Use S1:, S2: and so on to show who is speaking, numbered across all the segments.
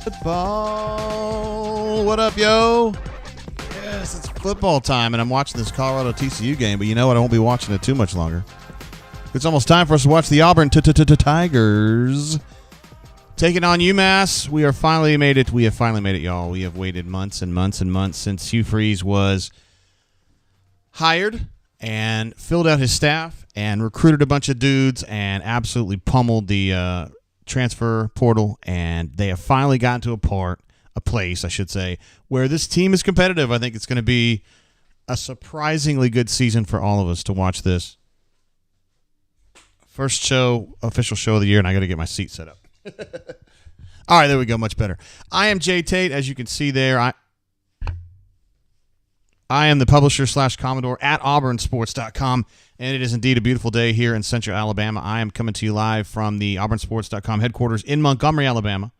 S1: Football. What up, yo? Yes, it's football time, and I'm watching this Colorado TCU game, but you know what? I won't be watching it too much longer. It's almost time for us to watch the Auburn Tigers taking on UMass. We have finally made it, y'all. We have waited months and months and months since Hugh Freeze was hired and filled out his staff and recruited a bunch of dudes and absolutely pummeled the transfer portal, and they have finally gotten to a place, where this team is competitive. I think it's going to be a surprisingly good season for all of us to watch this. First official show of the year, and I got to get my seat set up. All right, there we go. Much better. I am Jay Tate. As you can see there, I am the publisher / Commodore at auburnsports.com, and it is indeed a beautiful day here in Central Alabama. I am coming to you live from the auburnsports.com headquarters in Montgomery, Alabama.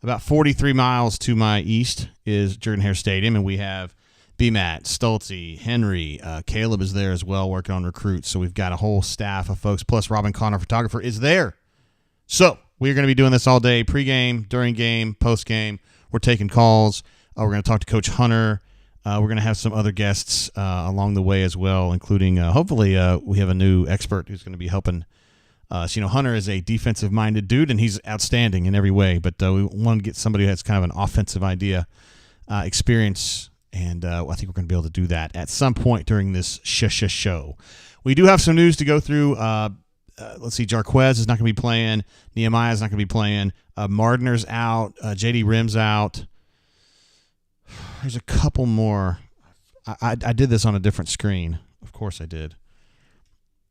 S1: About 43 miles to my east is Jordan-Hare Stadium, and we have B-Matt, Stoltze, Henry, Caleb is there as well working on recruits. So we've got a whole staff of folks, plus Robin Connor, photographer, is there. So we're going to be doing this all day, pregame, during game, postgame. We're taking calls. We're going to talk to Coach Hunter. We're going to have some other guests along the way as well, including hopefully we have a new expert who's going to be helping us. Hunter is a defensive-minded dude, and he's outstanding in every way, but we want to get somebody who has kind of an offensive experience, and I think we're going to be able to do that at some point during this show. We do have some news to go through. Let's see, Jarquez is not going to be playing. Nehemiah is not going to be playing. Mardner's out. J.D. Rim's out. There's a couple more. I did this on a different screen. Of course I did.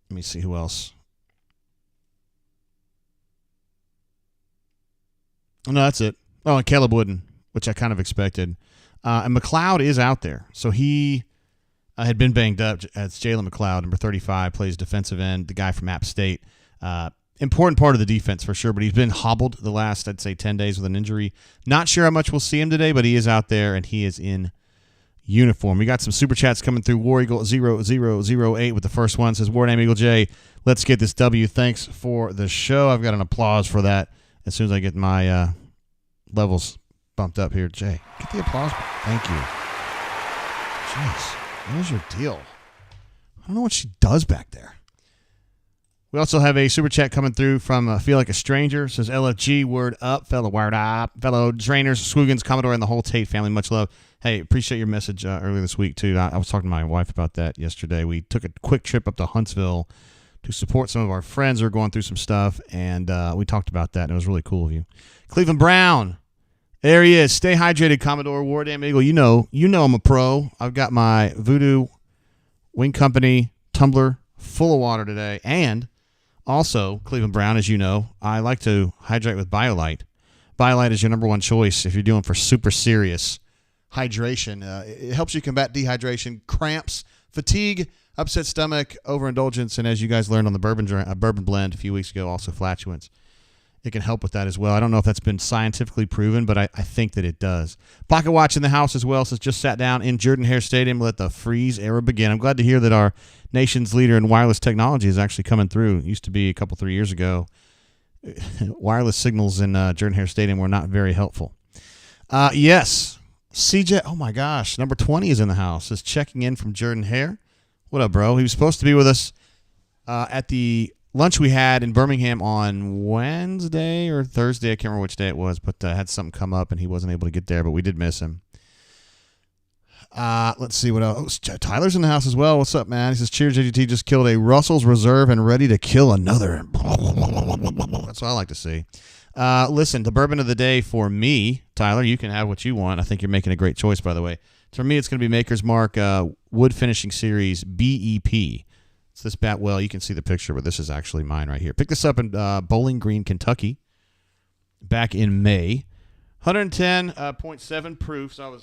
S1: Let me see who else. No, that's it. Oh, and Caleb Wooden, which I kind of expected. And McLeod is out there. So he had been banged up. As Jalen McLeod, number 35, plays defensive end, the guy from App State. Important part of the defense for sure, but he's been hobbled the last, 10 days with an injury. Not sure how much we'll see him today, but he is out there, and he is in uniform. We got some super chats coming through. War Eagle 0008 with the first one. Says, War Name Eagle J, let's get this W. Thanks for the show. I've got an applause for that as soon as I get my levels bumped up here. Jay, get the applause. Thank you. Jeez, what is your deal? I don't know what she does back there. We also have a super chat coming through from Feel Like a Stranger. It says, LFG, word up, fellow trainers, Swoogans, Commodore, and the whole Tate family. Much love. Hey, appreciate your message earlier this week, too. I was talking to my wife about that yesterday. We took a quick trip up to Huntsville to support some of our friends who are going through some stuff, and we talked about that, and it was really cool of you. Cleveland Brown. There he is. Stay hydrated, Commodore. War Damn Eagle. You know I'm a pro. I've got my Voodoo Wing Company tumbler full of water today. And also, Cleveland Brown, as you know, I like to hydrate with BioLite. BioLite is your number one choice if you're doing for super serious hydration. It helps you combat dehydration, cramps, fatigue, upset stomach, overindulgence, and as you guys learned on the bourbon blend a few weeks ago, also flatulence. It can help with that as well. I don't know if that's been scientifically proven, but I think that it does. Pocket Watch in the house as well. Says, just sat down in Jordan-Hare Stadium. Let the Freeze era begin. I'm glad to hear that our nation's leader in wireless technology is actually coming through. It used to be 3 years ago. Wireless signals in Jordan-Hare Stadium were not very helpful. Yes. CJ, oh my gosh, number 20 is in the house. Is checking in from Jordan-Hare. What up, bro? He was supposed to be with us at the lunch we had in Birmingham on Wednesday or Thursday. I can't remember which day it was, but had something come up and he wasn't able to get there, but we did miss him. Let's see what else. Oh, Tyler's in the house as well. What's up, man? He says, cheers, JGT just killed a Russell's Reserve and ready to kill another. That's what I like to see. Listen, the bourbon of the day for me, Tyler, you can have what you want. I think you're making a great choice, by the way. For me, it's going to be Maker's Mark Wood Finishing Series BEP. It's this Batwell. You can see the picture, but this is actually mine right here. Picked this up in Bowling Green, Kentucky back in May. 110.7 proof. So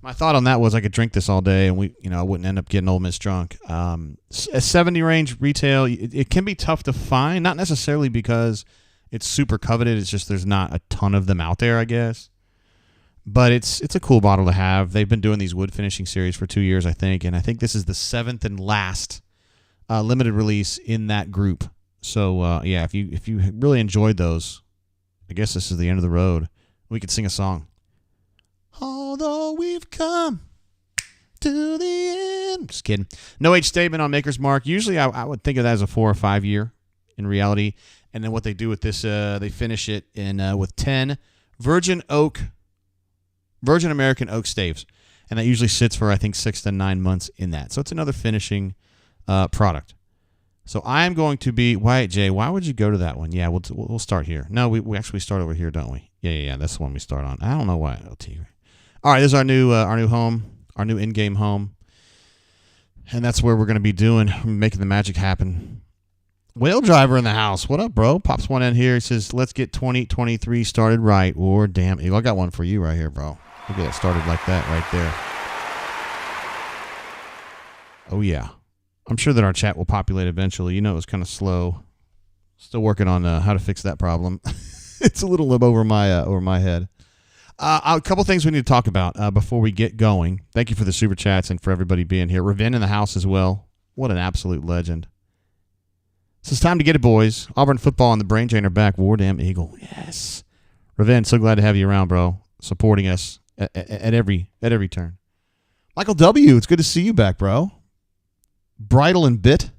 S1: my thought on that was I could drink this all day and I wouldn't end up getting Ole Miss drunk. A 70 range retail, it can be tough to find, not necessarily because it's super coveted. It's just there's not a ton of them out there, I guess. But it's a cool bottle to have. They've been doing these wood finishing series for 2 years, I think, and I think this is the 7th and last limited release in that group. So yeah, if you really enjoyed those, I guess this is the end of the road. We could sing a song. Although we've come To the end. Just kidding. No age statement on Maker's Mark. Usually I would think of that as a 4 or 5 year in reality. And then what they do with this, they finish it in with 10 Virgin American oak staves. And that usually sits for, I think, 6 to 9 months in that. So it's another finishing product. So I'm going to be, Wyatt J, why would you go to that one? Yeah, we'll start here. No, we actually start over here, don't we? Yeah. That's the one we start on. I don't know why. All right, this is our new home, our new in-game home. And that's where we're going to be making the magic happen. Whale Driver in the house. What up, bro? Pops one in here. He says, let's get 2023 started right. Or damn, Eagle. I got one for you right here, bro. Look at that started like that right there. Oh, yeah. I'm sure that our chat will populate eventually. You know it was kind of slow. Still working on how to fix that problem. It's a little over my head. A couple things we need to talk about before we get going. Thank you for the super chats and for everybody being here. Raven in the house as well. What an absolute legend. So it's time to get it, boys. Auburn football and the Brain Drain are back. War damn Eagle. Yes. Raven, so glad to have you around, bro. Supporting us at every turn. Michael W., it's good to see you back, bro. Bridle and Bit.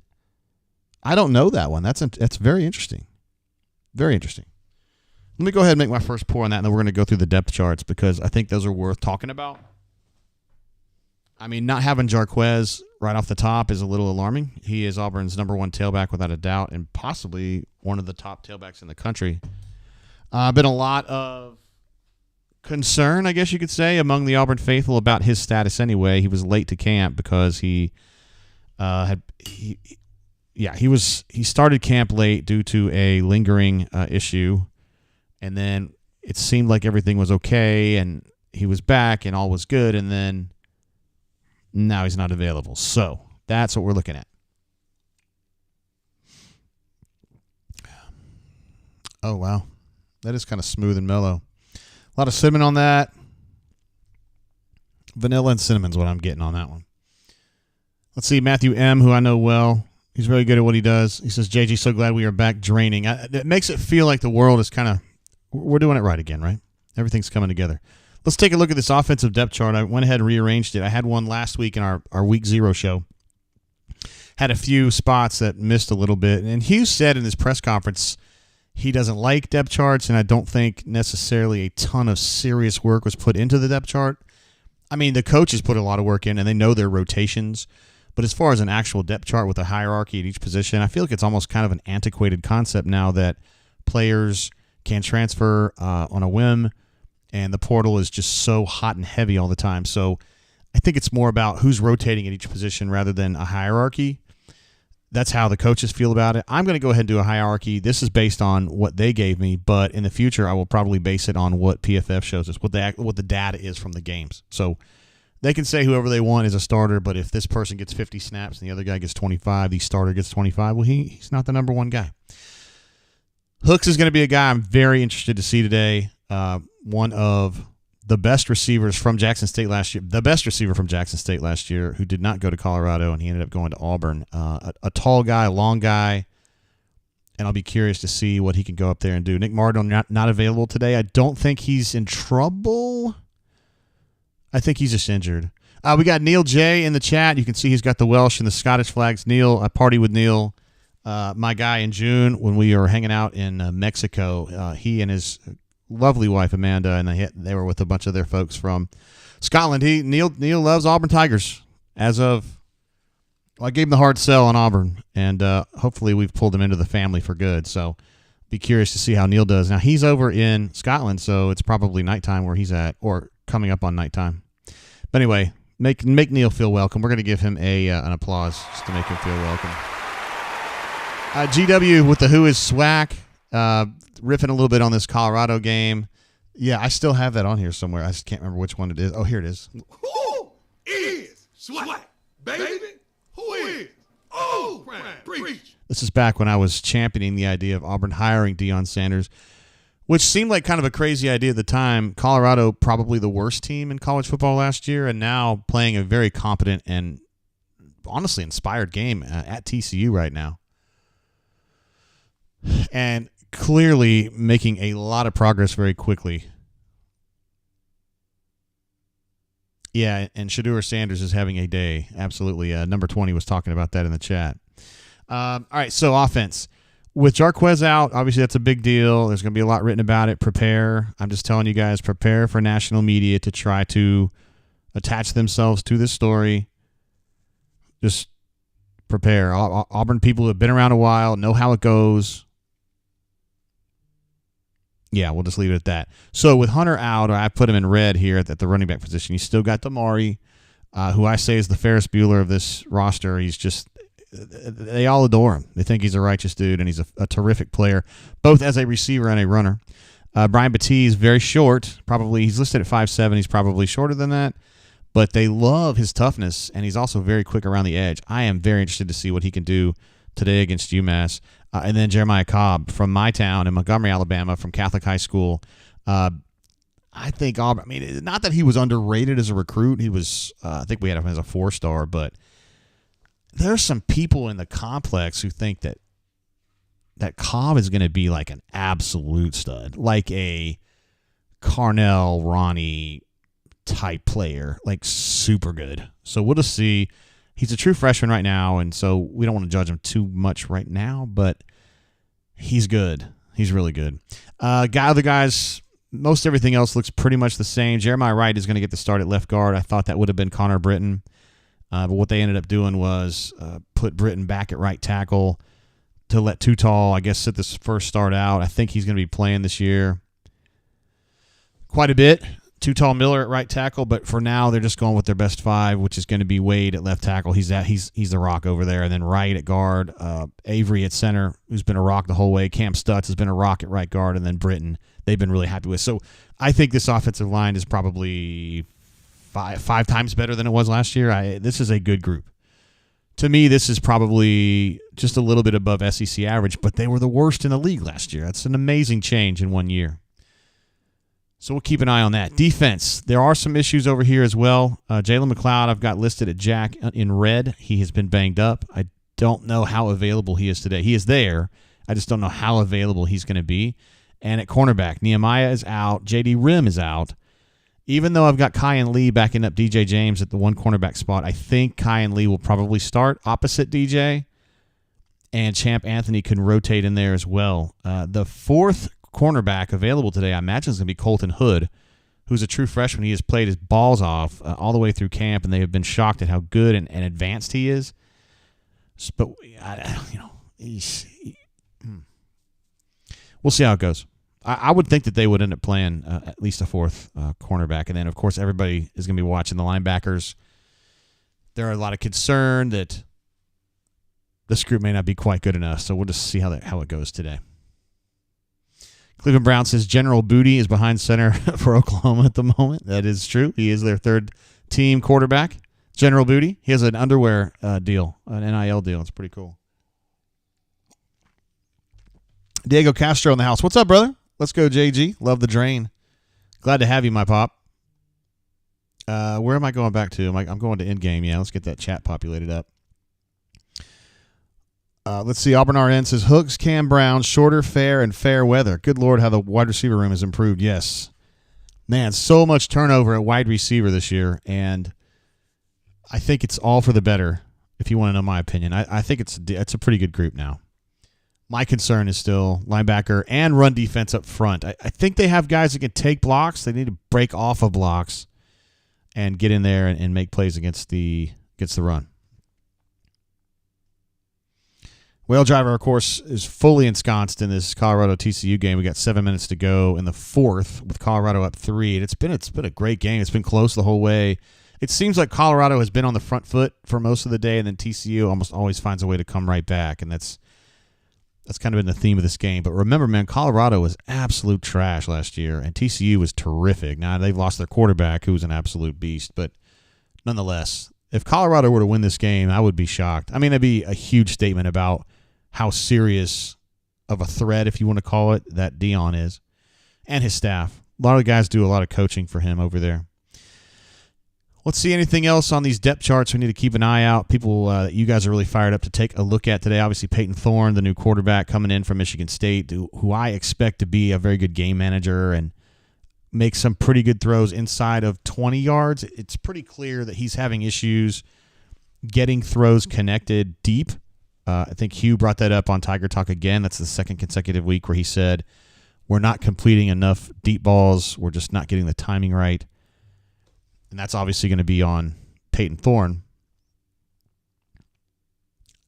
S1: I don't know that one. That's very interesting. Very interesting. Let me go ahead and make my first pour on that, and then we're going to go through the depth charts because I think those are worth talking about. I mean, not having Jarquez right off the top is a little alarming. He is Auburn's number one tailback without a doubt and possibly one of the top tailbacks in the country. Been a lot of concern, I guess you could say, among the Auburn faithful about his status anyway. He was late to camp because he started camp late due to a lingering issue. And then it seemed like everything was okay, and he was back, and all was good, and then now he's not available. So that's what we're looking at. Oh, wow. That is kind of smooth and mellow. A lot of cinnamon on that. Vanilla and cinnamon is what I'm getting on that one. Let's see, Matthew M., who I know well. He's really good at what he does. He says, JG, so glad we are back draining. It makes it feel like the world is kind of, we're doing it right again, right? Everything's coming together. Let's take a look at this offensive depth chart. I went ahead and rearranged it. I had one last week in our week 0 show. Had a few spots that missed a little bit. And Hugh said in his press conference he doesn't like depth charts, and I don't think necessarily a ton of serious work was put into the depth chart. I mean, the coaches put a lot of work in, and they know their rotations. But as far as an actual depth chart with a hierarchy at each position, I feel like it's almost kind of an antiquated concept now that players can transfer on a whim, and the portal is just so hot and heavy all the time. So I think it's more about who's rotating at each position rather than a hierarchy. That's how the coaches feel about it. I'm going to go ahead and do a hierarchy. This is based on what they gave me, but in the future I will probably base it on what PFF shows us, what the data is from the games. So they can say whoever they want is a starter, but if this person gets 50 snaps and the other guy gets 25, the starter gets 25, well, he's not the number one guy. Hooks is going to be a guy I'm very interested to see today. One of the best receivers from Jackson State last year, who did not go to Colorado, and he ended up going to Auburn. A tall guy, a long guy, and I'll be curious to see what he can go up there and do. Nick Martin not available today. I don't think he's in trouble. I think he's just injured. We got Neil J in the chat. You can see he's got the Welsh and the Scottish flags. Neil, I party with Neil. My guy in June when we were hanging out in Mexico. He and his lovely wife Amanda, and they were with a bunch of their folks from Scotland. Neil loves Auburn Tigers. I gave him the hard sell on Auburn, and hopefully we've pulled him into the family for good. So be curious to see how Neil does. Now he's over in Scotland, so it's probably nighttime where he's at, or coming up on nighttime. But anyway, make Neil feel welcome. We're going to give him an applause just to make him feel welcome. GW with the Who is Swack, riffing a little bit on this Colorado game. Yeah, I still have that on here somewhere. I just can't remember which one it is. Oh, here it is.
S2: Who is Swack, baby? Who is? Oh, preach.
S1: This is back when I was championing the idea of Auburn hiring Deion Sanders, which seemed like kind of a crazy idea at the time. Colorado, probably the worst team in college football last year, and now playing a very competent and honestly inspired game at TCU right now. And clearly making a lot of progress very quickly. Yeah, and Shedeur Sanders is having a day. Absolutely. Number 20 was talking about that in the chat. All right, so offense. With Jarquez out, obviously that's a big deal. There's going to be a lot written about it. Prepare. I'm just telling you guys, prepare for national media to try to attach themselves to this story. Just prepare. Auburn people who have been around a while know how it goes. Yeah, we'll just leave it at that. So with Hunter out, I put him in red here at the running back position. You still got Damari, who I say is the Ferris Bueller of this roster. He's just – they all adore him. They think he's a righteous dude, and he's a terrific player, both as a receiver and a runner. Brian Batiste is very short. Probably he's listed at 5'7". He's probably shorter than that, but they love his toughness, and he's also very quick around the edge. I am very interested to see what he can do today against UMass. And then Jeremiah Cobb from my town in Montgomery, Alabama, from Catholic High School. I think Auburn, I mean, not that he was underrated as a recruit. He was, I think we had him as a 4-star, but there's some people in the complex who think that Cobb is going to be like an absolute stud, like a Carnell, Ronnie type player, like super good. So we'll just see. He's a true freshman right now, and so we don't want to judge him too much right now, but he's good. He's really good. Other guys, most everything else looks pretty much the same. Jeremiah Wright is going to get the start at left guard. I thought that would have been Connor Britton, but what they ended up doing was put Britton back at right tackle to let Tutal, I guess, sit this first start out. I think he's going to be playing this year quite a bit. Tutal Miller at right tackle, but for now they're just going with their best 5, which is going to be Wade at left tackle. He's the rock over there, and then Wright at guard, Avery at center, who's been a rock the whole way. Cam Stutz has been a rock at right guard, and then Britton they've been really happy with. So I think this offensive line is probably five times better than it was last year. This is a good group. To me, this is probably just a little bit above SEC average, but they were the worst in the league last year. That's an amazing change in 1 year. So we'll keep an eye on that. Defense, there are some issues over here as well. Jalen McLeod, I've got listed at Jack in red. He has been banged up. I don't know how available he is today. He is there. I just don't know how available he's going to be. And at cornerback, Nehemiah is out. J.D. Rim is out. Even though I've got Kyan Lee backing up DJ James at the one cornerback spot, I think Kyan Lee will probably start opposite DJ, and Champ Anthony can rotate in there as well. The fourth cornerback available today, I imagine, is going to be Colton Hood, who's a true freshman. He has played his balls off all the way through camp, and they have been shocked at how good and advanced he is. But we'll see how it goes. I would think that they would end up playing at least a fourth cornerback, and then of course everybody is going to be watching the linebackers. There are a lot of concern that this group may not be quite good enough, so we'll just see how it goes today. Cleveland Brown says General Booty is behind center for Oklahoma at the moment. That is true. He is their third team quarterback. General Booty. He has an underwear deal, an NIL deal. It's pretty cool. Diego Castro in the house. What's up, brother? Let's go, JG. Love the drain. Glad to have you, my pop. Where am I going back to? I'm going to Endgame. Yeah, let's get that chat populated up. Let's see. Auburn RN says Hooks, Cam Brown, shorter, fair, and fair weather. Good Lord, how the wide receiver room has improved. Yes. Man, so much turnover at wide receiver this year, and I think it's all for the better, if you want to know my opinion. I think it's a pretty good group now. My concern is still linebacker and run defense up front. I think they have guys that can take blocks. They need to break off of blocks and get in there and make plays against the run. Whale Driver, of course, is fully ensconced in this Colorado-TCU game. We got 7 minutes to go in the fourth with Colorado up 3. And it's been a great game. It's been close the whole way. It seems like Colorado has been on the front foot for most of the day, and then TCU almost always finds a way to come right back. And that's kind of been the theme of this game. But remember, man, Colorado was absolute trash last year, and TCU was terrific. Now, they've lost their quarterback, who was an absolute beast. But nonetheless, if Colorado were to win this game, I would be shocked. I mean, that'd be a huge statement about how serious of a threat, if you want to call it, that Dion is, and his staff. A lot of guys do a lot of coaching for him over there. Let's see anything else on these depth charts we need to keep an eye out. People that you guys are really fired up to take a look at today. Obviously, Peyton Thorne, the new quarterback coming in from Michigan State, who I expect to be a very good game manager and makes some pretty good throws inside of 20 yards. It's pretty clear that he's having issues getting throws connected deep. I think Hugh brought that up on Tiger Talk again. That's the second consecutive week where he said, we're not completing enough deep balls. We're just not getting the timing right. And that's obviously going to be on Peyton Thorne.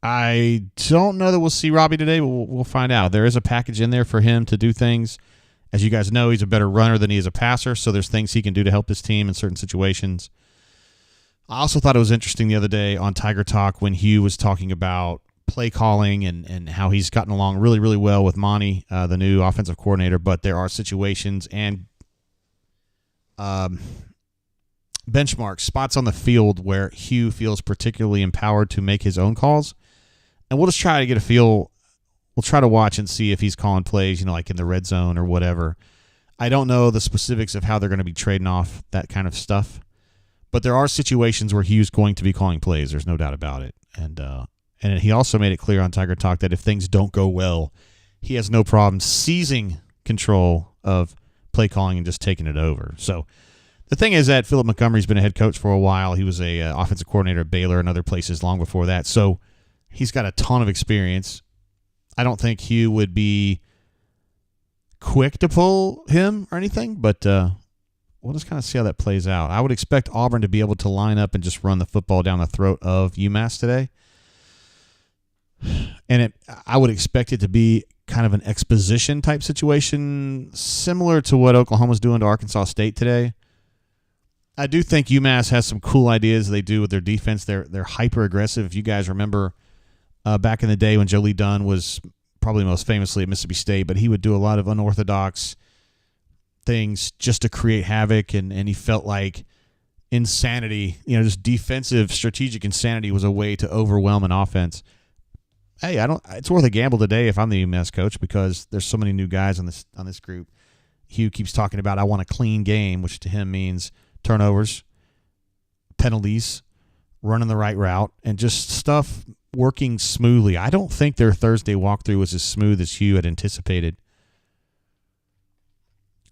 S1: I don't know that we'll see Robbie today, but we'll find out. There is a package in there for him to do things. As you guys know, he's a better runner than he is a passer, so there's things he can do to help his team in certain situations. I also thought it was interesting the other day on Tiger Talk when Hugh was talking about play calling and how he's gotten along really, really well with Monty, the new offensive coordinator, but there are situations and benchmarks, spots on the field where Hugh feels particularly empowered to make his own calls. And we'll just try to get a feel. We'll try to watch and see if he's calling plays, like in the red zone or whatever. I don't know the specifics of how they're going to be trading off that kind of stuff. But there are situations where Hugh's going to be calling plays. There's no doubt about it. And he also made it clear on Tiger Talk that if things don't go well, he has no problem seizing control of play calling and just taking it over. So the thing is that Philip Montgomery's been a head coach for a while. He was a offensive coordinator at Baylor and other places long before that. So he's got a ton of experience. I don't think Hugh would be quick to pull him or anything, but we'll just kind of see how that plays out. I would expect Auburn to be able to line up and just run the football down the throat of UMass today. And I would expect it to be kind of an exposition type situation, similar to what Oklahoma's doing to Arkansas State today. I do think UMass has some cool ideas they do with their defense. They're hyper aggressive. If you guys remember back in the day when Joe Lee Dunn was probably most famously at Mississippi State, but he would do a lot of unorthodox things just to create havoc, and he felt like insanity, just defensive strategic insanity was a way to overwhelm an offense. Hey, it's worth a gamble today if I'm the UMass coach because there's so many new guys on this group. Hugh keeps talking about I want a clean game, which to him means turnovers, penalties, running the right route, and just stuff working smoothly. I don't think their Thursday walkthrough was as smooth as Hugh had anticipated.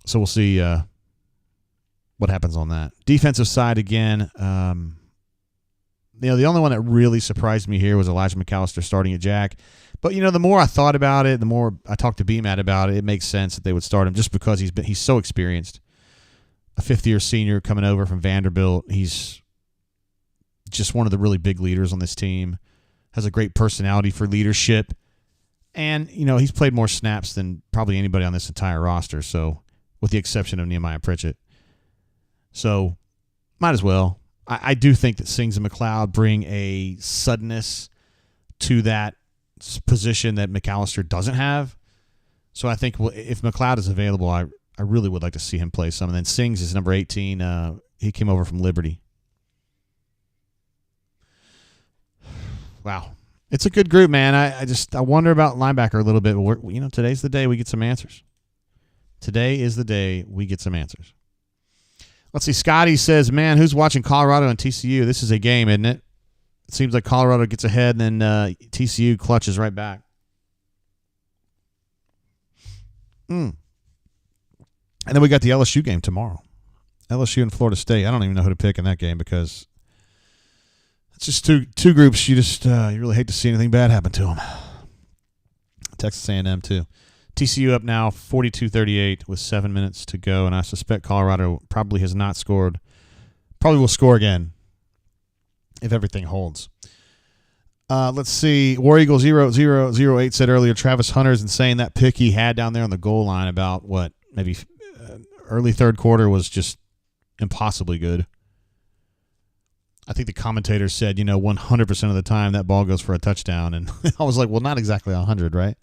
S1: So we'll see what happens on that. Defensive side again, the only one that really surprised me here was Elijah McAllister starting at Jack. But, the more I thought about it, the more I talked to BMAT about it, it makes sense that they would start him just because he's so experienced. A fifth-year senior coming over from Vanderbilt. He's just one of the really big leaders on this team. Has a great personality for leadership. And, he's played more snaps than probably anybody on this entire roster, so with the exception of Nehemiah Pritchett. So, might as well. I do think that Sings and McLeod bring a suddenness to that position that McAllister doesn't have. So I think if McLeod is available, I really would like to see him play some. And then Sings is number 18. He came over from Liberty. Wow. It's a good group, man. I wonder about linebacker a little bit. But today's the day we get some answers. Today is the day we get some answers. Let's see. Scotty says, man, who's watching Colorado and TCU? This is a game, isn't it? It seems like Colorado gets ahead, and then TCU clutches right back. And then we got the LSU game tomorrow. LSU and Florida State. I don't even know who to pick in that game because it's just two groups you really hate to see anything bad happen to them. Texas A&M too. TCU up now 42-38 with 7 minutes to go, and I suspect Colorado probably has not scored. Probably will score again if everything holds. Let's see. War Eagle 0008 said earlier Travis Hunter's insane. That pick he had down there on the goal line about maybe early third quarter was just impossibly good. I think the commentators said, 100% of the time that ball goes for a touchdown, and I was like, well, not exactly 100, right?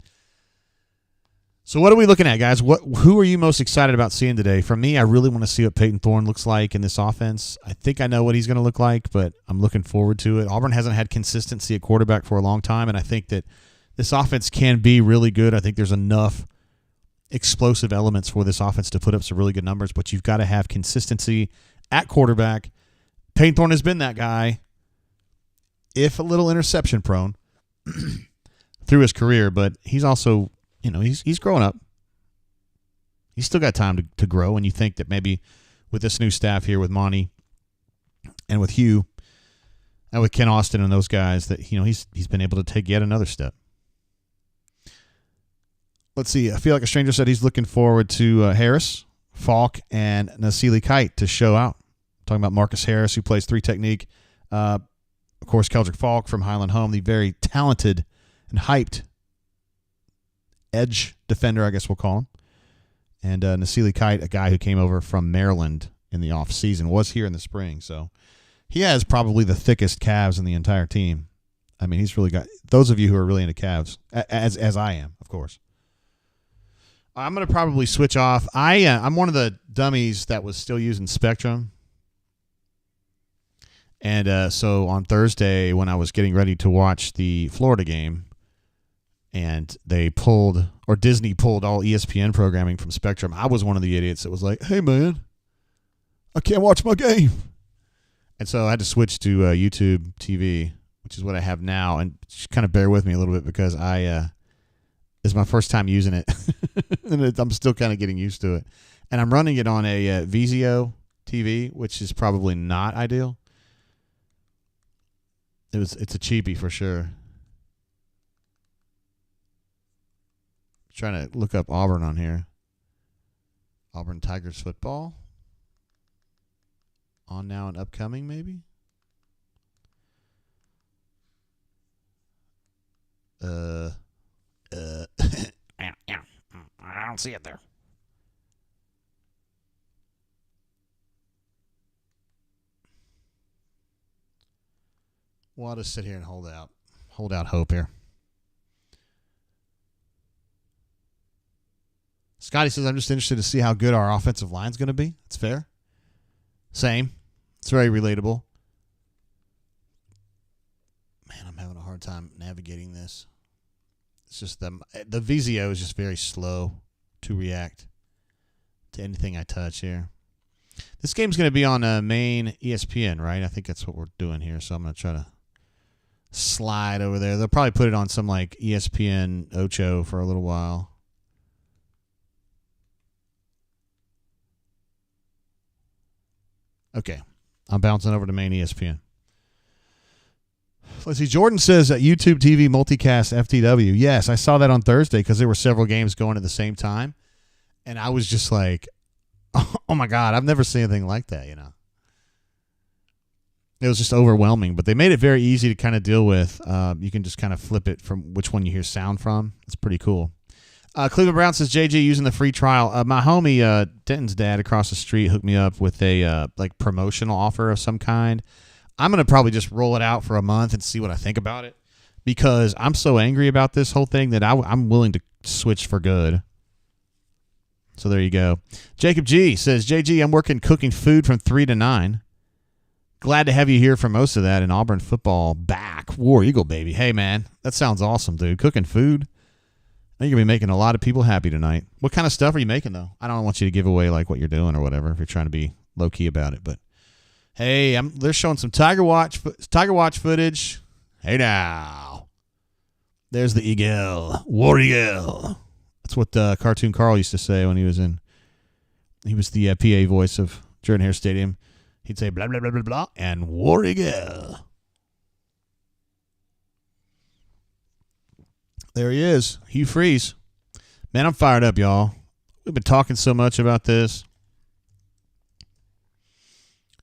S1: So what are we looking at, guys? Who are you most excited about seeing today? For me, I really want to see what Peyton Thorne looks like in this offense. I think I know what he's going to look like, but I'm looking forward to it. Auburn hasn't had consistency at quarterback for a long time, and I think that this offense can be really good. I think there's enough explosive elements for this offense to put up some really good numbers, but you've got to have consistency at quarterback. Peyton Thorne has been that guy, if a little interception prone, through his career, but he's also, he's growing up. He's still got time to grow, and you think that maybe with this new staff here with Monty and with Hugh and with Ken Austin and those guys that, he's been able to take yet another step. Let's see. I feel like a stranger said he's looking forward to Harris, Falk, and Nasili Kite to show out. Talking about Marcus Harris, who plays 3 technique. Of course, Keldrick Falk from Highland Home, the very talented and hyped edge defender, I guess we'll call him. And Nasili Kite, a guy who came over from Maryland in the offseason, was here in the spring. So he has probably the thickest calves in the entire team. I mean, he's really got those of you who are really into calves, as I am, of course. I'm going to probably switch off. I'm one of the dummies that was still using Spectrum. And so on Thursday, when I was getting ready to watch the Florida game, and Disney pulled all ESPN programming from Spectrum, I was one of the idiots that was like, hey, man, I can't watch my game. And so I had to switch to YouTube TV, which is what I have now. And just kind of bear with me a little bit because this is my first time using it. And I'm still kind of getting used to it. And I'm running it on a Vizio TV, which is probably not ideal. It's a cheapie for sure. Trying to look up Auburn on here. Auburn Tigers football. On now and upcoming, maybe? I don't see it there. Well, I'll just sit here and hold out hope here. Scotty says, I'm just interested to see how good our offensive line's going to be. It's fair. Same. It's very relatable. Man, I'm having a hard time navigating this. It's just the Vizio is just very slow to react to anything I touch here. This game's going to be on main ESPN, right? I think that's what we're doing here, so I'm going to try to slide over there. They'll probably put it on some like ESPN Ocho for a little while. Okay, I'm bouncing over to main ESPN. Let's see. Jordan says YouTube TV multicast FTW. Yes, I saw that on Thursday because there were several games going at the same time. And I was just like, oh my God, I've never seen anything like that, It was just overwhelming, but they made it very easy to kind of deal with. You can just kind of flip it from which one you hear sound from. It's pretty cool. Cleveland Brown says, JG using the free trial. My homie Denton's dad across the street hooked me up with a like promotional offer of some kind. I'm going to probably just roll it out for a month and see what I think about it because I'm so angry about this whole thing that I'm willing to switch for good. So there you go. Jacob G says, JG, I'm working cooking food from 3 to 9. Glad to have you here for most of that in Auburn football back. War Eagle, baby. Hey, man, that sounds awesome, dude. Cooking food. I think you're going to be making a lot of people happy tonight. What kind of stuff are you making, though? I don't want you to give away like what you're doing or whatever if you're trying to be low-key about it. But, hey, they're showing some Tiger Watch footage. Hey, now. There's the Eagle. War Eagle. That's what Cartoon Carl used to say when he was the PA voice of Jordan Hare Stadium. He'd say, blah, blah, blah, blah, blah, and War Eagle. There he is, Hugh Freeze. Man, I'm fired up, y'all. We've been talking so much about this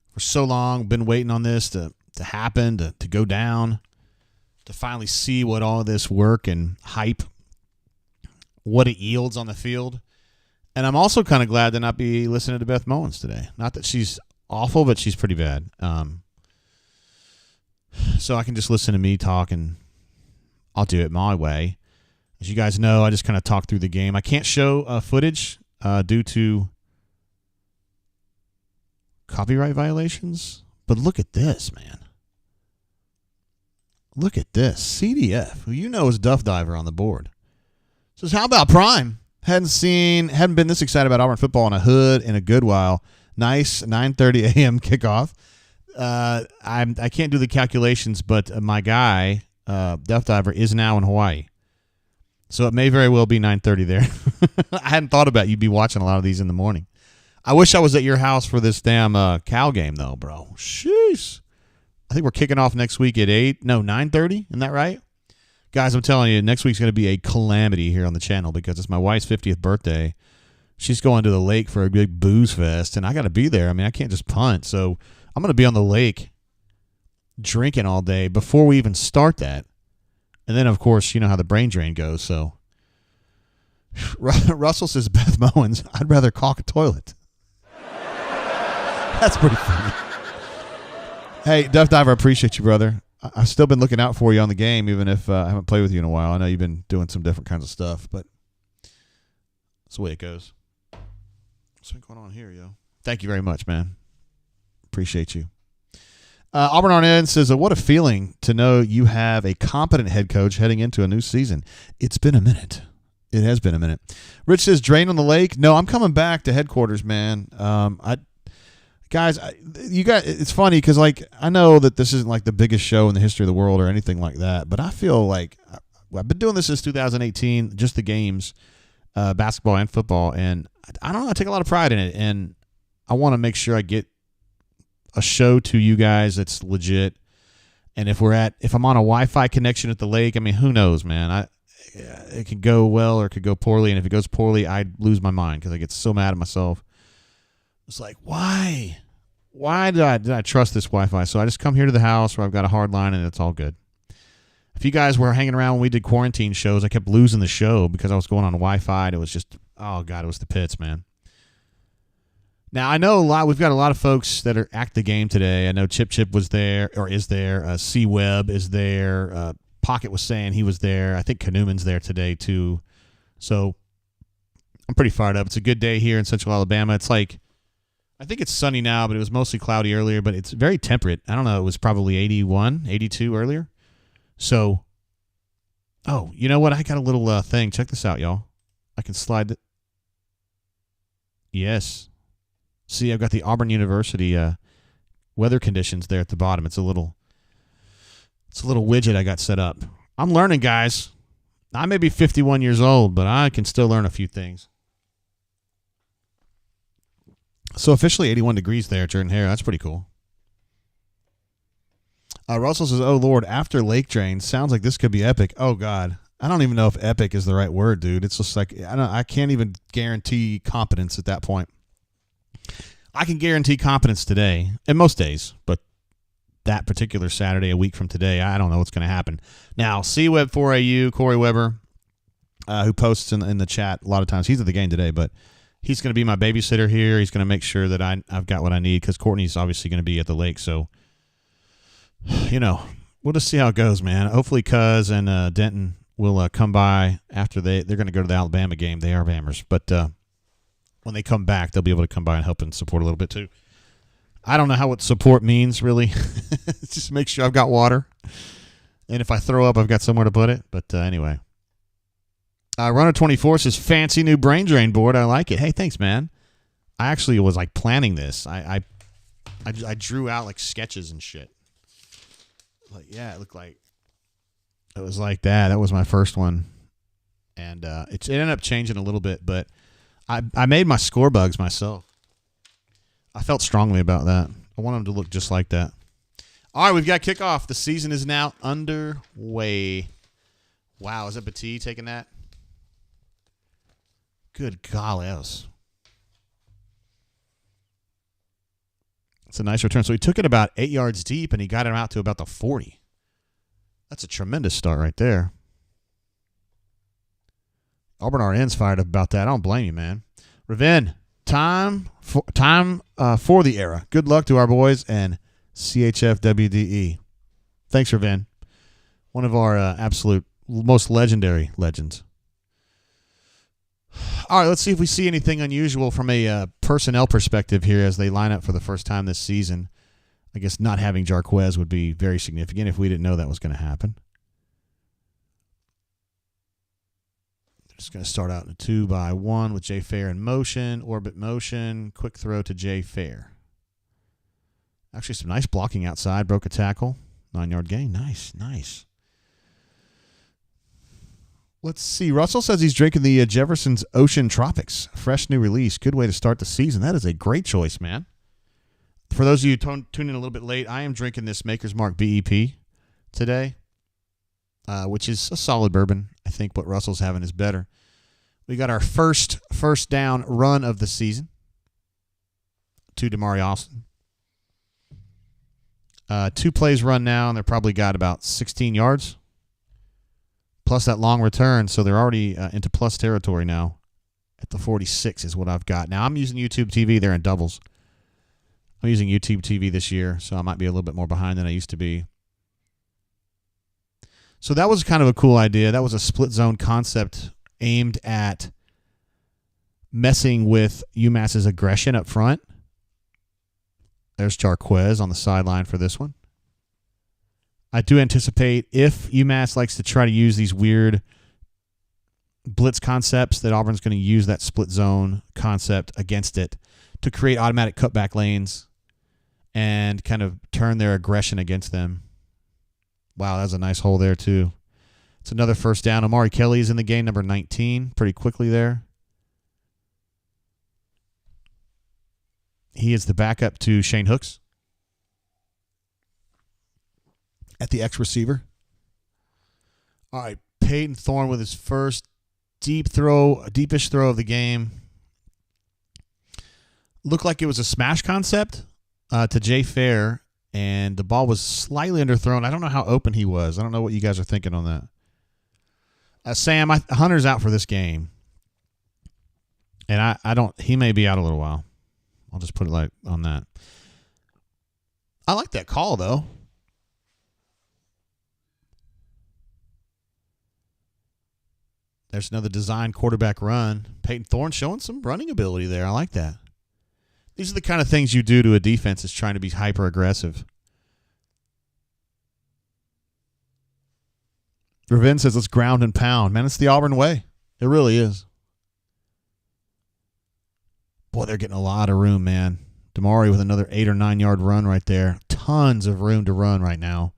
S1: for so long. Been waiting on this to happen, to go down, to finally see what all this work and hype, what it yields on the field. And I'm also kind of glad to not be listening to Beth Mowins today. Not that she's awful, but she's pretty bad. So I can just listen to me talk, and I'll do it my way. As you guys know, I just kind of talk through the game. I can't show footage due to copyright violations, but look at this, man. Look at this. CDF, who you know is Duff Diver on the board, says, how about Prime? Hadn't been this excited about Auburn football in a good while. Nice 9:30 a.m. kickoff. I can't do the calculations, but my guy, Duff Diver, is now in Hawaii. So it may very well be 9:30 there. I hadn't thought about you'd be watching a lot of these in the morning. I wish I was at your house for this damn Cal game, though, bro. Sheesh. I think we're kicking off next week at 9:30. Isn't that right? Guys, I'm telling you, next week's going to be a calamity here on the channel because it's my wife's 50th birthday. She's going to the lake for a big booze fest, and I got to be there. I mean, I can't just punt. So I'm going to be on the lake drinking all day before we even start that. And then, of course, you know how the brain drain goes. So Russell says, Beth Mowens, I'd rather caulk a toilet. That's pretty funny. Hey, Duff Diver, I appreciate you, brother. I've still been looking out for you on the game, even if I haven't played with you in a while. I know you've been doing some different kinds of stuff, but that's the way it goes. What's going on here, yo? Thank you very much, man. Appreciate you. Auburn Arnett says, what a feeling to know you have a competent head coach heading into a new season. It's been a minute. It has been a minute. Rich says, drain on the lake. No, I'm coming back to headquarters, man. Guys, it's funny because, like, I know that this isn't, like, the biggest show in the history of the world or anything like that, but I feel like I've been doing this since 2018, just the games, basketball and football, and I don't know, I take a lot of pride in it, and I want to make sure I get a show to you guys that's legit. And if I'm on a Wi-Fi connection at the lake, I mean, who knows, man? It could go well or it could go poorly, and if it goes poorly, I'd lose my mind because I get so mad at myself. It's like, why? Why did I trust this Wi-Fi? So I just come here to the house where I've got a hard line, and it's all good. If you guys were hanging around when we did quarantine shows, I kept losing the show because I was going on Wi-Fi, and it was just, oh, God, it was the pits, man. Now, I know we've got a lot of folks that are at the game today. I know Chip was there, or is there. C-Web is there. Pocket was saying he was there. I think Kanuman's there today, too. So I'm pretty fired up. It's a good day here in Central Alabama. It's like, I think it's sunny now, but it was mostly cloudy earlier, but it's very temperate. I don't know. It was probably 81, 82 earlier. So, oh, you know what? I got a little thing. Check this out, y'all. I can slide it. Yes. See, I've got the Auburn University weather conditions there at the bottom. It's a little widget I got set up. I'm learning, guys. I may be 51 years old, but I can still learn a few things. So officially 81 degrees there, Jordan Hare. That's pretty cool. Russell says, oh, Lord, after lake drain, sounds like this could be epic. Oh, God. I don't even know if epic is the right word, dude. It's just like, I can't even guarantee competence at that point. I can guarantee competence today, and most days, but that particular Saturday, a week from today, I don't know what's going to happen. Now, CWeb4AU, Corey Weber, who posts in the chat a lot of times, he's at the game today, but he's going to be my babysitter here. He's going to make sure that I've got what I need because Courtney's obviously going to be at the lake. So, you know, we'll just see how it goes, man. Hopefully Cuz and Denton will come by after they're going to go to the Alabama game. They are Bammers. But when they come back, they'll be able to come by and help and support a little bit too. I don't know what support means, really. Just make sure I've got water. And if I throw up, I've got somewhere to put it. But anyway. Runner24 says, fancy new brain drain board. I like it. Hey, thanks, man. I actually was like planning this. I drew out like sketches and shit. Like, yeah, it looked like it was like that. That was my first one. And it ended up changing a little bit, but I made my score bugs myself. I felt strongly about that. I want them to look just like that. All right, we've got kickoff. The season is now underway. Wow, is that Batee taking that? Good golly, it's a nice return. So he took it about 8 yards deep, and he got it out to about the 40. That's a tremendous start right there. Auburn RN's fired up about that. I don't blame you, man. Raven, time for the era. Good luck to our boys and CHFWDE. Thanks, Raven. One of our absolute most legendary legends. All right, let's see if we see anything unusual from a personnel perspective here as they line up for the first time this season. I guess not having Jarquez would be very significant if we didn't know that was going to happen. They're just going to start out in a 2-by-1 with Jay Fair in motion, orbit motion, quick throw to Jay Fair. Actually, some nice blocking outside, broke a tackle, 9-yard gain. Nice. Let's see. Russell says he's drinking the Jefferson's Ocean Tropics. Fresh new release. Good way to start the season. That is a great choice, man. For those of you tuning in a little bit late, I am drinking this Maker's Mark BEP today, which is a solid bourbon. I think what Russell's having is better. We got our first down run of the season to Damari Austin. 2 plays run now, and they're probably got about 16 yards. Plus that long return, so they're already into plus territory now. At the 46 is what I've got. Now, I'm using YouTube TV. They're in doubles. I'm using YouTube TV this year, so I might be a little bit more behind than I used to be. So that was kind of a cool idea. That was a split zone concept aimed at messing with UMass's aggression up front. There's Jarquez on the sideline for this one. I do anticipate if UMass likes to try to use these weird blitz concepts, that Auburn's going to use that split zone concept against it to create automatic cutback lanes and kind of turn their aggression against them. Wow, that's a nice hole there too. It's another first down. Amari Kelly is in the game, number 19, pretty quickly there. He is the backup to Shane Hooks at the X receiver. All right, Peyton Thorne with his first deepish throw of the game. Looked like it was a smash concept to Jay Fair, and the ball was slightly underthrown. I don't know how open he was. I don't know what you guys are thinking on that. Sam, Hunter's out for this game, and I don't. He may be out a little while. I'll just put it like on that. I like that call though. There's another design quarterback run. Peyton Thorne showing some running ability there. I like that. These are the kind of things you do to a defense that's trying to be hyper aggressive. Ravin says let's ground and pound. Man, it's the Auburn way. It really is. Boy, they're getting a lot of room, man. Damari with another 8 or 9 yard run right there. Tons of room to run right now.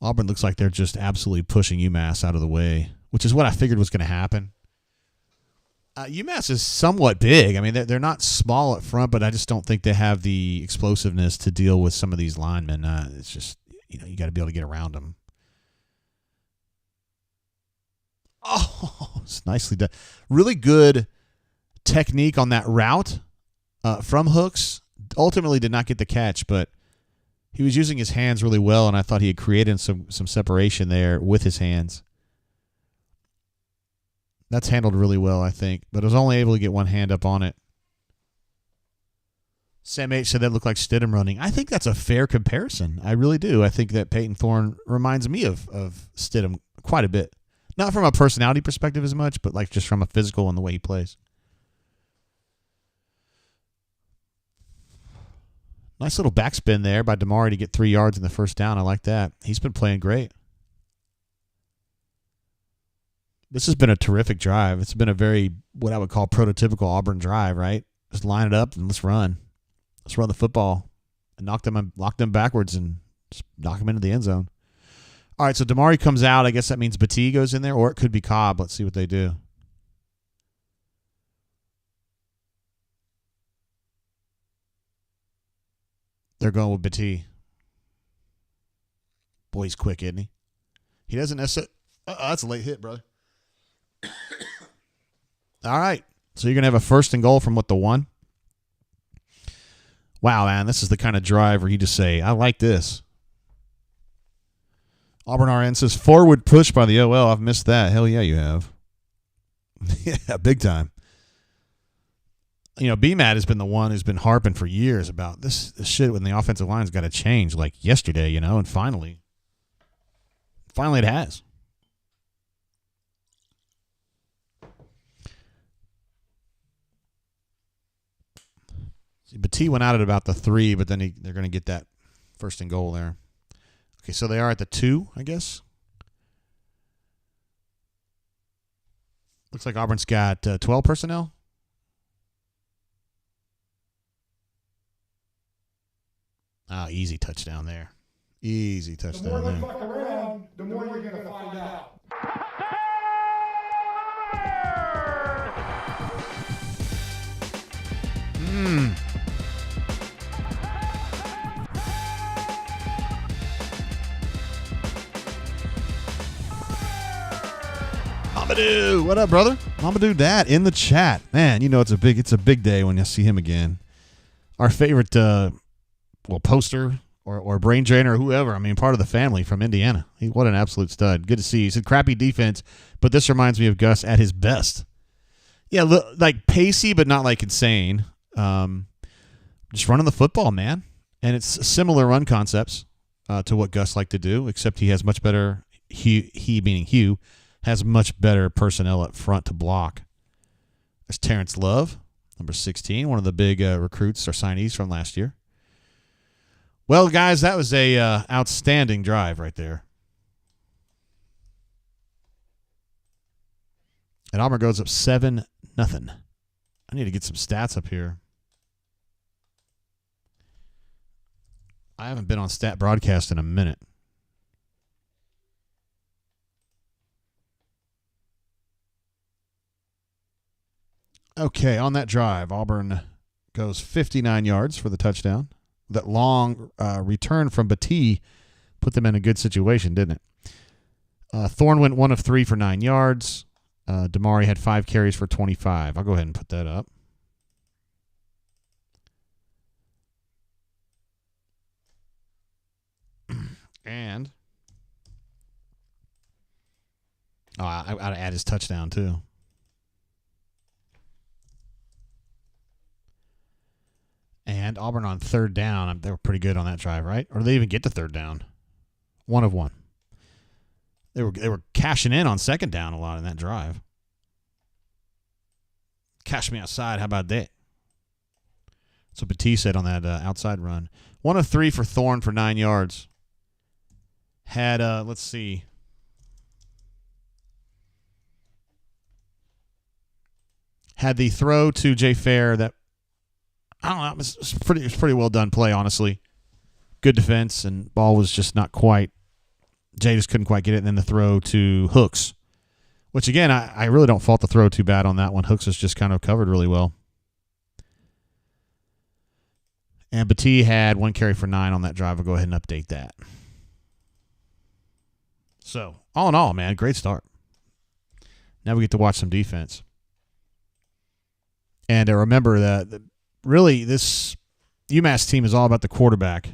S1: Auburn looks like they're just absolutely pushing UMass out of the way, which is what I figured was going to happen. UMass is somewhat big. I mean, they're not small up front, but I just don't think they have the explosiveness to deal with some of these linemen. It's just, you got to be able to get around them. Oh, it's nicely done. Really good technique on that route from Hooks. Ultimately did not get the catch, but he was using his hands really well, and I thought he had created some separation there with his hands. That's handled really well, I think, but I was only able to get one hand up on it. Sam H. said that looked like Stidham running. I think that's a fair comparison. I really do. I think that Peyton Thorne reminds me of Stidham quite a bit. Not from a personality perspective as much, but like just from a physical and the way he plays. Nice little backspin there by Damari to get 3 yards in the first down. I like that. He's been playing great. This has been a terrific drive. It's been a very, what I would call, prototypical Auburn drive, right? Just line it up and let's run. Let's run the football and lock them backwards and just knock them into the end zone. All right, so Damari comes out. I guess that means Batee goes in there, or it could be Cobb. Let's see what they do. They're going with Batee. Boy, he's quick, isn't he? He doesn't necessarily. That's a late hit, brother. All right. So you're going to have a first and goal from the 1? Wow, man. This is the kind of drive where you just say, I like this. Auburn RN says, forward push by the OL. I've missed that. Hell yeah, you have. Yeah, big time. BMAT has been the one who's been harping for years about this shit when the offensive line's got to change, like yesterday, and finally it has. See, Batee went out at about the 3, but then they're going to get that first and goal there. Okay, so they are at the 2, I guess. Looks like Auburn's got 12 personnel. Oh, easy touchdown there. Easy touchdown there.
S2: The more you fuck around, the more you're going to find out.
S1: Mamadou, what up, brother? Mamadou Dad in the chat. Man, you know it's a big day when you see him again. Our favorite poster or brain drainer or whoever. I mean, part of the family from Indiana. What an absolute stud. Good to see. He said crappy defense, but this reminds me of Gus at his best. Yeah, like pacey, but not like insane. Just running the football, man. And it's similar run concepts to what Gus liked to do, except he has much better, he meaning Hugh, has much better personnel up front to block. There's Terrence Love, number 16, one of the big recruits or signees from last year. Well, guys, that was a outstanding drive right there. And Auburn goes up 7-0. I need to get some stats up here. I haven't been on stat broadcast in a minute. Okay, on that drive, Auburn goes 59 yards for the touchdown. That long return from Batee put them in a good situation, didn't it? Thorne went 1 of 3 for 9 yards. Damari had 5 carries for 25. I'll go ahead and put that up. And I got to add his touchdown too. And Auburn on third down. They were pretty good on that drive, right? Or did they even get to third down? 1 of 1. They were cashing in on second down a lot in that drive. Cash me outside. How about that? That's what Batee said on that outside run. 1 of 3 for Thorne for 9 yards. Had, let's see. Had the throw to Jay Fair that, I don't know, it was pretty well done play, honestly. Good defense, and ball was just not quite. Jay just couldn't quite get it, and then the throw to Hooks, which, again, I really don't fault the throw too bad on that one. Hooks is just kind of covered really well. And Batee had 1 carry for 9 on that drive. I'll go ahead and update that. So, all in all, man, great start. Now we get to watch some defense. And remember that really this UMass team is all about the quarterback,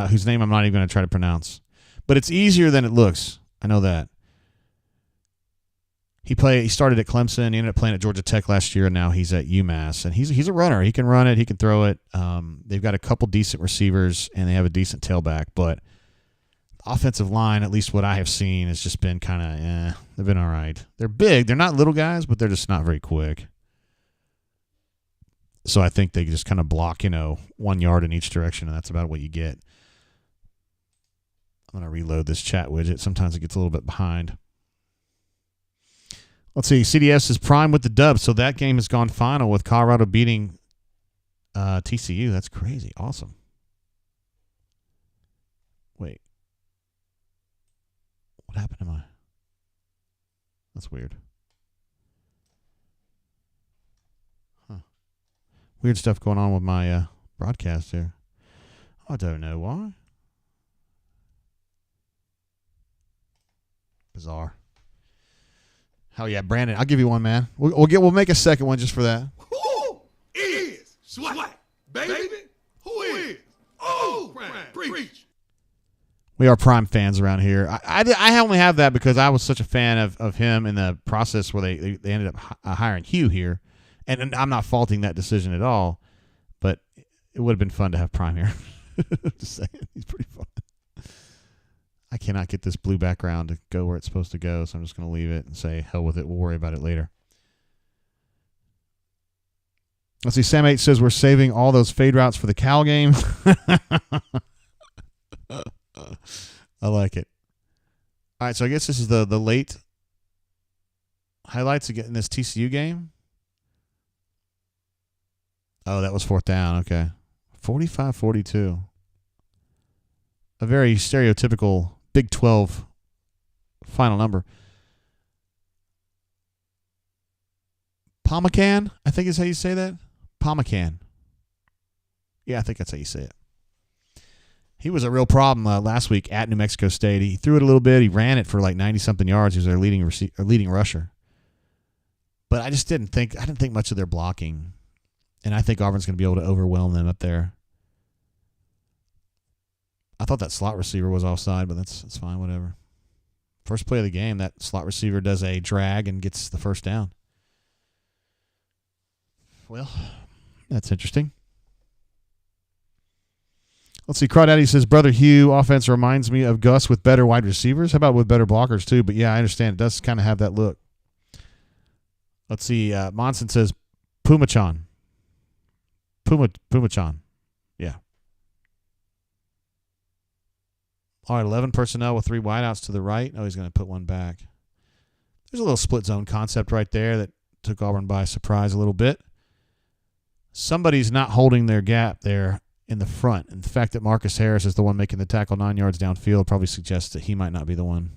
S1: whose name I'm not even going to try to pronounce. But it's easier than it looks. I know that. He started at Clemson. He ended up playing at Georgia Tech last year, and now he's at UMass. And he's a runner. He can run it. He can throw it. They've got a couple decent receivers, and they have a decent tailback. But offensive line, at least what I have seen, has just been kind of, they've been all right. They're big. They're not little guys, but they're just not very quick. So I think they just kind of block, 1 yard in each direction, and that's about what you get. I'm going to reload this chat widget. Sometimes it gets a little bit behind. Let's see. CDS is prime with the dub, so that game has gone final with Colorado beating TCU. That's crazy. Awesome. Wait. What happened to my... That's weird. Huh. Weird stuff going on with my broadcast here. I don't know why. Bizarre. Hell yeah, Brandon. I'll give you one, man. We'll make a second one just for that.
S2: Who is SWAT, baby? Who is? Oh, Prime Preach.
S1: We are Prime fans around here. I only have that because I was such a fan of him in the process where they ended up hiring Hugh here. And I'm not faulting that decision at all, but it would have been fun to have Prime here. Just saying. He's pretty fun. I cannot get this blue background to go where it's supposed to go, so I'm just going to leave it and say, hell with it. We'll worry about it later. Let's see. Sam 8 says we're saving all those fade routes for the Cal game. I like it. All right, so I guess this is the late highlights again in this TCU game. Oh, that was 4th down. Okay. 45-42. A very stereotypical Big 12 final number. Pomacan, I think is how you say that. Pomacan. Yeah, I think that's how you say it. He was a real problem last week at New Mexico State. He threw it a little bit. He ran it for like 90-something yards. He was their leading rusher. But I didn't think much of their blocking. And I think Auburn's going to be able to overwhelm them up there. I thought that slot receiver was offside, but that's fine, whatever. First play of the game, that slot receiver does a drag and gets the first down. Well, that's interesting. Let's see. Crawdaddy says, Brother Hugh, offense reminds me of Gus with better wide receivers. How about with better blockers, too? But, yeah, I understand. It does kind of have that look. Let's see. Monson says, Pumachan. Pumachan. Yeah. All right, 11 personnel with 3 wideouts to the right. Oh, he's going to put one back. There's a little split zone concept right there that took Auburn by surprise a little bit. Somebody's not holding their gap there in the front. And the fact that Marcus Harris is the one making the tackle 9 yards downfield probably suggests that he might not be the one.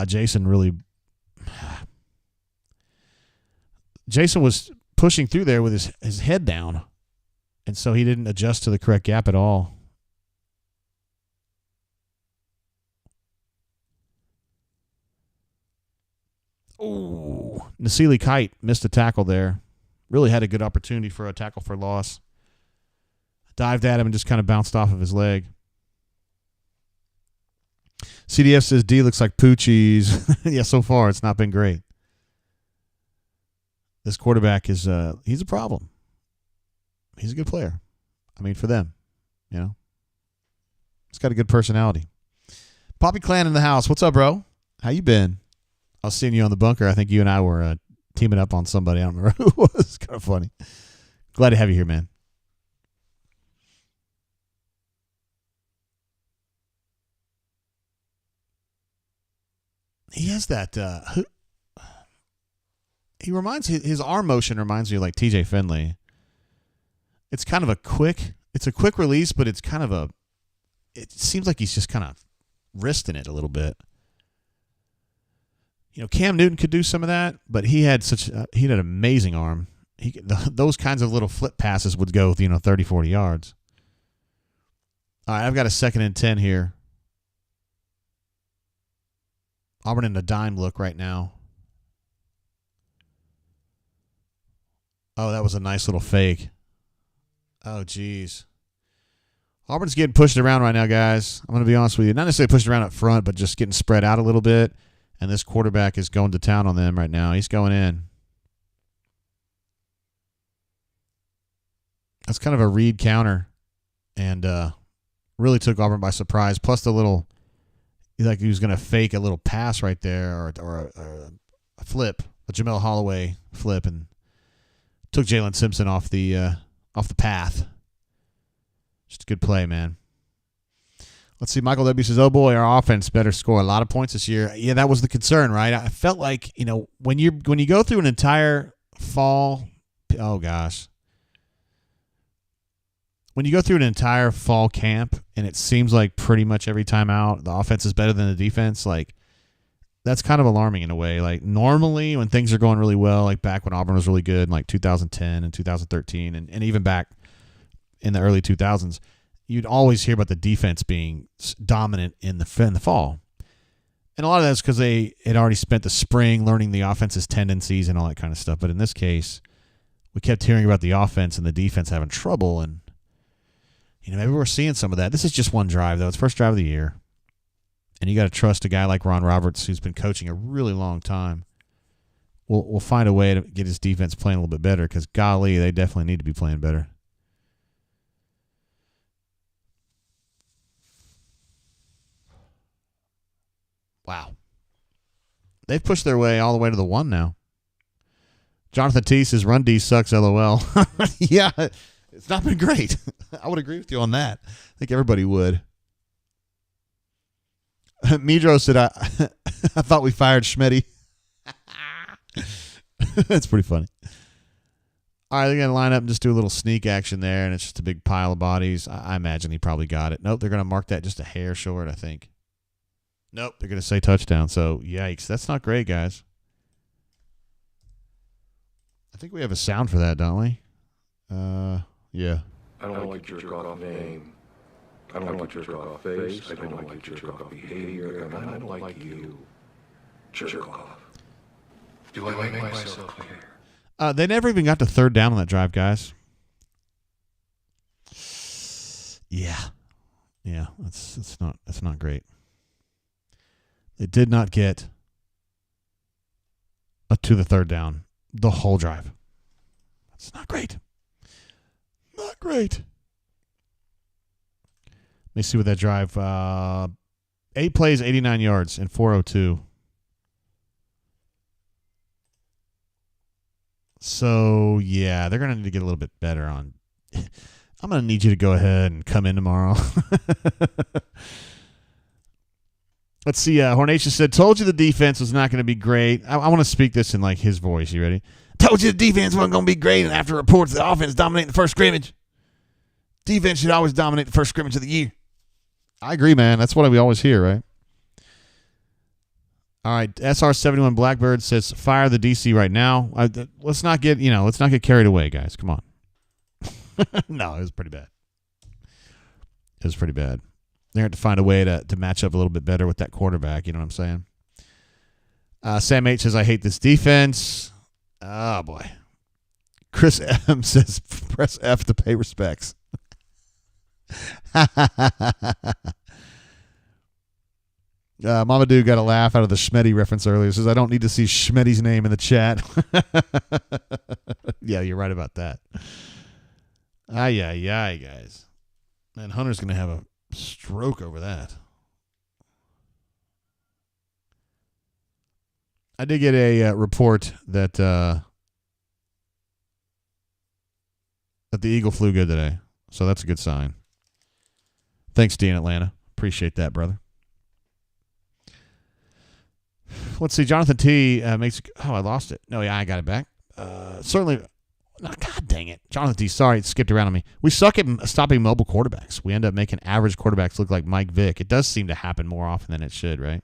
S1: Jason was pushing through there with his head down, and so he didn't adjust to the correct gap at all. Oh, Nasili Kite missed a tackle there. Really had a good opportunity for a tackle for loss. Dived at him and just kind of bounced off of his leg. CDF says D looks like Poochie's. Yeah, so far it's not been great. This quarterback is he's a problem. He's a good player. I mean, for them, you know. He's got a good personality. Poppy Clan in the house. What's up, bro? How you been? I was seeing you on the bunker. I think you and I were teaming up on somebody. I don't remember who it was. It's kind of funny. Glad to have you here, man. He has that. His arm motion reminds me of like TJ Finley. It's kind of a quick release, but it's kind of it seems like he's just kind of wristing it a little bit. You know, Cam Newton could do some of that, but he had an amazing arm. Those kinds of little flip passes would go, 30, 40 yards. All right, I've got a 2nd and 10 here. Auburn in a dime look right now. Oh, that was a nice little fake. Oh, geez. Auburn's getting pushed around right now, guys. I'm going to be honest with you. Not necessarily pushed around up front, but just getting spread out a little bit. And this quarterback is going to town on them right now. He's going in. That's kind of a read counter. And really took Auburn by surprise. Plus the little, like he was going to fake a little pass right there or a flip, a Jamel Holloway flip, and took Jalen Simpson off the path. Just a good play, man. Let's see. Michael W. says, oh, boy, our offense better score a lot of points this year. Yeah, that was the concern, right? I felt like, when you go through an entire fall – oh, gosh. When you go through an entire fall camp and it seems like pretty much every time out the offense is better than the defense, like that's kind of alarming in a way. Like normally when things are going really well, like back when Auburn was really good in like 2010 and 2013 and even back in the early 2000s, you'd always hear about the defense being dominant in the fall. And a lot of that's because they had already spent the spring learning the offense's tendencies and all that kind of stuff. But in this case, we kept hearing about the offense and the defense having trouble. And, maybe we're seeing some of that. This is just one drive, though. It's first drive of the year. And you got to trust a guy like Ron Roberts, who's been coaching a really long time. We'll find a way to get his defense playing a little bit better because, golly, they definitely need to be playing better. Wow. They've pushed their way all the way to the 1 now. Jonathan T says, run D sucks, LOL. Yeah, it's not been great. I would agree with you on that. I think everybody would. Midro said, I thought we fired Schmitty. That's pretty funny. All right, they're going to line up and just do a little sneak action there, and it's just a big pile of bodies. I imagine he probably got it. Nope, they're going to mark that just a hair short, I think. Nope, they're going to say touchdown. So, yikes. That's not great, guys. I think we have a sound for that, don't we? Yeah.
S3: I don't like your jerk off name. I don't like your jerk off face. I don't like your jerk off behavior. And I don't like you. Jerk off. Do I make myself clear?
S1: They never even got to third down on that drive, guys. Yeah. That's not great. They did not get to the third down the whole drive. That's not great. Not great. Let me see what that drive. 8 plays, 89 yards, and 402. So, yeah, they're going to need to get a little bit better on. I'm going to need you to go ahead and come in tomorrow. Let's see. Hornatius said, told you the defense was not going to be great. I want to speak this in like his voice. You ready? Told you the defense wasn't going to be great, and after reports, the offense dominating the first scrimmage. Defense should always dominate the first scrimmage of the year. I agree, man. That's what we always hear, right? All right, SR71 Blackbird says fire the DC right now. Let's not get carried away, guys. Come on. No, it was pretty bad. They're going to have to find a way to match up a little bit better with that quarterback. You know what I'm saying? Sam H says, I hate this defense. Oh, boy. Chris M says, press F to pay respects. Mama Dude got a laugh out of the Schmetty reference earlier. Says, I don't need to see Schmetty's name in the chat. Yeah, you're right about that. Ay, guys. Man, Hunter's going to have a stroke over that. I did get a report that the Eagle flew good today. So that's a good sign. Thanks, D in Atlanta. Appreciate that, brother. Let's see. Jonathan T makes. Oh, I lost it. No, yeah, I got it back. Certainly. Oh, God dang it. Jonathan T, sorry, it skipped around on me. We suck at stopping mobile quarterbacks. We end up making average quarterbacks look like Mike Vick. It does seem to happen more often than it should, right?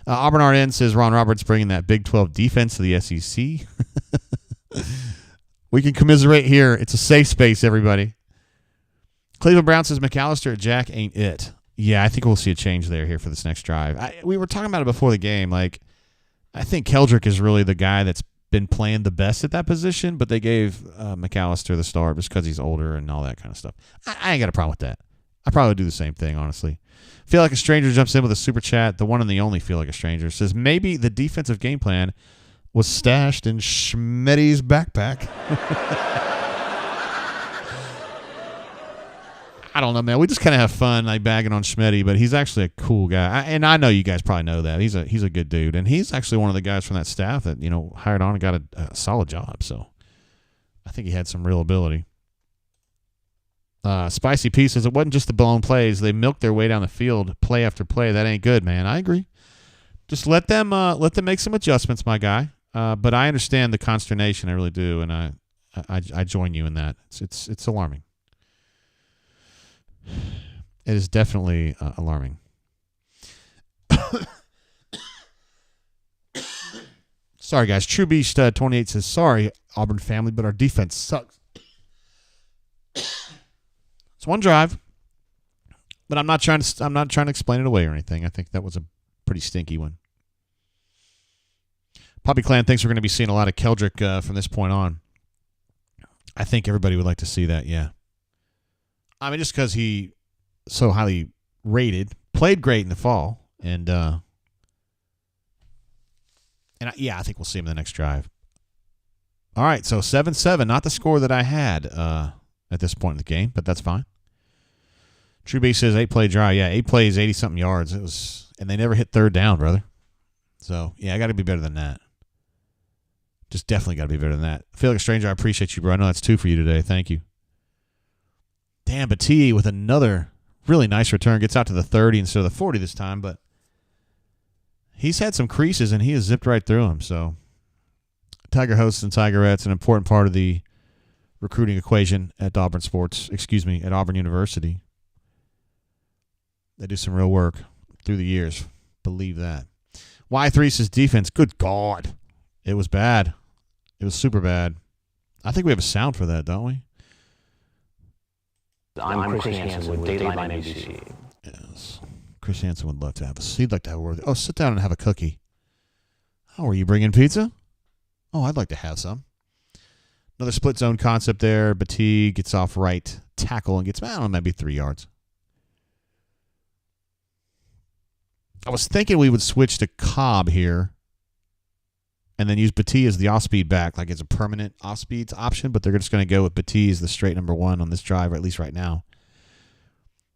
S1: Auburn RN says Ron Roberts bringing that Big 12 defense to the SEC. We can commiserate here. It's a safe space, everybody. Cleveland Brown says McAllister at Jack ain't it. Yeah, I think we'll see a change here for this next drive. We were talking about it before the game. Like, I think Keldrick is really the guy that's been playing the best at that position, but they gave McAllister the start just because he's older and all that kind of stuff. I ain't got a problem with that. I probably do the same thing, honestly. Feel Like a Stranger jumps in with a super chat. The one and the only Feel Like a Stranger says maybe the defensive game plan was stashed in Schmetty's backpack. I don't know, man. We just kind of have fun like bagging on Schmetty, but he's actually a cool guy. And I know you guys probably know that. He's a good dude. And he's actually one of the guys from that staff that, hired on and got a solid job. So I think he had some real ability. Spicy P says it wasn't just the blown plays. They milked their way down the field play after play. That ain't good, man. I agree. Just let them make some adjustments, my guy. But I understand the consternation. I really do. And I join you in that. It's alarming. It is definitely alarming. Sorry, guys. True Beast 28 says, sorry, Auburn family, but our defense sucks. It's one drive, but I'm not trying to explain it away or anything. I think that was a pretty stinky one. Poppy Clan thinks we're going to be seeing a lot of Keldrick from this point on. I think everybody would like to see that, yeah. I mean, just because he so highly rated, played great in the fall, and I think we'll see him in the next drive. All right, so 7-7, not the score that I had at this point in the game, but that's fine. True Base says 8-play drive. Yeah, 8 plays, 80-something yards. And they never hit third down, brother. So, yeah, I got to be better than that. Just definitely got to be better than that. I feel like a stranger. I appreciate you, bro. I know that's 2 for you today. Thank you. Damn, but T with another really nice return. Gets out to the 30 instead of the 40 this time, but he's had some creases, and he has zipped right through them. So, Tiger Hosts and Tigerettes, an important part of the recruiting equation at Auburn at Auburn University. They do some real work through the years. Believe that. Y3 says defense. Good God. It was bad. It was super bad. I think we have a sound for that, don't we?
S4: I'm Chris Hansen with Dateline NBC.
S1: Yes. Chris Hansen would love to have he'd like to have a word. Oh, sit down and have a cookie. Oh, are you bringing pizza? Oh, I'd like to have some. Another split zone concept there. Batee gets off right tackle and gets, I don't know, maybe 3 yards. I was thinking we would switch to Cobb here and then use Batee as the off-speed back, like it's a permanent off-speed option, but they're just going to go with Batee as the straight number 1 on this drive, or at least right now.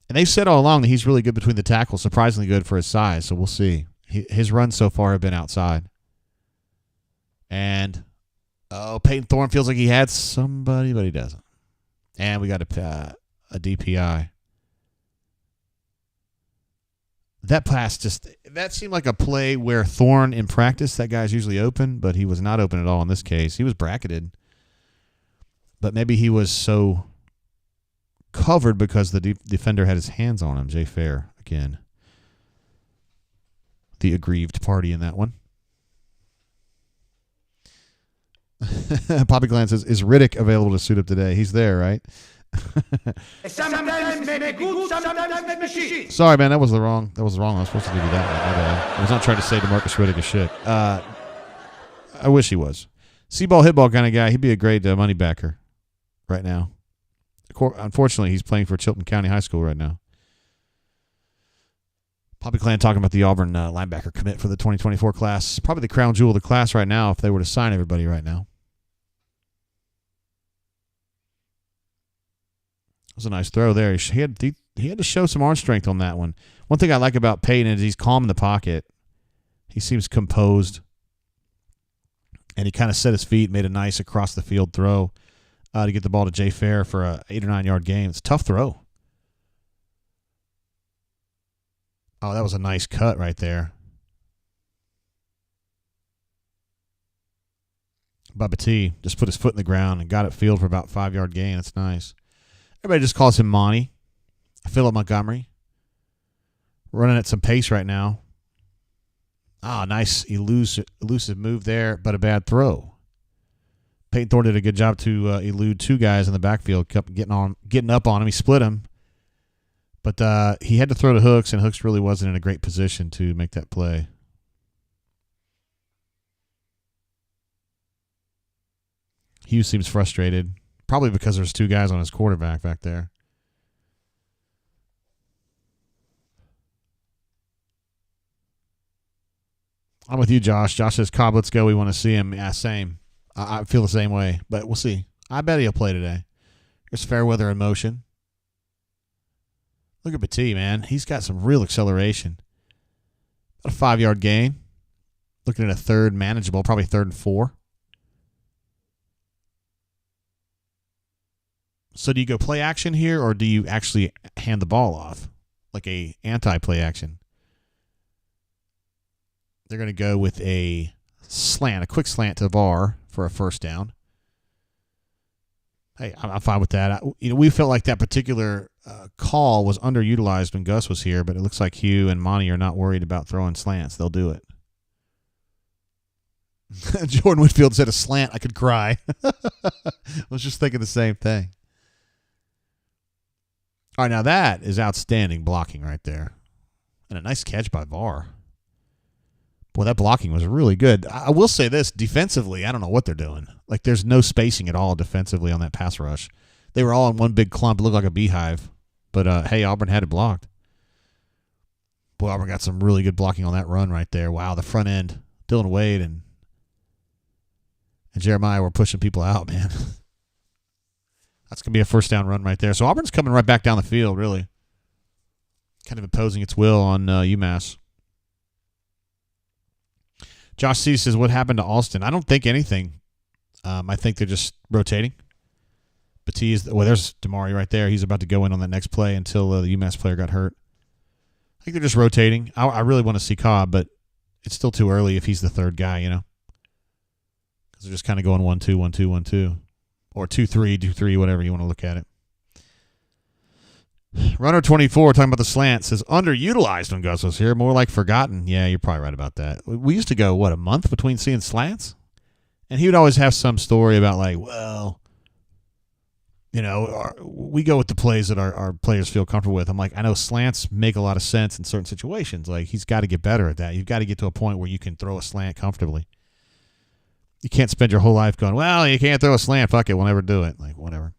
S1: And they've said all along that he's really good between the tackles, surprisingly good for his size, so we'll see. His runs so far have been outside. And, Peyton Thorne feels like he had somebody, but he doesn't. And we got a DPI. That pass that seemed like a play where Thorne in practice, that guy's usually open, but he was not open at all in this case. He was bracketed. But maybe he was so covered because the defender had his hands on him. Jay Fair, again. The aggrieved party in that one. Poppy Glenn says, is Riddick available to suit up today? He's there, right?
S2: Sometimes may be good, sometimes may be shit.
S1: Sorry, man, that was wrong. I was supposed to give you that one. My bad. I was not trying to say DeMarcus Riddick is shit. I wish he was. See-ball, hit-ball kind of guy. He'd be a great money backer right now. Unfortunately, he's playing for Chilton County High School right now. Poppy Clan talking about the Auburn linebacker commit for the 2024 class. Probably the crown jewel of the class right now if they were to sign everybody right now. That was a nice throw there. He had to show some arm strength on that one. One thing I like about Peyton is he's calm in the pocket. He seems composed. And he kind of set his feet, made a nice across-the-field throw to get the ball to Jay Fair for a 8 or 9 yard gain. It's a tough throw. Oh, that was a nice cut right there. Bubba T just put his foot in the ground and got it field for about 5 yard gain. That's nice. Everybody just calls him Monty. Philip Montgomery. Running at some pace right now. Nice elusive move there, but a bad throw. Peyton Thorne did a good job to elude 2 guys in the backfield, kept getting up on him. He split him. But he had to throw to Hooks, and Hooks really wasn't in a great position to make that play. Hugh seems frustrated, probably because there's 2 guys on his quarterback back there. I'm with you, Josh. Josh says, Cobb, let's go. We want to see him. Yeah, same. I feel the same way, but we'll see. I bet he'll play today. There's Fairweather in motion. Look at Batee, man. He's got some real acceleration. About a 5 yard gain. Looking at a third manageable, probably 3rd and 4. So do you go play action here, or do you actually hand the ball off? Like a anti-play action? They're going to go with a slant, a quick slant to VAR for a first down. Hey, I'm fine with that. We felt like that particular call was underutilized when Gus was here, but it looks like Hugh and Monty are not worried about throwing slants. They'll do it. Jordan Whitfield said a slant. I could cry. I was just thinking the same thing. All right, now that is outstanding blocking right there. And a nice catch by VAR. Boy, that blocking was really good. I will say this, defensively, I don't know what they're doing. Like, there's no spacing at all defensively on that pass rush. They were all in one big clump. It looked like a beehive. But, hey, Auburn had it blocked. Boy, Auburn got some really good blocking on that run right there. Wow, the front end. Dylan Wade and Jeremiah were pushing people out, man. That's going to be a first down run right there. So Auburn's coming right back down the field, really. Kind of imposing its will on UMass. Josh C. says, what happened to Alston? I don't think anything. I think they're just rotating. Batee there's Damari right there. He's about to go in on that next play until the UMass player got hurt. I think they're just rotating. I really want to see Cobb, but it's still too early if he's the third guy, because they're just kind of going 1-2, 1-2, 1-2. Or 2-3, 2-3, whatever you want to look at it. Runner 24, talking about the slant, says underutilized when Gus was here, more like forgotten. Yeah, you're probably right about that. We used to go, a month between seeing slants? And he would always have some story about, like, well, we go with the plays that our players feel comfortable with. I'm like, I know slants make a lot of sense in certain situations. Like, he's got to get better at that. You've got to get to a point where you can throw a slant comfortably. You can't spend your whole life going, well, you can't throw a slant. Fuck it. We'll never do it. Like, whatever.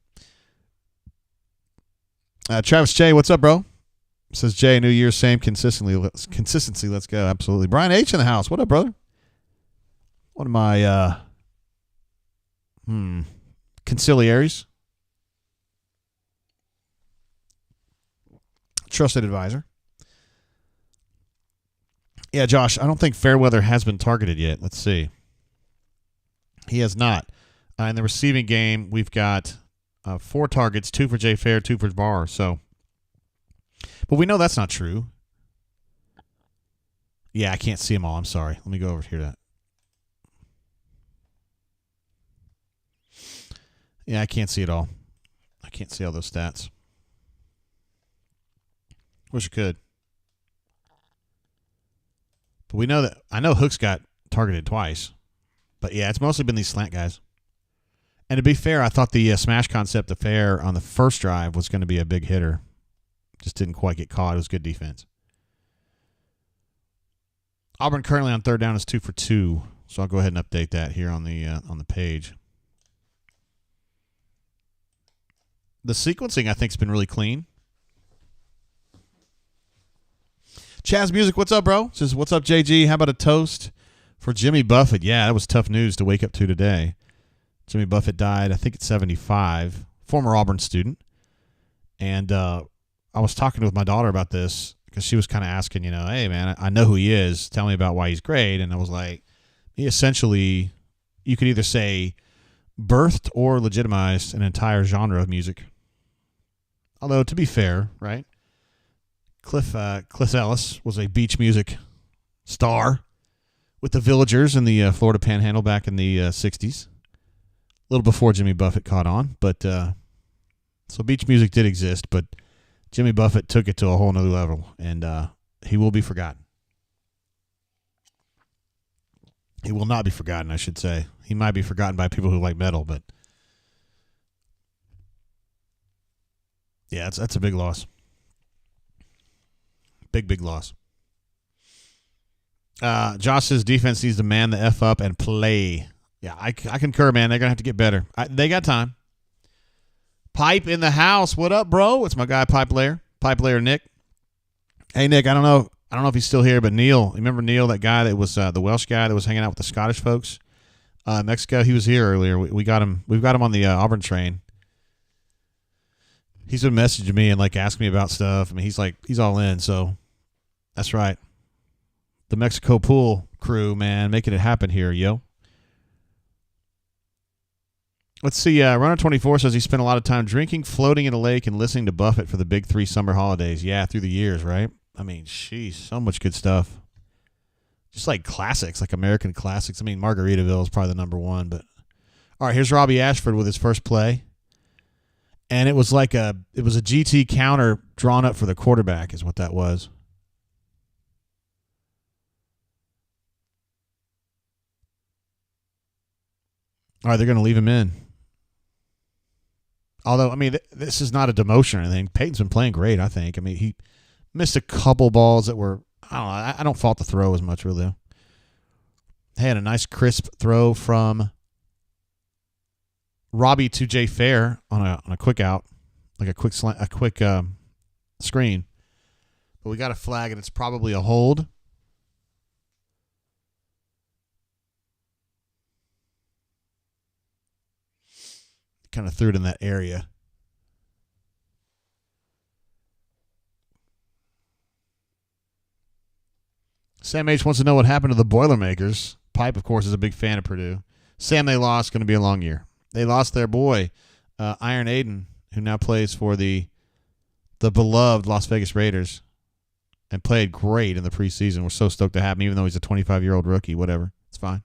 S1: Travis J, what's up, bro? Says Jay, New Year's, same consistency. Let's go. Absolutely. Brian H in the house. What up, brother? One of my conciliaries. Trusted advisor. Yeah, Josh, I don't think Fairweather has been targeted yet. Let's see. He has not. In the receiving game, we've got 4 targets, 2 for Jay Fair, 2 for Barr. So, but we know that's not true. Yeah, I can't see them all. I'm sorry. Let me go over here to that. Yeah, I can't see it all. I can't see all those stats. Wish I could. But we know that, I know Hook's got targeted twice. But yeah, it's mostly been these slant guys. And to be fair, I thought the smash concept of Fair on the first drive was going to be a big hitter. Just didn't quite get caught. It was good defense. Auburn currently on third down is 2 for 2. So I'll go ahead and update that here on the page. The sequencing, I think, has been really clean. Chaz Music, what's up, bro? Says, what's up, JG? How about a toast for Jimmy Buffett? Yeah, that was tough news to wake up to today. Jimmy Buffett died, I think, at 75. Former Auburn student. And I was talking with my daughter about this because she was kind of asking, hey, man, I know who he is. Tell me about why he's great. And I was like, he essentially, you could either say, birthed or legitimized an entire genre of music. Although, to be fair, right? Cliff Ellis was a beach music star with the Villagers in the Florida Panhandle back in the 60s. A little before Jimmy Buffett caught on. But so beach music did exist, but Jimmy Buffett took it to a whole nother level, and he will be forgotten. He will not be forgotten, I should say. He might be forgotten by people who like metal, but yeah, that's a big loss. Big loss. Josh says defense needs to man the F up and play. Yeah, I concur, man. They're going to have to get better. They got time. Pipe in the house. What up, bro? It's my guy, Pipe Layer Nick. Hey, Nick, I don't know if he's still here, but Neil, remember Neil, that guy that was the Welsh guy that was hanging out with the Scottish folks? Mexico, he was here earlier. We've got him on the Auburn train. He's been messaging me and asking me about stuff. I mean, he's all in, so that's right. The Mexico pool crew, man, making it happen here, yo. Let's see. Runner24 says he spent a lot of time drinking, floating in a lake, and listening to Buffett for the big 3 summer holidays. Yeah, through the years, right? I mean, sheesh, so much good stuff. Just like classics, like American classics. I mean, Margaritaville is probably the number one. But all right, here's Robbie Ashford with his first play. And it was a GT counter drawn up for the quarterback is what that was. All right, they're going to leave him in. Although, I mean, this is not a demotion or anything. Peyton's been playing great, I think. I mean, he missed a couple balls that were, I don't know, I don't fault the throw as much, really. He had a nice crisp throw from Robbie to Jay Fair on a quick out, like a quick screen. But we got a flag, and it's probably a hold. Kind of threw it in that area. Sam H wants to know what happened to the Boilermakers. Pipe, of course, is a big fan of Purdue. Sam, they lost. Going to be a long year. They lost their boy, Iron Aiden, who now plays for the beloved Las Vegas Raiders and played great in the preseason. We're so stoked to have him, even though he's a 25-year-old rookie. Whatever. It's fine.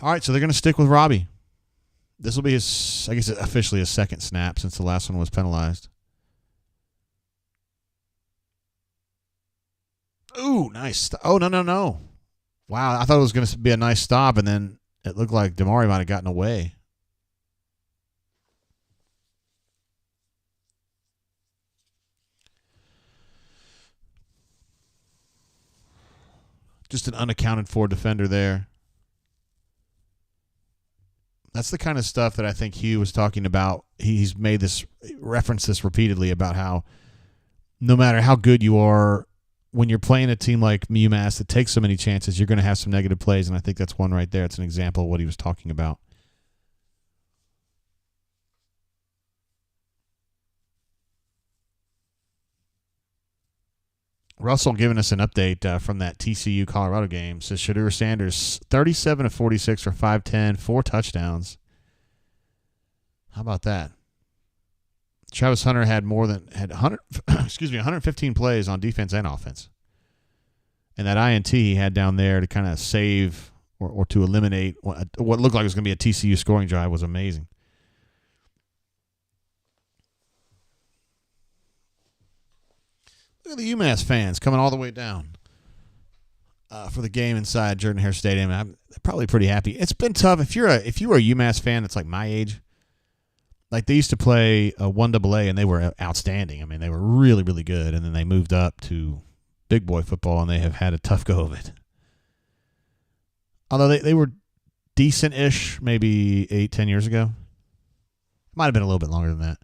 S1: All right, so they're going to stick with Robbie. This will be his, I guess, officially his second snap since the last one was penalized. Ooh, nice. Oh, no. Wow, I thought it was going to be a nice stop, and then it looked like Damari might have gotten away. Just an unaccounted for defender there. That's the kind of stuff that I think Hugh was talking about. He's made this repeatedly about how no matter how good you are, when you're playing a team like UMass that takes so many chances, you're going to have some negative plays, and I think that's one right there. It's an example of what he was talking about. Russell giving us an update from that TCU-Colorado game. Says Shedeur Sanders, 37 of 46 for 510, 4 touchdowns. How about that? Travis Hunter had 115 plays on defense and offense. And that INT he had down there to kind of save or to eliminate what looked like it was going to be a TCU scoring drive was amazing. Look at the UMass fans coming all the way down for the game inside Jordan-Hare Stadium. I'm probably pretty happy. It's been tough. If you were a UMass fan that's like my age, like they used to play 1AA and they were outstanding. I mean, they were really, really good. And then they moved up to big boy football and they have had a tough go of it. Although they were decent-ish maybe 8-10 years ago. Might have been a little bit longer than that.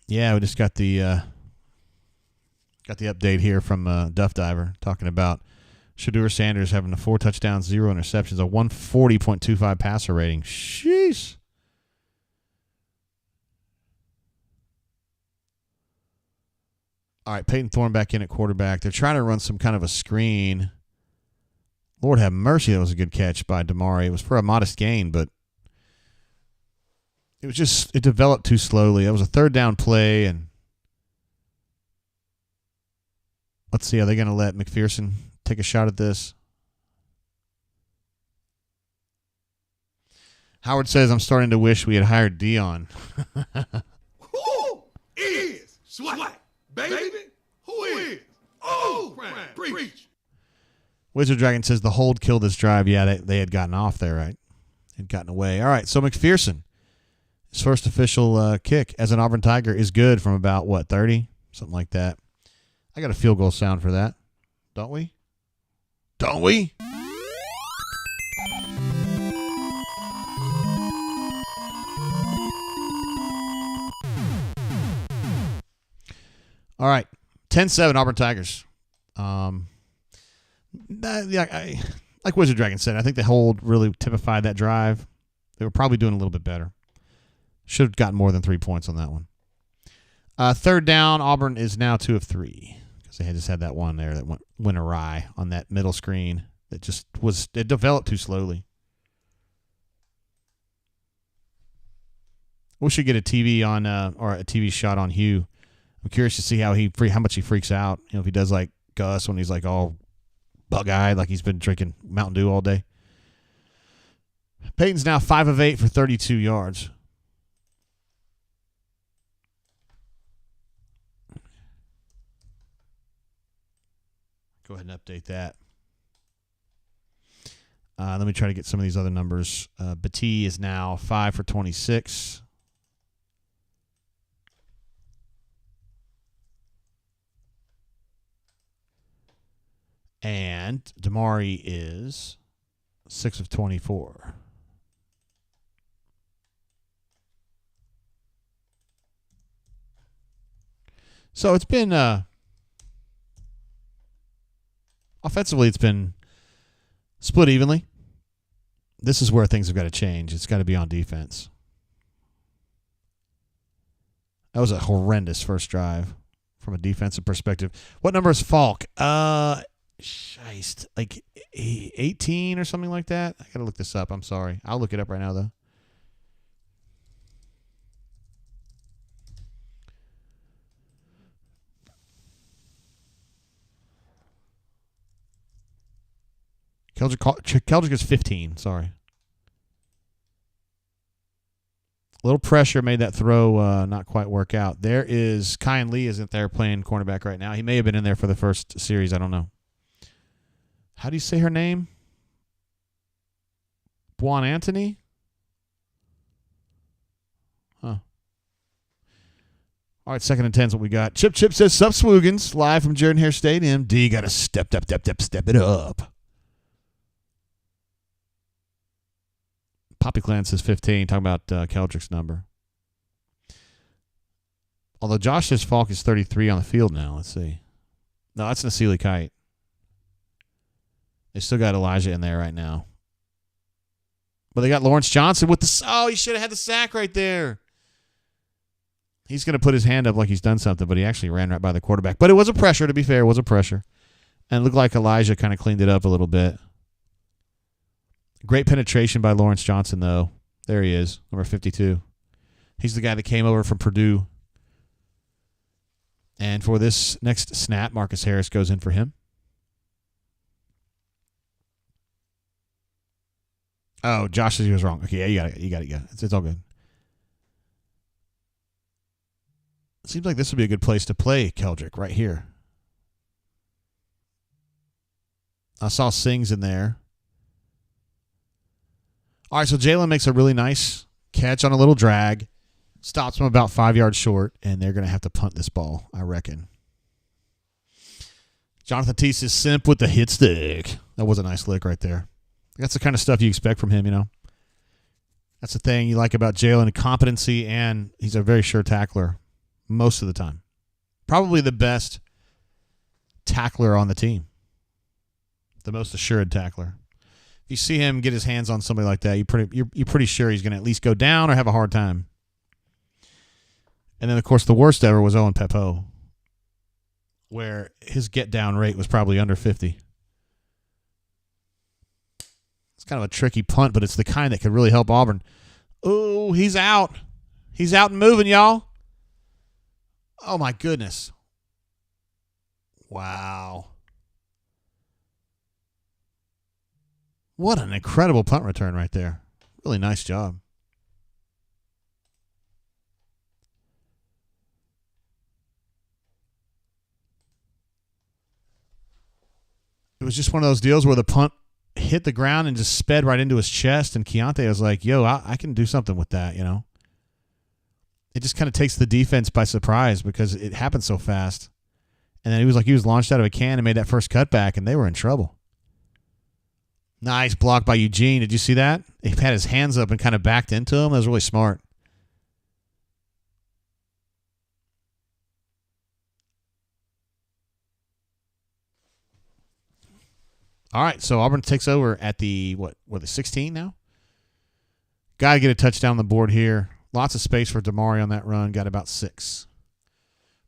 S1: Yeah, we just got the update here from Duff Diver talking about Shedeur Sanders having 4 touchdowns, 0 interceptions, a 140.25 passer rating. Sheesh. All right, Peyton Thorne back in at quarterback. They're trying to run some kind of a screen. Lord have mercy, that was a good catch by Damari. It was for a modest gain, but it developed too slowly. It was a third down play, and let's see, are they going to let McPherson take a shot at this? Howard says, I'm starting to wish we had hired Dion.
S2: Who is Swat, baby? Who is? Oh, preach.
S1: Wizard Dragon says the hold killed this drive. Yeah, they had gotten off there, right? Had gotten away. All right, so McPherson, his first official kick as an Auburn Tiger is good from about, 30? Something like that. I got a field goal sound for that. Don't we? Don't we? All right. 10-7 Auburn Tigers. Like Wizard Dragon said, I think the hold really typified that drive. They were probably doing a little bit better. Should have gotten more than 3 points on that one. Third down, Auburn is now 2 of 3 because they had just had that one there that went awry on that middle screen. It developed too slowly. We should get a TV on or a TV shot on Hugh. I'm curious to see how much he freaks out. If he does like Gus when he's like all bug-eyed, like he's been drinking Mountain Dew all day. Peyton's now 5 of 8 for 32 yards. Go ahead and update that. Let me try to get some of these other numbers. Batee is now 5 for 26. And Damari is 6 of 24. So it's been offensively, it's been split evenly. This is where things have got to change. It's got to be on defense. That was a horrendous first drive from a defensive perspective. What number is Falk? Scheist, like 18 or something like that. I got to look this up. I'm sorry. I'll look it up right now, though. Keldrick is 15. Sorry. A little pressure made that throw not quite work out. There is Kyan Lee isn't there playing cornerback right now. He may have been in there for the first series. I don't know. How do you say her name? Buon Anthony? Huh. All right, 2nd and 10 is what we got. Chip says, "Sup, Swoogans," live from Jordan Hare Stadium. D got to step it up. Poppy Clan says 15, talking about Keldrick's number. Although Josh says Falk is 33 on the field now. Let's see. No, that's Nasili Kite. They still got Elijah in there right now. But they got Lawrence Johnson with the... Oh, he should have had the sack right there. He's going to put his hand up like he's done something, but he actually ran right by the quarterback. But it was a pressure, to be fair. It was a pressure. And it looked like Elijah kind of cleaned it up a little bit. Great penetration by Lawrence Johnson, though. There he is, number 52. He's the guy that came over from Purdue. And for this next snap, Marcus Harris goes in for him. Oh, Josh says he was wrong. Okay, yeah, you got it. It's all good. It seems like this would be a good place to play Keldrick, right here. I saw Sings in there. All right, so Jalen makes a really nice catch on a little drag. Stops him about 5 yards short, and they're going to have to punt this ball, I reckon. Jonathan T says, "Simp with the hit stick." That was a nice lick right there. That's the kind of stuff you expect from him, you know. That's the thing you like about Jalen, competency, and he's a very sure tackler most of the time. Probably the best tackler on the team. The most assured tackler. If you see him get his hands on somebody like that, you're pretty sure he's going to at least go down or have a hard time. And then, of course, the worst ever was Owen Pepo, where his get-down rate was probably under 50. It's kind of a tricky punt, but it's the kind that could really help Auburn. Oh, he's out. He's out and moving, y'all. Oh, my goodness. Wow. What an incredible punt return right there. Really nice job. It was just one of those deals where the punt hit the ground and just sped right into his chest, and Keontae was like, yo, I can do something with that, you know. It just kind of takes the defense by surprise because it happened so fast. And then he was launched out of a can and made that first cutback, and they were in trouble. Nice block by Eugene. Did you see that? He had his hands up and kind of backed into him. That was really smart. All right, so Auburn takes over at the, the 16 now? Got to get a touchdown on the board here. Lots of space for Damari on that run. Got about 6.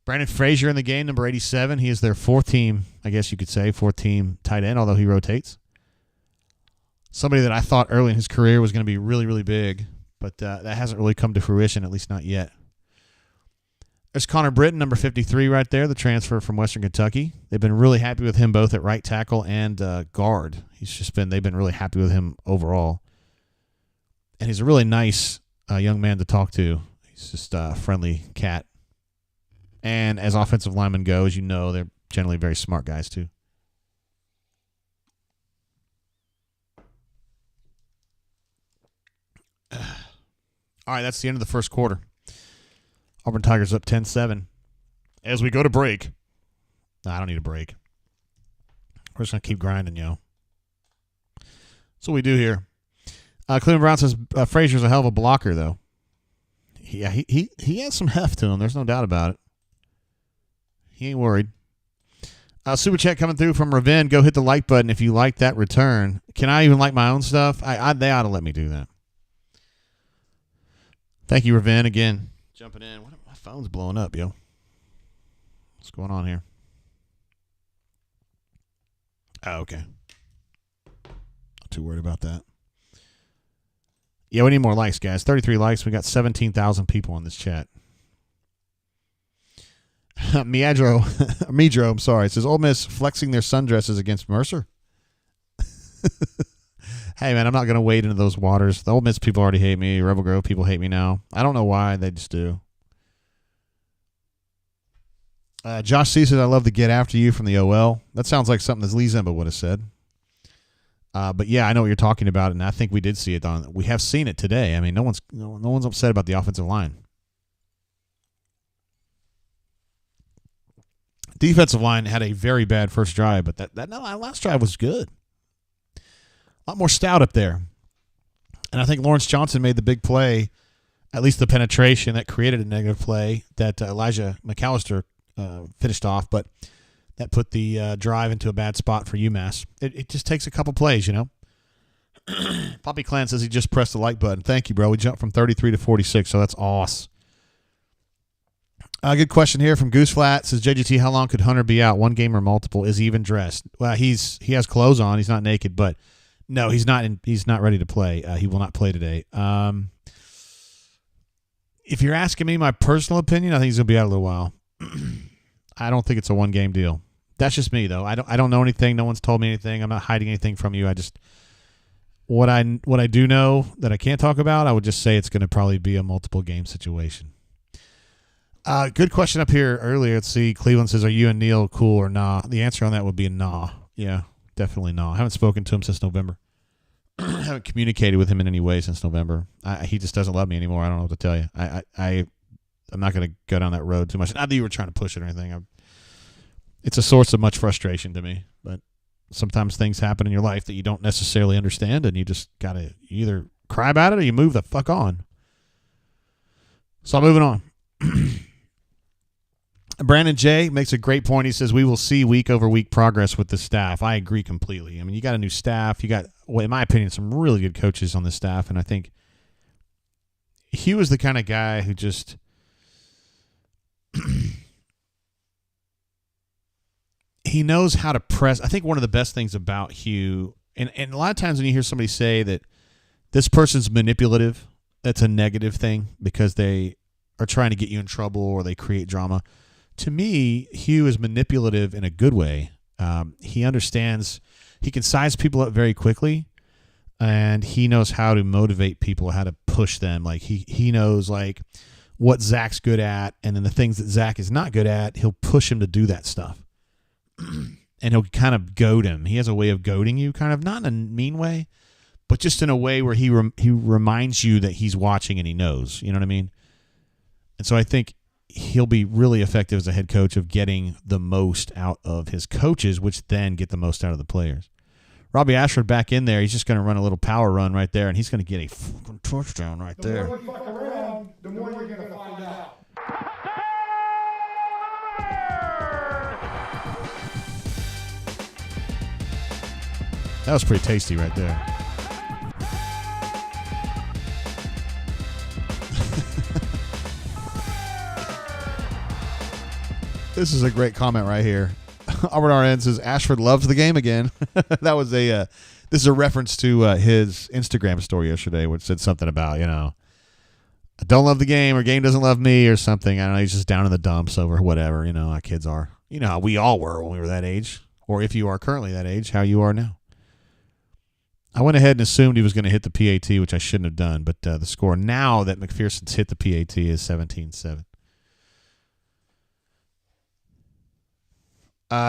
S1: Brandon Frazier in the game, number 87. He is their fourth team tight end, although he rotates. Somebody that I thought early in his career was going to be really, really big, but that hasn't really come to fruition, at least not yet. There's Connor Britton, number 53 right there, the transfer from Western Kentucky. They've been really happy with him both at right tackle and guard. They've been really happy with him overall. And he's a really nice young man to talk to. He's just a friendly cat. And as offensive linemen go, as you know, they're generally very smart guys too. All right, that's the end of the first quarter. Auburn Tigers up 10-7. As we go to break. I don't need a break. We're just going to keep grinding, yo. That's what we do here. Cleveland Brown says Frazier's a hell of a blocker, though. Yeah, he has some heft to him. There's no doubt about it. He ain't worried. Super chat coming through from Raven. Go hit the like button if you like that return. Can I even like my own stuff? They ought to let me do that. Thank you, Raven, again. Jumping in. My phone's blowing up, yo. What's going on here? Oh, okay. Not too worried about that. Yeah, we need more likes, guys. 33 likes. We got 17,000 people on this chat. Midro, I'm sorry. It says, Ole Miss flexing their sundresses against Mercer. Hey, man, I'm not going to wade into those waters. The Ole Miss people already hate me. Rebel Grove people hate me now. I don't know why. They just do. Josh C says, I love to get after you from the OL. That sounds like something that Lee Zimba would have said. But, yeah, I know what you're talking about, and I think we did see it. We have seen it today. I mean, no one's upset about the offensive line. Defensive line had a very bad first drive, but that last drive was good. A lot more stout up there. And I think Lawrence Johnson made the big play, at least the penetration that created a negative play that Elijah McAllister finished off, but that put the drive into a bad spot for UMass. It just takes a couple plays, you know. Poppy Clan says he just pressed the like button. Thank you, bro. We jumped from 33 to 46, so that's awesome. Good question here from Goose Flat. Says JGT, how long could Hunter be out? One game or multiple? Is he even dressed? Well, he has clothes on. He's not naked, but no, he's not ready to play. He will not play today. If you're asking me my personal opinion, I think he's gonna be out a little while. I don't think it's a one game deal. That's just me though. I don't know anything. No one's told me anything. I'm not hiding anything from you. I just what I do know that I can't talk about, I would just say it's going to probably be a multiple game situation. Good question up here earlier. Let's see. Cleveland says, are you and Neil cool or nah? The answer on that would be a nah. Yeah, definitely nah. I haven't spoken to him since November. I haven't communicated with him in any way since November. He just doesn't love me anymore. I don't know what to tell you. I'm not going to go down that road too much. Not that you were trying to push it or anything. It's a source of much frustration to me. But sometimes things happen in your life that you don't necessarily understand, and you just got to either cry about it or you move the fuck on. So I'm moving on. Brandon J makes a great point. He says, we will see week over week progress with the staff. I agree completely. I mean, you got a new staff. You got, well, in my opinion, some really good coaches on the staff. And I think Hugh is the kind of guy who just he knows how to press. I think one of the best things about Hugh, and a lot of times when you hear somebody say that this person's manipulative, that's a negative thing because they are trying to get you in trouble or they create drama. To me, Hugh is manipulative in a good way. He understands, he can size people up very quickly, and he knows how to motivate people, how to push them. Like he knows like what Zach's good at, and then the things that Zach is not good at, he'll push him to do that stuff. And he'll kind of goad him. He has a way of goading you, kind of not in a mean way, but just in a way where he reminds you that he's watching and he knows. You know what I mean? And so I think he'll be really effective as a head coach of getting the most out of his coaches, which then get the most out of the players. Robbie Ashford back in there. He's just going to run a little power run right there, and he's going to get a fucking touchdown right there.
S2: The more you fuck around, the more you're going to find out.
S1: That was pretty tasty right there. This is a great comment right here. Auburn RN says Ashford loves the game again. That was this is a reference to his Instagram story yesterday, which said something about, I don't love the game or game doesn't love me or something. I don't know. He's just down in the dumps over whatever, how kids are. You know how we all were when we were that age, or if you are currently that age, how you are now. I went ahead and assumed he was going to hit the PAT, which I shouldn't have done, but the score now that McPherson's hit the PAT is 17-7.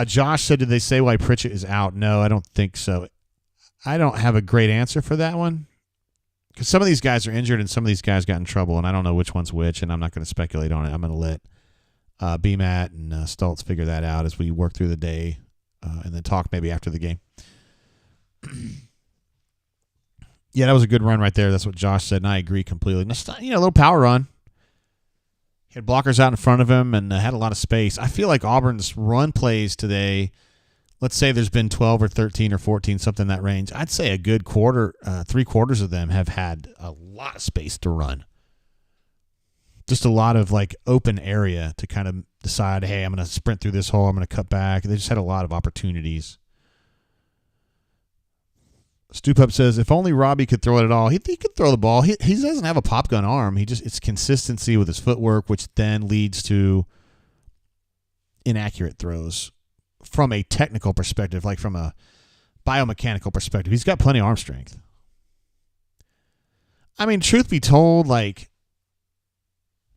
S1: Josh said, did they say why Pritchett is out? No, I don't think so. I don't have a great answer for that one because some of these guys are injured and some of these guys got in trouble, and I don't know which one's which, and I'm not going to speculate on it. I'm going to let BMAT and Stoltz figure that out as we work through the day and then talk maybe after the game. Yeah, that was a good run right there. That's what Josh said, and I agree completely. A little power run. He had blockers out in front of him and had a lot of space. I feel like Auburn's run plays today, let's say there's been 12 or 13 or 14, something in that range. I'd say a good quarter, 3/4 of them have had a lot of space to run. Just a lot of like open area to kind of decide, hey, I'm going to sprint through this hole. I'm going to cut back. They just had a lot of opportunities. Stoop Up says, if only Robbie could throw it at all. He could throw the ball. He doesn't have a pop gun arm. It's consistency with his footwork, which then leads to inaccurate throws from a technical perspective, like from a biomechanical perspective. He's got plenty of arm strength. I mean, truth be told, like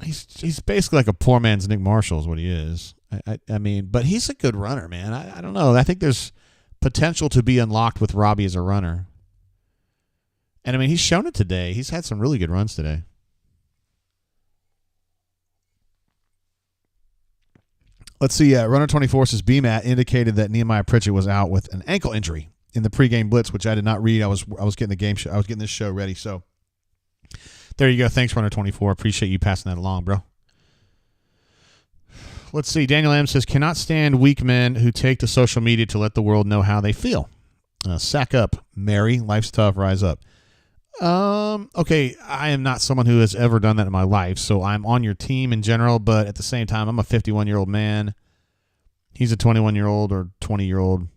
S1: he's basically like a poor man's Nick Marshall is what he is. I mean, but he's a good runner, man. I don't know. I think there's potential to be unlocked with Robbie as a runner. And, I mean, he's shown it today. He's had some really good runs today. Let's see. Runner 24 says BMAT indicated that Nehemiah Pritchett was out with an ankle injury in the pregame blitz, which I did not read. I was getting the game show. I was getting this show ready. So there you go. Thanks, Runner 24. Appreciate you passing that along, bro. Let's see. Daniel M says, cannot stand weak men who take to social media to let the world know how they feel. Sack up, Mary. Life's tough. Rise up. Okay, I am not someone who has ever done that in my life, so I'm on your team in general, but at the same time, I'm a 51-year-old man. He's a 21-year-old or 20-year-old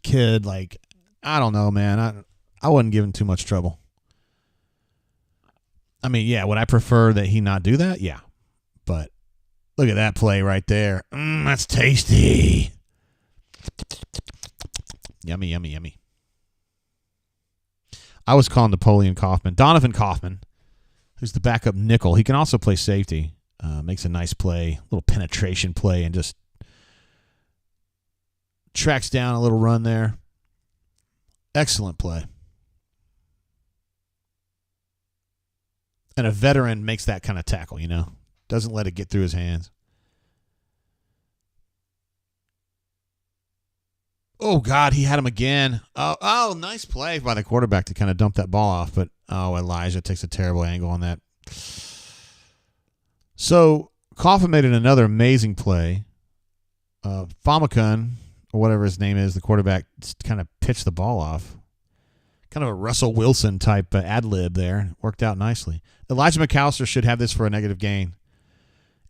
S1: kid. Like, I don't know, man. I wouldn't give him too much trouble. I mean, yeah, would I prefer that he not do that? Yeah, but look at that play right there. That's tasty. Yummy, yummy, yummy. I was calling Napoleon Kaufman. Donovan Kaufman, who's the backup nickel. He can also play safety. Makes a nice play, little penetration play, and just tracks down a little run there. Excellent play. And a veteran makes that kind of tackle, you know. Doesn't let it get through his hands. Oh, God, he had him again. Oh, nice play by the quarterback to kind of dump that ball off. But, Elijah takes a terrible angle on that. So, Coffin made another amazing play. Famacun, or whatever his name is, the quarterback, just kind of pitched the ball off. Kind of a Russell Wilson type ad-lib there. Worked out nicely. Elijah McAllister should have this for a negative gain.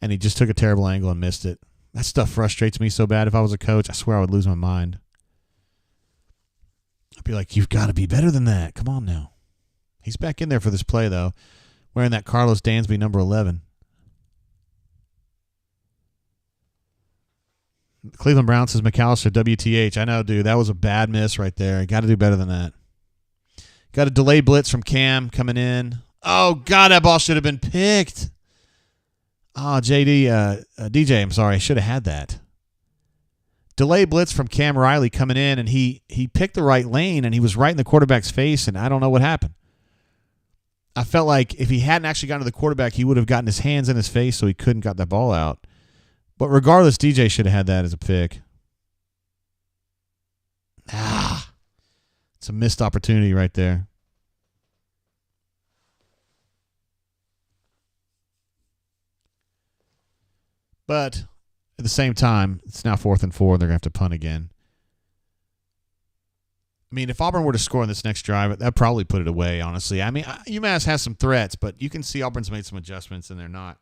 S1: And he just took a terrible angle and missed it. That stuff frustrates me so bad. If I was a coach, I swear I would lose my mind. I'd be like, you've got to be better than that. Come on now. He's back in there for this play, though, wearing that Carlos Dansby number 11. Cleveland Brown says McAllister, WTH. I know, dude. That was a bad miss right there. Got to do better than that. Got a delayed blitz from Cam coming in. Oh, God, that ball should have been picked. Oh, DJ, I'm sorry. I should have had that. Delay blitz from Cam Riley coming in, and he picked the right lane, and he was right in the quarterback's face, and I don't know what happened. I felt like if he hadn't actually gotten to the quarterback, he would have gotten his hands in his face so he couldn't got that ball out. But regardless, DJ should have had that as a pick. It's a missed opportunity right there. But at the same time, it's now 4th and 4, and they're going to have to punt again. I mean, if Auburn were to score on this next drive, that'd probably put it away, honestly. I mean, UMass has some threats, but you can see Auburn's made some adjustments, and they're not.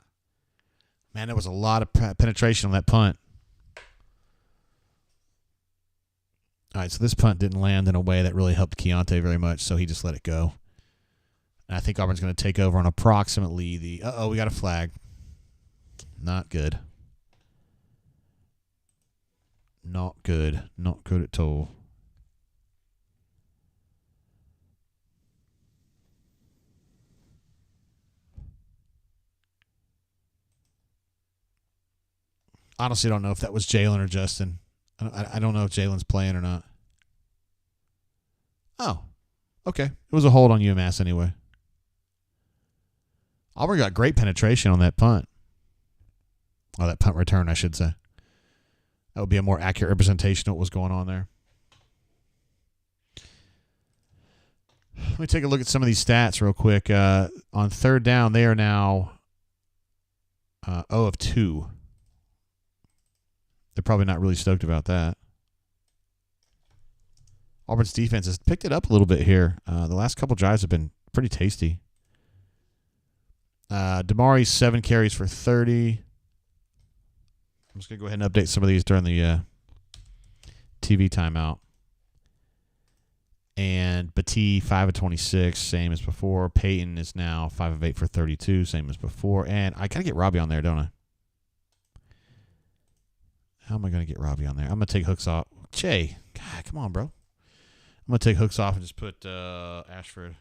S1: Man, there was a lot of penetration on that punt. All right, so this punt didn't land in a way that really helped Keontae very much, so he just let it go. And I think Auburn's going to take over on approximately the... we got a flag. Not good. Not good. Not good at all. Honestly, don't know if that was Jalen or Justin. I don't know if Jalen's playing or not. Oh, okay. It was a hold on UMass anyway. Auburn got great penetration on that punt. Oh, that punt return, I should say. That would be a more accurate representation of what was going on there. Let me take a look at some of these stats real quick. On third down, they are now 0 of 2. They're probably not really stoked about that. Auburn's defense has picked it up a little bit here. The last couple drives have been pretty tasty. Damari's 7 carries for 30. I'm just going to go ahead and update some of these during the TV timeout. And Batee, 5 of 26, same as before. Peyton is now 5 of 8 for 32, same as before. And I got to get Robbie on there, don't I? How am I going to get Robbie on there? I'm going to take Hooks off. Jay, God, come on, bro. I'm going to take Hooks off and just put Ashford.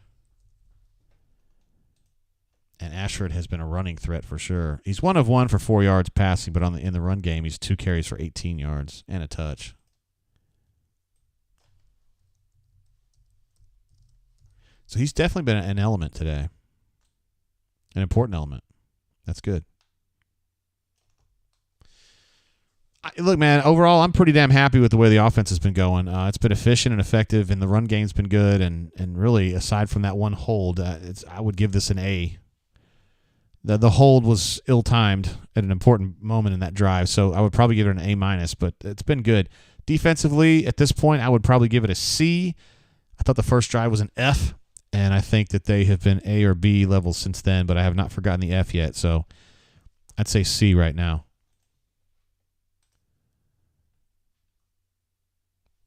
S1: And Ashford has been a running threat for sure. He's 1 of 1 for 4 yards passing, but in the run game, he's 2 carries for 18 yards and a touch. So he's definitely been an element today. An important element. That's good. Look, man, overall, I'm pretty damn happy with the way the offense has been going. It's been efficient and effective, and the run game's been good. And really, aside from that one hold, I would give this an A. The hold was ill-timed at an important moment in that drive, so I would probably give it an A-, but it's been good. Defensively, at this point, I would probably give it a C. I thought the first drive was an F, and I think that they have been A or B levels since then, but I have not forgotten the F yet, so I'd say C right now.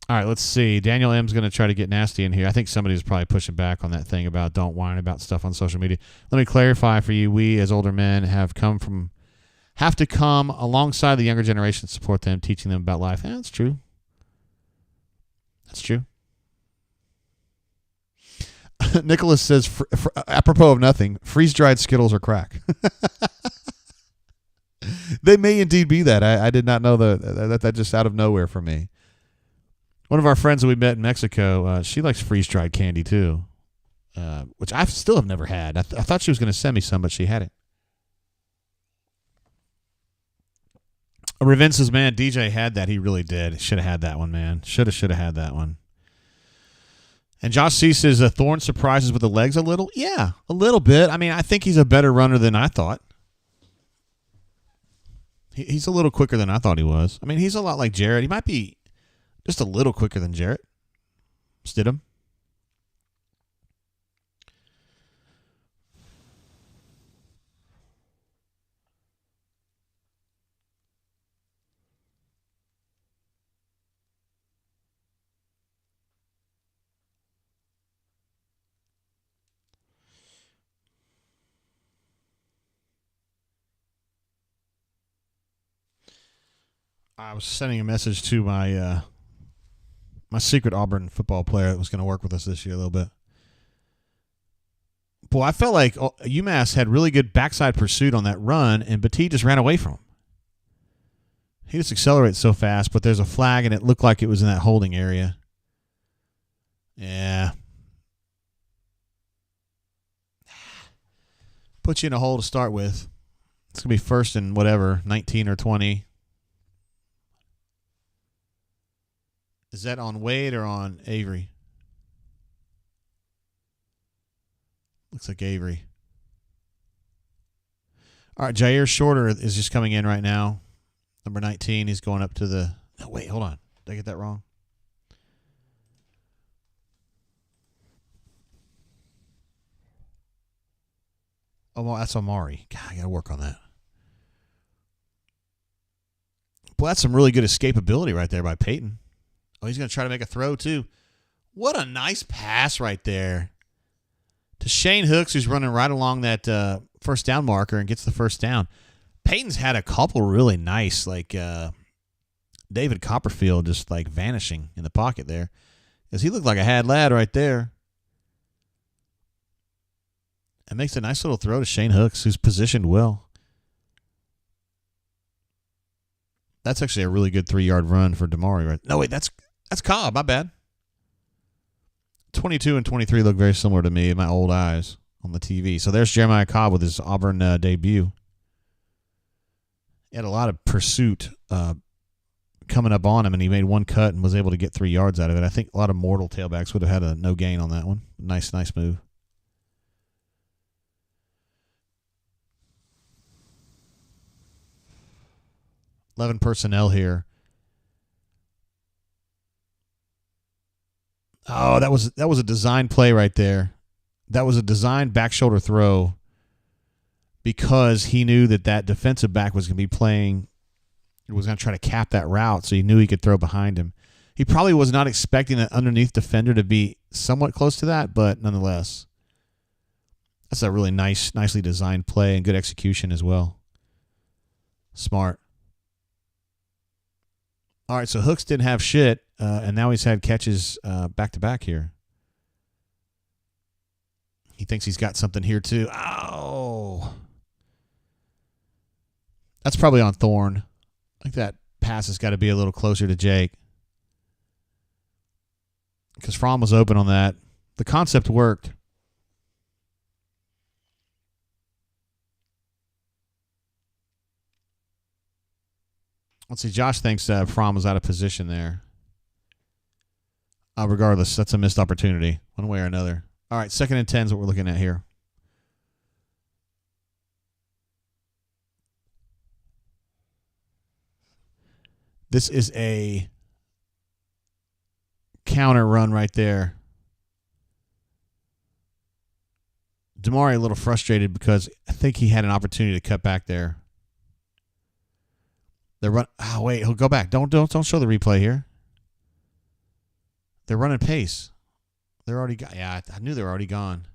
S1: All right, let's see. Daniel M's going to try to get nasty in here. I think somebody's probably pushing back on that thing about don't whine about stuff on social media. Let me clarify for you. We, as older men, have to come alongside the younger generation to support them, teaching them about life. That's true. That's true. Nicholas says, apropos of nothing, freeze-dried Skittles are crack. They may indeed be that. I did not know that just out of nowhere for me. One of our friends that we met in Mexico, she likes freeze-dried candy too, which I still have never had. I thought she was going to send me some, but she hadn't. Revin says, man, DJ had that. He really did. Should have had that one, man. Should have had that one. And Josh C says, Thorne surprises with the legs a little. Yeah, a little bit. I mean, I think he's a better runner than I thought. He's a little quicker than I thought he was. I mean, he's a lot like Jarrett. He might be just a little quicker than Jarrett Stidham. I was sending a message to my my secret Auburn football player that was going to work with us this year a little bit. Boy, I felt like UMass had really good backside pursuit on that run, and Petit just ran away from him. He just accelerates so fast, but there's a flag, and it looked like it was in that holding area. Yeah. Put you in a hole to start with. It's going to be first and whatever, 19 or 20. Is that on Wade or on Avery? Looks like Avery. All right, Jair Shorter is just coming in right now. Number 19, he's going up to the... No, wait, hold on. Did I get that wrong? Oh, that's Amari. God, I got to work on that. Boy, that's some really good escapability right there by Peyton. Oh, he's going to try to make a throw, too. What a nice pass right there to Shane Hooks, who's running right along that first down marker and gets the first down. Peyton's had a couple really nice, like David Copperfield just like vanishing in the pocket there. Because he looked like a had lad right there. And makes a nice little throw to Shane Hooks, who's positioned well. That's actually a really good 3-yard run for Damari. Right? No, wait, that's Cobb. My bad. 22 and 23 look very similar to me in my old eyes on the TV. So there's Jeremiah Cobb with his Auburn debut. He had a lot of pursuit coming up on him, and he made one cut and was able to get 3 yards out of it. I think a lot of mortal tailbacks would have had a no gain on that one. Nice move. $11 personnel here. Oh, that was a design play right there. That was a design back shoulder throw because he knew that defensive back was going to be playing, was going to try to cap that route, so he knew he could throw behind him. He probably was not expecting that underneath defender to be somewhat close to that, but nonetheless, that's a really nicely designed play and good execution as well. Smart. All right, so Hooks didn't have shit, and now he's had catches back-to-back here. He thinks he's got something here, too. Oh! That's probably on Thorne. I think that pass has got to be a little closer to Jake. Because Fromm was open on that. The concept worked. Let's see. Josh thinks Fromm was out of position there. Regardless, that's a missed opportunity, one way or another. All right, 2nd and 10 is what we're looking at here. This is a counter run right there. Damari a little frustrated because I think he had an opportunity to cut back there. They're run. Oh wait, he'll go back. Don't show the replay here. They're running pace. They're already got. Yeah, I knew they were already gone.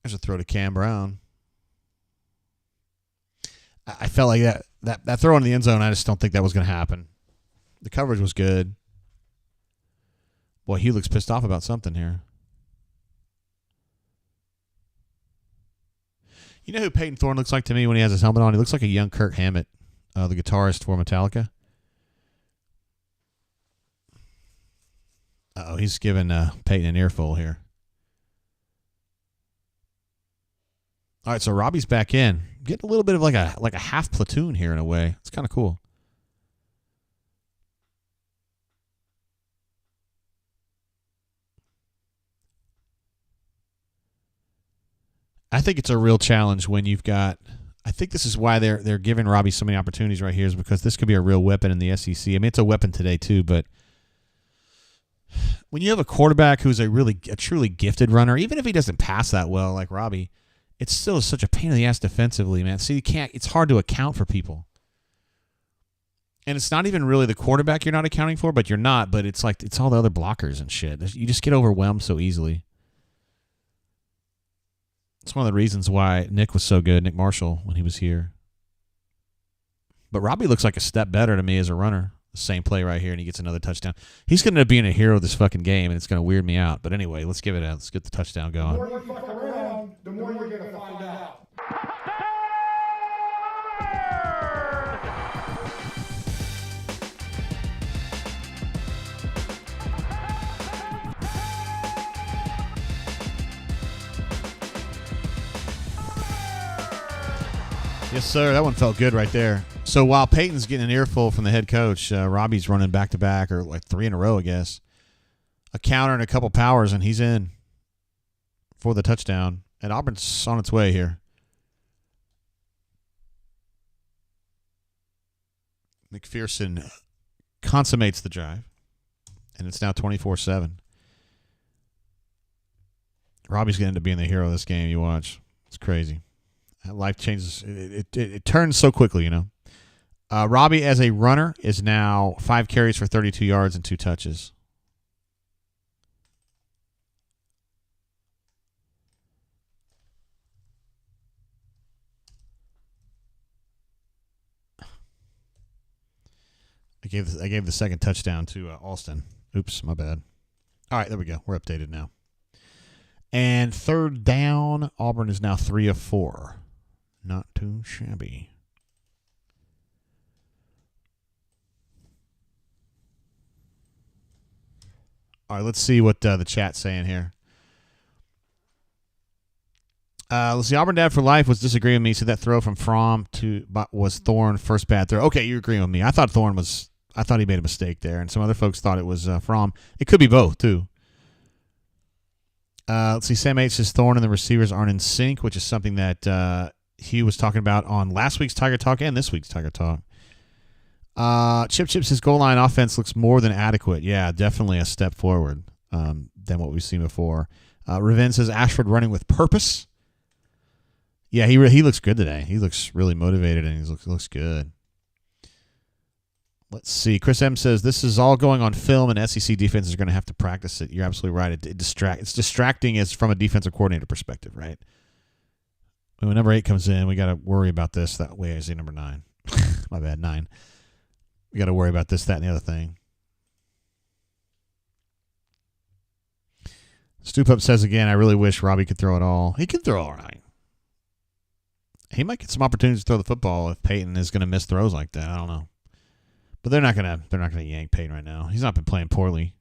S1: There's a throw to Cam Brown. I felt like that throw in the end zone. I just don't think that was going to happen. The coverage was good. Boy, he looks pissed off about something here. You know who Peyton Thorne looks like to me when he has his helmet on? He looks like a young Kirk Hammett, the guitarist for Metallica. Uh-oh, he's giving Peyton an earful here. All right, so Robbie's back in. Getting a little bit of like a half platoon here in a way. It's kind of cool. I think it's a real challenge when you've got. I think this is why they're giving Robbie so many opportunities right here, is because this could be a real weapon in the SEC. I mean, it's a weapon today too, but when you have a quarterback who's a truly gifted runner, even if he doesn't pass that well like Robbie, it's still such a pain in the ass defensively, man. So it's hard to account for people. And it's not even really the quarterback you're not accounting for, but you're not, but it's all the other blockers and shit. You just get overwhelmed so easily. It's one of the reasons why Nick was so good, Nick Marshall, when he was here. But Robbie looks like a step better to me as a runner. The same play right here, and he gets another touchdown. He's going to end up being a hero of this fucking game, and it's going to weird me out. But anyway, let's give it out. Let's get the touchdown going.
S2: The more you fuck around, the more you're going to find out.
S1: Yes, sir. That one felt good right there. So while Peyton's getting an earful from the head coach, Robbie's running back-to-back, or like 3 in a row, I guess. A counter and a couple powers, and he's in for the touchdown. And Auburn's on its way here. McPherson consummates the drive, and it's now 24-7. Robbie's going to end up being the hero of this game. You watch. It's crazy. Life changes. It turns so quickly, you know. Robbie, as a runner, is now 5 carries for 32 yards and 2 touches. I gave the second touchdown to Alston. Oops, my bad. All right, there we go. We're updated now. And 3rd down, Auburn is now 3 of 4. Not too shabby. All right, let's see what the chat's saying here. Let's see. Auburn Dad for Life was disagreeing with me. Said that throw from Fromm was Thorne first bad throw. Okay, you're agreeing with me. I thought he made a mistake there, and some other folks thought it was Fromm. It could be both too. Let's see. Sam H says Thorne and the receivers aren't in sync, which is something that Hugh was talking about on last week's Tiger Talk and this week's Tiger Talk. Chip says goal line offense looks more than adequate. Yeah, definitely a step forward than what we've seen before. Raven says Ashford running with purpose. Yeah, he looks good today. He looks really motivated and he looks good. Let's see. Chris M says this is all going on film, and SEC defenses are going to have to practice it. You're absolutely right. It's distracting as from a defensive coordinator perspective, right? When number 8 comes in, we got to worry about this. That way, I say number 9. My bad, 9. We got to worry about this, that, and the other thing. Stoop Up says again, I really wish Robbie could throw it all. He could throw all right. He might get some opportunities to throw the football if Peyton is going to miss throws like that. I don't know. But they're not gonna yank Peyton right now. He's not been playing poorly.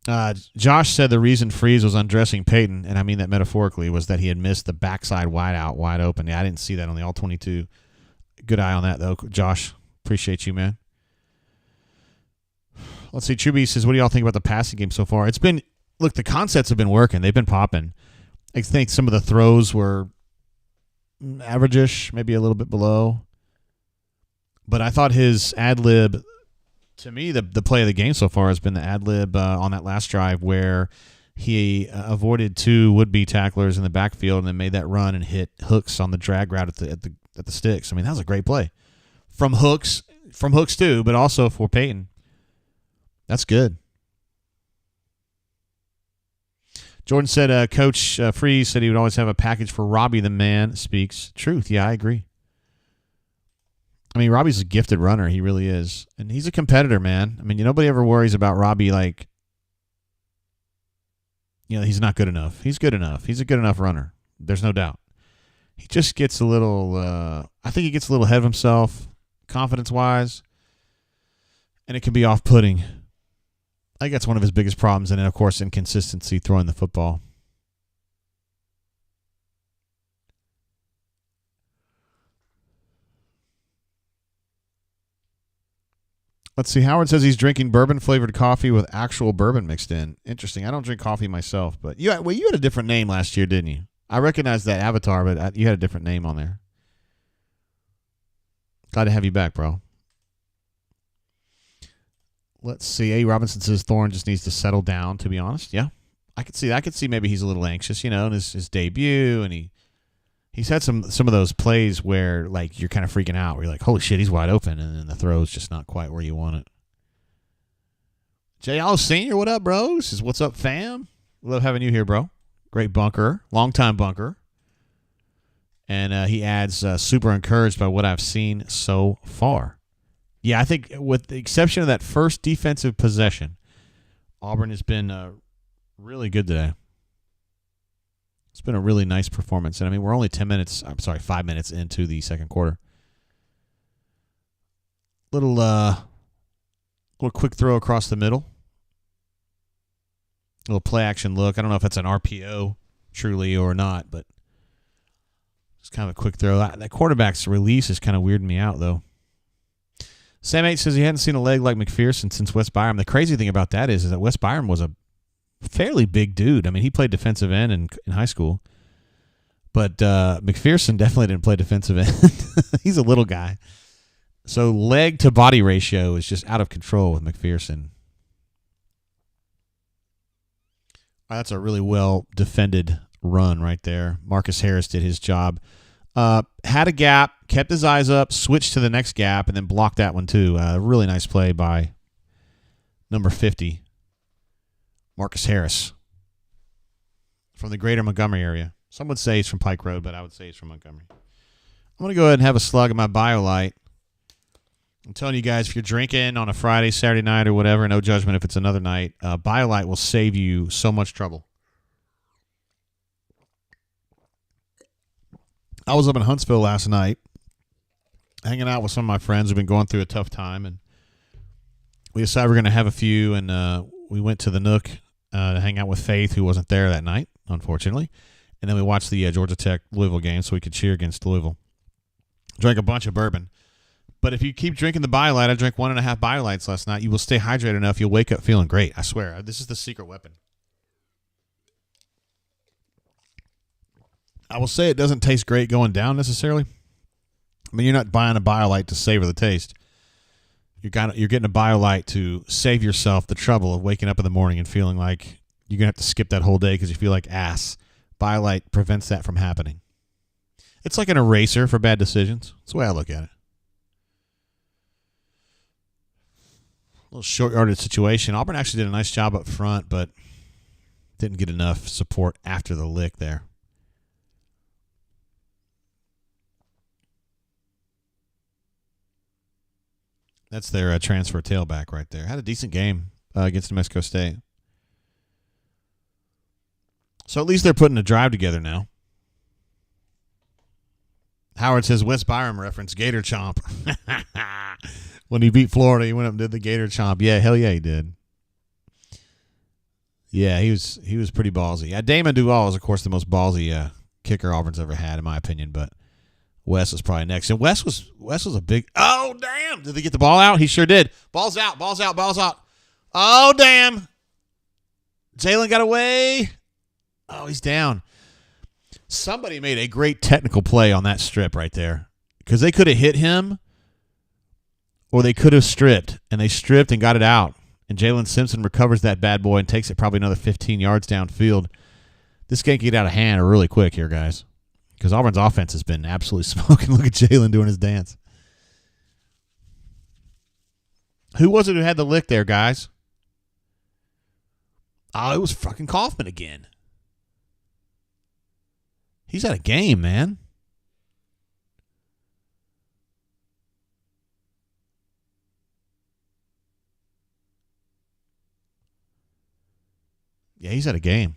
S1: Josh said the reason Freeze was undressing Peyton, and I mean that metaphorically, was that he had missed the backside wide out, wide open. Yeah, I didn't see that on the All-22. Good eye on that, though, Josh. Appreciate you, man. Let's see. Truby says, what do y'all think about the passing game so far? It's been, look, the concepts have been working. They've been popping. I think some of the throws were average-ish, maybe a little bit below. But I thought his ad-lib, to me, the play of the game so far has been the ad-lib on that last drive where he avoided two would-be tacklers in the backfield and then made that run and hit hooks on the drag route at the sticks. I mean, that was a great play. From hooks too, but also for Peyton. That's good. Jordan said, Coach Freeze said he would always have a package for Robbie the man speaks. Truth, yeah, I agree. I mean, Robbie's a gifted runner. He really is. And he's a competitor, man. I mean, nobody ever worries about Robbie like, he's not good enough. He's good enough. He's a good enough runner. There's no doubt. He just gets a little, I think he gets a little ahead of himself, confidence-wise, and it can be off-putting. I think that's one of his biggest problems, and then, of course, inconsistency throwing the football. Let's see. Howard says he's drinking bourbon-flavored coffee with actual bourbon mixed in. Interesting. I don't drink coffee myself, but you had a different name last year, didn't you? I recognized that avatar, but you had a different name on there. Glad to have you back, bro. Let's see. A. Robinson says Thorne just needs to settle down, to be honest. Yeah, I could see that. I could see maybe he's a little anxious, in his debut, and he's had some of those plays where, like, you're kind of freaking out, where you're like, holy shit, he's wide open, and then the throw's just not quite where you want it. J.L. Sr., what up, bro? Says, what's up, fam? Love having you here, bro. Great bunker, long-time bunker. And he adds, super encouraged by what I've seen so far. Yeah, I think with the exception of that first defensive possession, Auburn has been really good today. It's been a really nice performance. And, I mean, we're only 5 minutes into the second quarter. Little quick throw across the middle. Little play-action look. I don't know if that's an RPO truly or not, but it's kind of a quick throw. That quarterback's release is kind of weirding me out, though. Sam H says he hadn't seen a leg like McPherson since Wes Byram. The crazy thing about that is that Wes Byram was a fairly big dude. I mean, he played defensive end in high school, but McPherson definitely didn't play defensive end. He's a little guy. So leg to body ratio is just out of control with McPherson. That's a really well defended run right there. Marcus Harris did his job. Had a gap, kept his eyes up, switched to the next gap, and then blocked that one too. Really nice play by number 50, Marcus Harris, from the greater Montgomery area. Some would say he's from Pike Road, but I would say he's from Montgomery. I'm going to go ahead and have a slug of my BioLite. I'm telling you guys, if you're drinking on a Friday, Saturday night, or whatever, no judgment if it's another night, BioLite will save you so much trouble. I was up in Huntsville last night, hanging out with some of my friends who've been going through a tough time, and we decided we're going to have a few, and we went to the Nook to hang out with Faith, who wasn't there that night, unfortunately, and then we watched the Georgia Tech-Louisville game so we could cheer against Louisville. Drank a bunch of bourbon. But if you keep drinking the BioLite, I drank 1.5 BioLites last night, you will stay hydrated enough, you'll wake up feeling great. I swear. This is the secret weapon. I will say it doesn't taste great going down necessarily. I mean, you're not buying a BioLite to savor the taste. You're getting a BioLite to save yourself the trouble of waking up in the morning and feeling like you're going to have to skip that whole day because you feel like ass. BioLite prevents that from happening. It's like an eraser for bad decisions. That's the way I look at it. A little short-yarded situation. Auburn actually did a nice job up front, but didn't get enough support after the lick there. That's their transfer tailback right there. Had a decent game against New Mexico State. So at least they're putting a drive together now. Howard says, Wes Byram reference, Gator Chomp. When he beat Florida, he went up and did the Gator Chomp. Yeah, hell yeah, he did. Yeah, he was pretty ballsy. Yeah, Damon Duval is, of course, the most ballsy kicker Auburn's ever had, in my opinion, but Wes was probably next. And Wes was a big – oh, damn. Did they get the ball out? He sure did. Ball's out. Oh, damn. Jalen got away. Oh, he's down. Somebody made a great technical play on that strip right there because they could have hit him or they could have stripped, and they stripped and got it out. And Jalen Simpson recovers that bad boy and takes it probably another 15 yards downfield. This game can get out of hand really quick here, guys, because Auburn's offense has been absolutely smoking. Look at Jalen doing his dance. Who was it who had the lick there, guys? Oh, it was fucking Kaufman again. He's out of game, man. Yeah, he's out of game.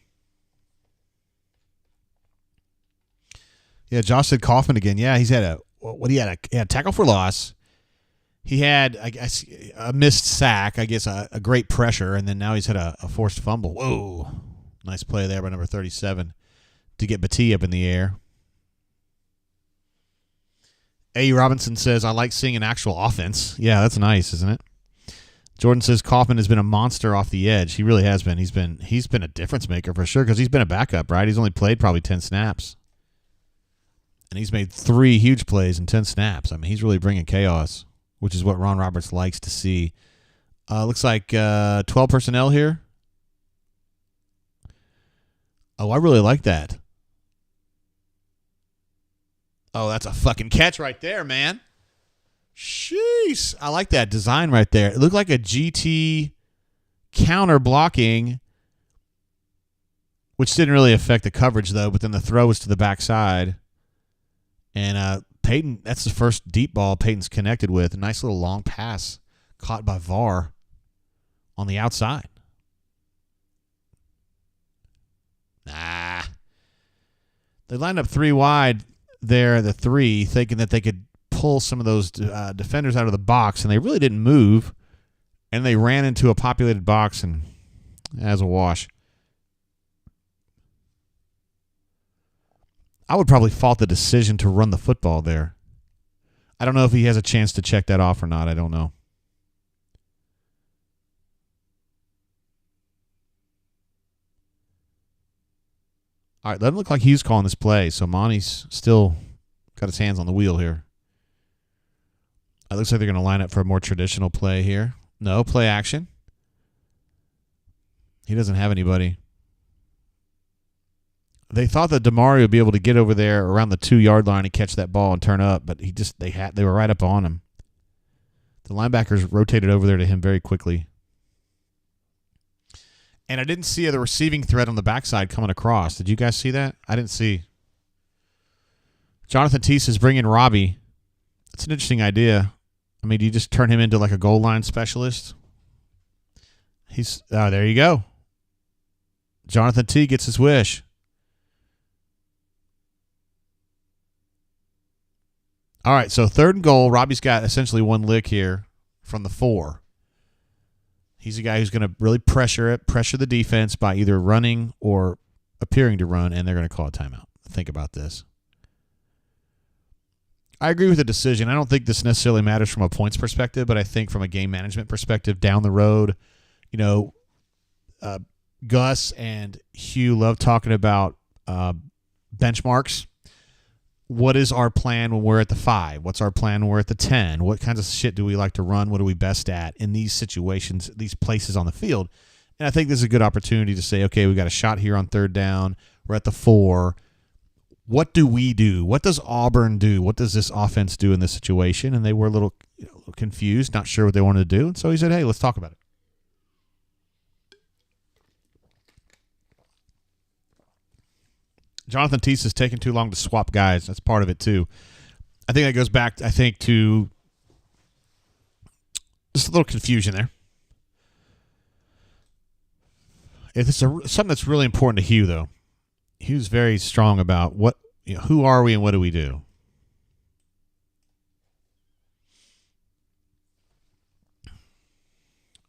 S1: Yeah, Josh said Kaufman again. Yeah, he's had he had a tackle for loss. He had, I guess, a missed sack, I guess, a great pressure, and then now he's had a forced fumble. Whoa. Nice play there by number 37 to get Battie up in the air. A. Robinson says, I like seeing an actual offense. Yeah, that's nice, isn't it? Jordan says Kaufman has been a monster off the edge. He really has been. He's been a difference maker for sure because he's been a backup, right? He's only played probably 10 snaps. And he's made 3 huge plays in 10 snaps. I mean, he's really bringing chaos, which is what Ron Roberts likes to see. Looks like 12 personnel here. Oh, I really like that. Oh, that's a fucking catch right there, man. Sheesh. I like that design right there. It looked like a GT counter blocking, which didn't really affect the coverage, though, but then the throw was to the backside. And Peyton, that's the first deep ball Peyton's connected with. A nice little long pass caught by VAR on the outside. Nah. They lined up 3 wide there, the 3, thinking that they could pull some of those defenders out of the box, and they really didn't move. And they ran into a populated box, and as a wash. I would probably fault the decision to run the football there. I don't know if he has a chance to check that off or not. I don't know. All right, doesn't look like he's calling this play, so Monty's still got his hands on the wheel here. It looks like they're going to line up for a more traditional play here. No, play action. He doesn't have anybody. They thought that Damari would be able to get over there around the 2-yard line and catch that ball and turn up, but they were right up on him. The linebackers rotated over there to him very quickly. And I didn't see the receiving threat on the backside coming across. Did you guys see that? I didn't see. Jonathan Teese is bringing Robbie. That's an interesting idea. I mean, do you just turn him into like a goal line specialist? There you go. Jonathan T gets his wish. All right, so 3rd and goal. Robbie's got essentially 1 lick here from the 4. He's a guy who's going to really pressure the defense by either running or appearing to run, and they're going to call a timeout. Think about this. I agree with the decision. I don't think this necessarily matters from a points perspective, but I think from a game management perspective down the road, Gus and Hugh love talking about benchmarks. What is our plan when we're at the 5? What's our plan when we're at the 10? What kinds of shit do we like to run? What are we best at in these situations, these places on the field? And I think this is a good opportunity to say, okay, we got a shot here on 3rd down. We're at the 4. What do we do? What does Auburn do? What does this offense do in this situation? And they were a little confused, not sure what they wanted to do. And so he said, hey, let's talk about it. Jonathan Teese is taking too long to swap guys. That's part of it, too. I think that goes back, to just a little confusion there. It's something that's really important to Hugh, though. Hugh's very strong about who are we and what do we do.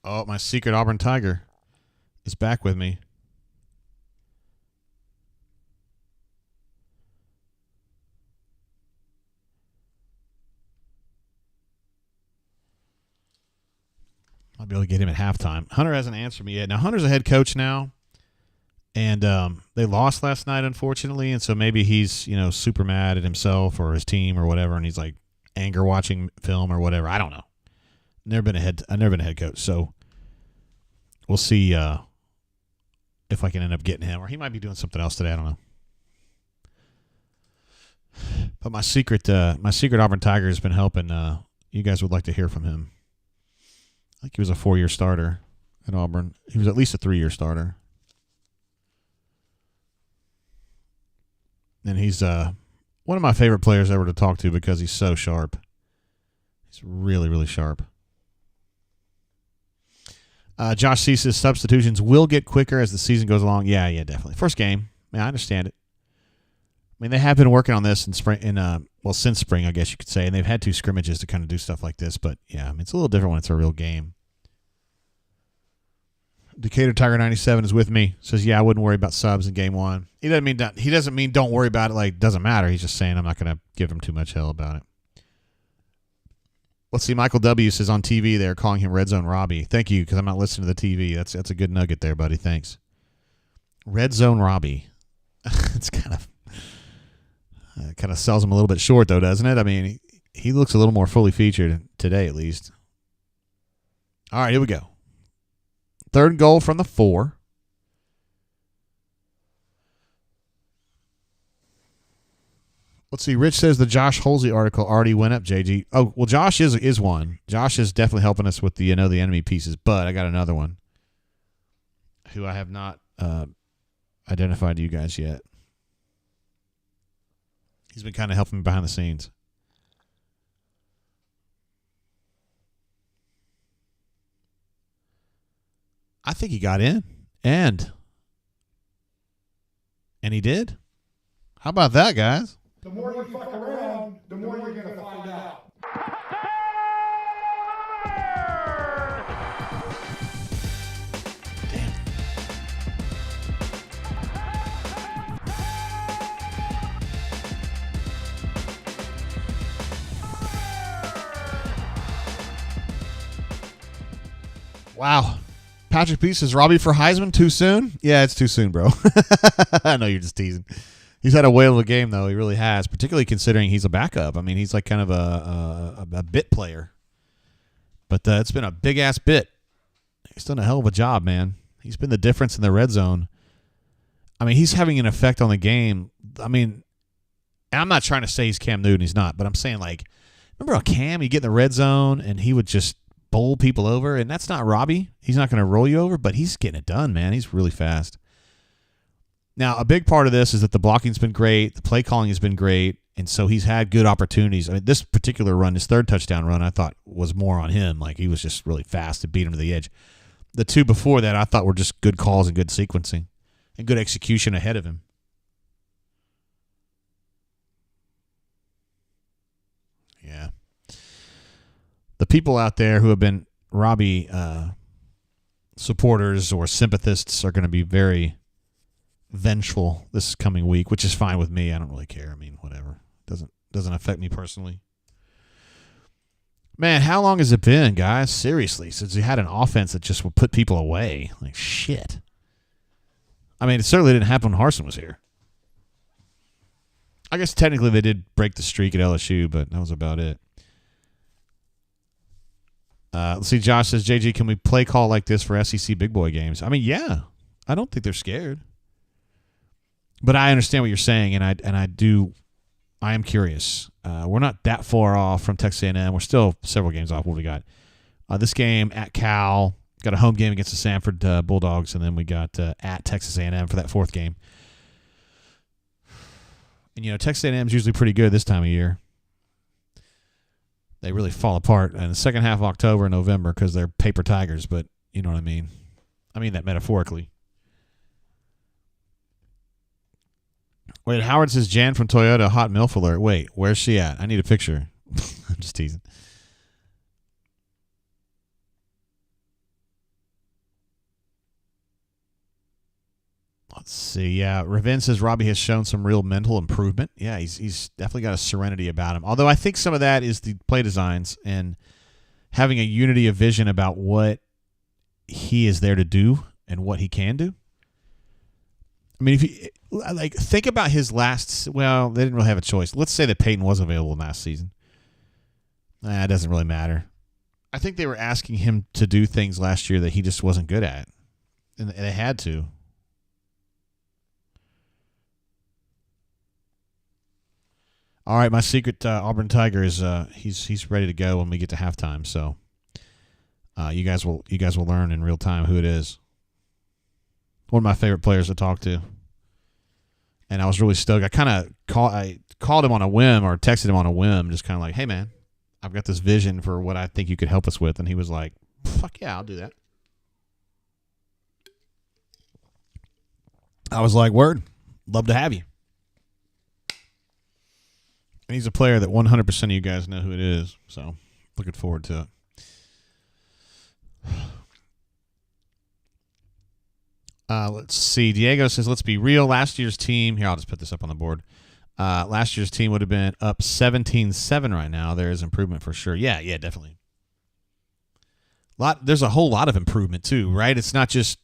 S1: Oh, my secret Auburn Tiger is back with me. be able to get him at halftime. Hunter hasn't answered me yet. Now, Hunter's a head coach now, and they lost last night, unfortunately, and so maybe he's, super mad at himself or his team or whatever, and he's like anger watching film or whatever. I don't know. I've never been a head coach, so we'll see if I can end up getting him, or he might be doing something else today. I don't know. But my secret Auburn Tiger has been helping. You guys would like to hear from him. I think he was a 4-year starter at Auburn. He was at least a 3-year starter. And he's one of my favorite players ever to talk to because he's so sharp. He's really, really sharp. Josh C says substitutions will get quicker as the season goes along. Yeah, definitely. First game. I understand it. I mean, they have been working on this in spring, since spring, I guess you could say, and they've had 2 scrimmages to kind of do stuff like this. But yeah, it's a little different when it's a real game. Decatur Tiger 97 is with me. Says, yeah, I wouldn't worry about subs in game 1. He doesn't mean don't worry about it. Like, doesn't matter. He's just saying I'm not going to give him too much hell about it. Let's see. Michael W says on TV they're calling him Red Zone Robbie. Thank you, because I'm not listening to the TV. That's a good nugget there, buddy. Thanks. Red Zone Robbie. It's kind of sells him a little bit short, though, doesn't it? I mean, he looks a little more fully featured today, at least. All right, here we go. 3rd goal from the 4. Let's see. Rich says the Josh Holsey article already went up, JG. Oh, well, Josh is one. Josh is definitely helping us with the the enemy pieces, but I got another one who I have not identified to you guys yet. He's been kind of helping me behind the scenes. I think he got in, and he did. How about that, guys?
S2: The more you fuck around, the more you're going to find out.
S1: Damn. Wow. Patrick P says, Robbie for Heisman too soon? Yeah, it's too soon, bro. I know you're just teasing. He's had a whale of a game, though. He really has, particularly considering he's a backup. I mean, he's like kind of a bit player. But it's been a big-ass bit. He's done a hell of a job, man. He's been the difference in the red zone. I mean, he's having an effect on the game. I mean, I'm not trying to say he's Cam Newton. He's not. But I'm saying, like, remember how Cam, he'd get in the red zone, and he would just bowl people over, and that's not Robbie. He's not going to roll you over, but he's getting it done, man. He's really fast. Now, a big part of this is that the blocking's been great, the play calling has been great, and so he's had good opportunities. I mean, this particular run, his 3rd touchdown run, I thought was more on him. Like, he was just really fast to beat him to the edge. The 2 before that, I thought were just good calls and good sequencing and good execution ahead of him. Yeah. The people out there who have been Robbie supporters or sympathists are going to be very vengeful this coming week, which is fine with me. I don't really care. I mean, whatever. Doesn't affect me personally. Man, how long has it been, guys? Seriously, since we had an offense that just would put people away. Like, shit. I mean, it certainly didn't happen when Harsin was here. I guess technically they did break the streak at LSU, but that was about it. Let's see. Josh says, JG, can we play call like this for SEC big boy games? I mean, yeah. I don't think they're scared. But I understand what you're saying, and I am curious. We're not that far off from Texas A&M. We're still several games off. What we got? This game at Cal. Got a home game against the Sanford Bulldogs, and then we got at Texas A&M for that 4th game. And, Texas A&M is usually pretty good this time of year. They really fall apart in the second half of October and November because they're paper tigers, but you know what I mean. I mean that metaphorically. Wait, Howard says Jan from Toyota, hot MILF alert. Wait, where's she at? I need a picture. I'm just teasing. Let's see. Yeah, Ravin says Robbie has shown some real mental improvement. Yeah, he's definitely got a serenity about him. Although I think some of that is the play designs and having a unity of vision about what he is there to do and what he can do. I mean, if you think about his last, well, they didn't really have a choice. Let's say that Peyton was available last season. It doesn't really matter. I think they were asking him to do things last year that he just wasn't good at, and they had to. All right, my secret Auburn Tiger is he's ready to go when we get to halftime. So you guys will learn in real time who it is. One of my favorite players to talk to, and I was really stoked. I called him on a whim or texted him on a whim, just kind of like, hey man, I've got this vision for what I think you could help us with, and he was like, fuck yeah, I'll do that. I was like, word, love to have you. And he's a player that 100% of you guys know who it is, so looking forward to it. Let's see. Diego says, let's be real. Last year's team, here, I'll just put this up on the board. Last year's team would have been up 17-7 right now. There is improvement for sure. Yeah, definitely. There's a whole lot of improvement too, right? It's not just,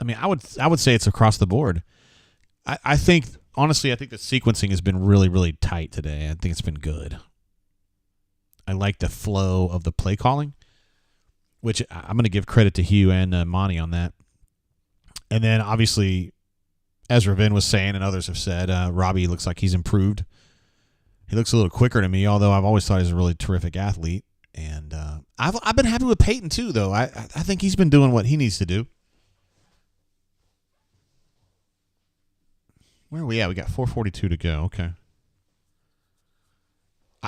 S1: I mean, I would say it's across the board. I think, honestly, I think the sequencing has been really, really tight today. I think it's been good. I like the flow of the play calling, which I'm going to give credit to Hugh and Monty on that. And then, obviously, as Ravin was saying and others have said, Robbie looks like he's improved. He looks a little quicker to me, although I've always thought he's a really terrific athlete. And I've been happy with Peyton, too, though. I think he's been doing what he needs to do. Where are we at? We got 4:42 to go. Okay.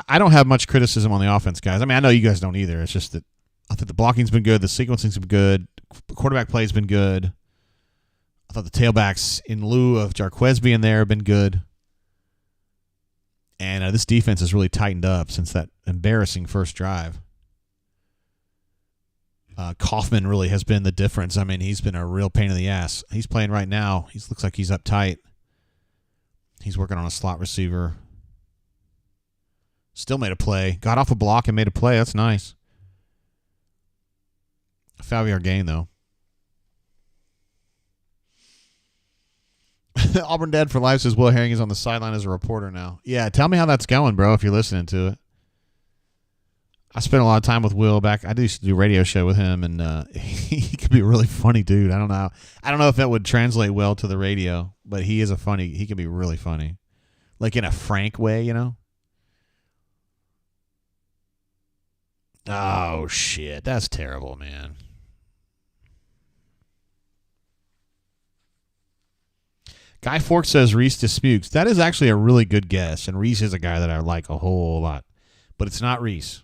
S1: I don't have much criticism on the offense, guys. I mean, I know you guys don't either. It's just that I think the blocking's been good. The sequencing's been good. Quarterback play's been good. I thought the tailbacks, in lieu of Jarquez being there, have been good. And this defense has really tightened up since that embarrassing first drive. Kaufman really has been the difference. I mean, he's been a real pain in the ass. He's playing right now. He looks like he's uptight. He's working on a slot receiver. Still made a play. Got off a block and made a play. That's nice. 5-yard gain, though. Auburn Dad for Life says Will Herring is on the sideline as a reporter now. Yeah, tell me how that's going, bro, if you're listening to it. I spent a lot of time with Will back. I used to do a radio show with him, and he could be a really funny dude. I don't know if that would translate well to the radio, but he can be really funny. Like in a frank way, you know? Oh, shit. That's terrible, man. Guy Fork says Reese disputes. That is actually a really good guess, and Reese is a guy that I like a whole lot. But it's not Reese.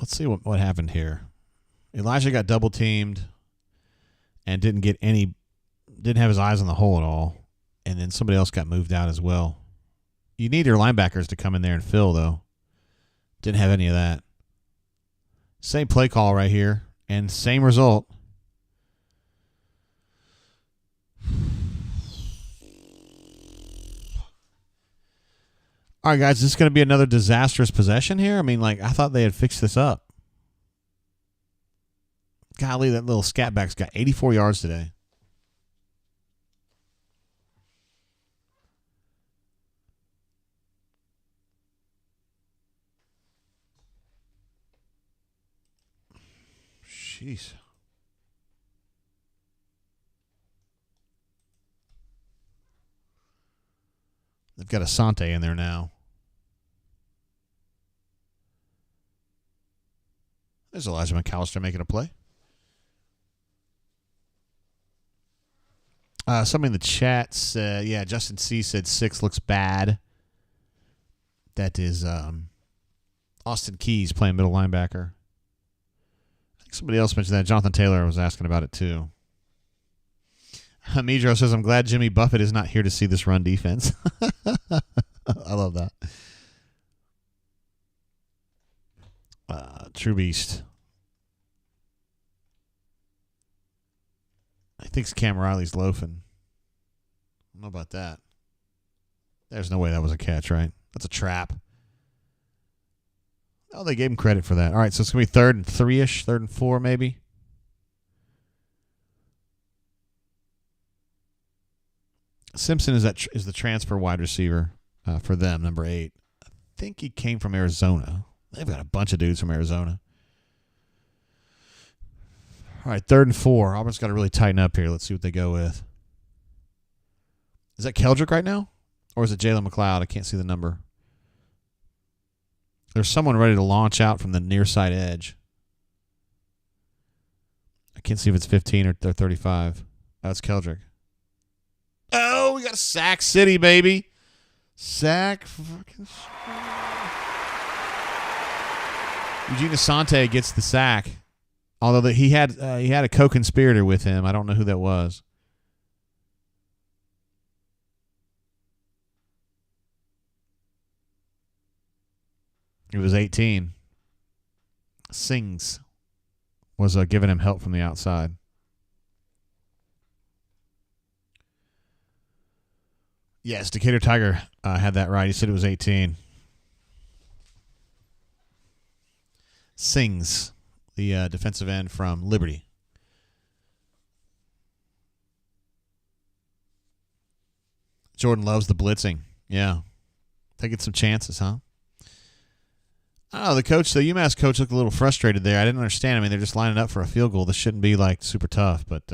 S1: Let's see what happened here. Elijah got double teamed and didn't have his eyes on the hole at all. And then somebody else got moved out as well. You need your linebackers to come in there and fill, though. Didn't have any of that. Same play call right here, and same result. All right, guys, this is going to be another disastrous possession here. I mean, I thought they had fixed this up. Golly, that little scatback's got 84 yards today. Jeez. They've got Asante in there now. There's Elijah McAllister making a play. Somebody in the chat said, Justin C. said 6 looks bad. That is Austin Keys playing middle linebacker. Somebody else mentioned that. Jonathan Taylor was asking about it, too. Midro says, I'm glad Jimmy Buffett is not here to see this run defense. I love that. True Beast. He thinks Cam Riley's loafing. I don't know about that. There's no way that was a catch, right? That's a trap. Oh, they gave him credit for that. All right, so it's going to be 3rd and 3-ish, 3rd and 4 maybe. Simpson is the transfer wide receiver for them, number 8. I think he came from Arizona. They've got a bunch of dudes from Arizona. All right, 3rd and 4. Auburn's got to really tighten up here. Let's see what they go with. Is that Keldrick right now? Or is it Jalen McLeod? I can't see the number. There's someone ready to launch out from the near side edge. I can't see if it's 15 or 35. That's Keldrick. Oh, we got a Sack City, baby. Sack fucking Eugene Asante gets the sack. Although he had a co-conspirator with him. I don't know who that was. It was 18. Sings was giving him help from the outside. Yes, Decatur Tiger had that right. He said it was 18. Sings, the defensive end from Liberty. Jordan loves the blitzing. Yeah. Taking some chances, huh? Oh, the UMass coach looked a little frustrated there. I didn't understand. I mean, they're just lining up for a field goal. This shouldn't be, like, super tough. But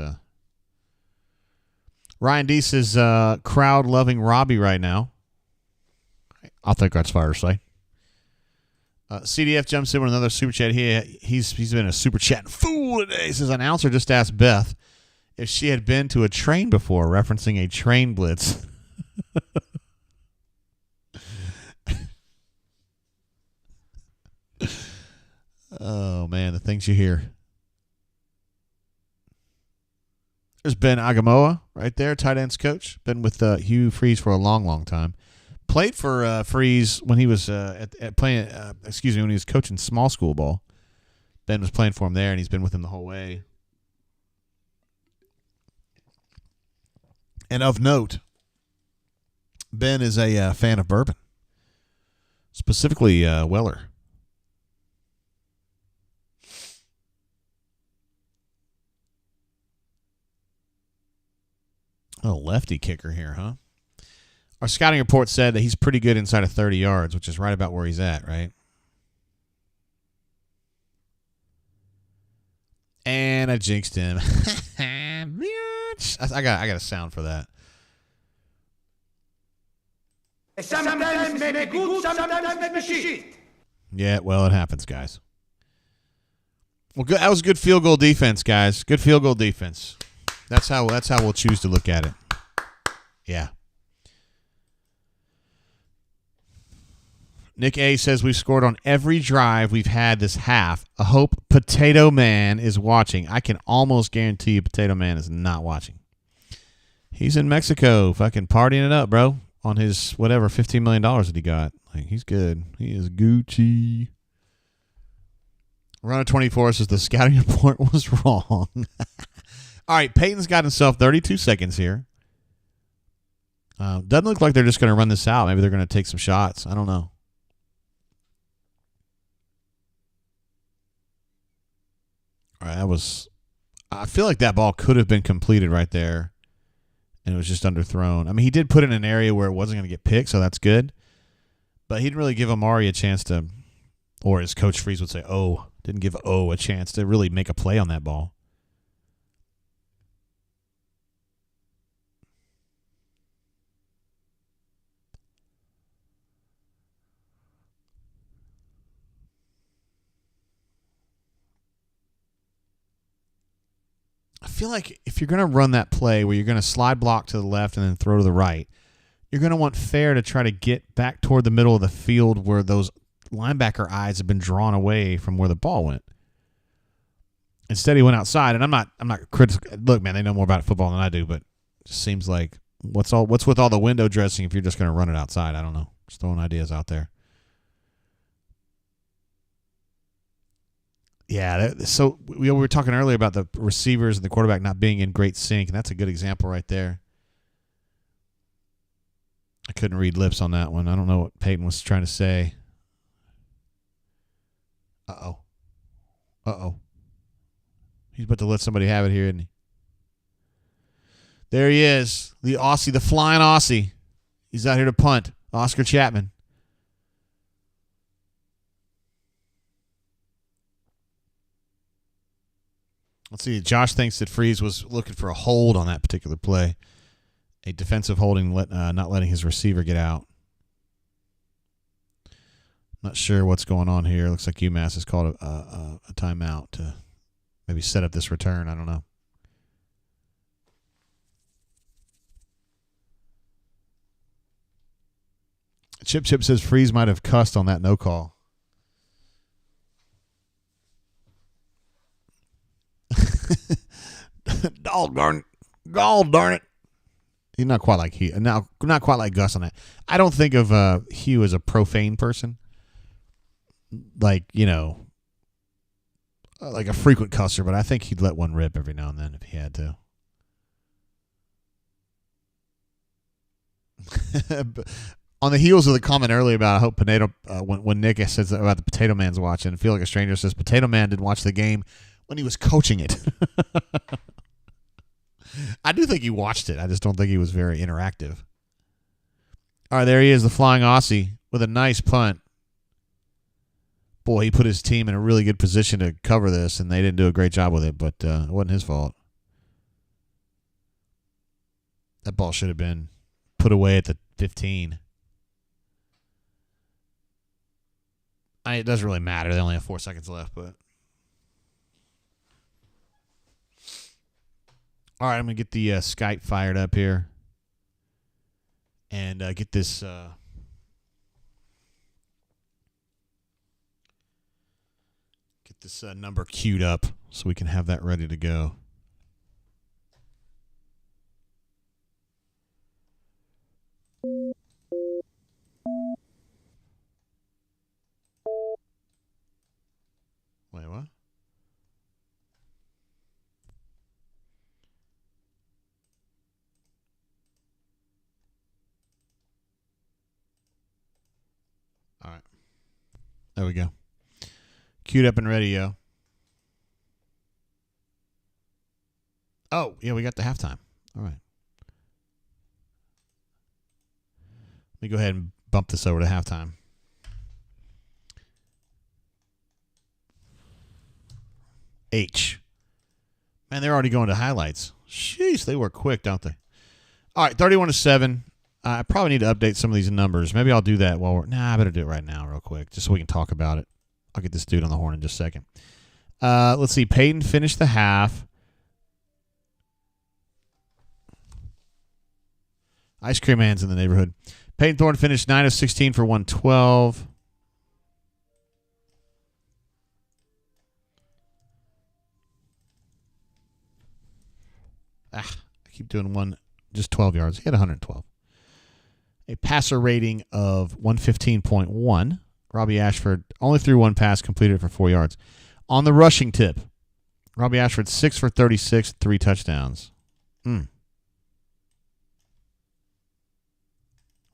S1: Ryan Deese is crowd-loving Robbie right now. I think that's fair to say. CDF jumps in with another super chat. He's been a super chat fool today. He says, announcer just asked Beth if she had been to a train before, referencing a train blitz. Oh, man, the things you hear. There's Ben Agamoa right there, tight ends coach. Been with Hugh Freeze for a long, long time. Played for Freeze when he was when he was coaching small school ball. Ben was playing for him there, and he's been with him the whole way. And of note, Ben is a fan of bourbon, specifically Weller. Oh, lefty kicker here, huh? Our scouting report said that he's pretty good inside of 30 yards, which is right about where he's at, right? And I jinxed him. I got a sound for that.
S2: Sometimes may be good, sometimes may be shit.
S1: Yeah, well, it happens, guys. Well, good. That was good field goal defense, guys. Good field goal defense. That's how we'll choose to look at it. Yeah. Nick A says we've scored on every drive we've had this half. I hope Potato Man is watching. I can almost guarantee you Potato Man is not watching. He's in Mexico fucking partying it up, bro, on his whatever $15 million that he got. Like, he's good. He is Gucci. Runner 24 says the scouting report was wrong. All right, Peyton's got himself 32 seconds here. Doesn't look like they're just going to run this out. Maybe they're going to take some shots. I don't know. All right, I feel like that ball could have been completed right there, and it was just underthrown. I mean, he did put it in an area where it wasn't going to get picked, so that's good. But he didn't really give Amari a chance to, or as Coach Freeze would say, didn't give a chance to really make a play on that ball. I feel like if you're going to run that play where you're going to slide block to the left and then throw to the right, you're going to want Fair to try to get back toward the middle of the field where those linebacker eyes have been drawn away from where the ball went. Instead, he went outside, and I'm not critical. Look, man, they know more about football than I do, but it just seems like what's with all the window dressing if you're just going to run it outside? I don't know. Just throwing ideas out there. Yeah, so we were talking earlier about the receivers and the quarterback not being in great sync, and that's a good example right there. I couldn't read lips on that one. I don't know what Peyton was trying to say. Uh-oh. Uh-oh. He's about to let somebody have it here, isn't he? There he is. The Aussie, the flying Aussie. He's out here to punt. Oscar Chapman. Let's see. Josh thinks that Freeze was looking for a hold on that particular play. A defensive holding, not letting his receiver get out. Not sure what's going on here. Looks like UMass has called a timeout to maybe set up this return. I don't know. Chip says Freeze might have cussed on that no call. Gall darn it. He's not quite like not quite like Gus on that. I don't think of Hugh as a profane person. Like, like a frequent cusser, but I think he'd let one rip every now and then if he had to. On the heels of the comment earlier about I hope Potato when Nick says about the Potato Man's watching, Feel Like a Stranger says Potato Man didn't watch the game when he was coaching it. I do think he watched it. I just don't think he was very interactive. All right, there he is, the flying Aussie with a nice punt. Boy, he put his team in a really good position to cover this, and they didn't do a great job with it, but it wasn't his fault. That ball should have been put away at the 15. It doesn't really matter. They only have 4 seconds left, but. All right, I'm going to get the Skype fired up here and get this number queued up so we can have that ready to go. Wait, what? All right. There we go. Queued up and ready, yo. Oh, yeah, we got the halftime. All right. Let me go ahead and bump this over to halftime. H. Man, they're already going to highlights. Sheesh, they work quick, don't they? All right, 31-7. I probably need to update some of these numbers. Maybe I'll do that while I better do it right now real quick, just so we can talk about it. I'll get this dude on the horn in just a second. Let's see. Peyton finished the half. Ice Cream Man's in the neighborhood. Peyton Thorne finished 9 of 16 for 112. I keep doing just 12 yards. He had 112. A passer rating of 115.1. Robbie Ashford only threw one pass, completed it for 4 yards. On the rushing tip, Robbie Ashford 6 for 36, 3 touchdowns.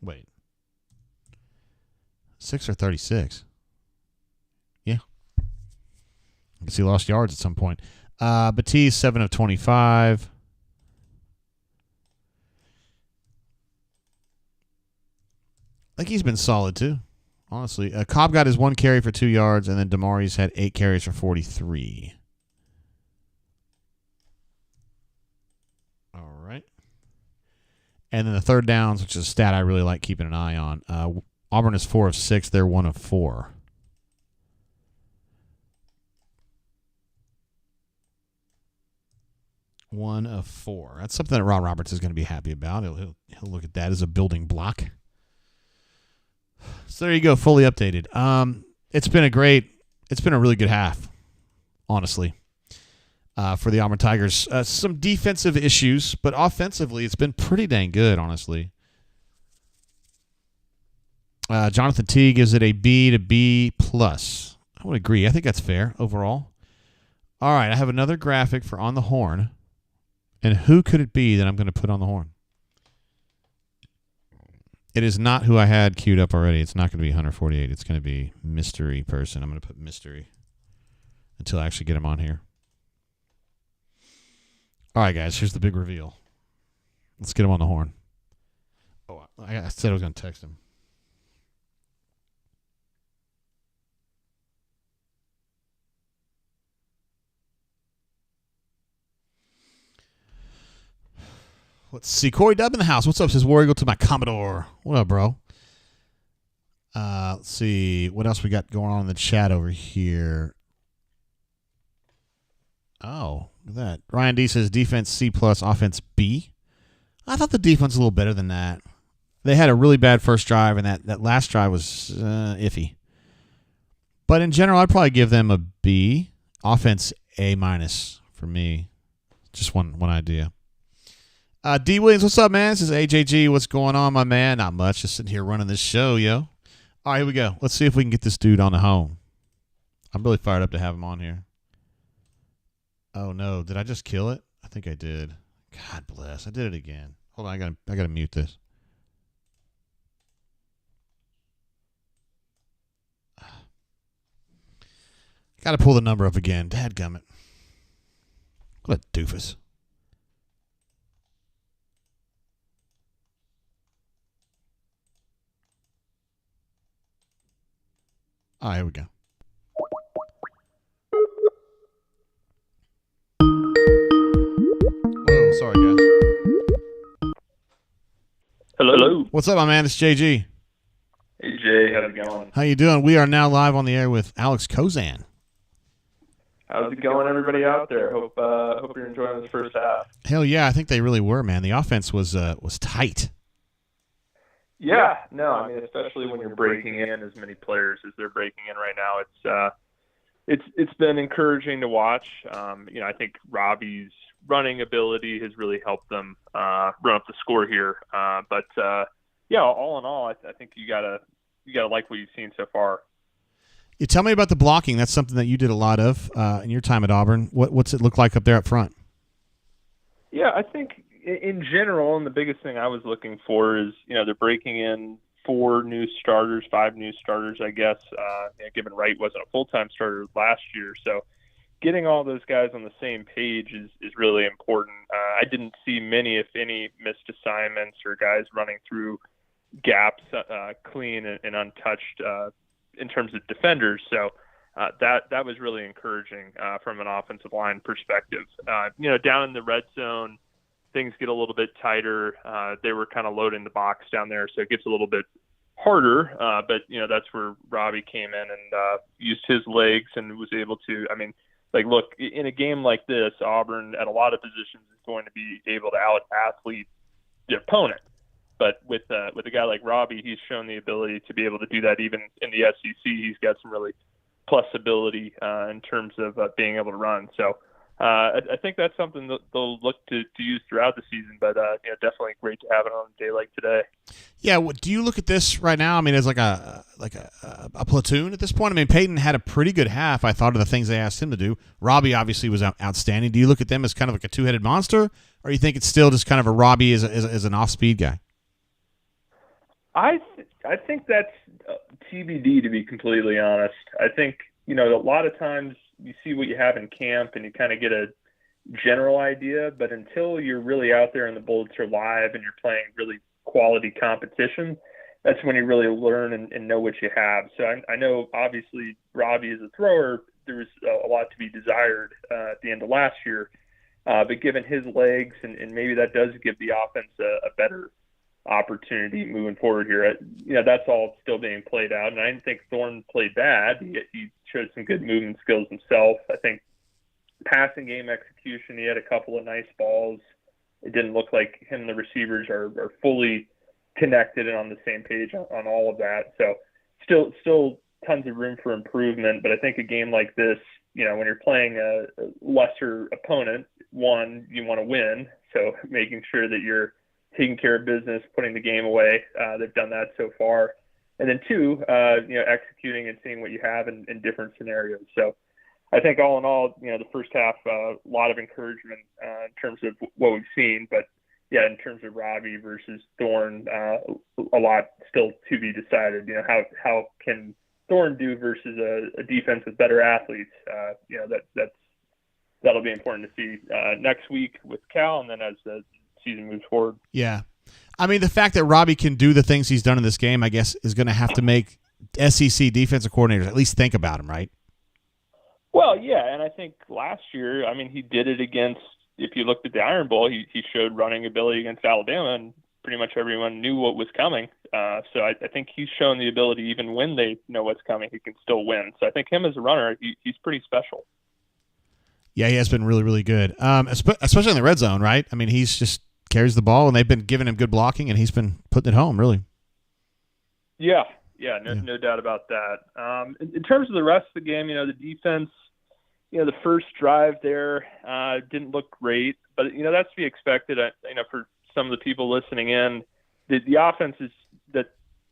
S1: Wait. 6 for 36. Yeah. I guess he lost yards at some point. Batiste 7 of 25. I think he's been solid too. Honestly, Cobb got his 1 carry for 2 yards, and then Damari's had 8 carries for 43. All right. And then the third downs, which is a stat I really like keeping an eye on. Auburn is 4 of 6. They're 1 of 4. One of 4. That's something that Ron Roberts is going to be happy about. He'll look at that as a building block. So there you go, fully updated. It's been a really good half, honestly, for the Auburn Tigers. Some defensive issues, but offensively, it's been pretty dang good, honestly. Jonathan T gives it a B to B plus. I would agree. I think that's fair overall. All right, I have another graphic for On the Horn, and who could it be that I'm going to put on the horn? It is not who I had queued up already. It's not going to be Hunter 48. It's going to be mystery person. I'm going to put mystery. until I actually get him on here. All right, guys, here's the big reveal. Let's get him on the horn. Oh, I said I was going to text him. Let's see. Corey Dubb in the house. What's up? Says War Eagle to my Commodore. What up, bro? Let's see. What else we got going on in the chat over here? Oh, look at that. Ryan D says defense C+, offense B. I thought the defense was a little better than that. They had a really bad first drive, and that last drive was iffy. But in general, I'd probably give them a B. Offense A- for me. Just one idea. D. Williams, what's up, man? This is AJG. What's going on, my man? Not much. Just sitting here running this show, yo. All right, here we go. Let's see if we can get this dude on the home. I'm really fired up to have him on here. Oh, no. Did I just kill it? I think I did. God bless. I did it again. Hold on. I gotta mute this. Got to pull the number up again. Dadgummit. What a doofus. All right, here we go. Whoa, sorry, guys.
S5: Hello.
S1: What's up, my man? It's JG.
S5: Hey, Jay. How's it going?
S1: How you doing? We are now live on the air with Alex Kozan.
S5: How's it going, everybody out there? Hope you're enjoying this first half.
S1: Hell yeah, I think they really were, man. The offense was tight.
S5: Yeah, no, I mean, especially when you're breaking in as many players as they're breaking in right now, it's been encouraging to watch. I think Robbie's running ability has really helped them run up the score here. But all in all, I think you gotta like what you've seen so far.
S1: You tell me about the blocking. That's something that you did a lot of in your time at Auburn. What's it look like up there up front?
S5: Yeah, I think in general, and the biggest thing I was looking for is, they're breaking in 5 new starters, I guess, given Wright wasn't a full-time starter last year. So getting all those guys on the same page is really important. I didn't see many, if any, missed assignments or guys running through gaps clean and untouched in terms of defenders. So that was really encouraging from an offensive line perspective. Down in the red zone, things get a little bit tighter. They were kind of loading the box down there, so it gets a little bit harder. But that's where Robbie came in and used his legs and was able to. I mean, look, in a game like this, Auburn at a lot of positions is going to be able to out-athlete the opponent. But with a guy like Robbie, he's shown the ability to be able to do that even in the SEC. He's got some really plus ability in terms of being able to run. So I think that's something that they'll look to use throughout the season. But definitely great to have it on a day like today.
S1: Yeah, do you look at this right now? I mean, as like a platoon at this point. I mean, Peyton had a pretty good half. I thought of the things they asked him to do. Robbie obviously was outstanding. Do you look at them as kind of like a two-headed monster, or you think it's still just kind of a Robbie as an off-speed guy?
S5: I think that's TBD, to be completely honest. I think, a lot of times you see what you have in camp and you kind of get a general idea, but until you're really out there and the Bullets are live and you're playing really quality competition, that's when you really learn and know what you have. So I know, obviously, Robbie as a thrower, there was a lot to be desired at the end of last year, but given his legs, and maybe that does give the offense a better opportunity moving forward here. That's all still being played out, and I didn't think Thorne played bad. He showed some good movement skills himself. I think passing game execution, he had a couple of nice balls. It didn't look like him and the receivers are fully connected and on the same page on all of that. So still tons of room for improvement, but I think a game like this, when you're playing a lesser opponent, one, you want to win, so making sure that you're taking care of business, putting the game away. They've done that so far. And then two, executing and seeing what you have in different scenarios. So I think all in all, the first half, a lot of encouragement in terms of what we've seen. But, yeah, in terms of Robbie versus Thorne, a lot still to be decided. How can Thorne do versus a defense with better athletes. That'll be important to see next week with Cal, and then as the season moves forward.
S1: Yeah. I mean, the fact that Robbie can do the things he's done in this game, I guess, is going to have to make SEC defensive coordinators at least think about him, right?
S5: Well, yeah, and I think last year, I mean, he did it against, if you looked at the Iron Bowl, he showed running ability against Alabama, and pretty much everyone knew what was coming. So I think he's shown the ability, even when they know what's coming, he can still win. So I think him as a runner, he's pretty special.
S1: Yeah, he has been really, really good, especially in the red zone, right? I mean, he's just carries the ball, and they've been giving him good blocking, and he's been putting it home, really.
S5: Yeah, no doubt about that. In terms of the rest of the game, the defense, the first drive there didn't look great, but, that's to be expected. For some of the people listening in, the offense is that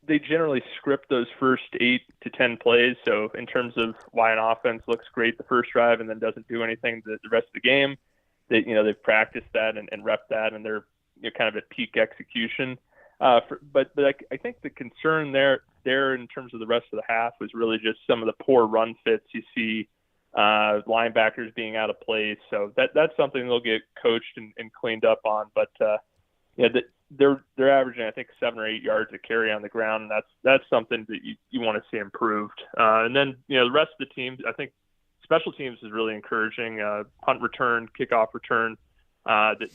S5: they generally script those first 8 to 10 plays. So in terms of why an offense looks great the first drive and then doesn't do anything the rest of the game, they've practiced that and repped that, and they're kind of at peak execution. But I think the concern there in terms of the rest of the half was really just some of the poor run fits you see, linebackers being out of place. So that's something they'll get coached and cleaned up on. But they're averaging, I think, 7 or 8 yards a carry on the ground, and that's something that you want to see improved. And then the rest of the teams, I think special teams is really encouraging. Punt return, kickoff return,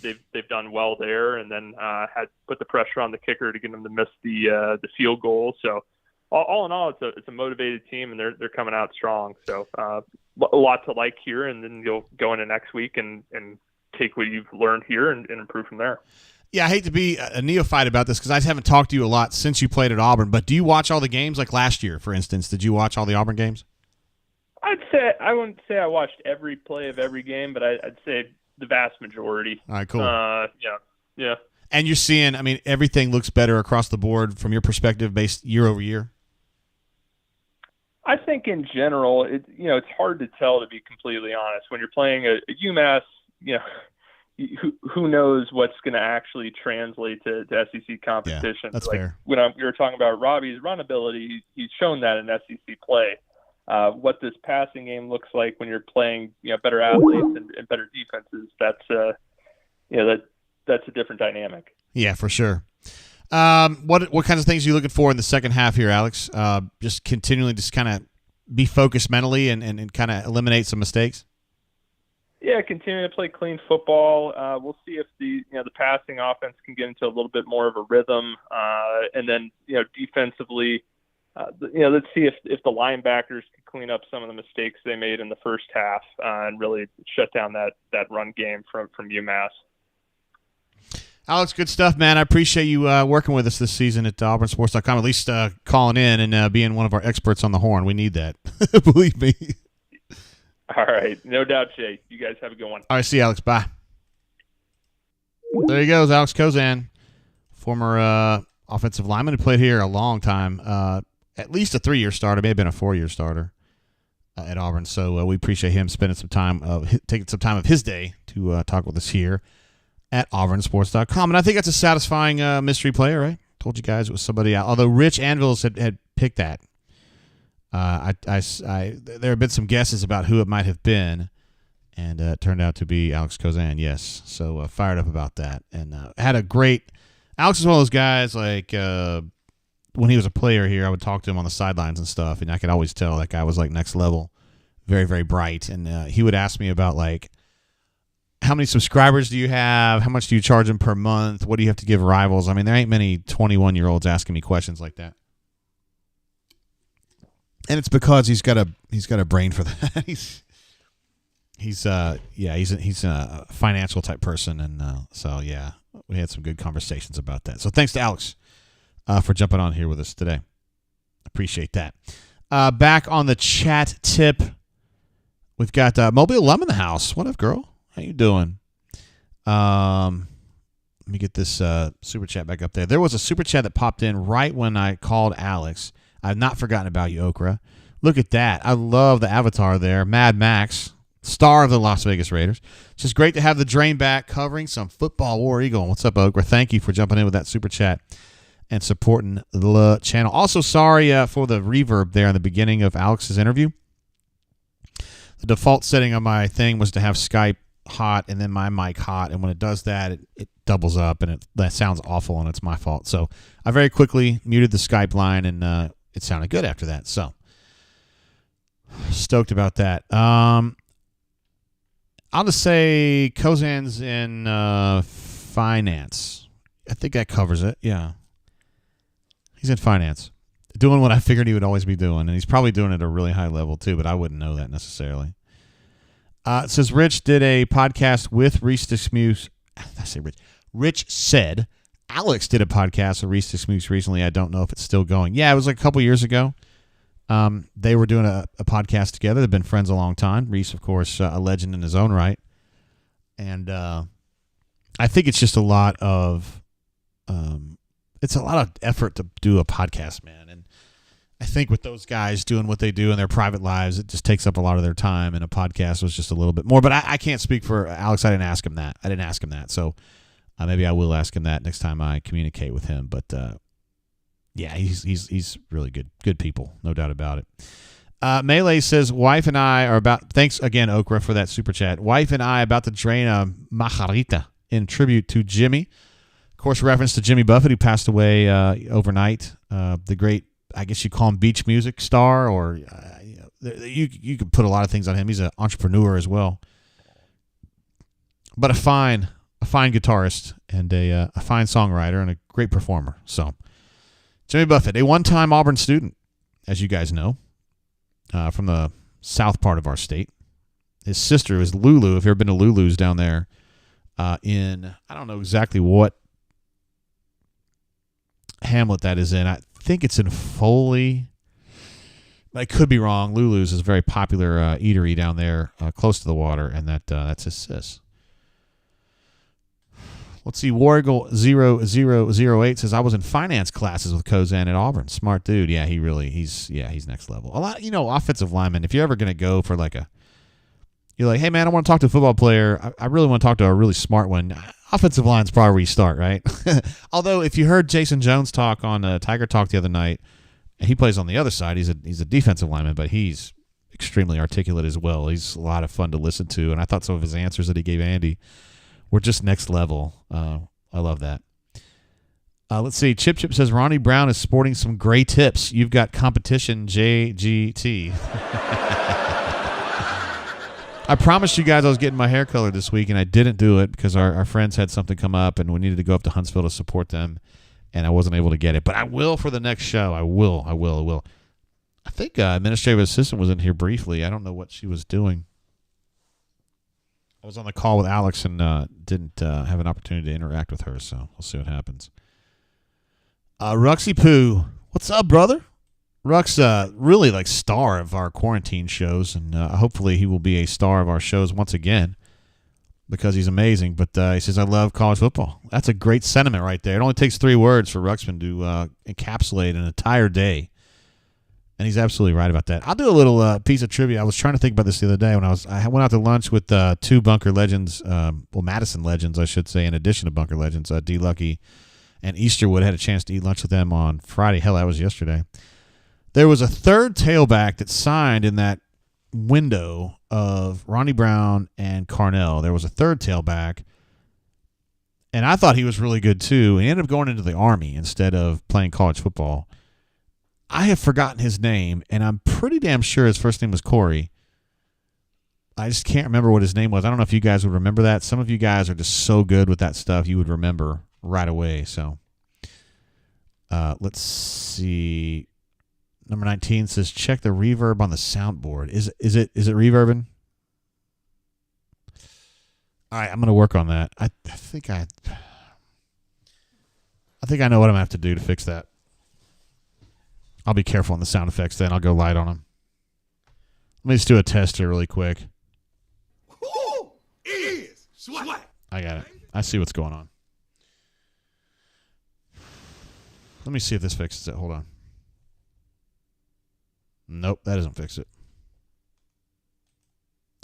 S5: they've done well there, and then had put the pressure on the kicker to get them to miss the field goal. So all in all, it's a motivated team, and they're coming out strong. So a lot to like here, and then you'll go into next week and take what you've learned here and improve from there.
S1: Yeah, I hate to be a neophyte about this because I haven't talked to you a lot since you played at Auburn, but do you watch all the games? Like last year, for instance, did you watch all the Auburn games?
S5: I wouldn't say I watched every play of every game, but I'd say the vast majority.
S1: All right, cool.
S5: Yeah.
S1: And you're seeing, I mean, everything looks better across the board from your perspective based year over year?
S5: I think in general, it's hard to tell, to be completely honest. When you're playing a UMass, who knows what's going to actually translate to SEC competition.
S1: Yeah, that's fair.
S5: When we were talking about Robbie's run ability, he's shown that in SEC play. What this passing game looks like when you're playing better athletes and better defenses, that's a different dynamic.
S1: Yeah, for sure. What kinds of things are you looking for in the second half here, Alex? Just continually just kind of be focused mentally and kind of eliminate some mistakes?
S5: Yeah, continue to play clean football. We'll see if the passing offense can get into a little bit more of a rhythm, and then defensively, let's see if the linebackers can clean up some of the mistakes they made in the first half and really shut down that run game from UMass.
S1: Alex, good stuff, man. I appreciate you working with us this season at auburnsports.com, at least calling in and being one of our experts on the horn. We need that. Believe me.
S5: All right. No doubt, Jay. You guys have a good one.
S1: All right. See you, Alex. Bye. There he goes, Alex Kozan, former offensive lineman who played here a long time, at least a 3-year starter, may have been a 4-year starter at Auburn. So we appreciate him spending some time, taking some time of his day to talk with us here at auburnsports.com. And I think that's a satisfying mystery player, right? Told you guys it was somebody else. Although Rich Anvils had picked that. There have been some guesses about who it might have been, and it turned out to be Alex Kozan, yes. So fired up about that. And had a great – Alex is one of those guys, like when he was a player here, I would talk to him on the sidelines and stuff, and I could always tell that guy was like next level, very, very bright. And he would ask me about like, how many subscribers do you have? How much do you charge them per month? What do you have to give rivals? I mean, there ain't many 21-year-olds asking me questions like that. And it's because he's got a brain for that. he's a financial type person, and so yeah, we had some good conversations about that. So thanks to Alex for jumping on here with us today. Appreciate that. Back on the chat tip, we've got Mobile Lum in the house. What up, girl? How you doing? Let me get this super chat back up there. There was a super chat that popped in right when I called Alex. I've not forgotten about you, Okra. Look at that. I love the avatar there. Mad Max, star of the Las Vegas Raiders. It's just great to have the drain back covering some football War Eagle. What's up, Okra? Thank you for jumping in with that super chat. and supporting the channel. Also, sorry for the reverb there in the beginning of Alex's interview. The default setting on my thing was to have Skype hot and then my mic hot, and when it does that, it doubles up, and that sounds awful, and it's my fault. So I very quickly muted the Skype line, and it sounded good after that. So stoked about that. I'll just say Kozan's in finance. I think that covers it. Yeah. He's in finance. Doing what I figured he would always be doing, and he's probably doing it at a really high level too, but I wouldn't know that necessarily. It says Rich did a podcast with Reese Dismuse. I say Rich. Rich said Alex did a podcast with Reese Dismuse recently. I don't know if it's still going. Yeah, it was like a couple years ago. They were doing a podcast together. They've been friends a long time. Reese, of course, a legend in his own right. And I think it's just a lot of effort to do a podcast, man. And I think with those guys doing what they do in their private lives, it just takes up a lot of their time, and a podcast was just a little bit more. But I can't speak for Alex. I didn't ask him that. So maybe I will ask him that next time I communicate with him. But yeah, he's really good people, no doubt about it. Melee says, wife and I are about, thanks again, Okra, for that super chat. Wife and I about to drain a majarita in tribute to Jimmy. Of course, reference to Jimmy Buffett, who passed away overnight. The great, I guess you call him beach music star, or you could put a lot of things on him. He's an entrepreneur as well. But a fine guitarist and a fine songwriter and a great performer. So, Jimmy Buffett, a one-time Auburn student, as you guys know, from the south part of our state. His sister is Lulu. If you've ever been to Lulu's down there in, I don't know exactly what hamlet that is in. I think it's in Foley. I could be wrong. Lulu's is a very popular eatery down there close to the water, and that's his sis. Let's see. Wargle 0008 says, I was in finance classes with Kozan at Auburn. Smart dude. Yeah, he's next level. A lot, offensive linemen, if you're ever going to go for you're like, hey man, I want to talk to a football player. I really want to talk to a really smart one. Offensive line's probably where you start, right? Although if you heard Jason Jones talk on Tiger Talk the other night, and he plays on the other side, he's a defensive lineman, but he's extremely articulate as well. He's a lot of fun to listen to, and I thought some of his answers that he gave Andy were just next level. I love that. Let's see. Chip says, Ronnie Brown is sporting some gray tips. You've got competition, JGT. I promised you guys I was getting my hair colored this week, and I didn't do it because our friends had something come up, and we needed to go up to Huntsville to support them, and I wasn't able to get it. But I will for the next show. I will. I think administrative assistant was in here briefly. I don't know what she was doing. I was on the call with Alex and didn't have an opportunity to interact with her, so we'll see what happens. Ruxy Poo, what's up, brother? Rux, really star of our quarantine shows, and hopefully he will be a star of our shows once again because he's amazing. But he says, I love college football. That's a great sentiment right there. It only takes 3 words for Ruxman to encapsulate an entire day. And he's absolutely right about that. I'll do a little piece of trivia. I was trying to think about this the other day when I went out to lunch with 2 Bunker legends, Madison legends, I should say, in addition to Bunker legends, D. Lucky and Easterwood. I had a chance to eat lunch with them on Friday. Hell, that was yesterday. There was a third tailback that signed in that window of Ronnie Brown and Carnell. There was a third tailback, and I thought he was really good too. He ended up going into the Army instead of playing college football. I have forgotten his name, and I'm pretty damn sure his first name was Corey. I just can't remember what his name was. I don't know if you guys would remember that. Some of you guys are just so good with that stuff you would remember right away. So let's see. Number 19 says, check the reverb on the soundboard. Is it reverbing? All right, I'm going to work on that. I think I know what I'm going to have to do to fix that. I'll be careful on the sound effects then. I'll go light on them. Let me just do a test here really quick.
S2: Who is Swag?
S1: I got it. I see what's going on. Let me see if this fixes it. Hold on. Nope, that doesn't fix it.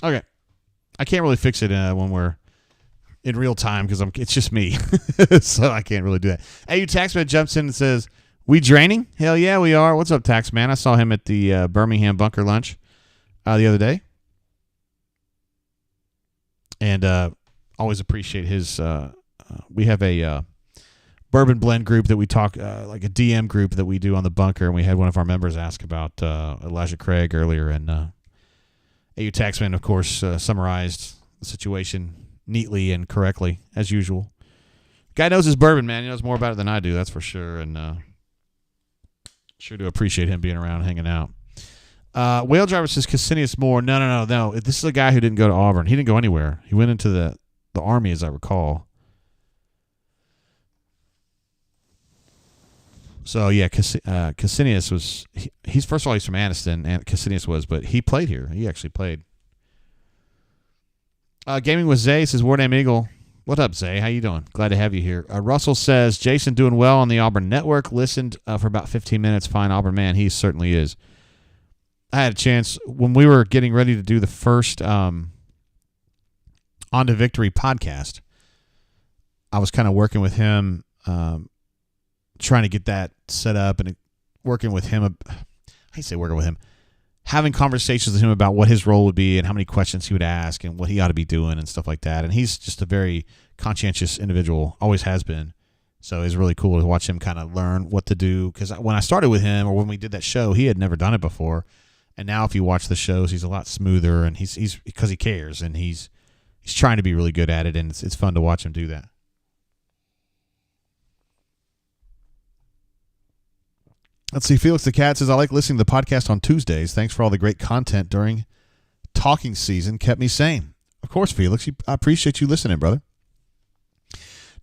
S1: Okay. I can't really fix it when we're in real time because it's just me, so I can't really do that. AU Taxman jumps in and says, "We draining? Hell yeah, we are. What's up, Taxman? I saw him at the Birmingham Bunker Lunch the other day, and always appreciate his. We have a bourbon blend group that we talk like a DM group that we do on the Bunker, and we had one of our members ask about Elijah Craig earlier, and AU Taxman, of course, summarized the situation neatly and correctly, as usual. Guy knows his bourbon, man. He knows more about it than I do, that's for sure. And sure do appreciate him being around, hanging out. Whale Driver says, Cassinius Moore. No. This is a guy who didn't go to Auburn. He didn't go anywhere. He went into the Army, as I recall. So, yeah, Cassinius was... He's first of all, he's from Anniston, and Cassinius was, but he played here. He actually played. Gaming with Zay says, War Name Eagle. What up, Zay? How you doing? Glad to have you here. Russell says, Jason doing well on the Auburn Network. Listened for about 15 minutes. Fine Auburn man. He certainly is. I had a chance when we were getting ready to do the first On to Victory podcast. I was kind of working with him, trying to get that set up and working with him. I say working with him. Having conversations with him about what his role would be and how many questions he would ask and what he ought to be doing and stuff like that. And he's just a very conscientious individual, always has been. So it's really cool to watch him kind of learn what to do. Because when I started with him or when we did that show, he had never done it before. And now if you watch the shows, he's a lot smoother and he's because he cares and he's trying to be really good at it. And it's fun to watch him do that. Let's see. Felix the Cat says, I like listening to the podcast on Tuesdays. Thanks for all the great content during talking season. Kept me sane. Of course, Felix. I appreciate you listening, brother.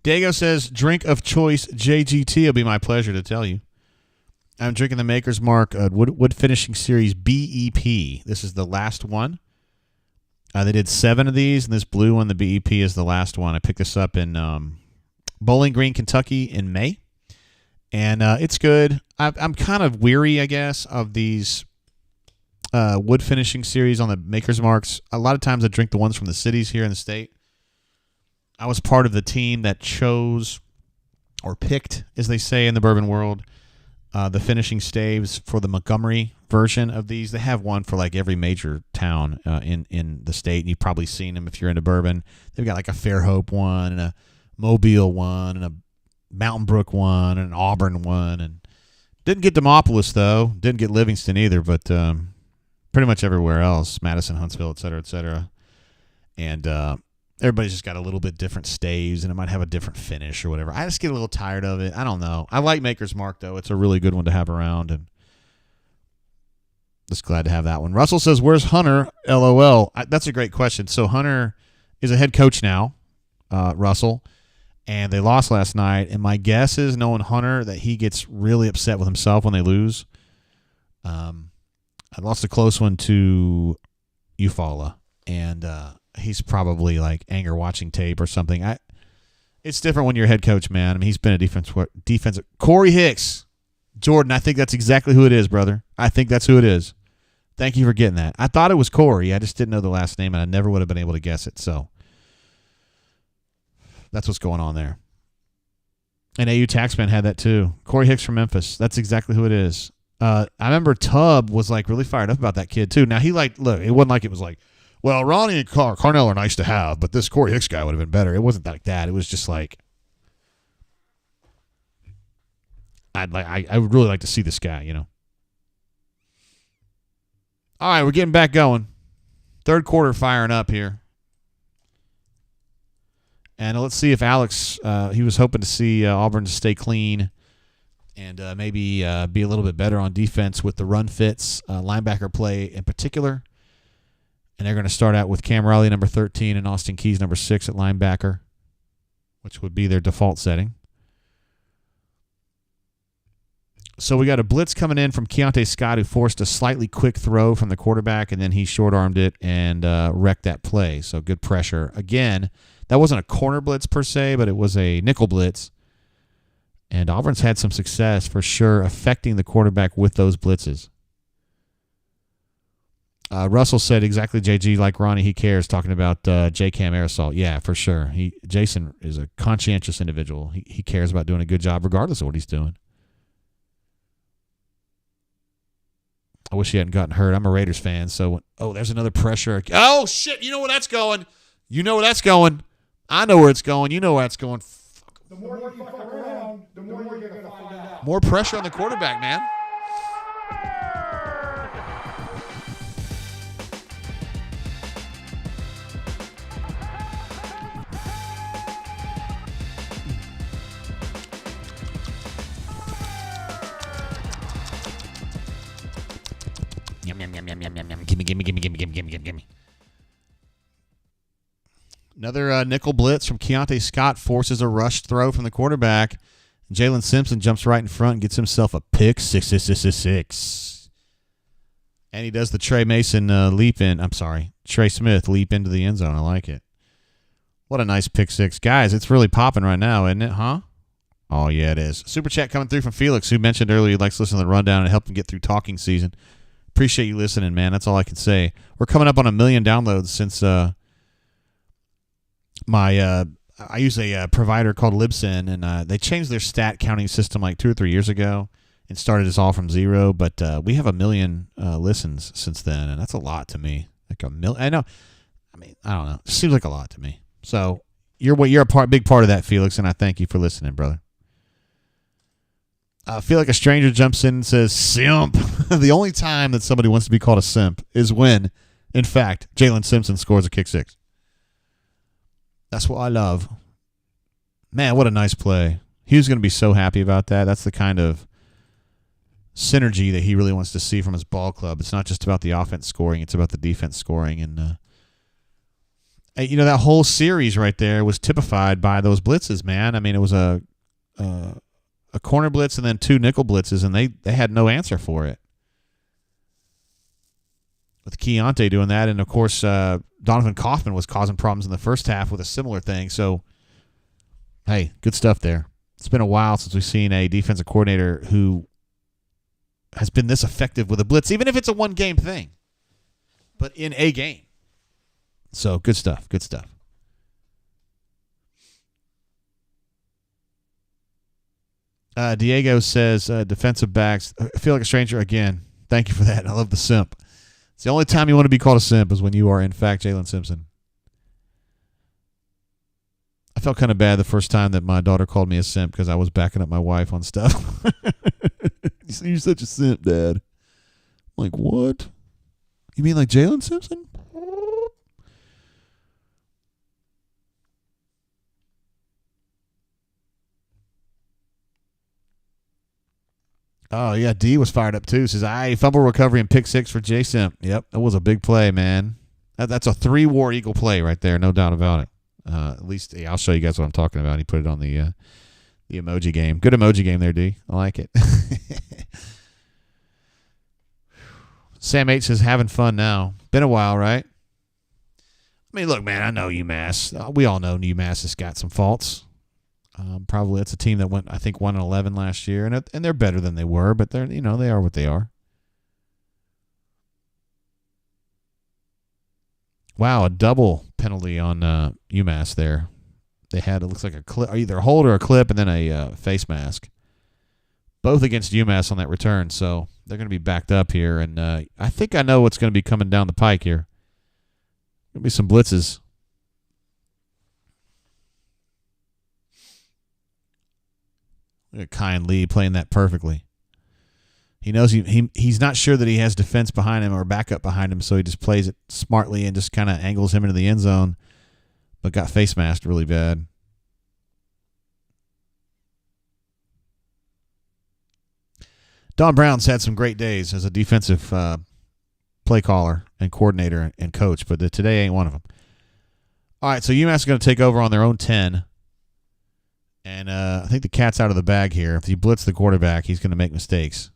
S1: Diego says, drink of choice JGT. It'll be my pleasure to tell you. I'm drinking the Maker's Mark Wood Finishing Series BEP. This is the last one. They did 7 of these, and this blue one, the BEP, is the last one. I picked this up in Bowling Green, Kentucky in May. And it's good. I'm kind of weary, I guess, of these wood finishing series on the Maker's Marks. A lot of times I drink the ones from the cities here in the state. I was part of the team that chose or picked, as they say in the bourbon world, the finishing staves for the Montgomery version of these. They have one for like every major town in the state. And you've probably seen them if you're into bourbon. They've got like a Fairhope one and a Mobile one and a Mountain Brook one and an Auburn one, and didn't get Demopolis though. Didn't get Livingston either, but pretty much everywhere else, Madison, Huntsville, et cetera, and everybody's just got a little bit different staves, and it might have a different finish or whatever. I just get a little tired of it. I don't know. I like Maker's Mark though; it's a really good one to have around, and just glad to have that one. Russell says, "Where's Hunter?" LOL. That's a great question. So Hunter is a head coach now, Russell. And they lost last night. And my guess is, knowing Hunter, that he gets really upset with himself when they lose. I lost a close one to Eufaula. And he's probably like anger watching tape or something. It's different when you're a head coach, man. I mean, he's been a defensive. Corey Hicks. Jordan, I think that's exactly who it is, brother. I think that's who it is. Thank you for getting that. I thought it was Corey. I just didn't know the last name, and I never would have been able to guess it. So that's what's going on there. And AU Taxman had that too. Corey Hicks from Memphis. That's exactly who it is. I remember Tubb was like really fired up about that kid too. Now he look, it wasn't like it was like, well, Ronnie and Carnell are nice to have, but this Corey Hicks guy would have been better. It wasn't like that. It was just like, I would really like to see this guy, you know. All right, we're getting back going. Third quarter firing up here. And let's see if Alex, he was hoping to see Auburn stay clean and maybe be a little bit better on defense with the run fits, linebacker play in particular. And they're going to start out with Cam Riley, number 13, and Austin Keys, number 6 at linebacker, which would be their default setting. So we got a blitz coming in from Keontae Scott, who forced a slightly quick throw from the quarterback, and then he short-armed it and wrecked that play. So good pressure. Again, that wasn't a corner blitz per se, but it was a nickel blitz. And Auburn's had some success for sure affecting the quarterback with those blitzes. Russell said exactly, JG, like Ronnie, he cares, talking about J-Cam aerosol. Yeah, for sure. Jason is a conscientious individual. He cares about doing a good job regardless of what he's doing. I wish he hadn't gotten hurt. I'm a Raiders fan, so there's another pressure. Oh, shit, you know where that's going. You know where that's going. I know where it's going. You know where it's going.
S2: The more you fuck around, the more you're going to find out.
S1: More pressure on the quarterback, man. Yum, yum, yum, yum, yum, yum, yum. Gimme. Another nickel blitz from Keontae Scott forces a rush throw from the quarterback. Jalen Simpson jumps right in front and gets himself a pick. 6. And he does the Trey Smith leap into the end zone. I like it. What a nice pick 6. Guys, it's really popping right now, isn't it, huh? Oh, yeah, it is. Super chat coming through from Felix, who mentioned earlier he likes to listen to the rundown and help him get through talking season. Appreciate you listening, man. That's all I can say. We're coming up on 1 million downloads since I use a provider called Libsyn, and they changed their stat counting system like 2 or 3 years ago and started us all from 0. But we have 1 million listens since then, and that's a lot to me. Like 1 million. I know. I mean, I don't know. It seems like a lot to me. So you're a big part of that, Felix, and I thank you for listening, brother. I feel like a stranger jumps in and says, simp. The only time that somebody wants to be called a simp is when, in fact, Jalen Simpson scores a kick 6. That's what I love. Man, what a nice play. He was going to be so happy about that. That's the kind of synergy that he really wants to see from his ball club. It's not just about the offense scoring. It's about the defense scoring. And, that whole series right there was typified by those blitzes, man. I mean, it was a corner blitz and then 2 nickel blitzes, and they had no answer for it. With Keontae doing that, and of course, Donovan Kaufman was causing problems in the first half with a similar thing. So, hey, good stuff there. It's been a while since we've seen a defensive coordinator who has been this effective with a blitz, even if it's a one-game thing, but in a game. So, good stuff. Diego says, defensive backs, I feel like a stranger again. Thank you for that. I love the simp. It's the only time you want to be called a simp is when you are, in fact, Jalen Simpson. I felt kind of bad the first time that my daughter called me a simp because I was backing up my wife on stuff. You're such a simp, Dad. I'm like, what? You mean like Jalen Simpson? Oh, yeah, D was fired up too. Says, fumble recovery and pick 6 for J-Simp. Yep, that was a big play, man. That's a 3-War Eagle play right there, no doubt about it. At least, I'll show you guys what I'm talking about. He put it on the emoji game. Good emoji game there, D. I like it. Sam H says, having fun now. Been a while, right? I mean, look, man, I know UMass. We all know UMass has got some faults. Probably it's a team that went, I think, 1-11 last year, and they're better than they were, but they're, they are what they are. Wow, a double penalty on UMass there. They had, it looks like a clip, either a hold or a clip, and then a face mask. Both against UMass on that return, so they're going to be backed up here, and I think I know what's going to be coming down the pike here. Going to be some blitzes. Look at Kyan Lee playing that perfectly. He knows he's not sure that he has defense behind him or backup behind him, so he just plays it smartly and just kind of angles him into the end zone, but got face masked really bad. Don Brown's had some great days as a defensive play caller and coordinator and coach, but today ain't one of them. All right, so UMass is going to take over on their own 10. And I think the cat's out of the bag here. If you blitz the quarterback, he's going to make mistakes.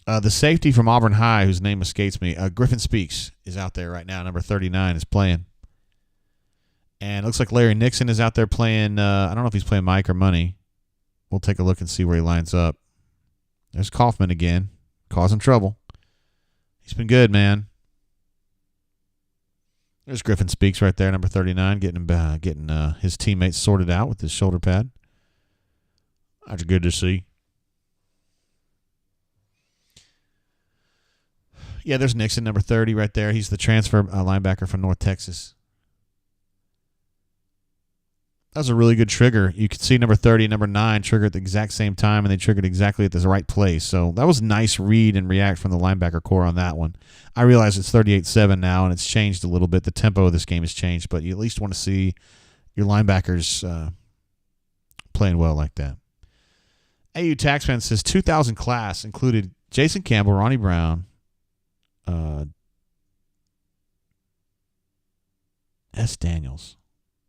S1: The safety from Auburn High, whose name escapes me, Griffin Speaks, is out there right now. Number 39 is playing. And it looks like Larry Nixon is out there playing. I don't know if he's playing Mike or Money. We'll take a look and see where he lines up. There's Kaufman again, causing trouble. He's been good, man. There's Griffin Speaks right there, number 39, getting his teammates sorted out with his shoulder pad. That's good to see. Yeah, there's Nixon, number 30 right there. He's the transfer linebacker from North Texas. That was a really good trigger. You could see number 30 and number 9 trigger at the exact same time, and they triggered exactly at the right place. So that was a nice read and react from the linebacker core on that one. I realize it's 38-7 now, and it's changed a little bit. The tempo of this game has changed, but you at least want to see your linebackers playing well like that. AU Taxman says 2000 class included Jason Campbell, Ronnie Brown, S. Daniels.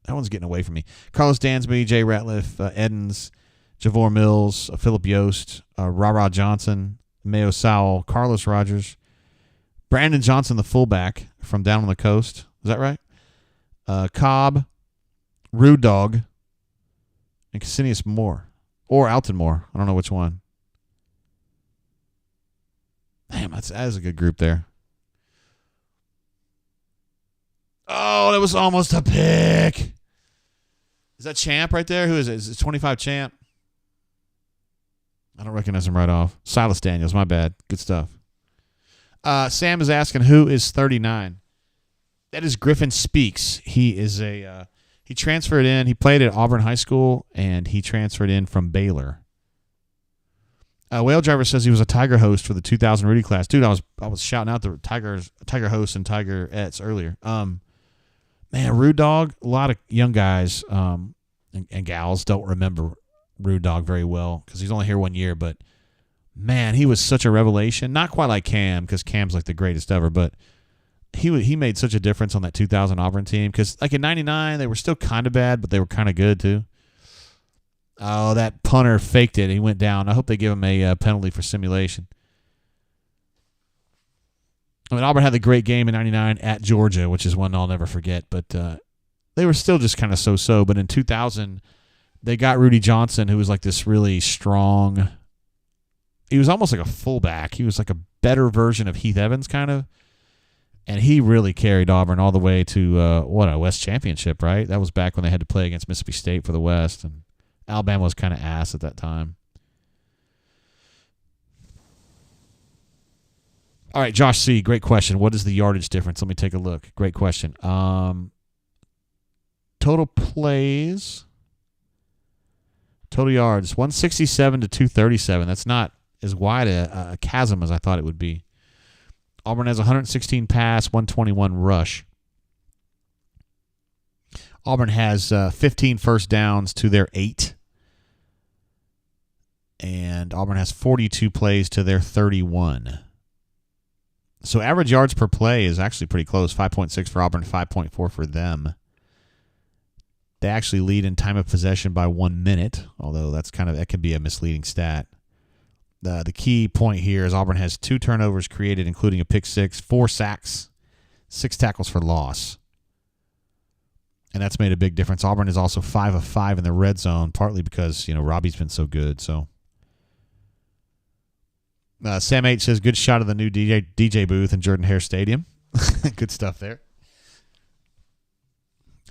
S1: That one's getting away from me. Carlos Dansby, Jay Ratliff, Edens, Javor Mills, Philip Yost, Ra Johnson, Mayo Sowell, Carlos Rogers, Brandon Johnson, the fullback from down on the coast. Is that right? Cobb, Rude Dog, and Cassinius Moore. Or Alton Moore. I don't know which one. Damn, that is a good group there. Oh, that was almost a pick. Is that Champ right there? Who is it? Is it 25 Champ? I don't recognize him right off. Silas Daniels, my bad. Good stuff. Sam is asking, who is 39? That is Griffin Speaks. He is he transferred in. He played at Auburn High School, and he transferred in from Baylor. Whale Driver says he was a Tiger host for the 2000 Rudy class. Dude, I was shouting out the Tiger hosts and Tigerettes earlier. Man, Rude Dog, a lot of young guys and gals don't remember Rude Dog very well because he's only here 1 year. But, man, he was such a revelation. Not quite like Cam because Cam's like the greatest ever, but he made such a difference on that 2000 Auburn team because, like, in 99, they were still kind of bad, but they were kind of good too. Oh, that punter faked it. He went down. I hope they give him a penalty for simulation. I mean, Auburn had the great game in 99 at Georgia, which is one I'll never forget. But they were still just kind of so-so. But in 2000, they got Rudy Johnson, who was like this really strong. He was almost like a fullback. He was like a better version of Heath Evans, kind of. And he really carried Auburn all the way to, a West Championship, right? That was back when they had to play against Mississippi State for the West. And Alabama was kind of ass at that time. All right, Josh C., great question. What is the yardage difference? Let me take a look. Great question. Total plays, total yards, 167 to 237. That's not as wide a chasm as I thought it would be. Auburn has 116 pass, 121 rush. Auburn has 15 first downs to their 8. And Auburn has 42 plays to their 31. So average yards per play is actually pretty close. 5.6 for Auburn, 5.4 for them. They actually lead in time of possession by 1 minute, although that can be a misleading stat. The key point here is Auburn has 2 turnovers created, including a pick 6, 4 sacks, 6 tackles for loss. And that's made a big difference. Auburn is also 5 of 5 in the red zone, partly because, Robbie's been so good. So Sam H says, good shot of the new DJ booth in Jordan-Hare Stadium. Good stuff there.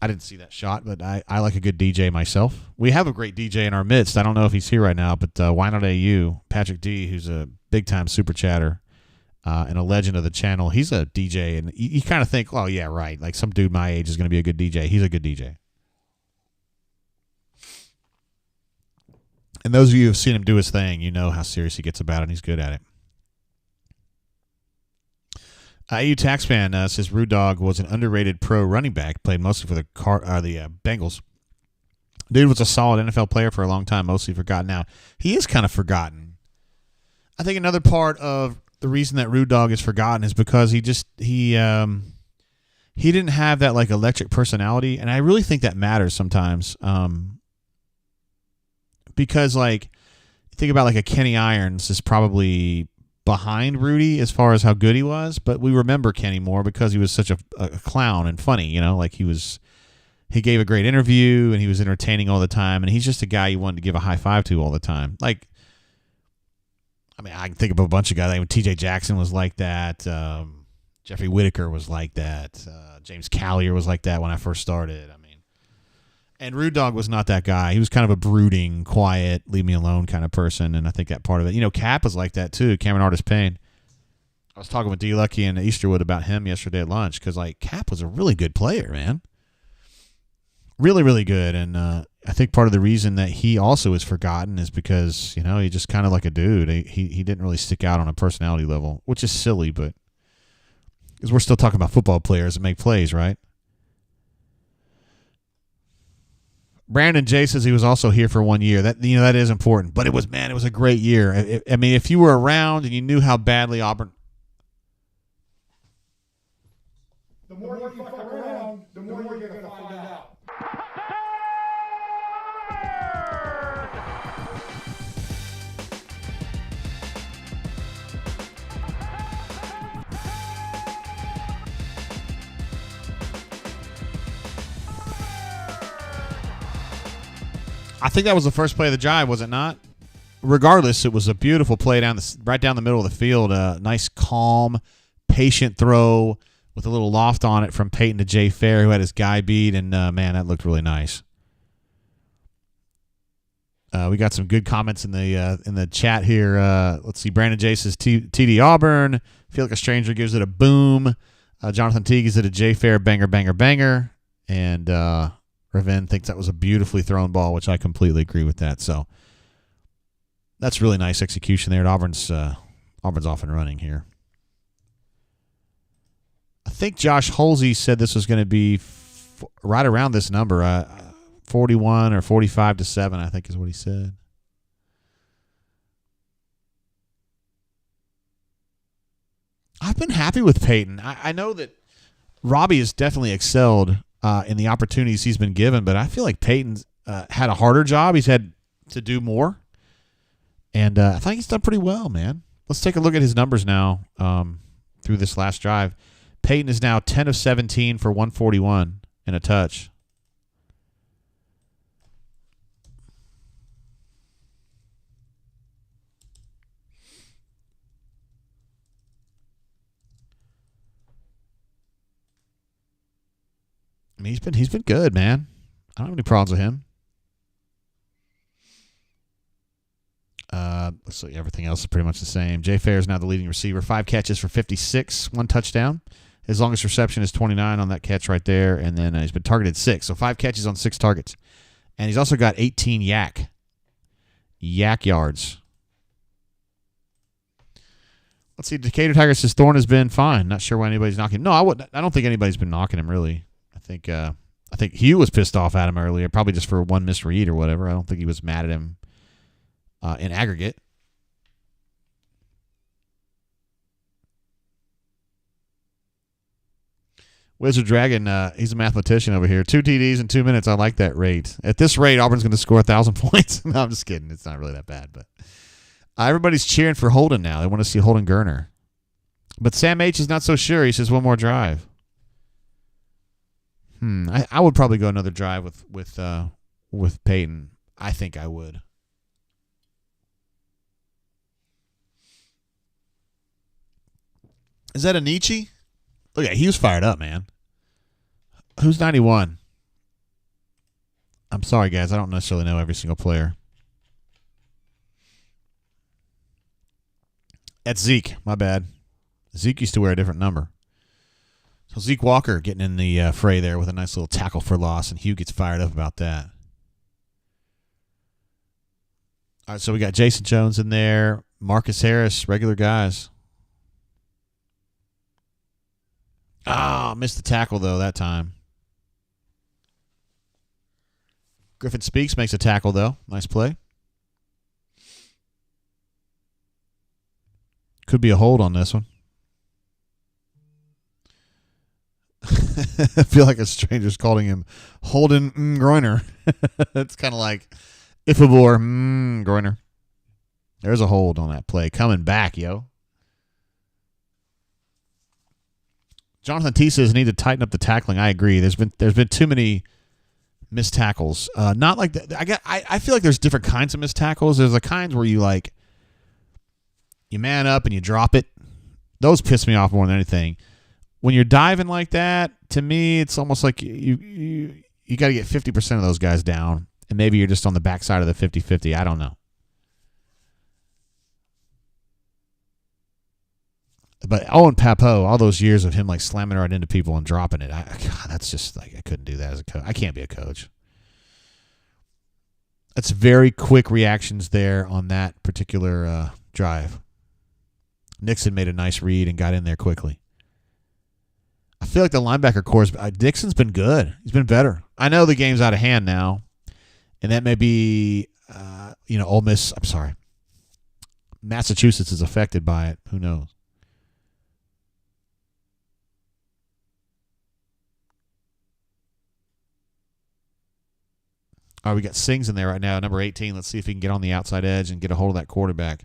S1: I didn't see that shot, but I like a good DJ myself. We have a great DJ in our midst. I don't know if he's here right now, but Why Not AU, Patrick D., who's a big-time super chatter and a legend of the channel, he's a DJ, and you kind of think, oh, yeah, right, like some dude my age is going to be a good DJ. He's a good DJ. And those of you who have seen him do his thing, you know how serious he gets about it, and he's good at it. AU Taxman says Rude Dog was an underrated pro running back, played mostly for the Bengals. Dude was a solid NFL player for a long time, mostly forgotten now. He is kind of forgotten. I think another part of the reason that Rude Dog is forgotten is because he didn't have that like electric personality, and I really think that matters sometimes. Because like think about like a Kenny Irons is probably behind Rudy as far as how good he was, but we remember Kenny more because he was such a clown and funny, like he gave a great interview and he was entertaining all the time, and he's just a guy you wanted to give a high five to all the time. Like I mean, I can think of a bunch of guys. I mean, T.J. Jackson was like that. Jeffrey Whitaker was like that. James Callier was like that when I first started. I mean, and Rude Dog was not that guy. He was kind of a brooding, quiet, leave me alone kind of person, and I think that part of it. Cap was like that too. Cameron Artis Payne. I was talking with D. Lucky and Easterwood about him yesterday at lunch because, Cap was a really good player, man. Really, really good. And I think part of the reason that he also is forgotten is because, he's just kind of like a dude. He didn't really stick out on a personality level, which is silly, but because we're still talking about football players that make plays, right? Brandon J says he was also here for 1 year. That that is important. But it was a great year. I mean, if you were around and you knew how badly Auburn...
S2: The more you fuck around, the more you're going to find out.
S1: I think that was the first play of the drive, was it not? Regardless, it was a beautiful play right down the middle of the field. A nice, calm, patient throw with a little loft on it from Peyton to Jay Fair, who had his guy beat, and man, that looked really nice. We got some good comments in the chat here. Let's see. Brandon J says TD Auburn. Feel like a stranger gives it a boom. Jonathan T gives it a Jay Fair banger, banger, banger. And Raven thinks that was a beautifully thrown ball, which I completely agree with that. So that's really nice execution there. Auburn's off and running here. I think Josh Holsey said this was going to be right around this number, 41 or 45-7, I think is what he said. I've been happy with Peyton. I know that Robbie has definitely excelled in the opportunities he's been given, but I feel like Peyton's had a harder job. He's had to do more, and I think he's done pretty well, man. Let's take a look at his numbers now through this last drive. Peyton is now 10 of 17 for 141 and a touch. I mean, he's been good, man. I don't have any problems with him. Let's see. Everything else is pretty much the same. Jay Fair is now the leading receiver. 5 catches for 56, 1 touchdown. His longest reception is 29 on that catch right there, and then he's been targeted 6. So 5 catches on 6 targets. And he's also got 18 yak yards. Let's see. Decatur Tigers says Thorne has been fine. Not sure why anybody's knocking him. No, I don't think anybody's been knocking him, really. I think Hugh was pissed off at him earlier, probably just for one misread or whatever. I don't think he was mad at him in aggregate. Wizard Dragon, he's a mathematician over here. 2 TDs in 2 minutes. I like that rate. At this rate, Auburn's going to score 1,000 points. No, I'm just kidding. It's not really that bad. But everybody's cheering for Holden now. They want to see Holden Gerner. But Sam H is not so sure. He says one more drive. I would probably go another drive with Peyton. I think I would. Is that a Nietzsche? Look at he was fired up, man. Who's 91? I'm sorry, guys. I don't necessarily know every single player. That's Zeke. My bad. Zeke used to wear a different number. So Zeke Walker getting in the fray there with a nice little tackle for loss, and Hugh gets fired up about that. All right, so we got Jason Jones in there. Marcus Harris, regular guys. Missed the tackle, though, that time. Griffin Speaks makes a tackle, though. Nice play. Could be a hold on this one. I feel like a stranger's calling him Holden Groiner. It's kind of like Ifabor Groiner. There's a hold on that play. Coming back, yo. Jonathan T says need to tighten up the tackling. I agree. There's been too many missed tackles. Not like that. I feel like there's different kinds of missed tackles. There's the kinds where you like you man up and you drop it. Those piss me off more than anything. When you're diving like that, to me, it's almost like you got to get 50% of those guys down, and maybe you're just on the backside of the 50-50. I don't know. But Owen Papo, all those years of him like slamming right into people and dropping it, God, that's just like I couldn't do that as a coach. I can't be a coach. That's very quick reactions there on that particular drive. Nixon made a nice read and got in there quickly. I feel like the linebacker core, Dixon's been good. He's been better. I know the game's out of hand now, and that may be, Ole Miss. I'm sorry, Massachusetts is affected by it. Who knows? All right, we got Sings in there right now, number 18. Let's see if he can get on the outside edge and get a hold of that quarterback.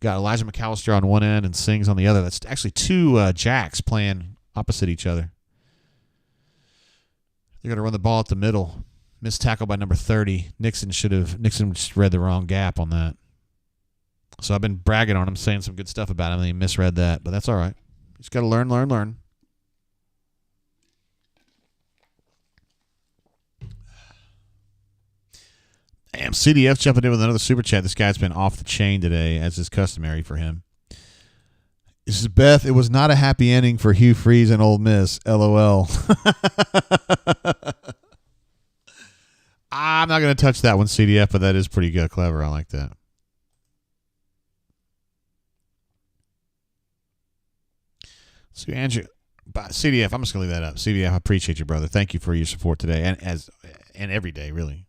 S1: Got Elijah McAllister on one end and Sings on the other. That's actually two jacks playing opposite each other. They're going to run the ball at the middle. Missed tackle by number 30. Nixon just read the wrong gap on that. So I've been bragging on him, saying some good stuff about him, and he misread that, but that's all right. Just got to learn. Damn, CDF jumping in with another super chat. This guy's been off the chain today, as is customary for him. This is Beth. It was not a happy ending for Hugh Freeze and Ole Miss. LOL. I'm not going to touch that one, CDF, but that is pretty good. Clever. I like that. So, Andrew, CDF, I'm just going to leave that up. CDF, I appreciate you, brother. Thank you for your support today and every day, really.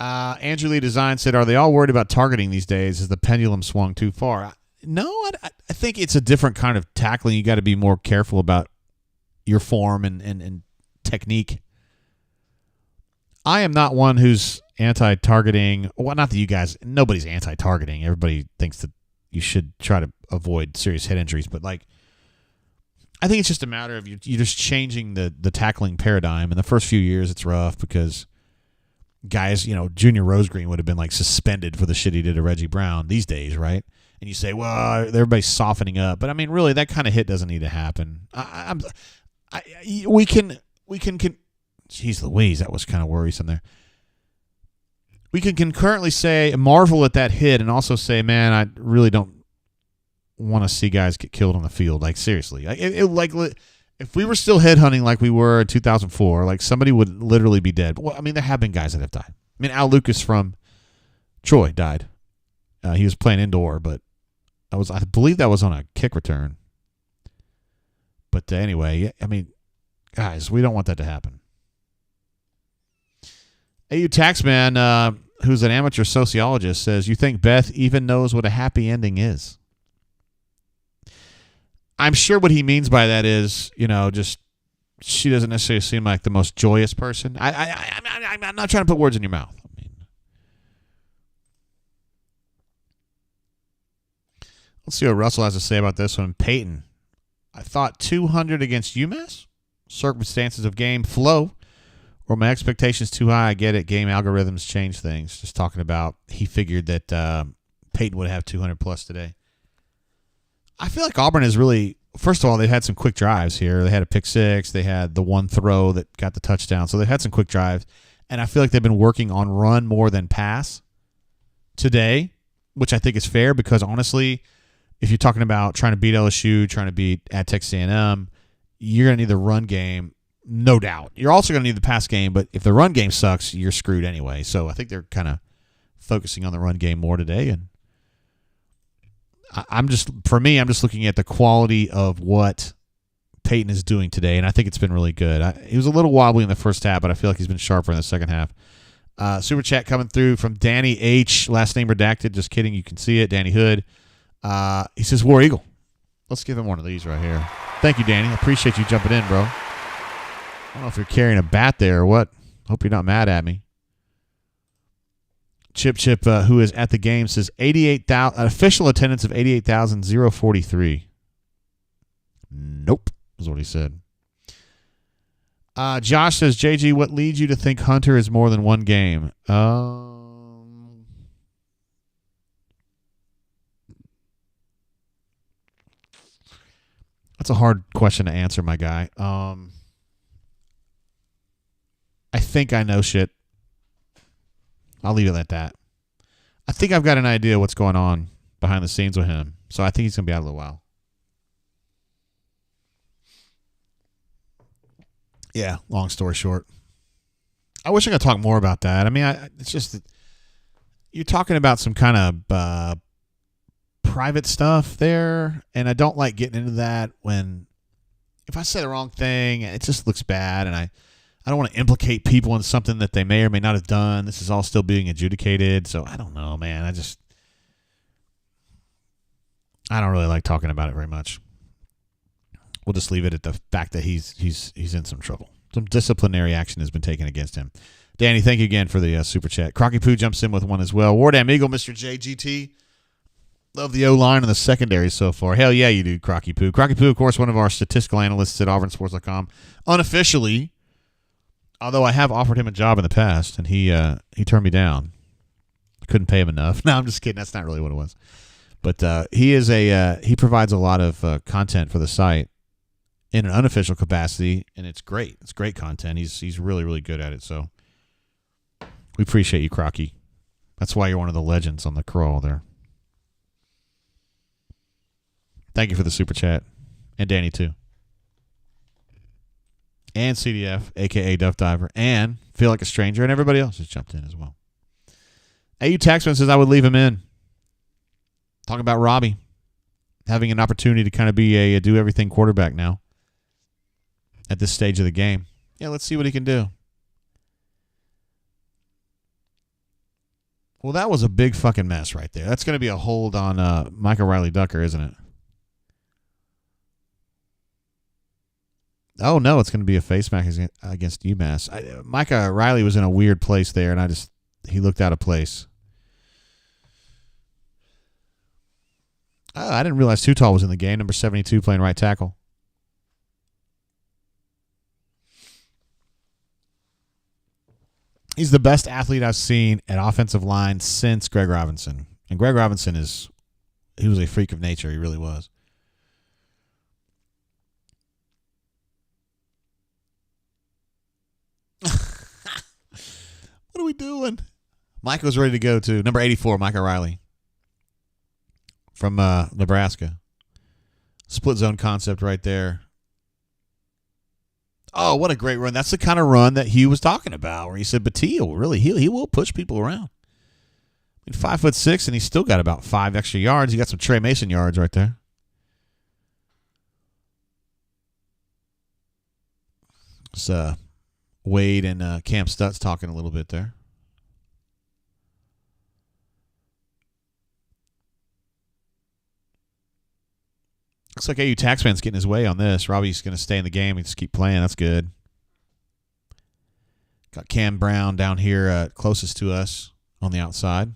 S1: Andrew Lee Design said, are they all worried about targeting these days? Has the pendulum swung too far? No, I think it's a different kind of tackling. You got to be more careful about your form and technique. I am not one who's anti-targeting. Well, not that you guys, nobody's anti-targeting. Everybody thinks that you should try to avoid serious head injuries. But, like, I think it's just a matter of you're just changing the tackling paradigm. In the first few years, it's rough because guys, Junior Rosegreen would have been like suspended for the shit he did to Reggie Brown these days, right? And you say, well, everybody's softening up, but I mean, really, that kind of hit doesn't need to happen. We can. Jeez Louise, that was kind of worrisome there. We can concurrently say marvel at that hit and also say, man, I really don't want to see guys get killed on the field. Like seriously, if we were still headhunting like we were in 2004, like somebody would literally be dead. Well, I mean, there have been guys that have died. I mean, Al Lucas from Troy died. He was playing indoor, but I believe that was on a kick return. But anyway, I mean, guys, we don't want that to happen. AU Taxman, who's an amateur sociologist, says, you think Beth even knows what a happy ending is? I'm sure what he means by that is, just she doesn't necessarily seem like the most joyous person. I'm not trying to put words in your mouth. I mean, let's see what Russell has to say about this one. Peyton, I thought 200 against UMass. Circumstances of game flow. Or my expectations too high. I get it. Game algorithms change things. Just talking about he figured that Peyton would have 200 plus today. I feel like Auburn is really, first of all, they've had some quick drives here. They had a pick six. They had the one throw that got the touchdown. So they've had some quick drives. And I feel like they've been working on run more than pass today, which I think is fair because, honestly, if you're talking about trying to beat LSU, trying to beat Texas A&M, you're going to need the run game, no doubt. You're also going to need the pass game, but if the run game sucks, you're screwed anyway. So I think they're kind of focusing on the run game more today, and I'm just looking at the quality of what Peyton is doing today, and I think it's been really good. He was a little wobbly in the first half, but I feel like he's been sharper in the second half. Super chat coming through from Danny H. Last name redacted. Just kidding. You can see it. Danny Hood. He says, War Eagle. Let's give him one of these right here. Thank you, Danny. I appreciate you jumping in, bro. I don't know if you're carrying a bat there or what. Hope you're not mad at me. Chip, who is at the game, says 88,000 official attendance of 88,043. Nope, is what he said. Josh says, JG, what leads you to think Hunter is more than one game? That's a hard question to answer, my guy. I think I know shit. I'll leave it at that. I think I've got an idea what's going on behind the scenes with him. So I think he's going to be out a little while. Yeah, long story short. I wish I could talk more about that. I mean, it's just that you're talking about some kind of private stuff there, and I don't like getting into that when if I say the wrong thing, it just looks bad, and I don't want to implicate people in something that they may or may not have done. This is all still being adjudicated, so I don't know, man. I don't really like talking about it very much. We'll just leave it at the fact that he's in some trouble. Some disciplinary action has been taken against him. Danny, thank you again for the super chat. Crocky Poo jumps in with one as well. Wardam Eagle, Mr. JGT. Love the O-line and the secondary so far. Hell yeah, you do, Crocky Poo. Crocky Poo, of course, one of our statistical analysts at auburnsports.com. Unofficially, although I have offered him a job in the past, and he turned me down. Couldn't pay him enough. No, I'm just kidding. That's not really what it was. But he provides a lot of content for the site in an unofficial capacity, and it's great. It's great content. He's really, really good at it. So we appreciate you, Crocky. That's why you're one of the legends on the crawl there. Thank you for the super chat. And Danny, too. And CDF, a.k.a. Duff Diver. And Feel Like a Stranger. And everybody else has jumped in as well. AU Taxman says I would leave him in. Talking about Robbie having an opportunity to kind of be a do-everything quarterback now at this stage of the game. Yeah, let's see what he can do. Well, that was a big fucking mess right there. That's going to be a hold on Micah Riley Ducker, isn't it? Oh, no, it's going to be a face mask against UMass. Micah Riley was in a weird place there, and he looked out of place. Oh, I didn't realize Too Tall was in the game. Number 72 playing right tackle. He's the best athlete I've seen at offensive line since Greg Robinson. And Greg Robinson he was a freak of nature. He really was. What are we doing? Mike was ready to go, too. Number 84, Micah Riley. From Nebraska. Split zone concept right there. Oh, what a great run. That's the kind of run that Hugh was talking about, where he said, but he will push people around. I mean, 5'6", and he's still got about 5 extra yards. He got some Trey Mason yards right there. It's Wade and Cam Stutz talking a little bit there. Looks like AU Taxman's getting his way on this. Robbie's going to stay in the game and just keep playing. That's good. Got Cam Brown down here closest to us on the outside.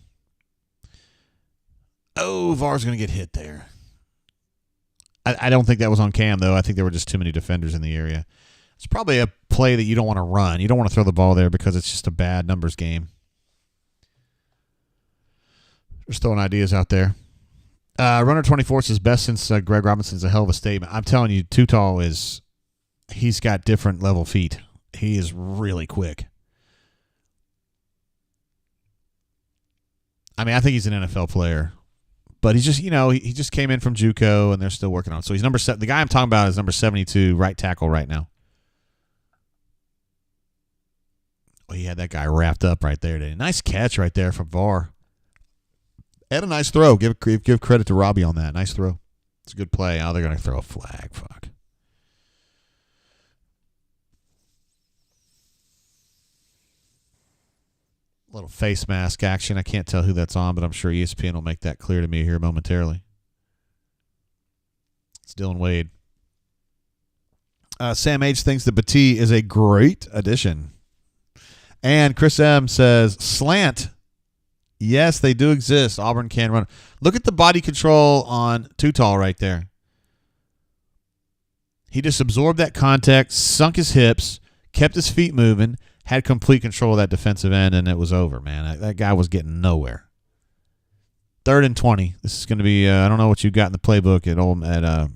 S1: Oh, VAR's going to get hit there. I don't think that was on Cam, though. I think there were just too many defenders in the area. It's probably a play that you don't want to run. You don't want to throw the ball there because it's just a bad numbers game. Just throwing ideas out there. Runner 24 says best since Greg Robinson's a hell of a statement. I'm telling you, Too Tall he's got different level feet. He is really quick. I mean, I think he's an NFL player, but he's just, he just came in from JUCO and they're still working on it. So he's number 7. The guy I'm talking about is number 72, right tackle right now. Well, he had that guy wrapped up right there today. Nice catch right there from VAR. And a nice throw. Give credit to Robbie on that. Nice throw. It's a good play. Oh, they're going to throw a flag. Fuck. A little face mask action. I can't tell who that's on, but I'm sure ESPN will make that clear to me here momentarily. It's Dylan Wade. Sam H. thinks that Batee is a great addition. And Chris M. says, slant. Yes, they do exist. Auburn can run. Look at the body control on Too Tall right there. He just absorbed that contact, sunk his hips, kept his feet moving, had complete control of that defensive end, and it was over, man. That guy was getting nowhere. 3rd and 20. This is going to be, I don't know what you got in the playbook at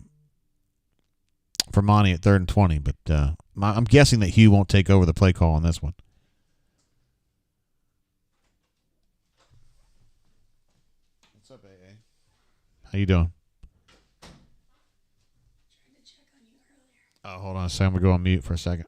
S1: for Monty at 3rd and 20. But I'm guessing that Hugh won't take over the play call on this one. What's up, AA? How you doing? Oh, hold on a second. I'm going to go on mute for a second.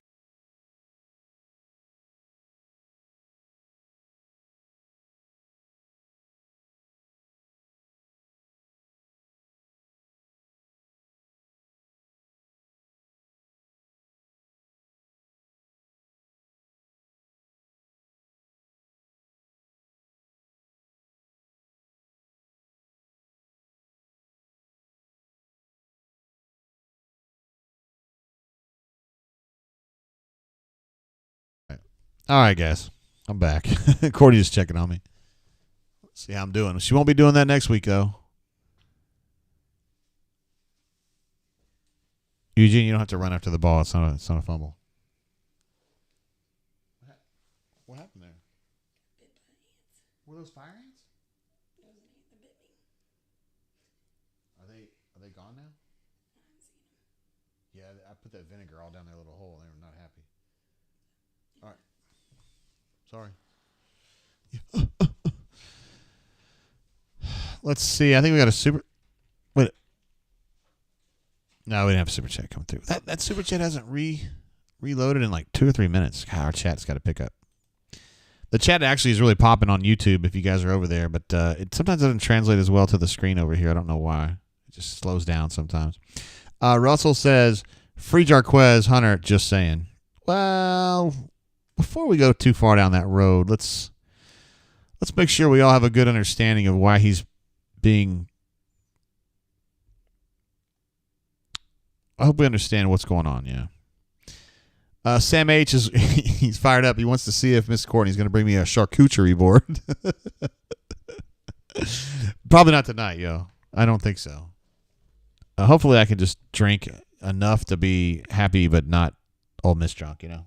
S1: All right, guys. I'm back. Cordy's just checking on me. Let's see how I'm doing. She won't be doing that next week, though. Eugene, you don't have to run after the ball. It's not a fumble. What happened there? Were those fire ants? Are they gone now? Yeah, I put that vinegar all down their little hole. They were not happy. All right. Sorry. Let's see. I think we got a super. Wait. No, we didn't have a super chat come through. That super chat hasn't reloaded in like 2 or 3 minutes. God, our chat's got to pick up. The chat actually is really popping on YouTube if you guys are over there, but it sometimes doesn't translate as well to the screen over here. I don't know why. It just slows down sometimes. Russell says, Free Jarquez, Hunter, just saying. Well, before we go too far down that road, let's make sure we all have a good understanding of why he's being. I hope we understand what's going on. Yeah. Sam H is he's fired up. He wants to see if Miss Courtney's going to bring me a charcuterie board. Probably not tonight, yo. I don't think so. Hopefully, I can just drink enough to be happy, but not Ole Miss drunk. You know.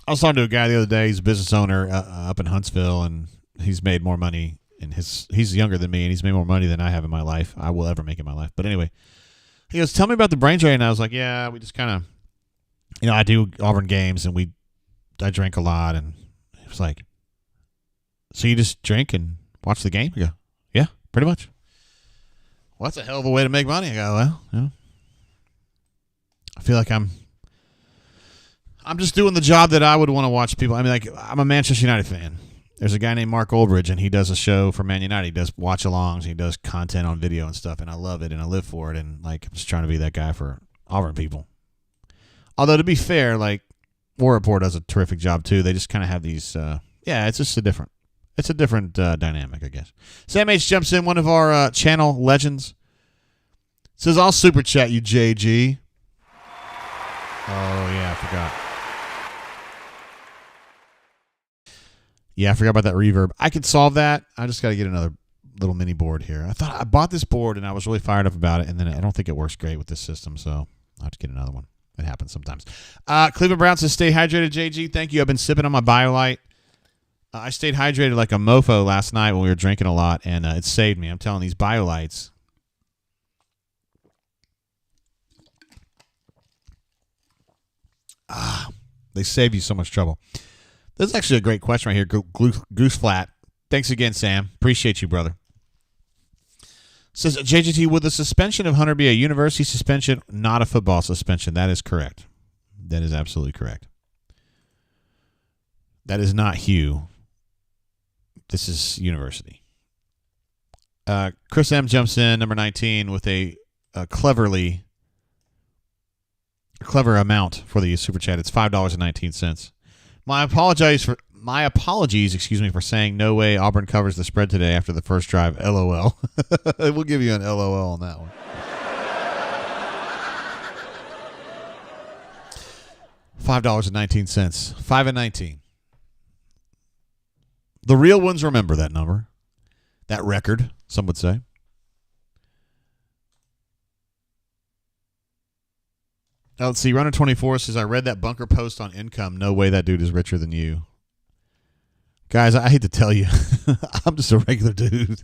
S1: I was talking to a guy the other day. He's a business owner up in Huntsville, and he's made more money. He's younger than me, and he's made more money than I have in my life. I will ever make in my life. But anyway, he goes, "Tell me about the brain drain." And I was like, "Yeah, we just kind of, I do Auburn games, and I drink a lot." And he was like, "So you just drink and watch the game?" I go, "Yeah, pretty much." Well, that's a hell of a way to make money. I go, "Well, I feel like I'm just doing the job that I would want to watch people." I mean, like, I'm a Manchester United fan. There's a guy named Mark Oldridge, and he does a show for Man United. He does watch-alongs. He does content on video and stuff, and I love it, and I live for it. And, like, I'm just trying to be that guy for Auburn people. Although, to be fair, like, War Report does a terrific job, too. They just kind of have these it's just a different dynamic, I guess. Sam H. jumps in, one of our channel legends. Says, "I'll super chat you, JG." Oh, yeah, I forgot. Yeah, I forgot about that reverb. I could solve that. I just got to get another little mini board here. I thought I bought this board, and I was really fired up about it, and then I don't think it works great with this system, so I'll have to get another one. It happens sometimes. Cleveland Browns says, "Stay hydrated, JG." Thank you. I've been sipping on my BioLite. I stayed hydrated like a mofo last night when we were drinking a lot, and it saved me. I'm telling these BioLites. They save you so much trouble. This is actually a great question right here. Goose Flat. Thanks again, Sam. Appreciate you, brother. Says, JGT, would the suspension of Hunter be a university suspension, not a football suspension? That is correct. That is absolutely correct. That is not Hugh. This is university. Chris M. jumps in, number 19, with a clever amount for the super chat. It's $5.19. My apologies, for saying no way Auburn covers the spread today after the first drive. LOL. We'll give you an LOL on that one. $5.19. $5.19. The real ones remember that number, that record, some would say. Now, let's see. Runner 24 says, "I read that bunker post on Income. No way that dude is richer than you." Guys, I hate to tell you, I'm just a regular dude.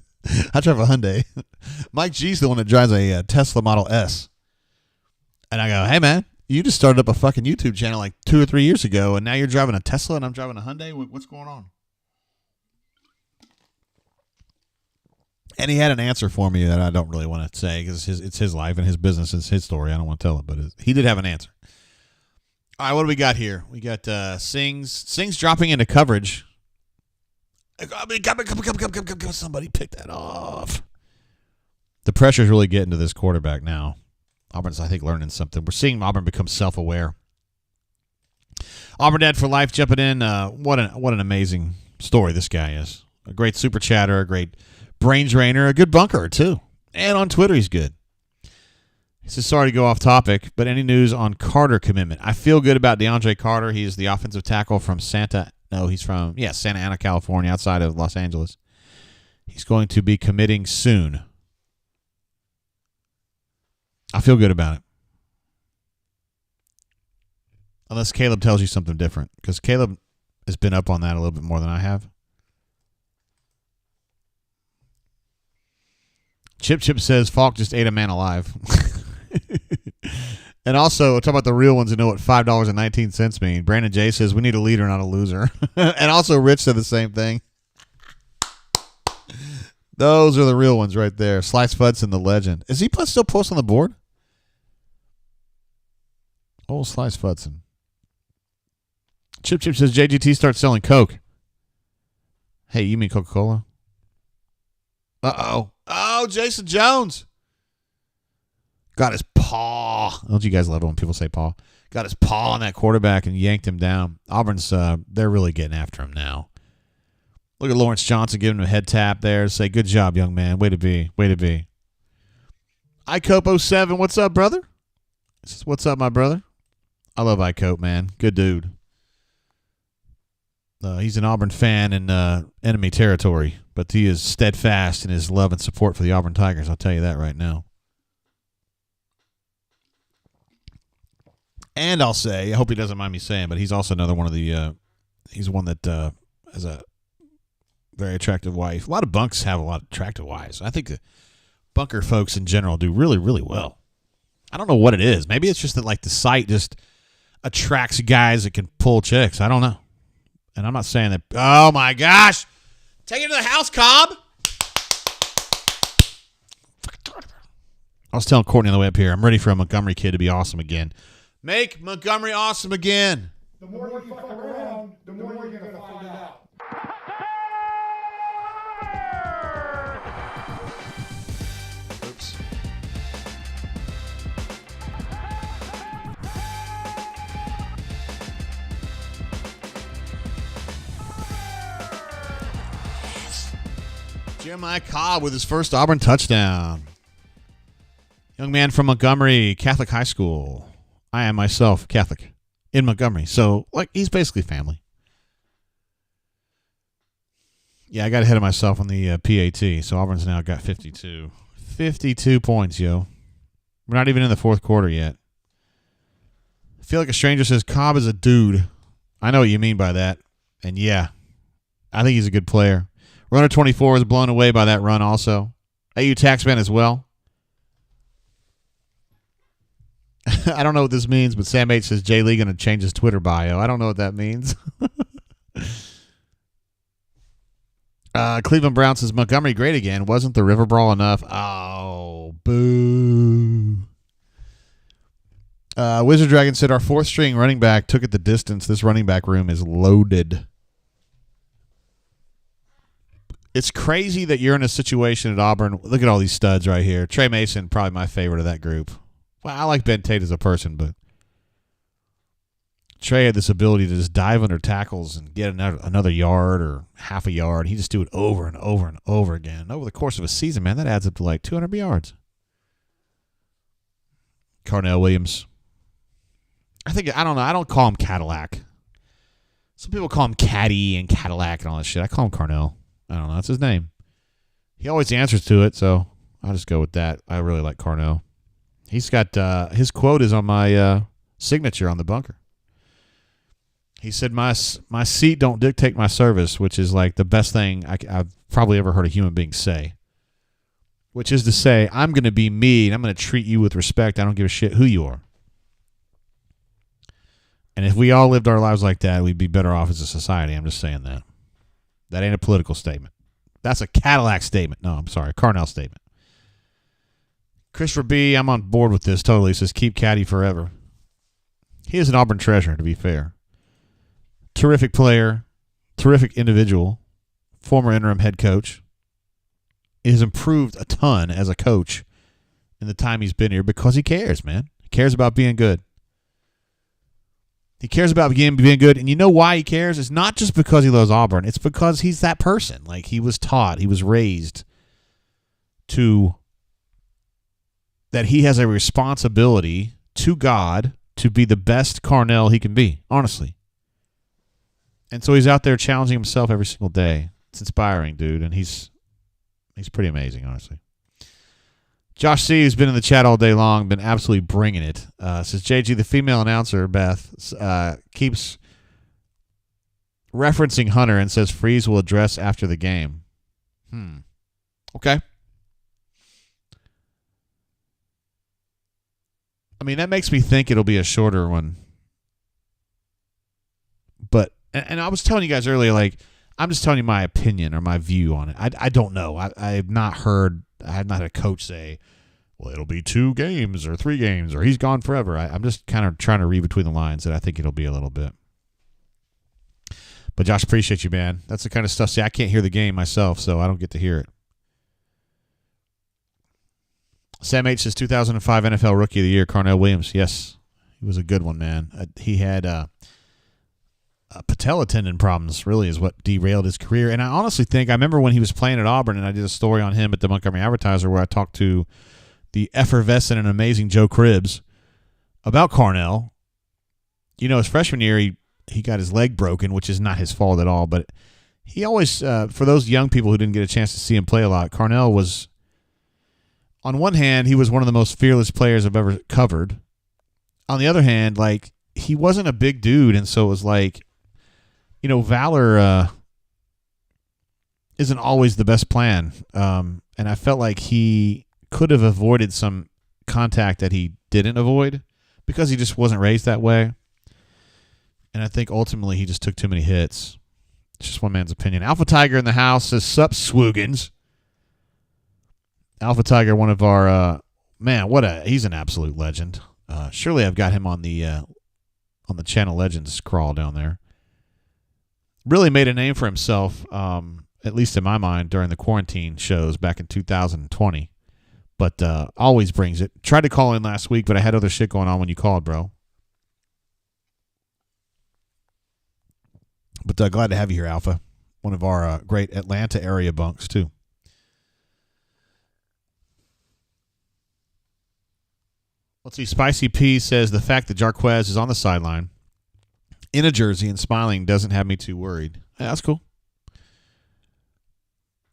S1: I drive a Hyundai. Mike G's the one that drives a Tesla Model S. And I go, hey, man, you just started up a fucking YouTube channel like 2 or 3 years ago, and now you're driving a Tesla and I'm driving a Hyundai? What's going on? And he had an answer for me that I don't really want to say because it's his life and his business. It's his story. I don't want to tell it, but he did have an answer. All right, what do we got here? We got Sings dropping into coverage. Come, somebody pick that off. The pressure's really getting to this quarterback now. Auburn's, I think, learning something. We're seeing Auburn become self-aware. Auburn Dad for Life jumping in. What an amazing story this guy is. A great super chatter, a great brain drainer, a good bunker, too. And on Twitter, he's good. He says, sorry to go off topic, but any news on Carter commitment? I feel good about DeAndre Carter. He's the offensive tackle from Santa Ana, California, outside of Los Angeles. He's going to be committing soon. I feel good about it. Unless Caleb tells you something different, because Caleb has been up on that a little bit more than I have. Chip says Falk just ate a man alive. And also, talk about the real ones who know what $5.19 mean. Brandon J says we need a leader, not a loser. And also Rich said the same thing. Those are the real ones right there. Slice Fudson, the legend. Is he still posting on the board? Old Slice Fudson. Chip says JGT starts selling Coke. Hey, you mean Coca-Cola? Uh-oh. Oh, Jason Jones. Got his paw. Don't you guys love it when people say paw? Got his paw on that quarterback and yanked him down. Auburn's, they're really getting after him now. Look at Lawrence Johnson giving him a head tap there. Say, good job, young man. Way to be. Way to be. ICope07, what's up, brother? What's up, my brother? I love ICope, man. Good dude. He's an Auburn fan in enemy territory, but he is steadfast in his love and support for the Auburn Tigers. I'll tell you that right now. And I'll say, I hope he doesn't mind me saying, but he's also another one of the, he's one that has a very attractive wife. A lot of bunks have a lot of attractive wives. I think the bunker folks in general do really, really well. I don't know what it is. Maybe it's just that like the site just attracts guys that can pull chicks. I don't know. And I'm not saying that. Oh my gosh. Take it to the house, Cobb. I was telling Courtney on the way up here, I'm ready for a Montgomery kid to be awesome again. Make Montgomery awesome again.
S2: The more you fuck around, the more you're going to find out.
S1: Oops. Jeremiah Cobb with his first Auburn touchdown. Young man from Montgomery Catholic High School. I am myself Catholic in Montgomery. So, like, he's basically family. Yeah, I got ahead of myself on the PAT. So, Auburn's now got 52. 52 points, yo. We're not even in the fourth quarter yet. I feel like a stranger says Cobb is a dude. I know what you mean by that. And, yeah, I think he's a good player. Runner 24 was blown away by that run also. AU Taxman as well. I don't know what this means, but Sam H says Jay Lee going to change his Twitter bio. I don't know what that means. Cleveland Brown says Montgomery great again. Wasn't the river brawl enough? Oh, boo. Wizard Dragon said our fourth string running back took it the distance. This running back room is loaded. It's crazy that you're in a situation at Auburn. Look at all these studs right here. Trey Mason, probably my favorite of that group. Well, I like Ben Tate as a person, but Trey had this ability to just dive under tackles and get another yard or half a yard. He just do it over and over and over again. And over the course of a season, man, that adds up to like 200 yards. Carnell Williams. I don't know. I don't call him Cadillac. Some people call him Caddy and Cadillac and all that shit. I call him Carnell. I don't know. That's his name. He always answers to it, so I'll just go with that. I really like Carnell. He's got his quote is on my signature on the bunker. He said, my seat don't dictate my service, which is like the best thing I've probably ever heard a human being say. which is to say, I'm going to be me and I'm going to treat you with respect. I don't give a shit who you are. And if we all lived our lives like that, we'd be better off as a society. I'm just saying that. That ain't a political statement. That's a Cadillac statement. No, I'm sorry, a Carnell statement. Christopher B., I'm on board with this totally. He says, keep Caddy forever. He is an Auburn treasure, to be fair. Terrific player, terrific individual, former interim head coach. He has improved a ton as a coach in the time he's been here because he cares, man. He cares about being good. He cares about being good. And you know why he cares? It's not just because he loves Auburn. It's because he's that person. Like, he was taught, he was raised to that he has a responsibility to God to be the best Carnell he can be, honestly. And so he's out there challenging himself every single day. It's inspiring, dude, and he's pretty amazing, honestly. Josh C., who's been in the chat all day long, been absolutely bringing it. Says, JG, the female announcer, Beth, keeps referencing Hunter and says Freeze will address after the game. Okay. I mean, that makes me think it'll be a shorter one. But, and I was telling you guys earlier, like, I'm just telling you my opinion or my view on it. I don't know. I have not heard a coach say, well, it'll be 2 games or 3 games or he's gone forever. I'm just kind of trying to read between the lines that I think it'll be a little bit. But Josh, appreciate you, man. That's the kind of stuff. See, I can't hear the game myself, so I don't get to hear it. Sam H. says 2005 NFL Rookie of the Year, Carnell Williams. Yes, he was a good one, man. He had patella tendon problems, really, is what derailed his career. And I honestly think, I remember when he was playing at Auburn, and I did a story on him at the Montgomery Advertiser where I talked to the effervescent and amazing Joe Cribbs about Carnell. You know, his freshman year, he got his leg broken, which is not his fault at all. But he always, for those young people who didn't get a chance to see him play a lot, Carnell was, on one hand, he was one of the most fearless players I've ever covered. On the other hand, like, he wasn't a big dude, and so it was like, you know, valor isn't always the best plan. And I felt like he could have avoided some contact that he didn't avoid because he just wasn't raised that way. And I think ultimately he just took too many hits. It's just one man's opinion. Alpha Tiger in the house says, sup, Swoogans. Alpha Tiger, one of our, he's an absolute legend. Surely I've got him on the Channel Legends crawl down there. Really made a name for himself, at least in my mind, during the quarantine shows back in 2020. But always brings it. Tried to call in last week, but I had other shit going on when you called, bro. But glad to have you here, Alpha. One of our great Atlanta area bunks, too. Let's see. Spicy P says the fact that Jarquez is on the sideline in a jersey and smiling doesn't have me too worried. Yeah, that's cool.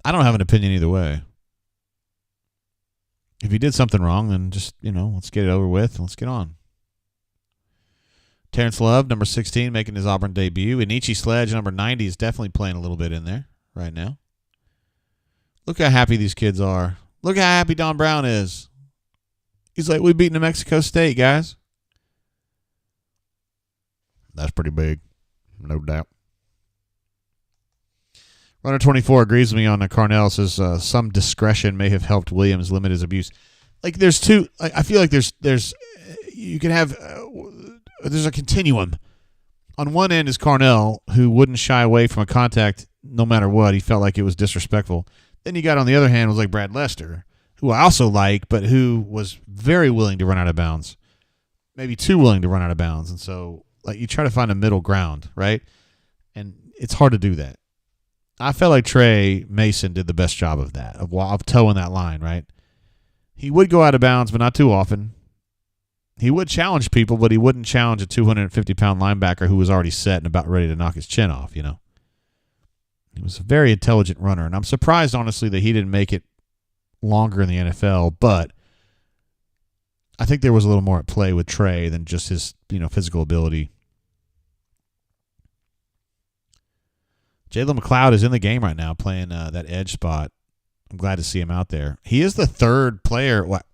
S1: I don't have an opinion either way. If he did something wrong, then just, let's get it over with and let's get on. Terrence Love, number 16, making his Auburn debut. Inichi Sledge, number 90, is definitely playing a little bit in there right now. Look how happy these kids are. Look how happy Don Brown is. He's like, we beat New Mexico State, guys. That's pretty big, no doubt. Runner 24 agrees with me on the Carnell. Says some discretion may have helped Williams limit his abuse. Like, there's two. I feel like there's you can have there's a continuum. On one end is Carnell, who wouldn't shy away from a contact no matter what. He felt like it was disrespectful. Then you got on the other hand was like Brad Lester, who I also like, but who was very willing to run out of bounds, maybe too willing to run out of bounds, and so. Like, you try to find a middle ground, right? And it's hard to do that. I felt like Trey Mason did the best job of that, of towing that line, right? He would go out of bounds, but not too often. He would challenge people, but he wouldn't challenge a 250-pound linebacker who was already set and about ready to knock his chin off, He was a very intelligent runner, and I'm surprised, honestly, that he didn't make it longer in the NFL, but I think there was a little more at play with Trey than just his, physical ability. Jalen McLeod is in the game right now playing that edge spot. I'm glad to see him out there. He is the third player. What?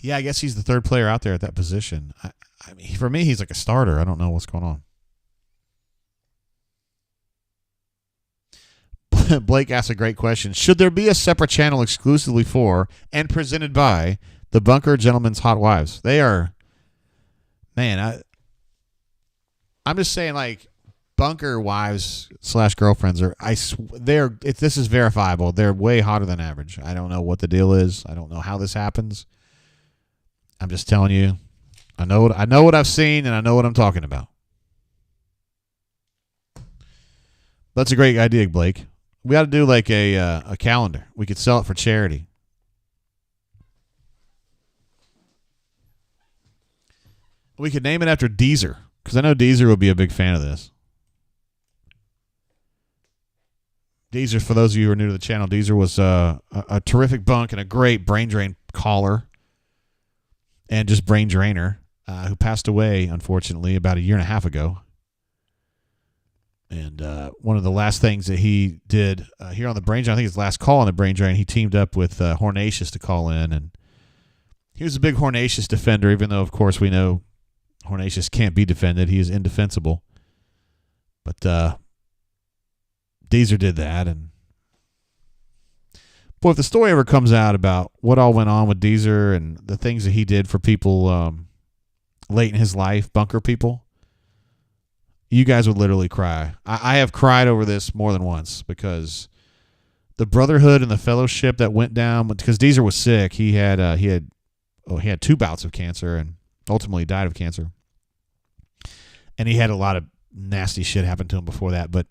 S1: Yeah, I guess he's the third player out there at that position. I mean, for me, he's like a starter. I don't know what's going on. Blake asked a great question. Should there be a separate channel exclusively for and presented by the Bunker Gentlemen's Hot Wives? They are, man, I'm just saying, like, Bunker wives / girlfriends are, this is verifiable. They're way hotter than average. I don't know what the deal is. I don't know how this happens. I'm just telling you, I know what I've seen, and I know what I'm talking about. That's a great idea, Blake. We ought to do like a calendar. We could sell it for charity. We could name it after Deezer, because I know Deezer would be a big fan of this. Deezer, for those of you who are new to the channel, Deezer was a terrific bunk and a great brain drain caller and just brain drainer who passed away, unfortunately, about a year and a half ago. And one of the last things that he did here on the Brain Drain, I think his last call on the Brain Drain, he teamed up with Hornatius to call in. And he was a big Hornatius defender, even though, of course, we know Hornatius can't be defended. He is indefensible. But Deezer did that. And boy, if the story ever comes out about what all went on with Deezer and the things that he did for people late in his life, bunker people, you guys would literally cry. I have cried over this more than once because the brotherhood and the fellowship that went down, because Deezer was sick. He had 2 bouts of cancer and ultimately died of cancer. And he had a lot of nasty shit happen to him before that. But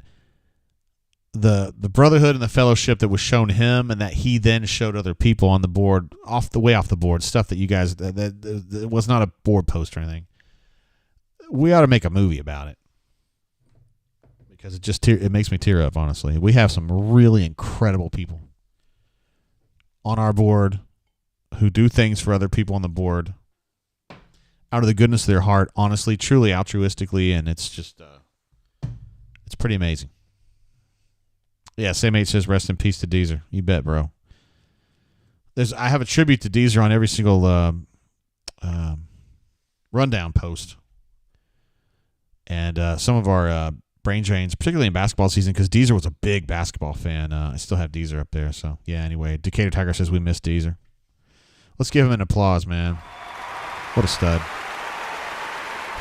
S1: the brotherhood and the fellowship that was shown him and that he then showed other people on the board, off the board, stuff that you guys, that was not a board post or anything. We ought to make a movie about it. Because it makes me tear up, honestly. We have some really incredible people on our board who do things for other people on the board out of the goodness of their heart, honestly, truly altruistically, and it's just, it's pretty amazing. Yeah, Sam H says, rest in peace to Deezer. You bet, bro. I have a tribute to Deezer on every single rundown post. And some of our brain drains, particularly in basketball season, because Deezer was a big basketball fan. I still have Deezer up there. So, yeah, anyway, Decatur Tiger says we miss Deezer. Let's give him an applause, man. What a stud.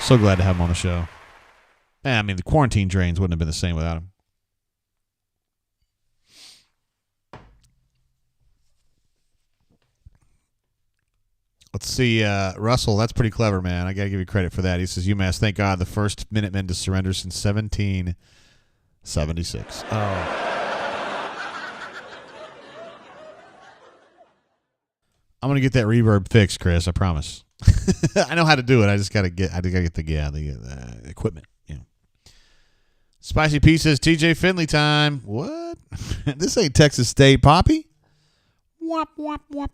S1: So glad to have him on the show. Man, I mean, the quarantine drains wouldn't have been the same without him. Let's see, Russell, that's pretty clever, man. I got to give you credit for that. He says, UMass, thank God, the first Minutemen to surrender since 1776. Oh. I'm going to get that reverb fixed, Chris, I promise. I know how to do it. I just got to get the equipment. You know. Spicy P says, TJ Finley time. What? This ain't Texas State, Poppy. Wop, wop, wop.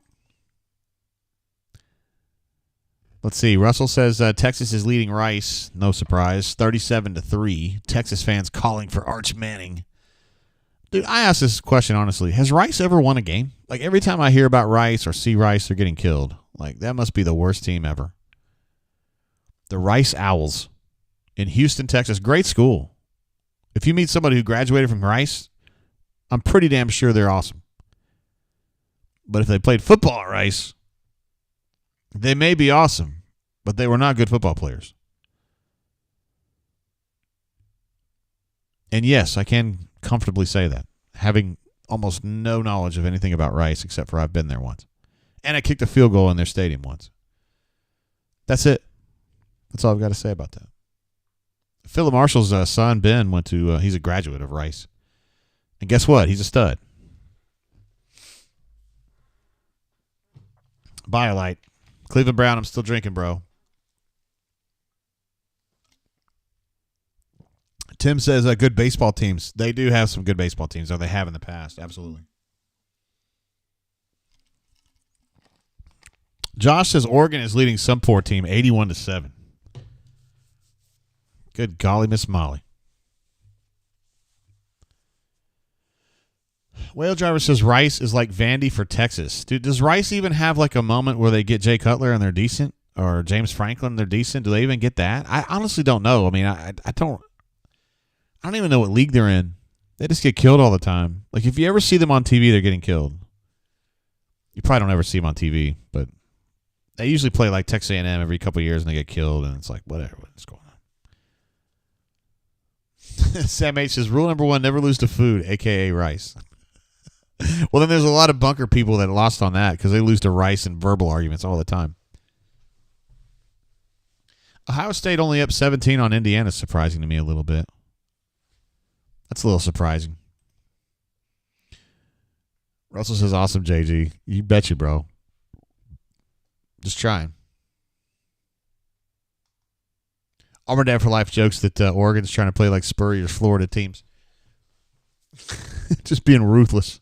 S1: Let's see. Russell says Texas is leading Rice. No surprise. 37-3. Texas fans calling for Arch Manning. Dude, I ask this question honestly. Has Rice ever won a game? Like, every time I hear about Rice or see Rice, they're getting killed. Like, that must be the worst team ever. The Rice Owls in Houston, Texas. Great school. If you meet somebody who graduated from Rice, I'm pretty damn sure they're awesome. But if they played football at Rice, they may be awesome, but they were not good football players. And yes, I can comfortably say that, having almost no knowledge of anything about Rice except for I've been there once. And I kicked a field goal in their stadium once. That's it. That's all I've got to say about that. Philip Marshall's son, Ben, went to, he's a graduate of Rice. And guess what? He's a stud. BioLite. Cleveland Brown, I'm still drinking, bro. Tim says good baseball teams. They do have some good baseball teams, or they have in the past. Absolutely. Josh says Oregon is leading some poor team 81-7. Good golly, Miss Molly. Whale Driver says Rice is like Vandy for Texas. Dude, does Rice even have like a moment where they get Jay Cutler and they're decent? Or James Franklin, they're decent? Do they even get that? I honestly don't know. I mean, I don't even know what league they're in. They just get killed all the time. Like, if you ever see them on TV, they're getting killed. You probably don't ever see them on TV, but they usually play like Texas A&M every couple of years and they get killed, and it's like, whatever, what's going on? Sam H says, rule number 1, never lose to food, a.k.a. rice. Well, then there's a lot of bunker people that lost on that because they lose to rice in verbal arguments all the time. Ohio State only up 17 on Indiana is surprising to me a little bit. That's a little surprising. Russell says, awesome, JG. You betcha, bro. Just trying. Auburn Dad for Life jokes that Oregon's trying to play like Spurrier's Florida teams. Just being ruthless.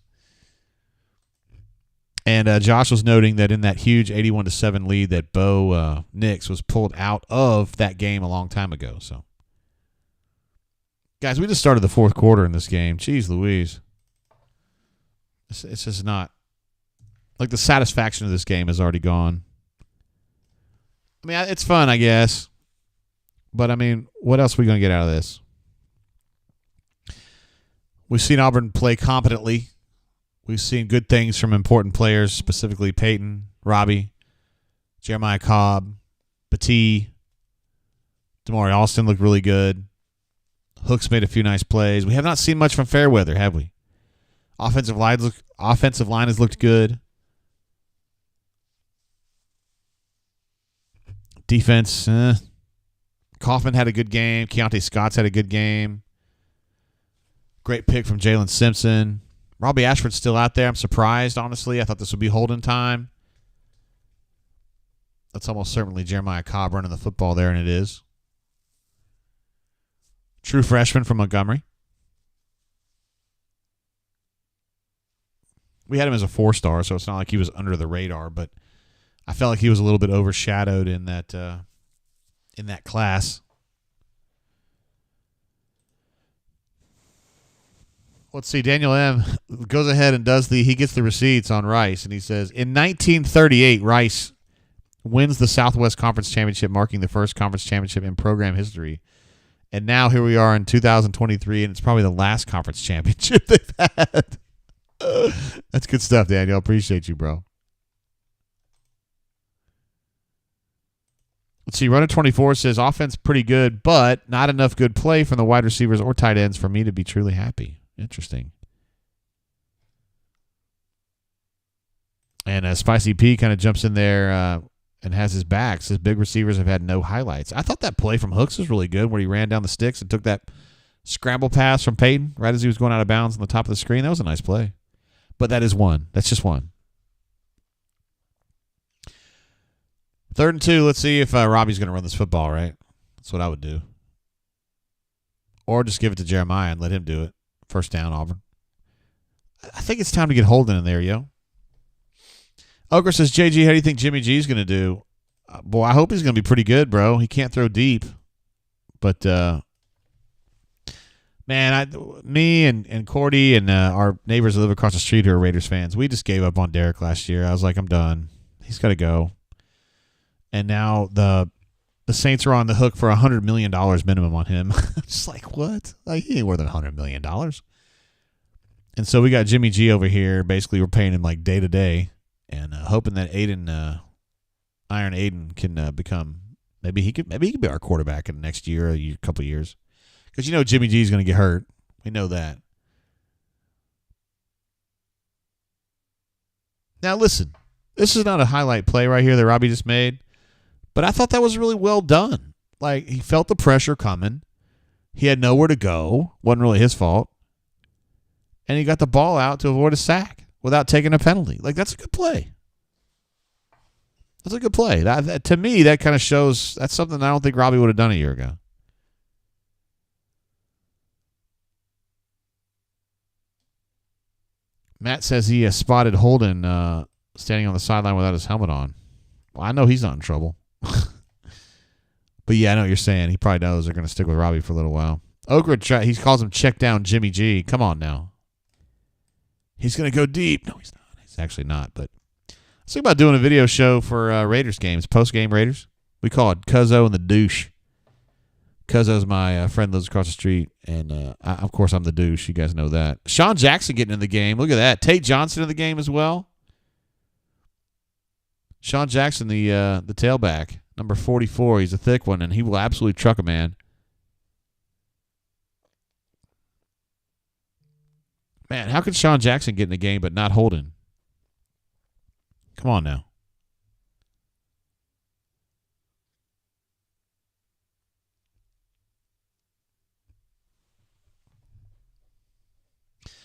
S1: And Josh was noting that in that huge 81-7 lead that Bo Nix was pulled out of that game a long time ago. So, guys, we just started the fourth quarter in this game. Jeez Louise. It's just not. Like, the satisfaction of this game is already gone. I mean, it's fun, I guess. But, I mean, what else are we going to get out of this? We've seen Auburn play competently. We've seen good things from important players, specifically Peyton, Robbie, Jeremiah Cobb, Batee. Damari Alston looked really good. Hooks made a few nice plays. We have not seen much from Fairweather, have we? Offensive line has looked good. Defense, Kaufman had a good game. Keontae Scott's had a good game. Great pick from Jalen Simpson. Robbie Ashford's still out there. I'm surprised, honestly. I thought this would be holding time. That's almost certainly Jeremiah Cobb running the football there, and it is. True freshman from Montgomery. We had him as a 4-star, so it's not like he was under the radar, but I felt like he was a little bit overshadowed in that class. Let's see. Daniel M. goes ahead and he gets the receipts on Rice, and he says, in 1938, Rice wins the Southwest Conference Championship, marking the first conference championship in program history. And now here we are in 2023, and it's probably the last conference championship they've had. That's good stuff, Daniel. Appreciate you, bro. Let's see. Runner 24 says, offense pretty good, but not enough good play from the wide receivers or tight ends for me to be truly happy. Interesting. And Spicy P kind of jumps in there and has his back. Says big receivers have had no highlights. I thought that play from Hooks was really good where he ran down the sticks and took that scramble pass from Peyton right as he was going out of bounds on the top of the screen. That was a nice play. But that is one. That's just one. 3rd and 2. Let's see if Robbie's going to run this football, right? That's what I would do. Or just give it to Jeremiah and let him do it. First down, Auburn. I think it's time to get Holden in there, yo. Oker says, JG, how do you think Jimmy G's going to do? Boy, I hope he's going to be pretty good, bro. He can't throw deep. But, man, me and Cordy and our neighbors that live across the street who are Raiders fans, we just gave up on Derek last year. I was like, I'm done. He's got to go. And now the Saints are on the hook for $100 million minimum on him. Just like, what? Like, he ain't worth $100 million. And so we got Jimmy G over here. Basically, we're paying him like day to day and hoping that Iron Aiden can become maybe he could be our quarterback in the next year, a couple of years. Because you know Jimmy G is going to get hurt. We know that. Now listen, this is not a highlight play right here that Robbie just made. But I thought that was really well done. Like, he felt the pressure coming. He had nowhere to go. Wasn't really his fault. And he got the ball out to avoid a sack without taking a penalty. Like, that's a good play. That's a good play. That, to me, that kind of shows that's something I don't think Robbie would have done a year ago. Matt says he spotted Holden standing on the sideline without his helmet on. Well, I know he's not in trouble. But, yeah, I know what you're saying. He probably knows they're going to stick with Robbie for a little while. Oakwood, he calls him check down Jimmy G. Come on now. He's going to go deep. No, he's not. He's actually not. But I was thinking about doing a video show for Raiders games, post-game Raiders. We call it Cuzzo and the Douche. Cuzzo's my friend, lives across the street, and of course I'm the douche. You guys know that. Sean Jackson getting in the game. Look at that. Tate Johnson in the game as well. Sean Jackson, the tailback, number 44. He's a thick one, and he will absolutely truck a man. Man, how could Sean Jackson get in the game but not Holden? Come on now.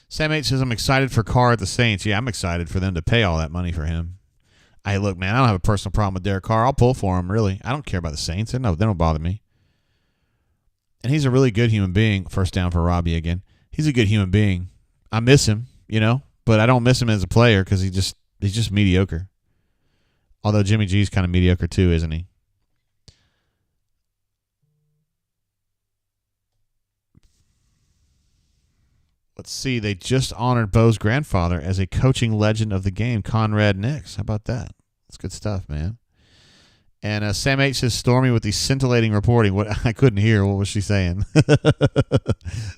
S1: Sam H says, I'm excited for Carr at the Saints. Yeah, I'm excited for them to pay all that money for him. Hey, look, man, I don't have a personal problem with Derek Carr. I'll pull for him, really. I don't care about the Saints. They don't bother me. And he's a really good human being. First down for Robbie again. He's a good human being. I miss him, but I don't miss him as a player because he's just mediocre. Although Jimmy G's kind of mediocre too, isn't he? Let's see. They just honored Bo's grandfather as a coaching legend of the game, Conrad Nix. How about that? That's good stuff, man. And Sam H says, Stormy with the scintillating reporting. What I couldn't hear. What was she saying?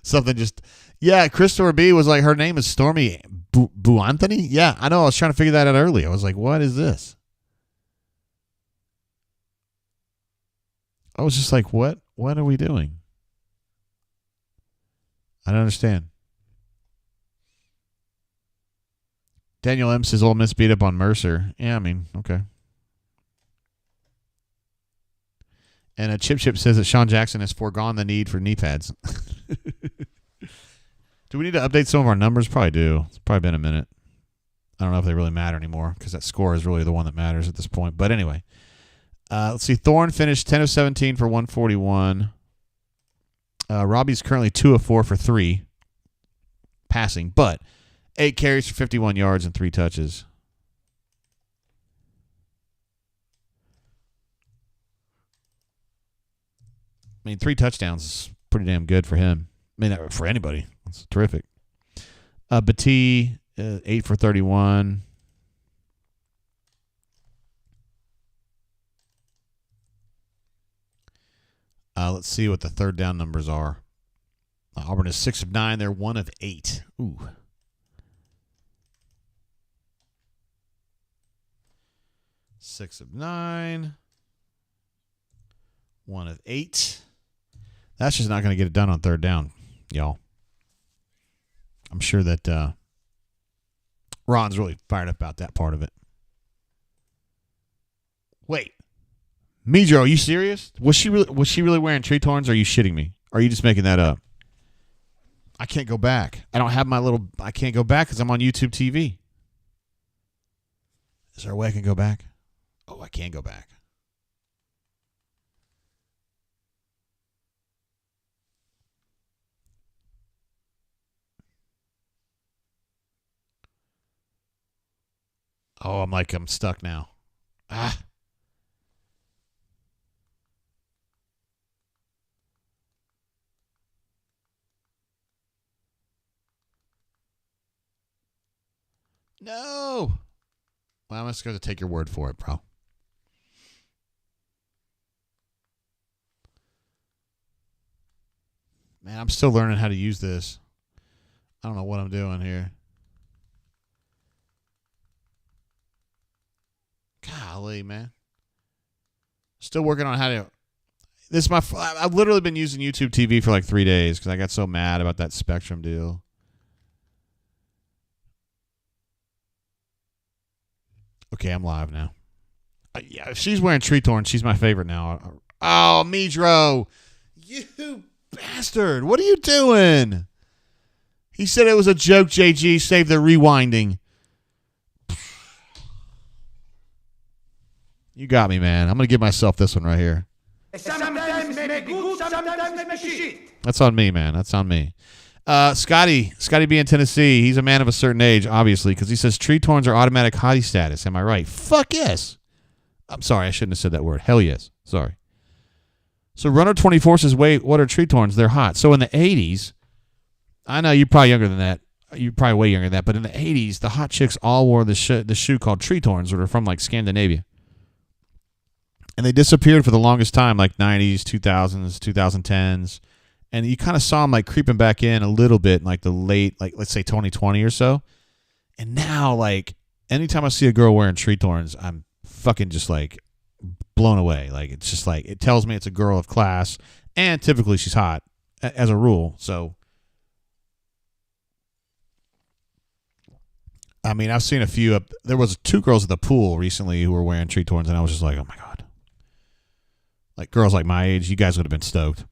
S1: Something just... Yeah, Christopher B. was like, her name is Stormy Buanthony? Yeah, I know. I was trying to figure that out earlier. I was like, what is this? I was just like, what? What are we doing? I don't understand. Daniel M. says Ole Miss beat up on Mercer. Yeah, I mean, okay. And Chip says that Sean Jackson has foregone the need for knee pads. Do we need to update some of our numbers? Probably do. It's probably been a minute. I don't know if they really matter anymore because that score is really the one that matters at this point. But anyway, let's see. Thorne finished 10 of 17 for 141. Robbie's currently 2 of 4 for 3 passing, but 8 carries for 51 yards and 3 touches. I mean, 3 touchdowns is pretty damn good for him. I mean, for anybody. That's terrific. Batee, 8 for 31. Let's see what the third down numbers are. Auburn is 6 of 9. They're 1 of 8. Ooh. 6 of 9. 1 of 8. That's just not going to get it done on third down, y'all. I'm sure that Ron's really fired up about that part of it. Wait. Midro, are you serious? Was she really wearing tree torns, or are you shitting me? Or are you just making that up? I can't go back. I can't go back because I'm on YouTube TV. Is there a way I can go back? Oh, I can go back. Oh, I'm stuck now. Ah. No. Well, I'm just going to take your word for it, bro. Man, I'm still learning how to use this. I don't know what I'm doing here. Golly, man. Still working on how to... I've literally been using YouTube TV for like 3 days because I got so mad about that Spectrum deal. Okay, I'm live now. Yeah, if she's wearing tree torn, she's my favorite now. Oh, Midro. You bastard. What are you doing? He said it was a joke, JG. Save the rewinding. You got me, man. I'm going to give myself this one right here.
S2: Sometimes maybe good, sometimes maybe shit.
S1: That's on me, man. That's on me. Scotty B in Tennessee. He's a man of a certain age, obviously, because he says tree torns are automatic hottie status. Am I right? Fuck yes. I'm sorry. I shouldn't have said that word. Hell yes. Sorry. So Runner 24 says, wait, what are tree torns? They're hot. So in the 80s, I know you're probably younger than that. you're probably way younger than that, but in the 80s, the hot chicks all wore the shoe called Tretorns, that are from like Scandinavia. And they disappeared for the longest time, like 90s, 2000s, 2010s. And you kind of saw them like creeping back in a little bit in like the late, like let's say 2020 or so. And now, like, anytime I see a girl wearing Tretorns, I'm fucking just like blown away. Like, it's just like, it tells me it's a girl of class, and typically she's hot as a rule. So, I mean, I've seen a few. There was 2 girls at the pool recently who were wearing Tretorns, and I was just like, oh my God. Like, girls like my age, you guys would have been stoked.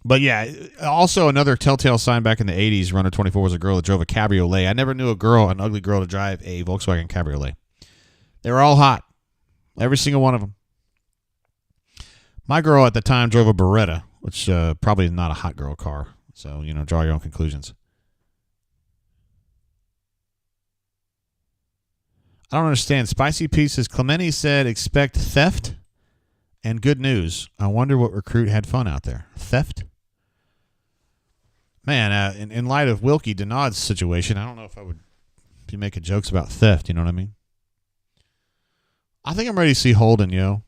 S1: But yeah, also another telltale sign back in the 80s, Runner 24 was a girl that drove a cabriolet. I never knew an ugly girl, to drive a Volkswagen cabriolet. They were all hot. Every single one of them. My girl at the time drove a Beretta, which probably is not a hot girl car. So, draw your own conclusions. I don't understand. Spicy Pete says, Clemente said expect theft and good news. I wonder what recruit had fun out there. Theft? Man, in light of Wilkie Denard's situation, I don't know if I would be making jokes about theft. You know what I mean? I think I'm ready to see Holden, yo.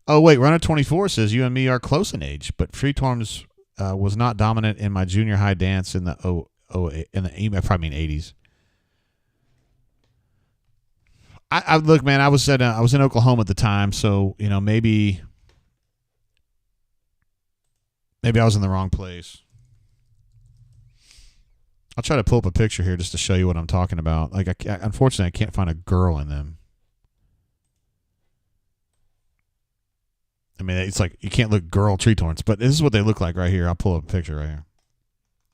S1: Oh, wait. Runner 24 says, you and me are close in age, but Tretorns was not dominant in my junior high dance in the I probably mean 80s. I look, man. I was in Oklahoma at the time, so maybe I was in the wrong place. I'll try to pull up a picture here just to show you what I'm talking about. Like, unfortunately, I can't find a girl in them. I mean, it's like you can't look girl Tretorns, but this is what they look like right here. I'll pull up a picture right here.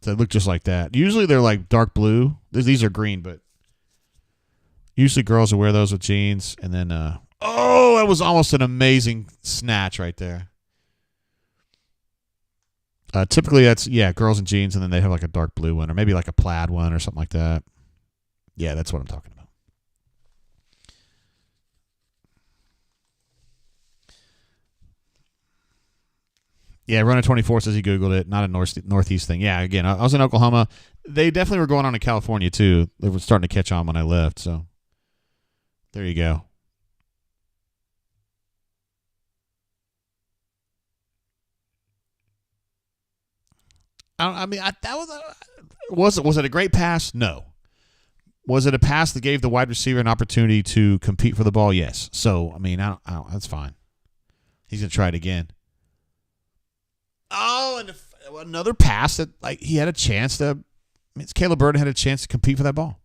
S1: So they look just like that. Usually they're like dark blue. These are green, but usually girls will wear those with jeans. And then, that was almost an amazing snatch right there. Typically that's, girls in jeans, and then they have like a dark blue one, or maybe like a plaid one or something like that. Yeah, that's what I'm talking about. Yeah, Runner 24 says he Googled it. Not a Northeast thing. Yeah, again, I was in Oklahoma. They definitely were going on in California, too. They were starting to catch on when I left, so there you go. Was it a great pass? No. Was it a pass that gave the wide receiver an opportunity to compete for the ball? Yes. So, I mean, that's fine. He's going to try it again. Oh, and another pass that, like, he had a chance to. I mean, Caleb Burton had a chance to compete for that ball.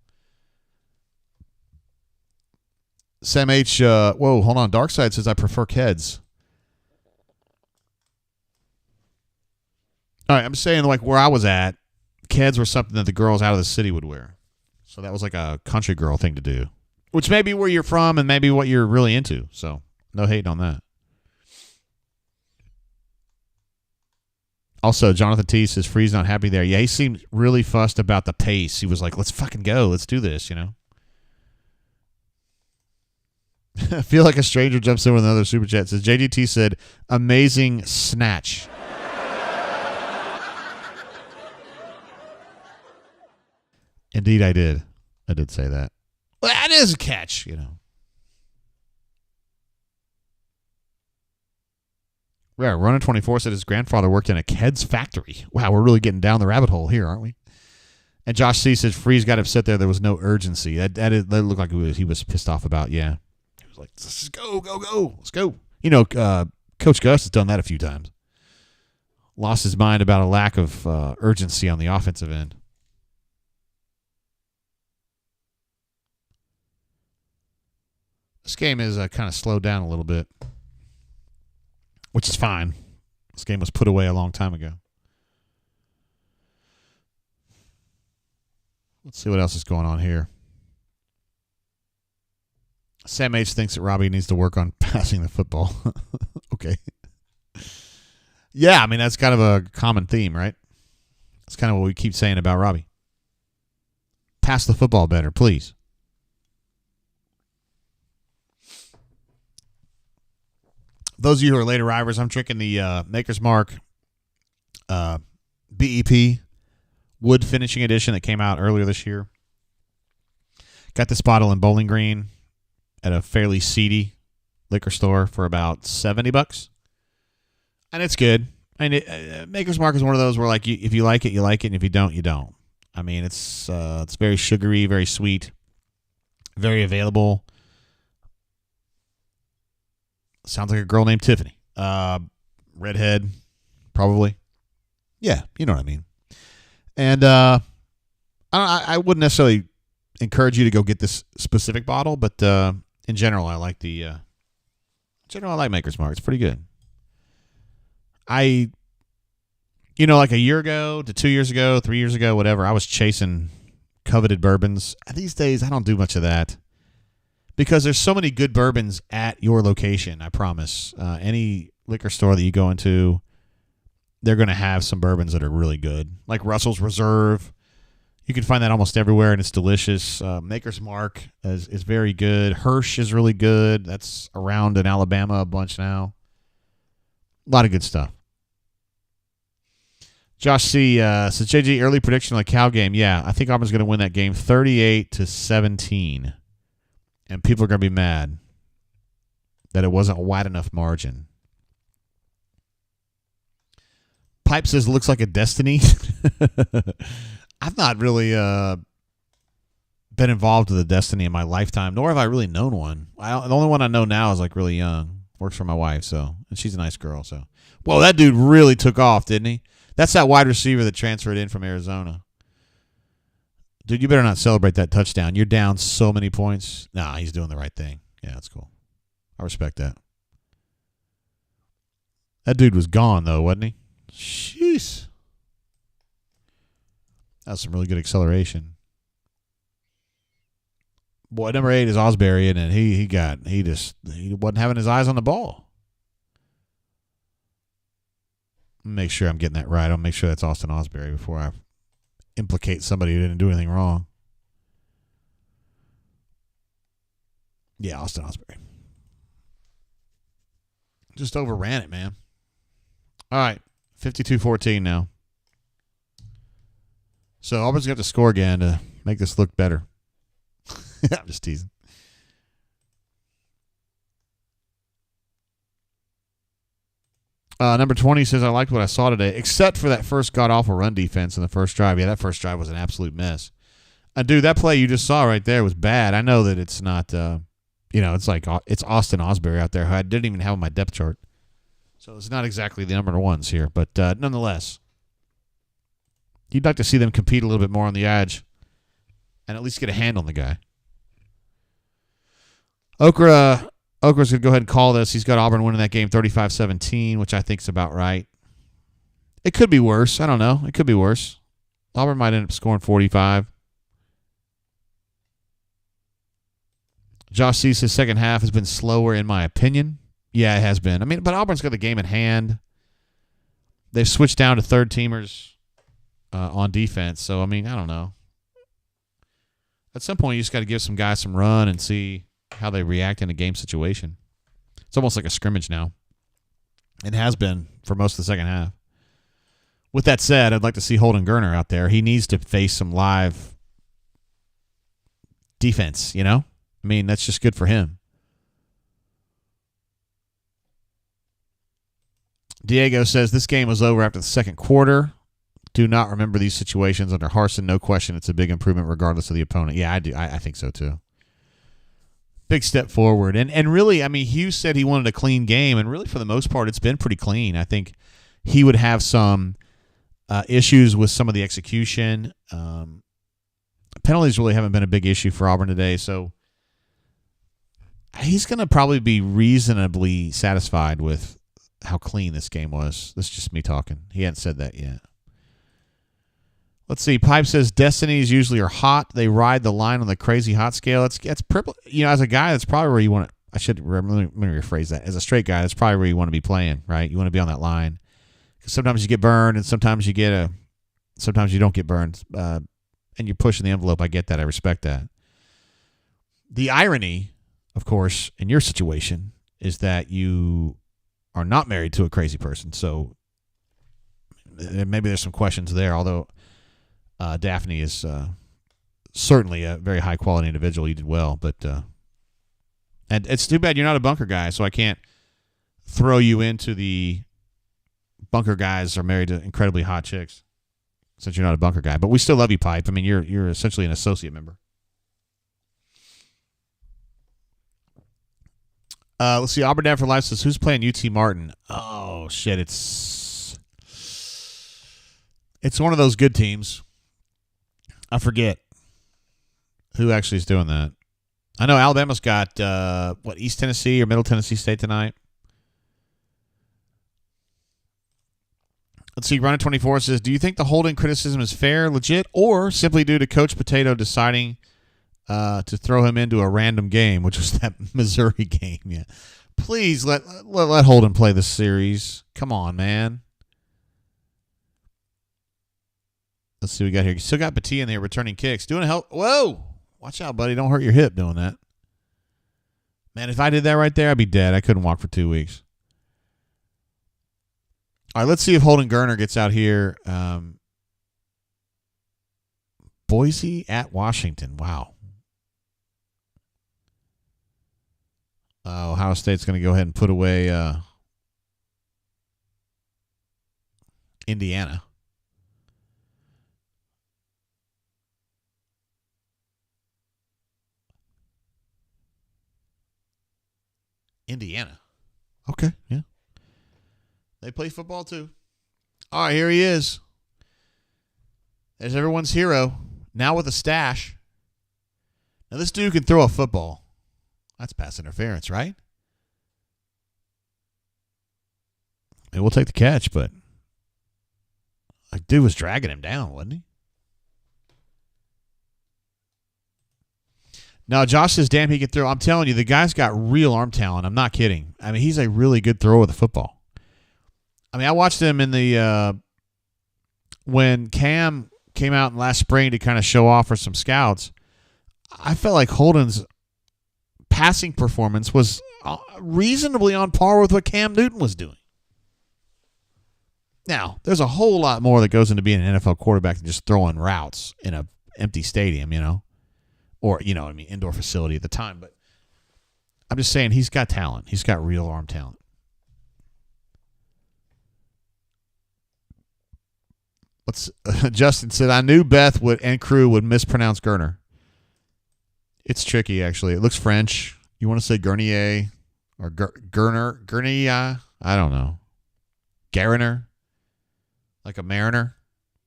S1: Sam H. Whoa, hold on. Darkside says I prefer Keds. All right, I'm saying, like, where I was at, Keds were something that the girls out of the city would wear. So that was like a country girl thing to do, which may be where you're from and maybe what you're really into. So no hating on that. Also, Jonathan T says Freeze not happy there. Yeah, he seemed really fussed about the pace. He was like, let's fucking go. Let's do this, I feel like a stranger jumps in with another super chat. Says JGT said, amazing snatch. Indeed, I did. I did say that. Well, that is a catch, Yeah, Runner 24 said his grandfather worked in a Keds factory. Wow, we're really getting down the rabbit hole here, aren't we? And Josh C says Freeze got upset there. There was no urgency. That looked like he was pissed off about. Yeah, he was like, "Let's just go, let's go." Coach Gus has done that a few times. Lost his mind about a lack of urgency on the offensive end. This game is kind of slowed down a little bit, which is fine. This game was put away a long time ago. Let's see what else is going on here. Sam H. thinks that Robbie needs to work on passing the football. Okay. Yeah, I mean, that's kind of a common theme, right? That's kind of what we keep saying about Robbie. Pass the football better, please. Those of you who are late arrivers, I'm drinking the Maker's Mark BEP wood finishing edition that came out earlier this year. Got this bottle in Bowling Green at a fairly seedy liquor store for about $70, and it's good. I mean, Maker's Mark is one of those where, like, if you like it, you like it, and if you don't, you don't. I mean, it's very sugary, very sweet, very available. Sounds like a girl named Tiffany. Redhead, probably. Yeah, you know what I mean. And I wouldn't necessarily encourage you to go get this specific bottle, but in general, I like Maker's Mark. It's pretty good. Like a year ago to 2 years ago, 3 years ago, whatever, I was chasing coveted bourbons. These days, I don't do much of that because there's so many good bourbons at your location, I promise. Any liquor store that you go into, they're going to have some bourbons that are really good. Like Russell's Reserve. You can find that almost everywhere, and it's delicious. Maker's Mark is very good. Hirsch is really good. That's around in Alabama a bunch now. A lot of good stuff. Josh C. Says, JG, early prediction on the Cal game. Yeah, I think Auburn's going to win that game 38-17. And people are going to be mad that it wasn't a wide enough margin. Pipe says, looks like a Destiny. I've not really been involved with a Destiny in my lifetime, nor have I really known one. The only one I know now is like really young. Works for my wife, and she's a nice girl. So, whoa, that dude really took off, didn't he? That's that wide receiver that transferred in from Arizona. Dude, you better not celebrate that touchdown. You're down so many points. Nah, he's doing the right thing. Yeah, that's cool. I respect that. That dude was gone, though, wasn't he? Jeez. That was some really good acceleration. Boy, number 8 is Osbury, and he wasn't having his eyes on the ball. Make sure I'm getting that right. I'll make sure that's Austin Osbury before I implicate somebody who didn't do anything wrong. Yeah, Austin Osbury. Just overran it, man. All right, 52-14 now. So Auburn's got to score again to make this look better. I'm just teasing. Number 20 says, I liked what I saw today, except for that first god-awful run defense in the first drive. Yeah, that first drive was an absolute mess. Dude, that play you just saw right there was bad. I know that it's not, it's Austin Osbury out there who I didn't even have on my depth chart. So it's not exactly the number ones here. But nonetheless, you'd like to see them compete a little bit more on the edge and at least get a hand on the guy. Okra's going to go ahead and call this. He's got Auburn winning that game 35-17, which I think is about right. It could be worse. I don't know. It could be worse. Auburn might end up scoring 45. Josh C says second half has been slower in my opinion. Yeah, it has been. I mean, but Auburn's got the game in hand. They've switched down to third-teamers on defense. So, I mean, I don't know. At some point, you just got to give some guys some run and see how they react in a game situation. It's almost like a scrimmage now. It has been for most of the second half. With that said, I'd like to see Holden Gerner out there. He needs to face some live defense, you know? I mean, that's just good for him. Diego says, this game was over after the second quarter. Do not remember these situations under Harsin. No question, it's a big improvement regardless of the opponent. Yeah, I do. I think so, too. Big step forward. And really, I mean, Hugh said he wanted a clean game, and really, for the most part, it's been pretty clean. I think he would have some issues with some of the execution. Penalties really haven't been a big issue for Auburn today, so he's going to probably be reasonably satisfied with how clean this game was. That's just me talking. He hadn't said that yet. Let's see. Pipe says Destinies usually are hot. They ride the line on the crazy hot scale. It's as a guy, that's probably where you want to. Let me rephrase that. As a straight guy, that's probably where you want to be playing, right? You want to be on that line. Because sometimes you get burned, and sometimes you don't get burned, and you're pushing the envelope. I get that. I respect that. The irony, of course, in your situation, is that you are not married to a crazy person. So maybe there's some questions there. Although Daphne is certainly a very high-quality individual. He did well, but and it's too bad you're not a bunker guy, so I can't throw you into the bunker guys are married to incredibly hot chicks since you're not a bunker guy. But we still love you, Pipe. I mean, you're essentially an associate member. Let's see. Auburn Dad for Life says, who's playing UT Martin? Oh, shit. It's one of those good teams. I forget who actually is doing that. I know Alabama's got, East Tennessee or Middle Tennessee State tonight? Let's see. Runner 24 says, do you think the holding criticism is fair, legit, or simply due to Coach Potato deciding to throw him into a random game, which was that Missouri game? Yeah. Please let Holden play this series. Come on, man. Let's see what we got here. You still got Batia in there returning kicks. Doing a hell. Whoa. Watch out, buddy. Don't hurt your hip doing that. Man, if I did that right there, I'd be dead. I couldn't walk for 2 weeks. All right, let's see if Holden Gerner gets out here. Boise at Washington. Wow. Ohio State's going to go ahead and put away Indiana. Indiana. Okay, yeah. They play football too. All right, here he is. There's everyone's hero. Now with a stash. Now this dude can throw a football. That's pass interference, right? Maybe we'll take the catch, but like dude was dragging him down, wasn't he? No, Josh says, damn, he can throw. I'm telling you, the guy's got real arm talent. I'm not kidding. I mean, he's a really good thrower of the football. I mean, I watched him in the when Cam came out last spring to kind of show off for some scouts. I felt like Holden's passing performance was reasonably on par with what Cam Newton was doing. Now, there's a whole lot more that goes into being an NFL quarterback than just throwing routes in an empty stadium, you know. Or, you know, I mean, indoor facility at the time. But I'm just saying he's got talent. He's got real arm talent. Justin said, I knew Beth and crew would mispronounce Gerner. It's tricky, actually. It looks French. You want to say Gernier or Gerner? Gernier? I don't know. Gariner? Like a mariner?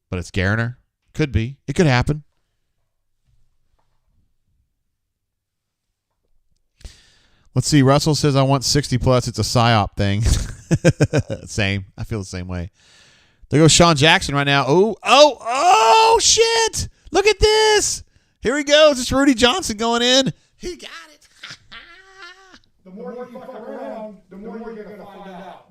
S1: But it's Gariner? Could be. It could happen. Let's see. Russell says, I want 60 plus. It's a PSYOP thing. Same. I feel the same way. There goes Sean Jackson right now. Oh, shit. Look at this. Here he goes. It's Rudy Johnson going in. He got it.
S2: The more you fuck around, the more you're going to find out.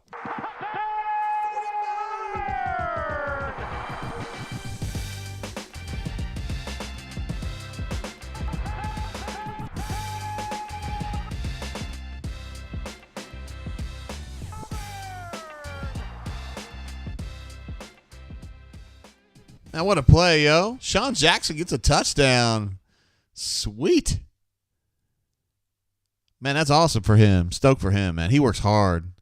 S1: Now, what a play, yo. Sean Jackson gets a touchdown. Sweet. Man, that's awesome for him. Stoked for him, man. He works hard.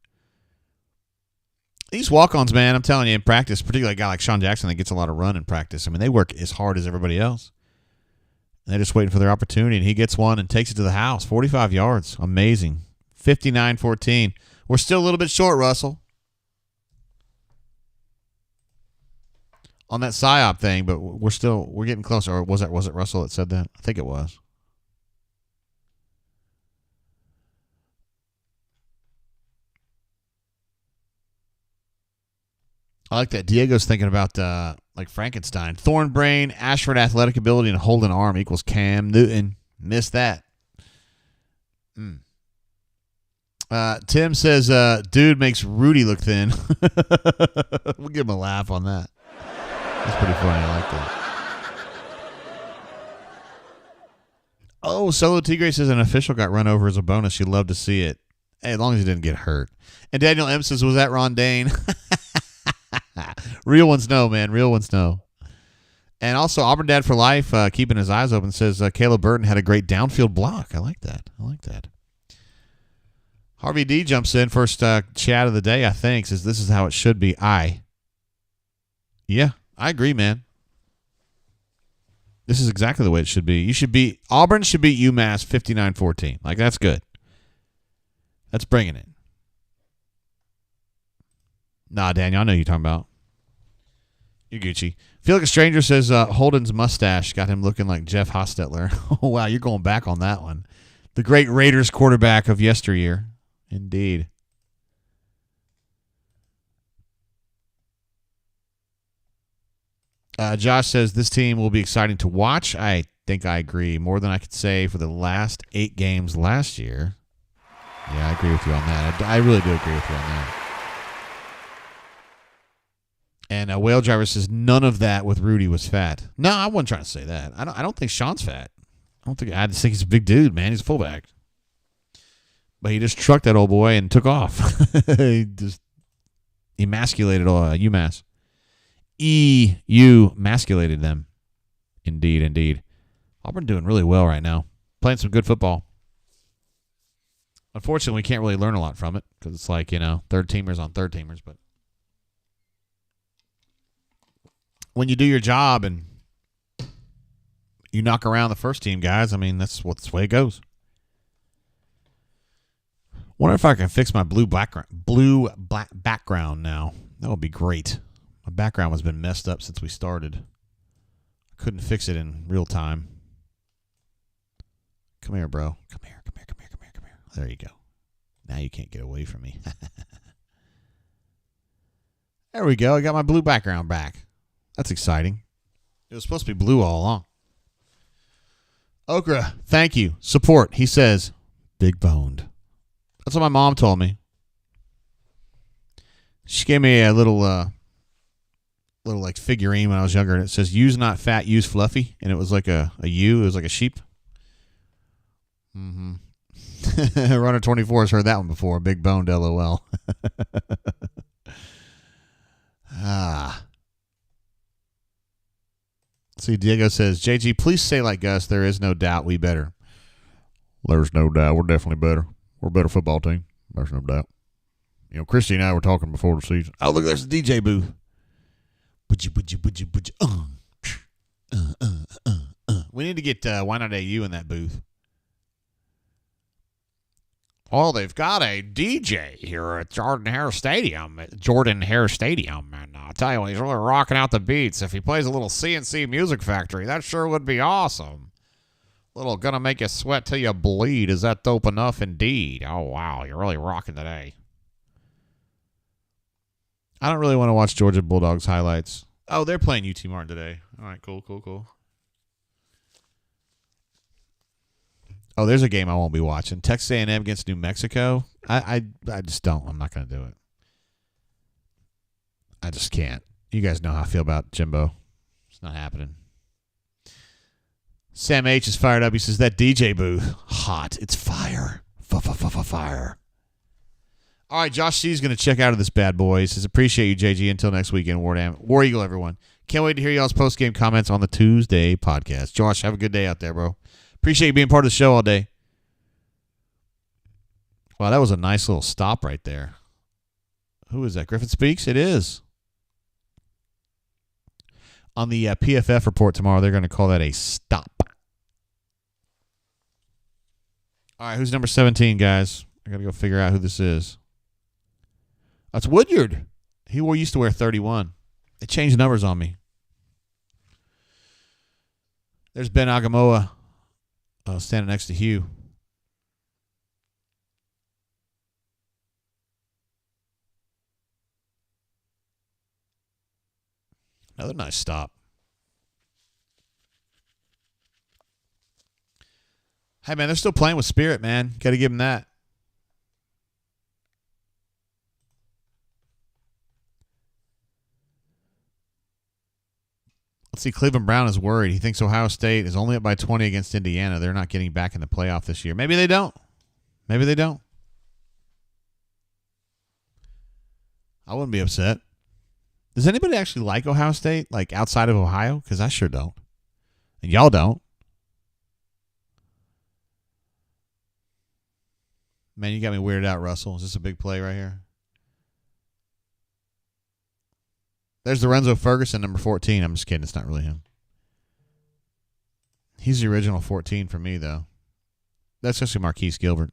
S1: These walk-ons, man, I'm telling you, in practice, particularly a guy like Sean Jackson that gets a lot of run in practice, I mean, they work as hard as everybody else. And they're just waiting for their opportunity, and he gets one and takes it to the house. 45 yards. Amazing. 59-14. We're still a little bit short, Russell, on that PSYOP thing, but we're getting closer. Or was it Russell that said that? I think it was. I like that. Diego's thinking about like Frankenstein. Thornbrain, Ashford athletic ability, and Holden arm equals Cam Newton. Missed that. Tim says, dude makes Rudy look thin. We'll give him a laugh on that. That's pretty funny. I like that. Oh, Solo Tigre says an official got run over as a bonus. You'd love to see it. Hey, as long as he didn't get hurt. And Daniel M says, was that Ron Dane? Real ones know, man. Real ones know. And also, Auburn Dad for Life, keeping his eyes open, says Caleb Burton had a great downfield block. I like that. Harvey D jumps in, first chat of the day, I think, says this is how it should be. Yeah, I agree, man. This is exactly the way it should be. Auburn should beat UMass 59-14. Like, that's good. That's bringing it. Nah, Daniel, I know who you're talking about. You're Gucci. Feel Like a Stranger says Holden's mustache got him looking like Jeff Hostetler. Oh, wow, you're going back on that one. The great Raiders quarterback of yesteryear. Indeed. Josh says this team will be exciting to watch. I think I agree. More than I could say for the last 8 games last year. Yeah, I agree with you on that. I really do agree with you on that. And Whale Driver says none of that with Rudy was fat. No, I wasn't trying to say that. I don't think Sean's fat. I just think he's a big dude, man. He's a fullback. But he just trucked that old boy and took off. He just emasculated UMass. Emasculated them. Indeed. Auburn doing really well right now. Playing some good football. Unfortunately, we can't really learn a lot from it because it's like, third-teamers on third-teamers. But when you do your job and you knock around the first-team guys, I mean, that's the way it goes. Wonder if I can fix my blue background now. That would be great. My background has been messed up since we started. I couldn't fix it in real time. Come here, bro. Come here. There you go. Now you can't get away from me. There we go. I got my blue background back. That's exciting. It was supposed to be blue all along. Okra, thank you. Support. He says, big boned. That's what my mom told me. She gave me a little like figurine when I was younger, and it says "Use not fat, use fluffy," and it was like a U. It was like a sheep. Mm-hmm. Runner 24 has heard that one before. Big boned, LOL. See, Diego says, JG, please say like Gus, there is no doubt we better. There's no doubt. We're definitely better. We're a better football team. There's no doubt. Christy and I were talking before the season. Oh, look, there's the DJ booth. We need to get Why Not AU in that booth. Oh, they've got a DJ here at Jordan Hare Stadium. And I'll tell you what, he's really rocking out the beats. If he plays a little CNC Music Factory, that sure would be awesome. Little gonna make you sweat till you bleed. Is that dope enough? Indeed. Oh, wow. You're really rocking today. I don't really want to watch Georgia Bulldogs highlights. Oh, they're playing UT Martin today. All right, cool. Oh, there's a game I won't be watching. Texas A&M against New Mexico. I just don't. I'm not going to do it. I just can't. You guys know how I feel about Jimbo. It's not happening. Sam H is fired up. He says, that DJ booth, hot. It's fire. Fire. All right, Josh C is going to check out of this bad boy. He says, appreciate you, JG. Until next weekend, War Eagle, everyone. Can't wait to hear y'all's post-game comments on the Tuesday podcast. Josh, have a good day out there, bro. Appreciate you being part of the show all day. Wow, that was a nice little stop right there. Who is that? Griffin Speaks? It is. On the PFF report tomorrow, they're going to call that a stop. All right, who's number 17, guys? I got to go figure out who this is. That's Woodyard. He used to wear 31. They changed numbers on me. There's Ben Agamoa standing next to Hugh. Another nice stop. Hey, man, they're still playing with spirit, man. Got to give them that. Let's see, Cleveland Brown is worried. He thinks Ohio State is only up by 20 against Indiana. They're not getting back in the playoff this year. Maybe they don't. I wouldn't be upset. Does anybody actually like Ohio State, like outside of Ohio? Because I sure don't. And y'all don't. Man, you got me weirded out, Russell. Is this a big play right here? There's Lorenzo Ferguson, number 14. I'm just kidding. It's not really him. He's the original 14 for me, though. That's actually Marquise Gilbert.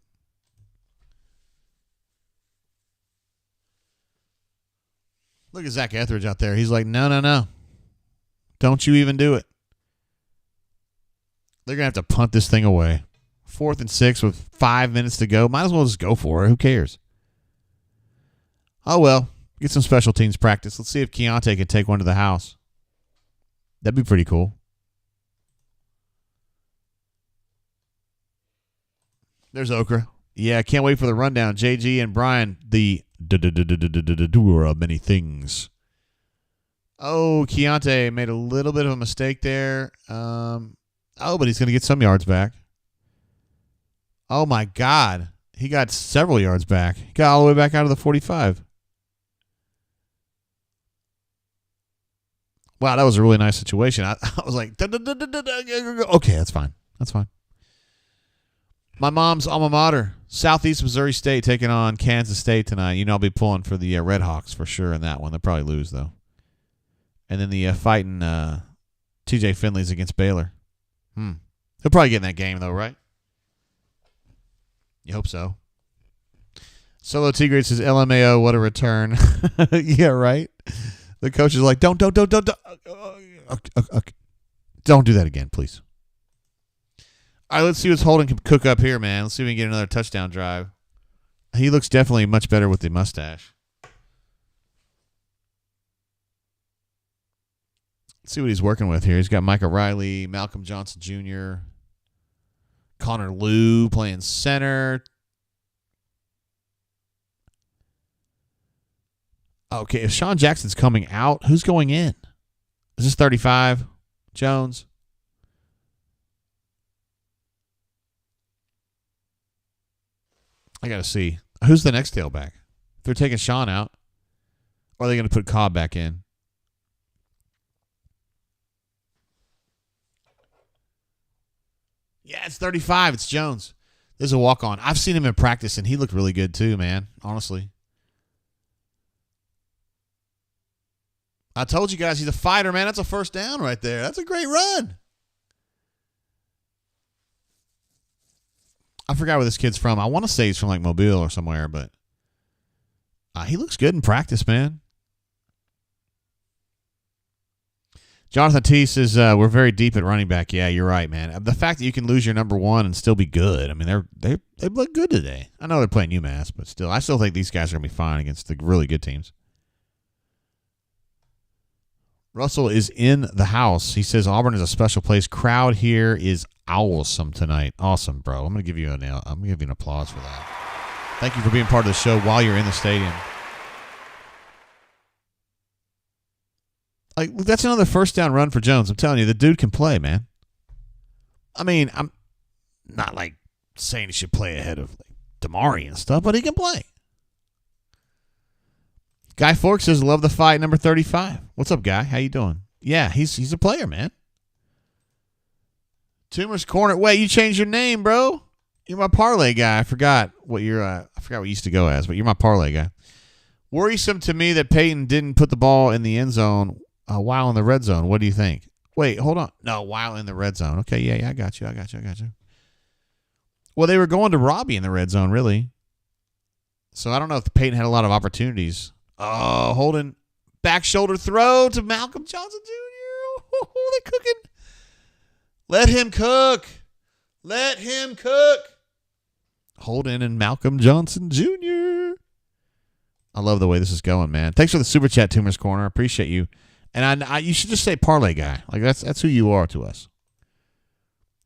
S1: Look at Zach Etheridge out there. He's like, no. Don't you even do it. They're going to have to punt this thing away. 4th and 6 with 5 minutes to go. Might as well just go for it. Who cares? Oh, well. Get some special teams practice. Let's see if Keontae can take one to the house. That'd be pretty cool. There's Okra. Yeah, can't wait for the rundown. JG and Brian, the doer of many things. Oh, Keontae made a little bit of a mistake there. But he's going to get some yards back. Oh, my God. He got several yards back. He got all the way back out of the 45. Wow, that was a really nice situation. I was like, okay, that's fine. That's fine. My mom's alma mater, Southeast Missouri State, taking on Kansas State tonight. You know I'll be pulling for the Red Hawks for sure in that one. They'll probably lose, though. And then the fighting T.J. Finley's against Baylor. He'll probably get in that game, though, right? You hope so. Solo Tigre says, LMAO, what a return. Yeah, right? The coach is like, don't. Okay. Don't do that again, please. All right, let's see what's holding Cook up here, man. Let's see if we can get another touchdown drive. He looks definitely much better with the mustache. Let's see what he's working with here. He's got Micah Riley, Malcolm Johnson Jr., Connor Liu playing center. Okay, if Sean Jackson's coming out, who's going in? Is this 35? Jones? I got to see. Who's the next tailback? If they're taking Sean out, or are they going to put Cobb back in? Yeah, it's 35. It's Jones. There's a walk-on. I've seen him in practice, and he looked really good too, man, honestly. I told you guys he's a fighter, man. That's a first down right there. That's a great run. I forgot where this kid's from. I want to say he's from like Mobile or somewhere, but he looks good in practice, man. Jonathan T says, we're very deep at running back. Yeah, you're right, man. The fact that you can lose your number one and still be good, I mean, they look good today. I know they're playing UMass, but still, I still think these guys are going to be fine against the really good teams. Russell is in the house. He says Auburn is a special place. Crowd here is awesome tonight. Awesome, bro. I'm going to give you an applause for that. Thank you for being part of the show while you're in the stadium. Like, that's another first down run for Jones. I'm telling you, the dude can play, man. I mean, I'm not like saying he should play ahead of like Damari and stuff, but he can play. Guy Fork says, love the fight, number 35. What's up, Guy? How you doing? Yeah, he's a player, man. Tumor's Corner. Wait, you changed your name, bro. You're my parlay guy. I forgot what you used to go as, but you're my parlay guy. Worrisome to me that Peyton didn't put the ball in the end zone while in the red zone. What do you think? Wait, hold on. No, while in the red zone. Okay, yeah, I got you. Well, they were going to Robbie in the red zone, really. So I don't know if Peyton had a lot of opportunities. Oh, Holden, back shoulder throw to Malcolm Johnson Jr. Oh, they're cooking. Let him cook. Holden and Malcolm Johnson Jr. I love the way this is going, man. Thanks for the super chat, Tumor's Corner. I appreciate you. And you should just say parlay guy. Like that's who you are to us.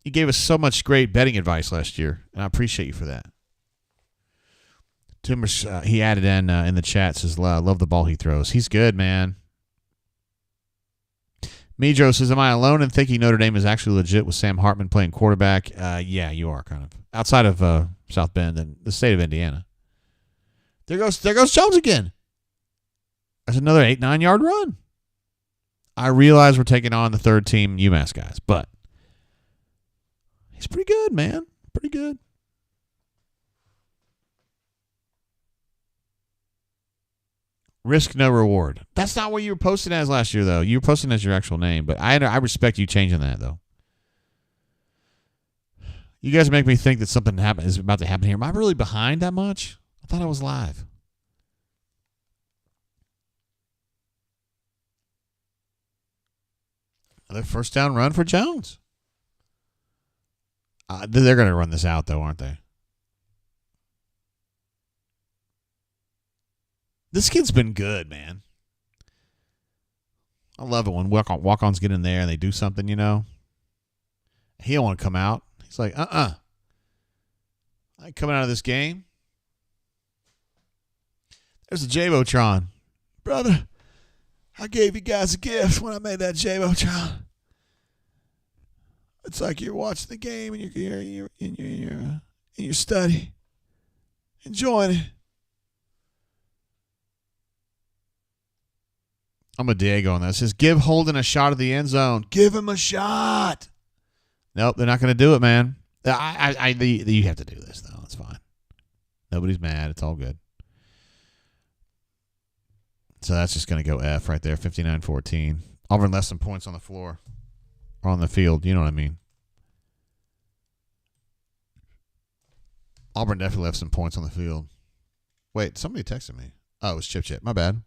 S1: You gave us so much great betting advice last year, and I appreciate you for that. Tumors, he added in the chat, says, love the ball he throws. He's good, man. Midro says, am I alone in thinking Notre Dame is actually legit with Sam Hartman playing quarterback? Yeah, you are kind of. Outside of South Bend and the state of Indiana. There goes Jones again. That's another 8-9 yard run. I realize we're taking on the third team UMass guys, but he's pretty good, man. Pretty good. Risk no reward. That's not what you were posting as last year, though. You were posting as your actual name, but I respect you changing that, though. You guys make me think that something is about to happen here. Am I really behind that much? I thought I was live. Another first down run for Jones. They're going to run this out, though, aren't they? This kid's been good, man. I love it when walk-ons get in there and they do something, you know. He don't want to come out. He's like, I ain't coming out of this game. There's a J-Botron. Brother, I gave you guys a gift when I made that J-Botron. It's like you're watching the game and you're in your study, enjoying it. I'm a Diego on this. It says, give Holden a shot at the end zone. Give him a shot. Nope, they're not going to do it, man. You have to do this, though. It's fine. Nobody's mad. It's all good. So that's just going to go F right there, 59-14. Auburn left some points on the floor or on the field. You know what I mean. Auburn definitely left some points on the field. Wait, somebody texted me. Oh, it was Chip. My bad.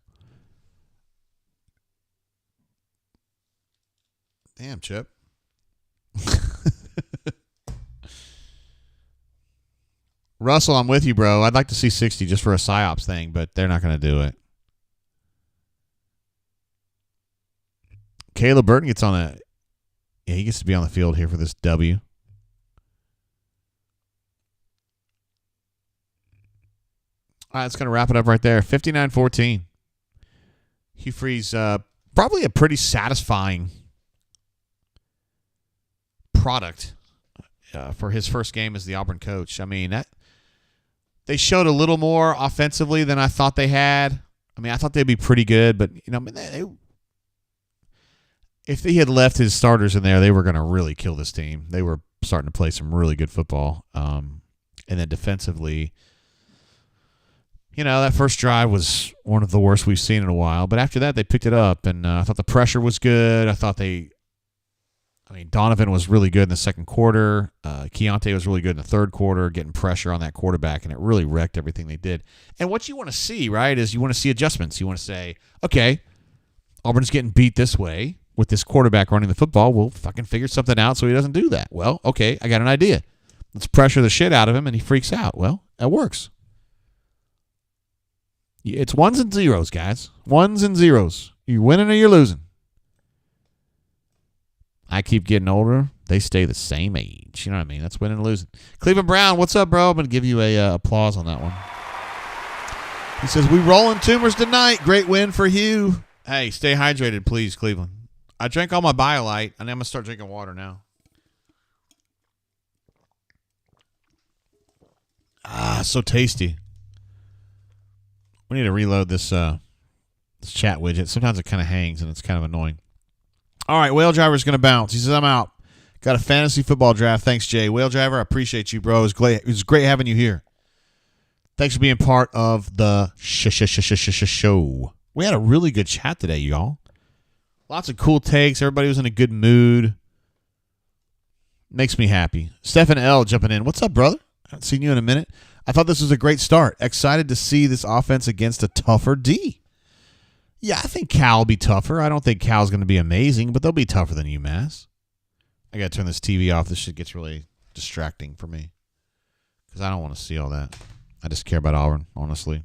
S1: Damn, Chip. Russell, I'm with you, bro. I'd like to see 60 just for a PsyOps thing, but they're not going to do it. Caleb Burton gets on a... Yeah, he gets to be on the field here for this W. All right, that's going to wrap it up right there. 59-14. Hugh Freeze, probably a pretty satisfying product for his first game as the Auburn coach. I mean, they showed a little more offensively than I thought they had. I mean, I thought they'd be pretty good, but you know, if he had left his starters in there, they were going to really kill this team. They were starting to play some really good football, and then defensively, you know, that first drive was one of the worst we've seen in a while. But after that, they picked it up, and I thought the pressure was good. Donovan was really good in the second quarter. Keontae was really good in the third quarter, getting pressure on that quarterback, and it really wrecked everything they did. And what you want to see, right, is you want to see adjustments. You want to say, okay, Auburn's getting beat this way with this quarterback running the football. We'll fucking figure something out so he doesn't do that. Well, okay, I got an idea. Let's pressure the shit out of him, and he freaks out. Well, that works. It's ones and zeros, guys. Ones and zeros. You're winning or you're losing. I keep getting older. They stay the same age. You know what I mean? That's winning and losing. Cleveland Brown, what's up, bro? I'm going to give you a applause on that one. He says, we rolling tumors tonight. Great win for Hugh. Hey, stay hydrated, please, Cleveland. I drank all my BioLite, and I'm going to start drinking water now. So tasty. We need to reload this chat widget. Sometimes it kind of hangs, and it's kind of annoying. All right, Whale Driver's going to bounce. He says, I'm out. Got a fantasy football draft. Thanks, Jay. Whale Driver, I appreciate you, bro. It was great having you here. Thanks for being part of the show. We had a really good chat today, y'all. Lots of cool takes. Everybody was in a good mood. Makes me happy. Stephen L. jumping in. What's up, brother? I haven't seen you in a minute. I thought this was a great start. Excited to see this offense against a tougher D. Yeah, I think Cal will be tougher. I don't think Cal's going to be amazing, but they'll be tougher than UMass. I got to turn this TV off. This shit gets really distracting for me because I don't want to see all that. I just care about Auburn, honestly.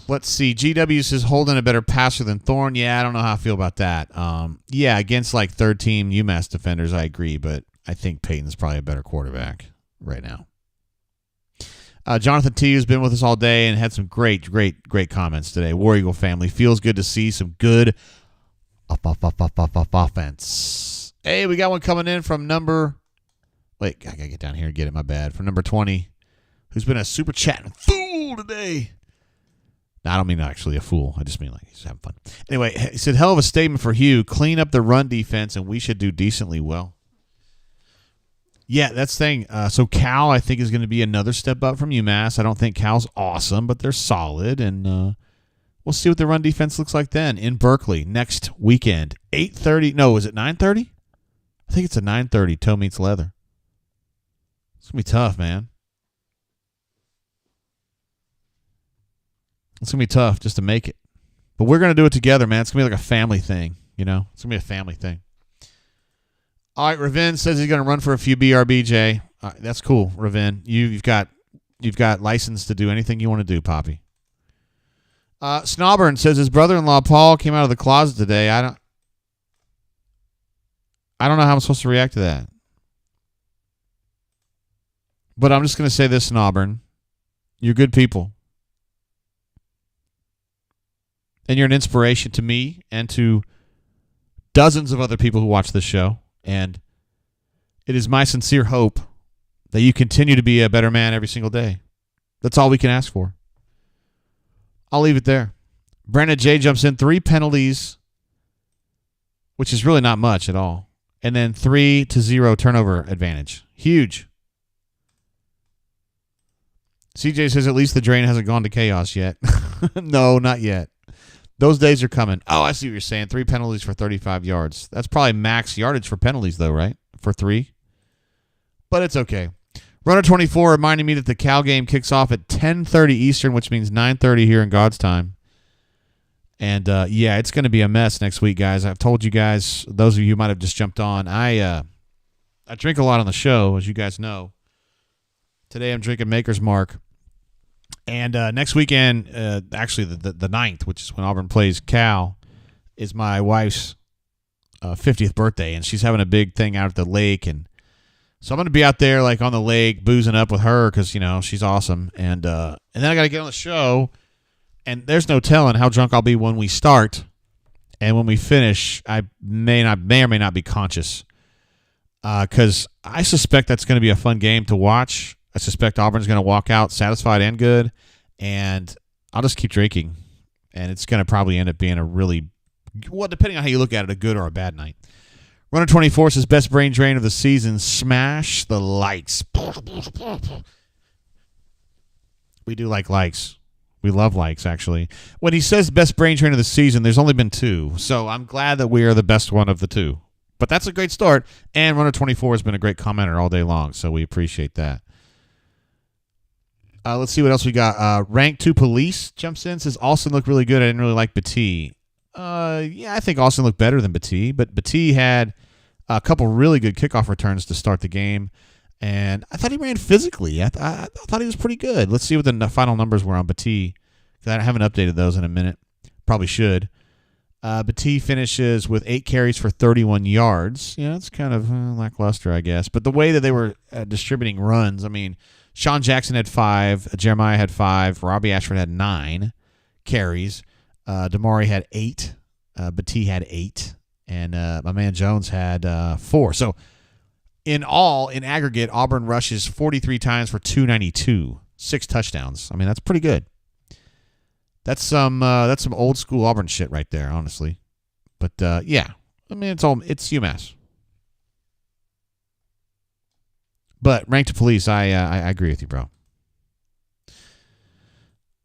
S1: Let's see. GW says Holden a better passer than Thorne. Yeah, I don't know how I feel about that. Yeah, against like third-team UMass defenders, I agree, but I think Peyton's probably a better quarterback right now. Jonathan T, who's been with us all day and had some great comments today. War Eagle family. Feels good to see some good offense. Hey, we got one coming in from number... Wait, I got to get down here and get it. My bad. From number 20, who's been a super chatting fool today. I don't mean actually a fool. I just mean like he's having fun. Anyway, he said, hell of a statement for Hugh. Clean up the run defense, and we should do decently well. Yeah, that's the thing. So Cal, I think, is going to be another step up from UMass. I don't think Cal's awesome, but they're solid, and we'll see what the run defense looks like then in Berkeley next weekend. 8:30. No, is it 9:30? I think it's at 9:30. Toe meets leather. It's going to be tough, man. It's going to be tough just to make it. But we're going to do it together, man. It's going to be like a family thing, you know? It's going to be a family thing. All right, Ravin says he's going to run for a few BRBJ. All right, that's cool, Ravin. You've got license to do anything you want to do, Poppy. Snobburn says his brother-in-law, Paul, came out of the closet today. I don't know how I'm supposed to react to that. But I'm just going to say this, Snobburn. You're good people. And you're an inspiration to me and to dozens of other people who watch this show. And it is my sincere hope that you continue to be a better man every single day. That's all we can ask for. I'll leave it there. Brandon J jumps in. 3 penalties, which is really not much at all. And then 3-0 turnover advantage. Huge. CJ says at least the drain hasn't gone to chaos yet. No, not yet. Those days are coming. Oh, I see what you're saying. 3 penalties for 35 yards. That's probably max yardage for penalties, though, right? For 3. But it's okay. Runner 24 reminding me that the Cal game kicks off at 10:30 Eastern, which means 9:30 here in God's time. And, yeah, it's going to be a mess next week, guys. I've told you guys, those of you who might have just jumped on, I drink a lot on the show, as you guys know. Today I'm drinking Maker's Mark. And next weekend, actually the 9th, which is when Auburn plays Cal, is my wife's 50th birthday, and she's having a big thing out at the lake. And so I'm going to be out there like on the lake boozing up with her because, you know, she's awesome. And then I got to get on the show, and there's no telling how drunk I'll be when we start. And when we finish, I may or may not be conscious because I suspect that's going to be a fun game to watch. I suspect Auburn's going to walk out satisfied and good, and I'll just keep drinking, and it's going to probably end up being a really, well, depending on how you look at it, a good or a bad night. Runner 24 says best brain drain of the season, smash the lights. We do like likes. We love likes, actually. When he says best brain drain of the season, there's only been 2, so I'm glad that we are the best one of the 2. But that's a great start, and Runner 24 has been a great commenter all day long, so we appreciate that. Let's see what else we got. Rank 2 Police jumps in, says Austin looked really good. I didn't really like Batee. Yeah, I think Austin looked better than Batee, but Batee had a couple really good kickoff returns to start the game, and I thought he ran physically. I thought he was pretty good. Let's see what the final numbers were on Batee, because I haven't updated those in a minute. Probably should. Batee finishes with 8 carries for 31 yards. Yeah, it's kind of lackluster, I guess. But the way that they were distributing runs, I mean, Sean Jackson had 5, Jeremiah had 5, Robbie Ashford had 9 carries, Damari had 8, Batee had 8, and my man Jones had 4. So in all, in aggregate, Auburn rushes 43 times for 292, 6 touchdowns. I mean, that's pretty good. That's some old school Auburn shit right there, honestly. But yeah, I mean, it's UMass. But Rank to Police, I agree with you, bro.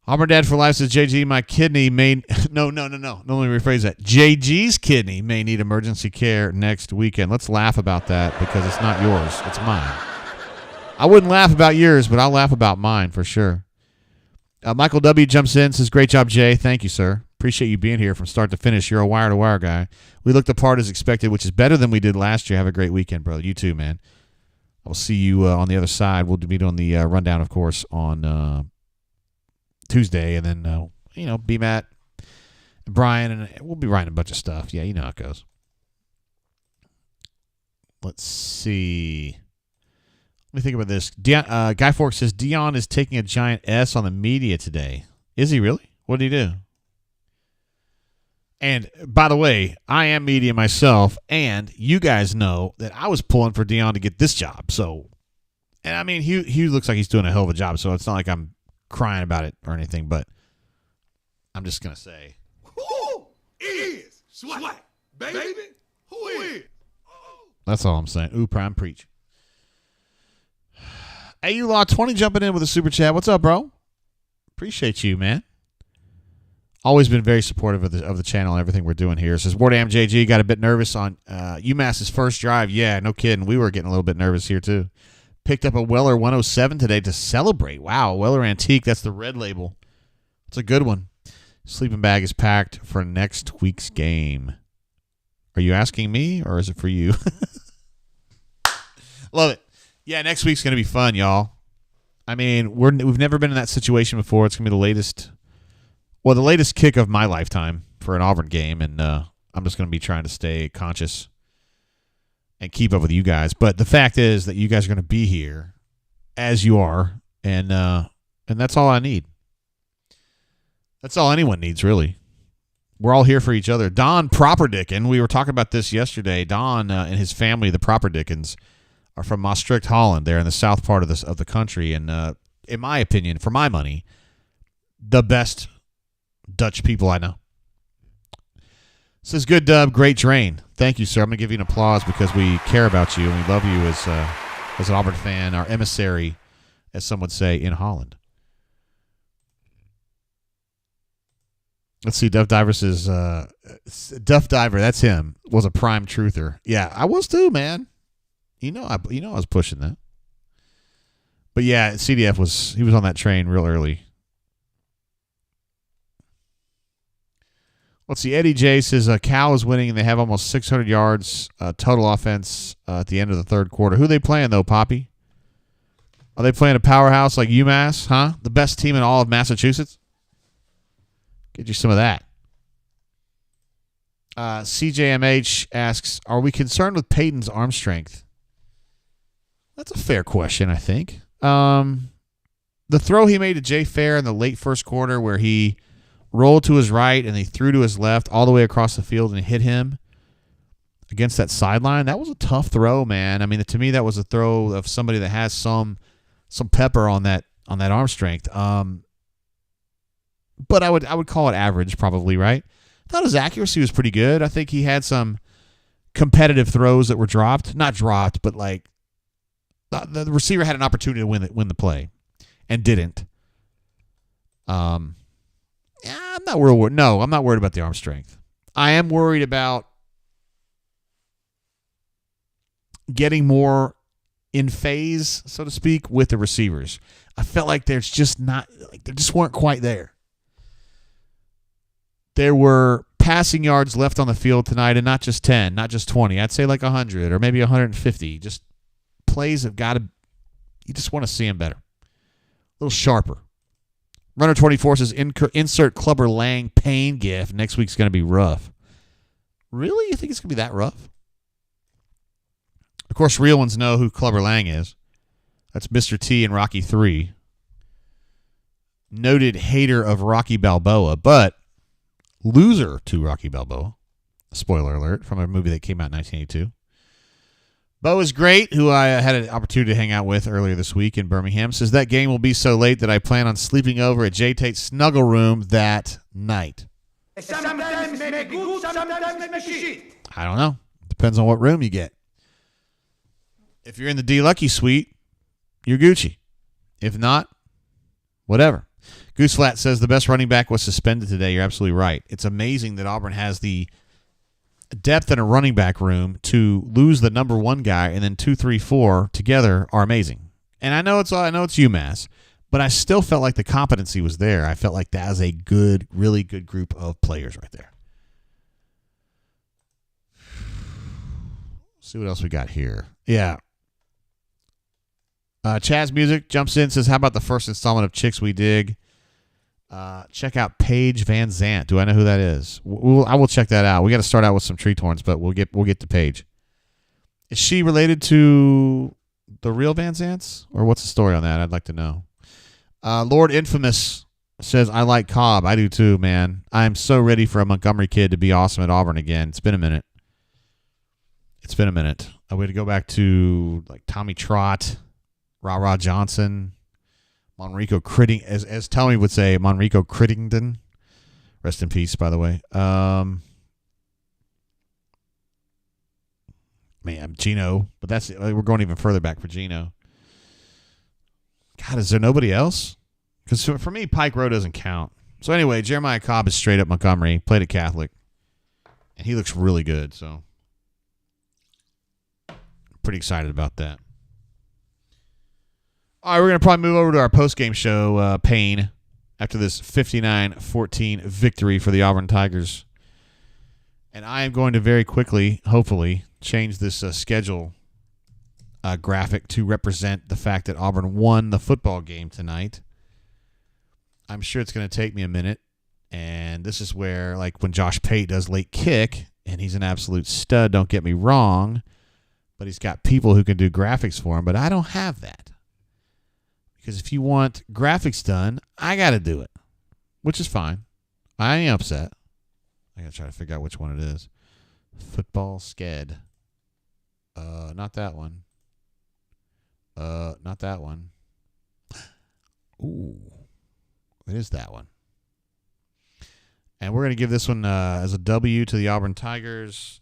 S1: Auburn Dad for Life says, JG, my kidney may... No. Let me rephrase that. JG's kidney may need emergency care next weekend. Let's laugh about that because it's not yours. It's mine. I wouldn't laugh about yours, but I'll laugh about mine for sure. Michael W. jumps in, says, great job, Jay. Thank you, sir. Appreciate you being here from start to finish. You're a wire-to-wire guy. We looked the part as expected, which is better than we did last year. Have a great weekend, brother. You too, man. I'll see you on the other side. We'll be doing the rundown, of course, on Tuesday. And then, BMAT, and Brian, and we'll be writing a bunch of stuff. Yeah, you know how it goes. Let's see. Let me think about this. Guy Fork says, Dion is taking a giant S on the media today. Is he really? What did he do? And, by the way, I am media myself, and you guys know that I was pulling for Dion to get this job. So, and I mean, Hugh looks like he's doing a hell of a job, so it's not like I'm crying about it or anything, but I'm just going to say.
S2: Who is SWAT? Baby, who is?
S1: That's all I'm saying. Ooh, prime preach. Hey, you Law 20 jumping in with a super chat. What's up, bro? Appreciate you, man. Always been very supportive of the channel and everything we're doing here. It says, Wardam JG got a bit nervous on UMass's first drive. Yeah, no kidding. We were getting a little bit nervous here, too. Picked up a Weller 107 today to celebrate. Wow, Weller Antique. That's the red label. It's a good one. Sleeping bag is packed for next week's game. Are you asking me, or is it for you? Love it. Yeah, next week's going to be fun, y'all. I mean, we've never been in that situation before. It's going to be the latest kick of my lifetime for an Auburn game, and I'm just going to be trying to stay conscious and keep up with you guys. But the fact is that you guys are going to be here as you are, and that's all I need. That's all anyone needs, really. We're all here for each other. Don Propperdicken, we were talking about this yesterday. Don and his family, the Propperdickens, are from Maastricht, Holland. They're in the south part of the country, and in my opinion, for my money, the best Dutch people I know. Says, good dub, great drain. Thank you, sir. I'm going to give you an applause because we care about you and we love you as an Auburn fan, our emissary, as some would say, in Holland. Let's see, Duff Diver says, Duff Diver, that's him, was a prime truther. Yeah, I was too, man. I was pushing that. But yeah, CDF was on that train real early. Let's see, Eddie J says Cal is winning and they have almost 600 yards total offense at the end of the third quarter. Who are they playing though, Poppy? Are they playing a powerhouse like UMass, huh? The best team in all of Massachusetts? Get you some of that. CJMH asks, are we concerned with Peyton's arm strength? That's a fair question, I think. The throw he made to Jay Fair in the late first quarter where he rolled to his right and he threw to his left all the way across the field and hit him against that sideline, that was a tough throw, man. I mean, to me, that was a throw of somebody that has some pepper on that arm strength. But I would call it average probably, right? I thought his accuracy was pretty good. I think he had some competitive throws that were dropped. Not dropped, but like the receiver had an opportunity to win the play and didn't. I'm not worried. No, I'm not worried about the arm strength. I am worried about getting more in phase, so to speak, with the receivers. I felt like they just weren't quite there. There were passing yards left on the field tonight, and not just 10, not just 20. I'd say like 100 or maybe 150. Just plays have got to – you just want to see them better. A little sharper. Runner 24 says, insert Clubber Lang pain gif. Next week's going to be rough. Really? You think it's going to be that rough? Of course, real ones know who Clubber Lang is. That's Mr. T in Rocky 3. Noted hater of Rocky Balboa, but loser to Rocky Balboa. Spoiler alert, from a movie that came out in 1982. Bo is great, who I had an opportunity to hang out with earlier this week in Birmingham, says that game will be so late that I plan on sleeping over at J. Tate's snuggle room that night.
S2: Sometimes maybe good, sometimes maybe shit.
S1: I don't know. Depends on what room you get. If you're in the D Lucky suite, you're Gucci. If not, whatever. Goose Flat says the best running back was suspended today. You're absolutely right. It's amazing that Auburn has the depth in a running back room to lose the number one guy, and then 2, 3, 4 together are amazing. And I know it's UMass, but I still felt like the competency was there. I felt like that was a good, really good group of players right there. Let's see what else we got here. Yeah. Chaz Music jumps in, says, how about the first installment of Chicks We Dig? Check out Paige Van Zant. Do I know who that is? I will check that out. We got to start out with some tree torns, but we'll get to Paige. Is she related to the real Van Zants, or what's the story on that? I'd like to know. Lord Infamous says, I like Cobb. I do too, man. I'm so ready for a Montgomery kid to be awesome at Auburn again. It's been a minute. We had to go back to like Tommy Trott, Ra Johnson, Monrico Critting, as Tommy would say, Monrico Crittington, Rest in peace, by the way. Man, Gino, but we're going even further back for Gino. God, is there nobody else? Because for me, Pike Row doesn't count. So anyway, Jeremiah Cobb is straight up Montgomery, played at Catholic, and he looks really good. So pretty excited about that. All right, we're going to probably move over to our post-game show, Payne, after this 59-14 victory for the Auburn Tigers. And I am going to very quickly, hopefully, change this schedule graphic to represent the fact that Auburn won the football game tonight. I'm sure it's going to take me a minute. And this is where, like, when Josh Pate does late kick, and he's an absolute stud, don't get me wrong, but he's got people who can do graphics for him, but I don't have that. Because if you want graphics done, I got to do it, which is fine. I ain't upset. I got to try to figure out which one it is. Football Sked. Not that one. Not that one. Ooh. It is that one. And we're going to give this one as a W to the Auburn Tigers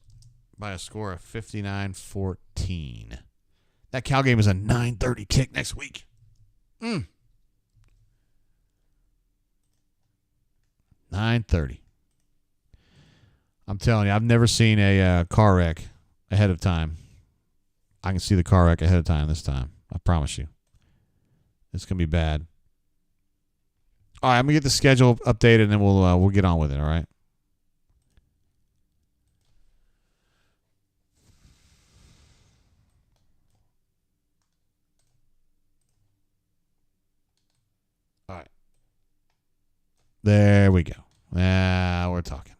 S1: by a score of 59-14. That Cal game is a 9:30 kick next week. 9:30. I'm telling you, I've never seen a car wreck ahead of time. I can see the car wreck ahead of time this time. I promise you. It's going to be bad. All right, I'm going to get the schedule updated, and then we'll get on with it, all right? All right. There we go. Now we're talking.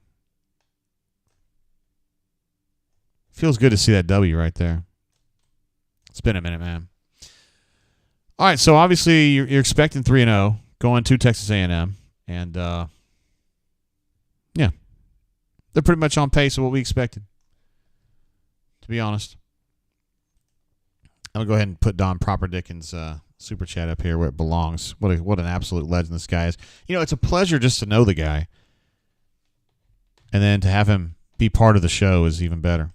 S1: Feels good to see that W right there. It's been a minute, man. All right, so obviously you're expecting 3-0 going to Texas A&M, and yeah, they're pretty much on pace of what we expected, to be honest. I'm gonna go ahead and put Don Proper Dickens' super chat up here where it belongs. What an absolute legend this guy is. You know, it's a pleasure just to know the guy, and then to have him be part of the show is even better.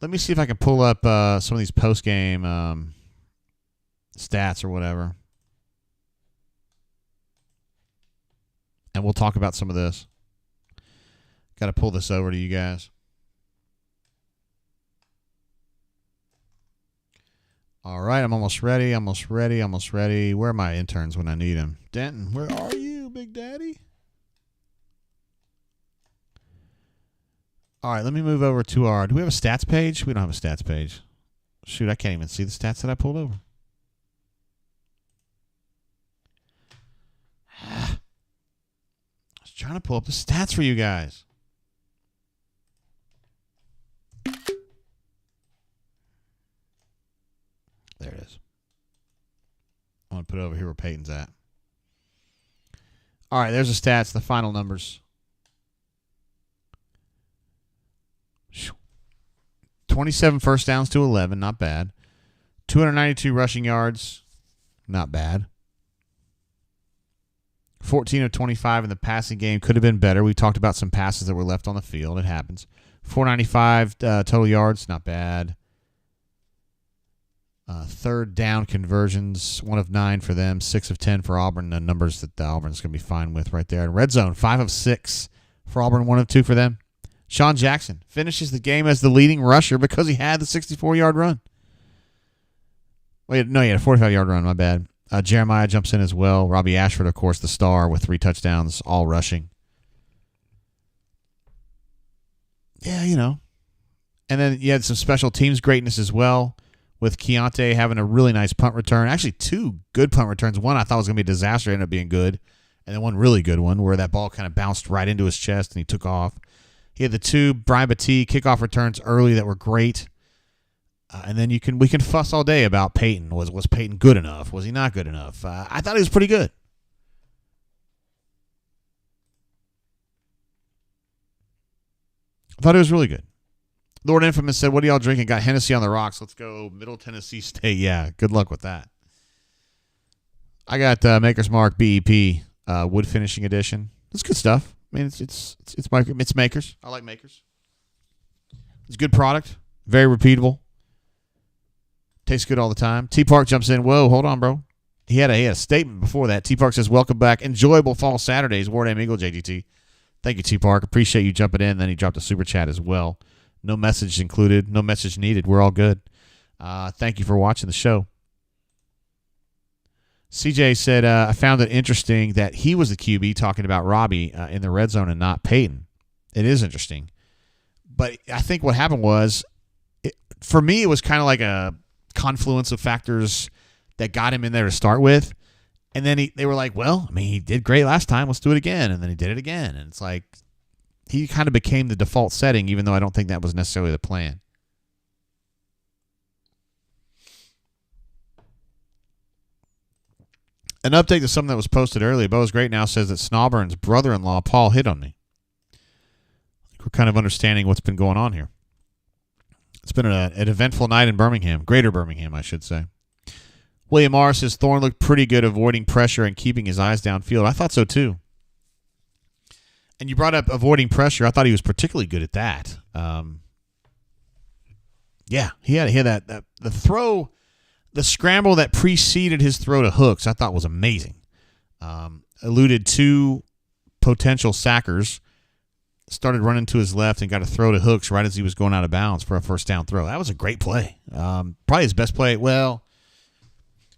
S1: Let me see if I can pull up some of these post-game stats or whatever. And we'll talk about some of this. Got to pull this over to you guys. All right, I'm almost ready. Where are my interns when I need them? Denton, where are you, Big Daddy? All right, let me move over to our... Do we have a stats page? We don't have a stats page. Shoot, I can't even see the stats that I pulled over. I was trying to pull up the stats for you guys. There it is. I'm going to put it over here where Peyton's at. All right, there's the stats, the final numbers. 27 first downs to 11, not bad. 292 rushing yards, not bad. 14 of 25 in the passing game. Could have been better. We talked about some passes that were left on the field. It happens. 495 total yards, not bad. Third down conversions, 1 of 9 for them, 6 of 10 for Auburn. The numbers that the Auburn's going to be fine with right there. And red zone, 5 of 6 for Auburn, 1 of 2 for them. Sean Jackson finishes the game as the leading rusher because he had the 64-yard run. Wait, no, he had a 45-yard run, my bad. Jeremiah jumps in as well. Robbie Ashford, of course, the star with 3 touchdowns, all rushing. Yeah, you know. And then you had some special teams greatness as well, with Keontae having a really nice punt return. Actually, 2 good punt returns. One I thought was going to be a disaster, ended up being good. And then one really good one where that ball kind of bounced right into his chest and he took off. He had the 2 Brian Battie kickoff returns early that were great. And then we can fuss all day about Peyton. Was Peyton good enough? Was he not good enough? I thought he was pretty good. I thought he was really good. Lord Infamous said, what are y'all drinking? Got Hennessy on the rocks. Let's go Middle Tennessee State. Yeah, good luck with that. I got Maker's Mark BEP Wood Finishing Edition. It's good stuff. I mean, it's makers. I like makers. It's a good product. Very repeatable. Tastes good all the time. T Park jumps in. Whoa, hold on, bro. He had a statement before that. T Park says, "Welcome back. Enjoyable fall Saturdays." War Name Eagle JGT. Thank you, T Park. Appreciate you jumping in. Then he dropped a super chat as well. No message included. No message needed. We're all good. Thank you for watching the show. CJ said, I found it interesting that he was the QB talking about Robbie in the red zone and not Peyton. It is interesting. But I think what happened was, for me, it was kind of like a confluence of factors that got him in there to start with. And then they were like, well, I mean, he did great last time. Let's do it again. And then he did it again. And it's like he kind of became the default setting, even though I don't think that was necessarily the plan. An update to something that was posted earlier. Bo's Great Now says that Snowburn's brother-in-law, Paul, hit on me. We're kind of understanding what's been going on here. It's been an eventful night in Birmingham. Greater Birmingham, I should say. William R. says Thorne looked pretty good avoiding pressure and keeping his eyes downfield. I thought so, too. And you brought up avoiding pressure. I thought he was particularly good at that. Yeah, he had that the throw... The scramble that preceded his throw to Hooks, I thought was amazing. Eluded two potential sackers, started running to his left and got a throw to Hooks right as he was going out of bounds for a first down throw. That was a great play. Probably his best play. Well,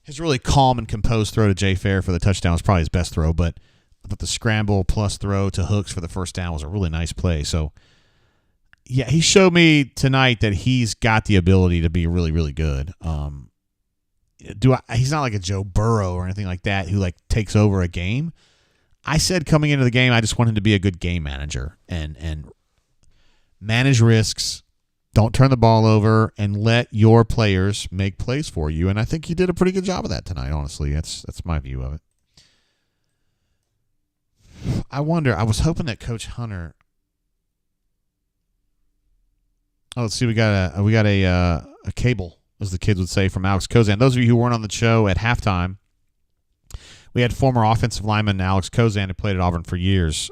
S1: his really calm and composed throw to Jay Fair for the touchdown was probably his best throw, but I thought the scramble plus throw to Hooks for the first down was a really nice play. So, yeah, he showed me tonight that he's got the ability to be really, really good. He's not like a Joe Burrow or anything like that who like takes over a game. I said coming into the game, I just want him to be a good game manager and manage risks. Don't turn the ball over and let your players make plays for you. And I think he did a pretty good job of that tonight. Honestly, that's my view of it. I wonder. I was hoping that Coach Hunter. Oh, let's see. We got a cable, as the kids would say, from Alex Kozan. Those of you who weren't on the show at halftime, we had former offensive lineman Alex Kozan, who played at Auburn for years.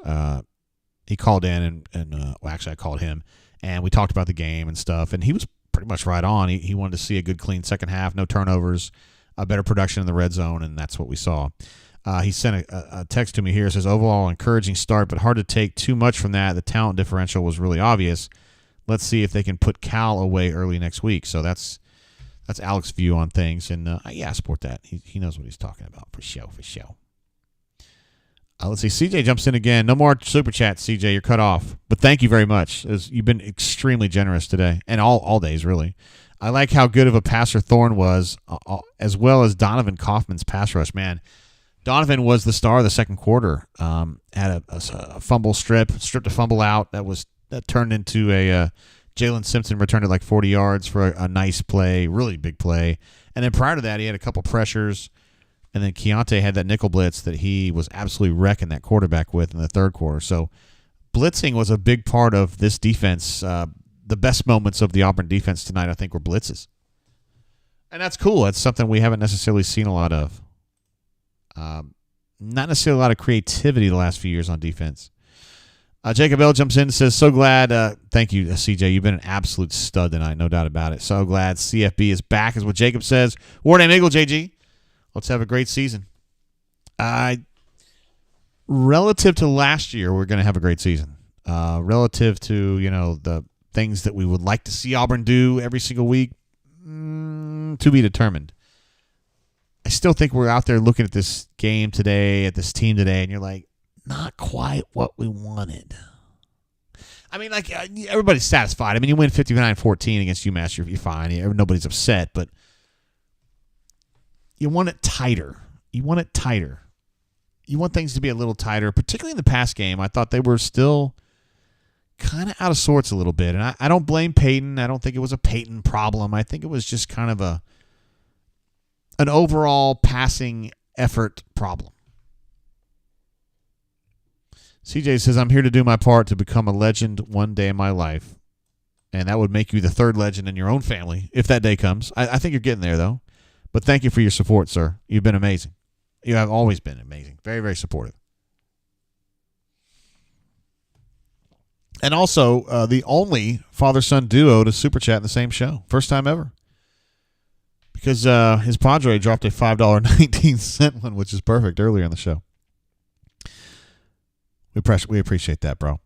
S1: He called in, and actually I called him, and we talked about the game and stuff, and he was pretty much right on. He wanted to see a good, clean second half, no turnovers, a better production in the red zone, and that's what we saw. He sent a text to me here. It says, overall encouraging start, but hard to take too much from that. The talent differential was really obvious. Let's see if they can put Cal away early next week. So that's Alex's view on things, and yeah, I support that. He knows what he's talking about for show. Let's see. CJ jumps in again. No more super chats, CJ. You're cut off. But thank you very much. You've been extremely generous today, and all days, really. I like how good of a passer Thorne was, as well as Donovan Kaufman's pass rush. Man, Donovan was the star of the second quarter. Had a fumble stripped a fumble out. That turned into a Jalen Simpson returned it like 40 yards for a nice play, really big play. And then prior to that, he had a couple pressures. And then Keontae had that nickel blitz that he was absolutely wrecking that quarterback with in the third quarter. So blitzing was a big part of this defense. The best moments of the Auburn defense tonight, I think, were blitzes. And that's cool. That's something we haven't necessarily seen a lot of. Not necessarily a lot of creativity the last few years on defense. Jacob L. jumps in and says, so glad. Thank you, CJ. You've been an absolute stud tonight, no doubt about it. So glad CFB is back, is what Jacob says. War Name Eagle, JG. Let's have a great season. Relative to last year, we're going to have a great season. Relative to, the things that we would like to see Auburn do every single week, to be determined. I still think we're out there looking at this game today, at this team today, and you're like, not quite what we wanted. I mean, like, everybody's satisfied. I mean, you win 59-14 against UMass, you're fine. Nobody's upset, but you want it tighter. You want things to be a little tighter, particularly in the pass game. I thought they were still kind of out of sorts a little bit, and I don't blame Peyton. I don't think it was a Peyton problem. I think it was just kind of an overall passing effort problem. CJ says, I'm here to do my part to become a legend one day in my life. And that would make you the third legend in your own family if that day comes. I think you're getting there, though. But thank you for your support, sir. You've been amazing. You have always been amazing. Very, very supportive. And also, the only father-son duo to Super Chat in the same show. First time ever. Because his Padre dropped a $5.19 one, which is perfect, earlier in the show. We appreciate that, bro.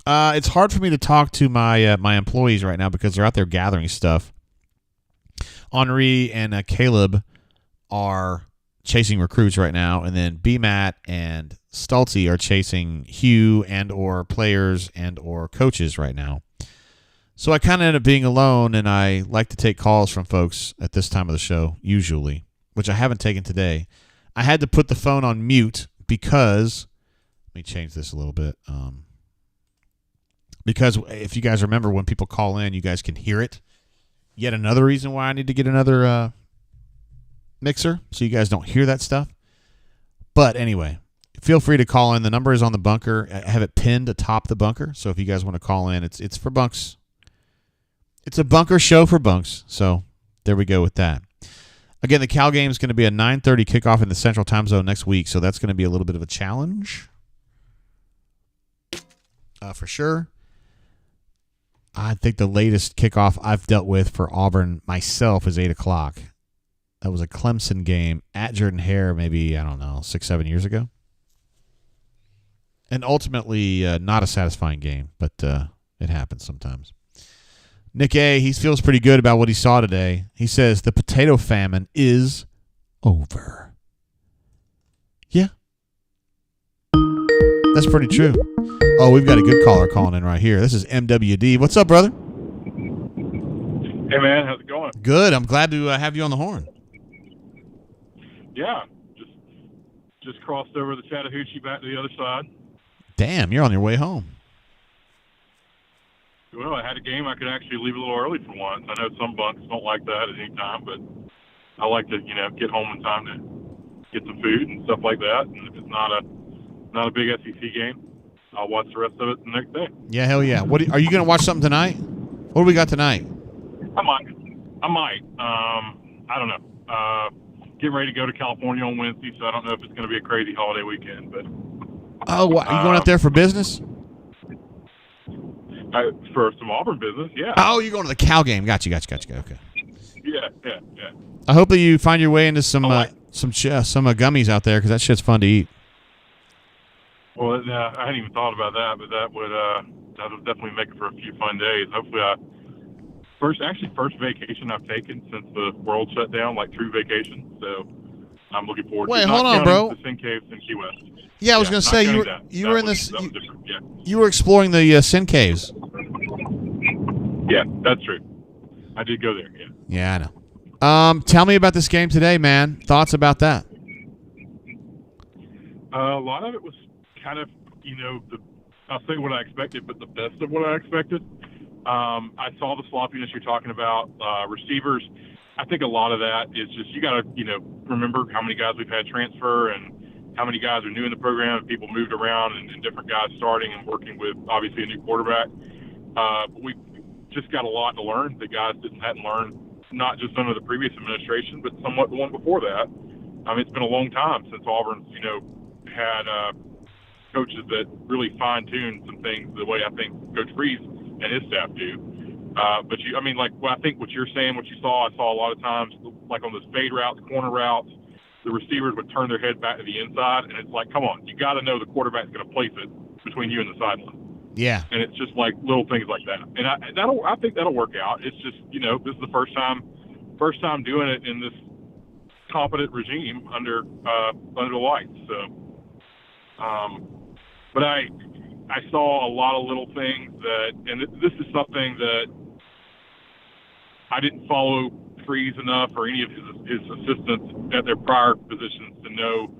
S1: It's hard for me to talk to my employees right now because they're out there gathering stuff. Henri and Caleb are chasing recruits right now, and then B-Matt and Stultzy are chasing Hugh and or players and or coaches right now. So I kind of end up being alone, and I like to take calls from folks at this time of the show, usually, which I haven't taken today. I had to put the phone on mute because – let me change this a little bit. Because if you guys remember, when people call in, you guys can hear it. Yet another reason why I need to get another mixer so you guys don't hear that stuff. But anyway, feel free to call in. The number is on the bunker. I have it pinned atop the bunker. So if you guys want to call in, it's for bunks. It's a bunker show for bunks. So there we go with that. Again, the Cal game is going to be a 9:30 kickoff in the Central Time Zone next week. So that's going to be a little bit of a challenge. For sure. I think the latest kickoff I've dealt with for Auburn myself is 8 o'clock. That was a Clemson game at Jordan-Hare maybe, 6-7 years ago. And ultimately not a satisfying game, but it happens sometimes. Nick A., he feels pretty good about what he saw today. He says the potato famine is over. Yeah. That's pretty true. Oh, we've got a good caller calling in right here. This is MWD. What's up, brother?
S6: Hey, man. How's it going?
S1: Good. I'm glad to have you on the horn.
S6: Yeah. Just crossed over the Chattahoochee back to the other side.
S1: Damn, you're on your way home.
S6: Well, I had a game I could actually leave a little early for once. I know some bunks don't like that at any time, but I like to, get home in time to get some food and stuff like that. And if it's not a big SEC game, I'll watch the rest of it the next day.
S1: Yeah, hell yeah. Are you going to watch something tonight? What do we got tonight?
S6: I might. I don't know. Getting ready to go to California on Wednesday, so I don't know if it's going to be a crazy holiday weekend. But
S1: oh, what, are you going out there for business?
S6: For some Auburn business, yeah.
S1: Oh, you're going to the Cal game. Got you. Okay.
S6: Yeah.
S1: I hope that you find your way into some gummies out there because that shit's fun to eat.
S6: Well, I hadn't even thought about that, but that'll definitely make it for a few fun days. Hopefully, first vacation I've taken since the world shut down, like true vacation. So I'm looking forward to it.
S1: Wait, hold on, bro.
S6: The Sin Caves in Key West.
S1: Yeah, I was going to say you were in this. You were exploring the Sin Caves.
S6: Yeah, that's true. I did go there. Yeah.
S1: Yeah, I know. Tell me about this game today, man. Thoughts about that?
S6: A lot of it was kind of, I'll say what I expected, but the best of what I expected. I saw the sloppiness you're talking about. Receivers, I think a lot of that is just you got to, remember how many guys we've had transfer and how many guys are new in the program and people moved around and different guys starting and working with, obviously, a new quarterback. But we just got a lot to learn that guys hadn't learned, not just under the previous administration, but somewhat the one before that. It's been a long time since Auburn's, had coaches that really fine-tune some things the way I think Coach Freeze and his staff do. But I think what you're saying, what you saw, I saw a lot of times, like on those fade routes, corner routes, the receivers would turn their head back to the inside, and it's like, come on, you got to know the quarterback's going to place it between you and the sideline.
S1: Yeah.
S6: And it's just like little things like that. And I think that'll work out. It's just, this is the first time doing it in this competent regime under the lights. So, but I saw a lot of little things that, and this is something that I didn't follow Freeze enough or any of his assistants at their prior positions to know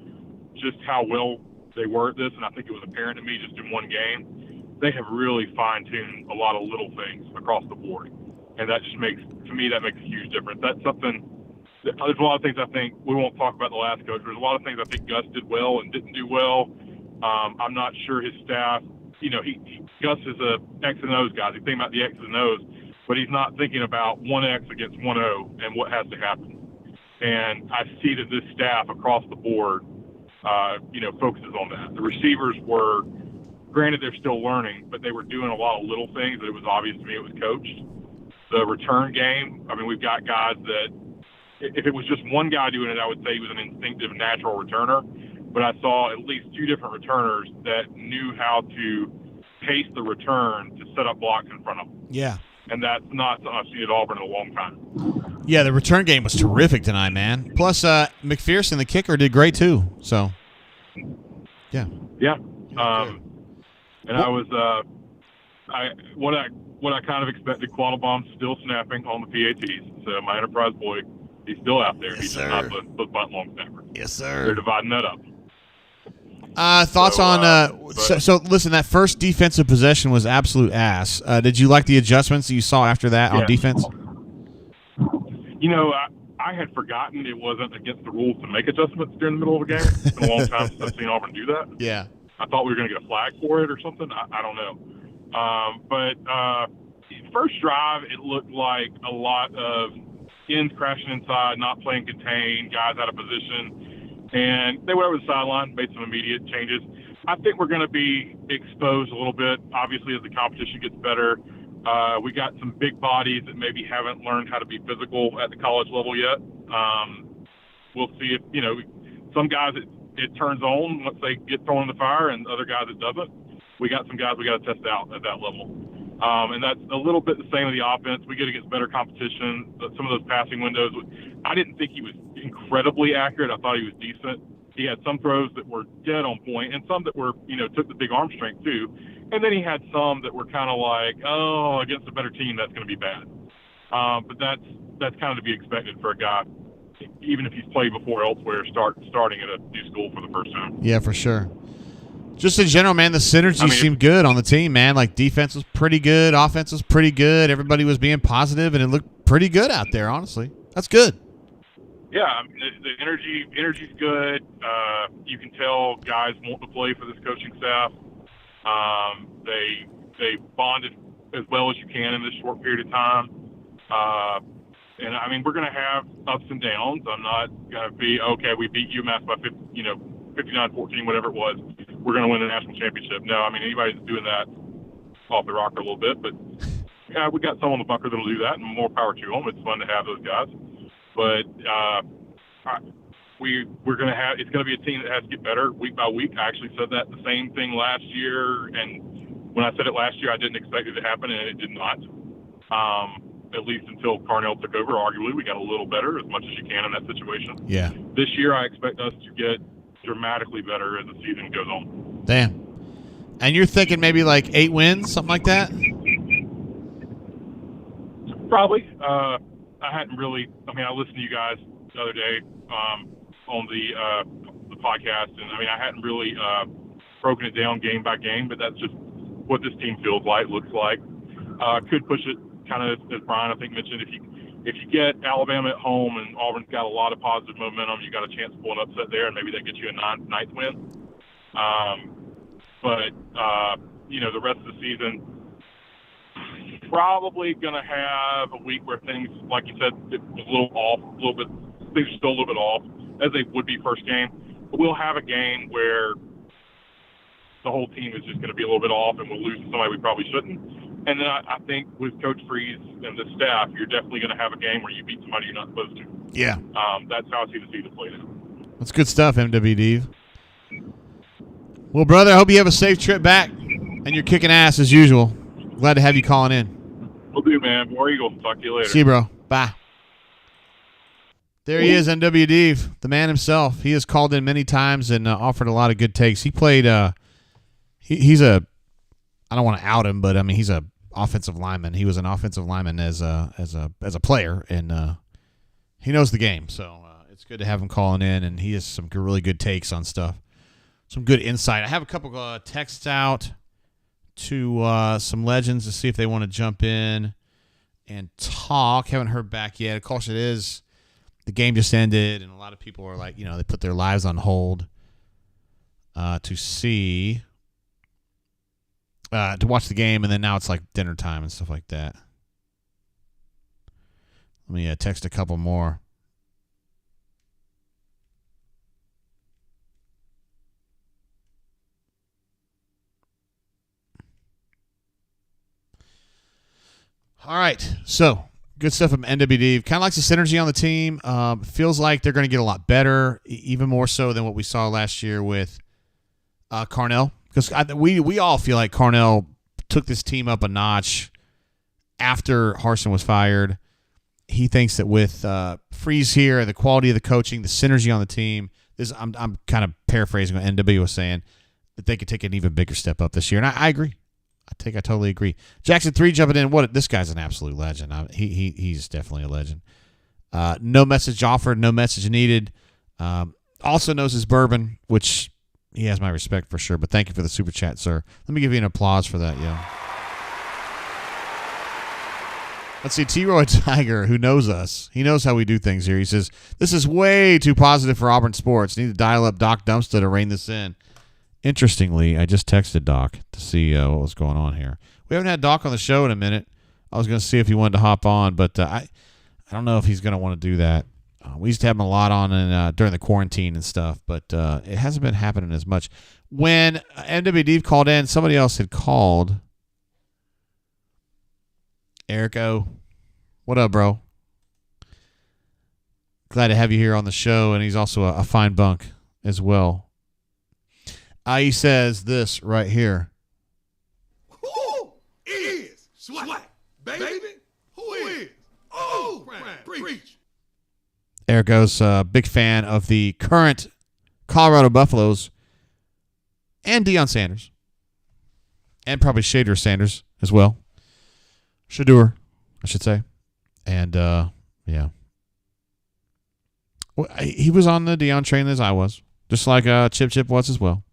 S6: just how well they were at this. And I think it was apparent to me just in one game. They have really fine-tuned a lot of little things across the board. And that just makes a huge difference. That's something, there's a lot of things I think, we won't talk about the last coach, there's a lot of things I think Gus did well and didn't do well. I'm not sure his staff, Gus is a X and O's guy. He's thinking about the X's and O's, but he's not thinking about 1X against 1O and what has to happen. And I see that this staff across the board, focuses on that. The receivers were granted, they're still learning, but they were doing a lot of little things that it was obvious to me it was coached. The return game, I mean, we've got guys that, if it was just one guy doing it, I would say he was an instinctive, natural returner. But I saw at least 2 different returners that knew how to pace the return to set up blocks in front of them.
S1: Yeah.
S6: And that's not something I've seen at Auburn in a long time.
S1: Yeah, the return game was terrific tonight, man. Plus, McPherson, the kicker, did great too. So, yeah.
S6: Yeah. And I was, what I kind of expected, Quattlebaum's still snapping on the PATs. So my Enterprise boy, he's still out there.
S1: Yes,
S6: He's
S1: sir.
S6: just not the bunt long snapper.
S1: Yes,
S6: They're
S1: sir.
S6: dividing that up.
S1: Thoughts on so listen, that first defensive possession was absolute ass. Did you like the adjustments that you saw after that on defense?
S6: You know, I had forgotten it wasn't against the rules to make adjustments during the middle of a game. It's been a long time since I've seen Auburn do that.
S1: Yeah.
S6: I thought we were going to get a flag for it or something. I don't know. But first drive, it looked like a lot of ends crashing inside, not playing contained, guys out of position. And they went over the sideline, made some immediate changes. I think we're going to be exposed a little bit, obviously, as the competition gets better. We got some big bodies that maybe haven't learned how to be physical at the college level yet. We'll see if, some guys it turns on once they get thrown in the fire, and other guys it doesn't. We got some guys we got to test out at that level. And that's a little bit the same with the offense. We get against better competition. Some of those passing windows, I didn't think he was incredibly accurate. I thought he was decent. He had some throws that were dead on point, and some that were, took the big arm strength too. And then he had some that were kind of like, oh, against a better team, that's going to be bad. But that's kind of to be expected for a guy, even if he's played before elsewhere, starting at a new school for the first time.
S1: Yeah, for sure. Just in general, man, the synergy seemed good on the team, man. Like, defense was pretty good, offense was pretty good. Everybody was being positive, and it looked pretty good out there, honestly. That's good.
S6: Yeah, I mean, the energy's good. You can tell guys want to play for this coaching staff. They bonded as well as you can in this short period of time. And I mean, we're going to have ups and downs. I'm not going to be, okay, we beat UMass by 59-14, whatever it was. We're going to win the national championship. No, I mean, anybody that's doing that off the rocker a little bit, but yeah, we got some on the bunker that'll do that, and more power to them. It's fun to have those guys. But we're going to have, it's going to be a team that has to get better week by week. I actually said that the same thing last year, and when I said it last year, I didn't expect it to happen, and it did not. At least until Carnell took over. Arguably, we got a little better, as much as you can in that situation.
S1: Yeah.
S6: This year, I expect us to get dramatically better as the season goes on.
S1: Damn. And you're thinking maybe like 8 wins, something like that?
S6: Probably. I hadn't really. I mean, I listened to you guys the other day on the podcast, and I mean, I hadn't really broken it down game by game, but that's just what this team feels like, looks like. Could push it, kind of as Brian I think mentioned. If you get Alabama at home and Auburn's got a lot of positive momentum, you got a chance to pull an upset there, and maybe that gets you a ninth win. But the rest of the season, probably going to have a week where things, like you said, it was a little off, a little bit. Things are still a little bit off, as they would be first game. But we'll have a game where the whole team is just going to be a little bit off, and we'll lose to somebody we probably shouldn't. And then I think with Coach Freeze and the staff, you're definitely going to have a game where you beat somebody you're not supposed to.
S1: Yeah.
S6: That's how I see the season played out.
S1: That's good stuff, MWD. Well, brother, I hope you have a safe trip back, and you're kicking ass as usual. Glad to have you calling in.
S6: Will do, man. War Eagle. Talk to you later.
S1: See you, bro. Bye. There he is, MWD, the man himself. He has called in many times and offered a lot of good takes. He played he's a, I don't want to out him, but I mean, he's a offensive lineman. He was an offensive lineman as a player, and he knows the game. So it's good to have him calling in, and he has some really good takes on stuff, some good insight. I have a couple texts out to some legends to see if they want to jump in and talk. Haven't heard back yet. Of course, the game just ended, and a lot of people are like, they put their lives on hold to see. To watch the game, and then now it's like dinner time and stuff like that. Let me text a couple more. All right, so good stuff from NWD. Kind of likes the synergy on the team. Feels like they're going to get a lot better, even more so than what we saw last year with Carnell. Because we all feel like Carnell took this team up a notch after Harsin was fired. He thinks that with Freeze here and the quality of the coaching, the synergy on the team, I'm kind of paraphrasing what NW was saying, that they could take an even bigger step up this year. And I agree. I totally agree. Jackson 3 jumping in. This guy's an absolute legend. He's definitely a legend. No message offered, no message needed. Also knows his bourbon, which he has my respect for sure. But thank you for the super chat, sir. Let me give you an applause for that, yo. Let's see, T-Roy Tiger, who knows us. He knows how we do things here. He says, this is way too positive for Auburn sports. Need to dial up Doc Dumpster to rein this in. Interestingly, I just texted Doc to see what was going on here. We haven't had Doc on the show in a minute. I was going to see if he wanted to hop on, but I don't know if he's going to want to do that. We used to have him a lot on during the quarantine and stuff, but it hasn't been happening as much. When MWD called in, somebody else had called. Erico, what up, bro? Glad to have you here on the show, and he's also a fine bunk as well. He says this right here.
S2: Who is Swag, baby? Who is? Oh, preach.
S1: Erico's a big fan of the current Colorado Buffaloes and Deion Sanders. And probably Shadur Sanders as well. Shadur, I should say. And, yeah. Well, he was on the Deion train as I was. Just like Chip was as well.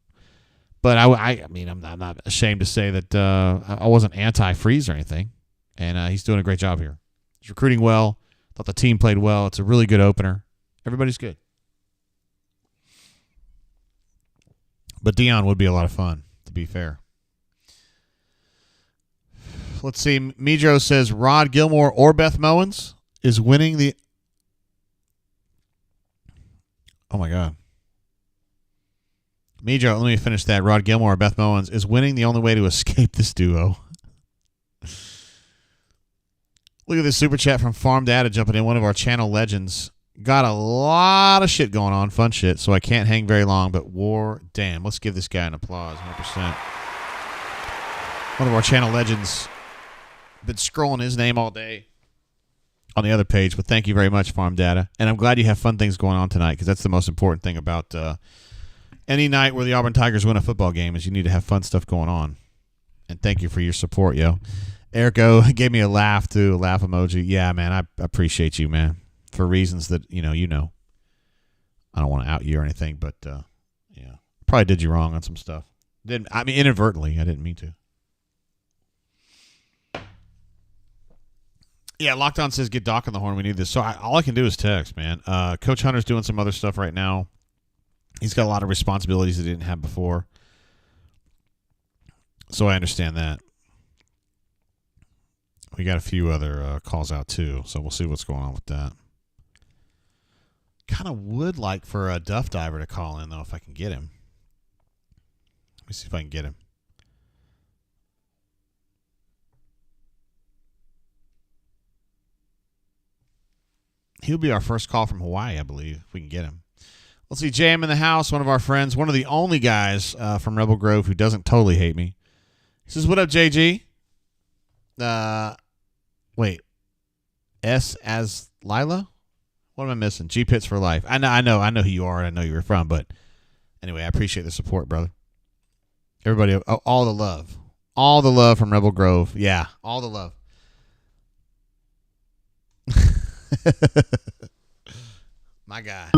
S1: But I mean, I'm not ashamed to say that I wasn't anti-Freeze or anything. And he's doing a great job here. He's recruiting well. Thought the team played well. It's a really good opener. Everybody's good. But Deion would be a lot of fun, to be fair. Let's see. Midro says Rod Gilmore or Beth Mowens is winning the... Oh, my God. Midro, let me finish that. Rod Gilmore or Beth Mowens is winning the only way to escape this duo. Look at this super chat from Farm Data jumping in. One of our channel legends. Got a lot of shit going on. Fun shit. So I can't hang very long. But damn. Let's give this guy an applause. 100%. One of our channel legends. Been scrolling his name all day on the other page. But thank you very much, Farm Data. And I'm glad you have fun things going on tonight, because that's the most important thing about any night where the Auburn Tigers win a football game, is you need to have fun stuff going on. And thank you for your support, yo. Erico gave me a laugh, too, a laugh emoji. Yeah, man, I appreciate you, man, for reasons that, you know. I don't want to out you or anything, but, yeah. Probably did you wrong on some stuff. Inadvertently. I didn't mean to. Yeah, Locked On says get Doc on the horn. We need this. So all I can do is text, man. Coach Hunter's doing some other stuff right now. He's got a lot of responsibilities that he didn't have before. So I understand that. We got a few other calls out, too. So we'll see what's going on with that. Kind of would like for a Duff Diver to call in, though, if I can get him. Let me see if I can get him. He'll be our first call from Hawaii, I believe, if we can get him. Let's see, JM in the house, one of our friends, one of the only guys from Rebel Grove who doesn't totally hate me. He says, what up, JG? Wait. S as Lila? What am I missing? G Pits for life. I know who you are, and I know where you're from, but anyway, I appreciate the support, brother. Everybody, all the love. All the love from Rebel Grove. Yeah, all the love. My guy.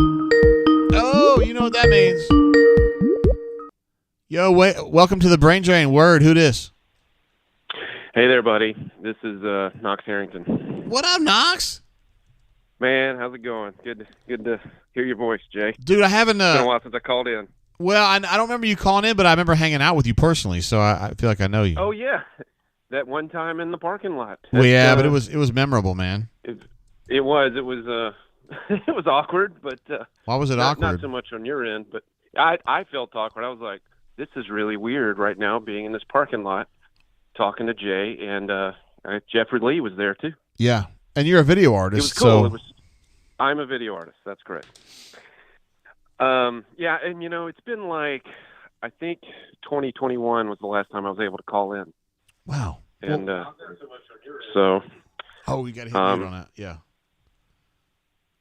S1: Oh, you know what that means. Yo, welcome to the Brain Drain. Word, who this?
S7: Hey there, buddy. This is Knox Harrington.
S1: What up, Knox?
S7: Man, how's it going? Good to hear your voice, Jay.
S1: Dude, I haven't...
S7: It's been a while since I called in.
S1: Well, I don't remember you calling in, but I remember hanging out with you personally, so I feel like I know you.
S7: Oh, yeah. That one time in the parking lot.
S1: Well, yeah, but it was memorable, man.
S7: It was it was awkward, but
S1: why was it awkward?
S7: Not so much on your end, but I felt awkward. I was like, this is really weird right now, being in this parking lot, talking to Jay, and Jeffrey Lee was there too.
S1: Yeah, and you're a video
S7: It
S1: artist,
S7: was cool.
S1: so
S7: I'm a video artist. That's correct. Yeah, and it's been like, I think 2021 was the last time I was able to call in.
S1: wow.
S7: And so
S1: Oh, you got to hit mute on that. Yeah.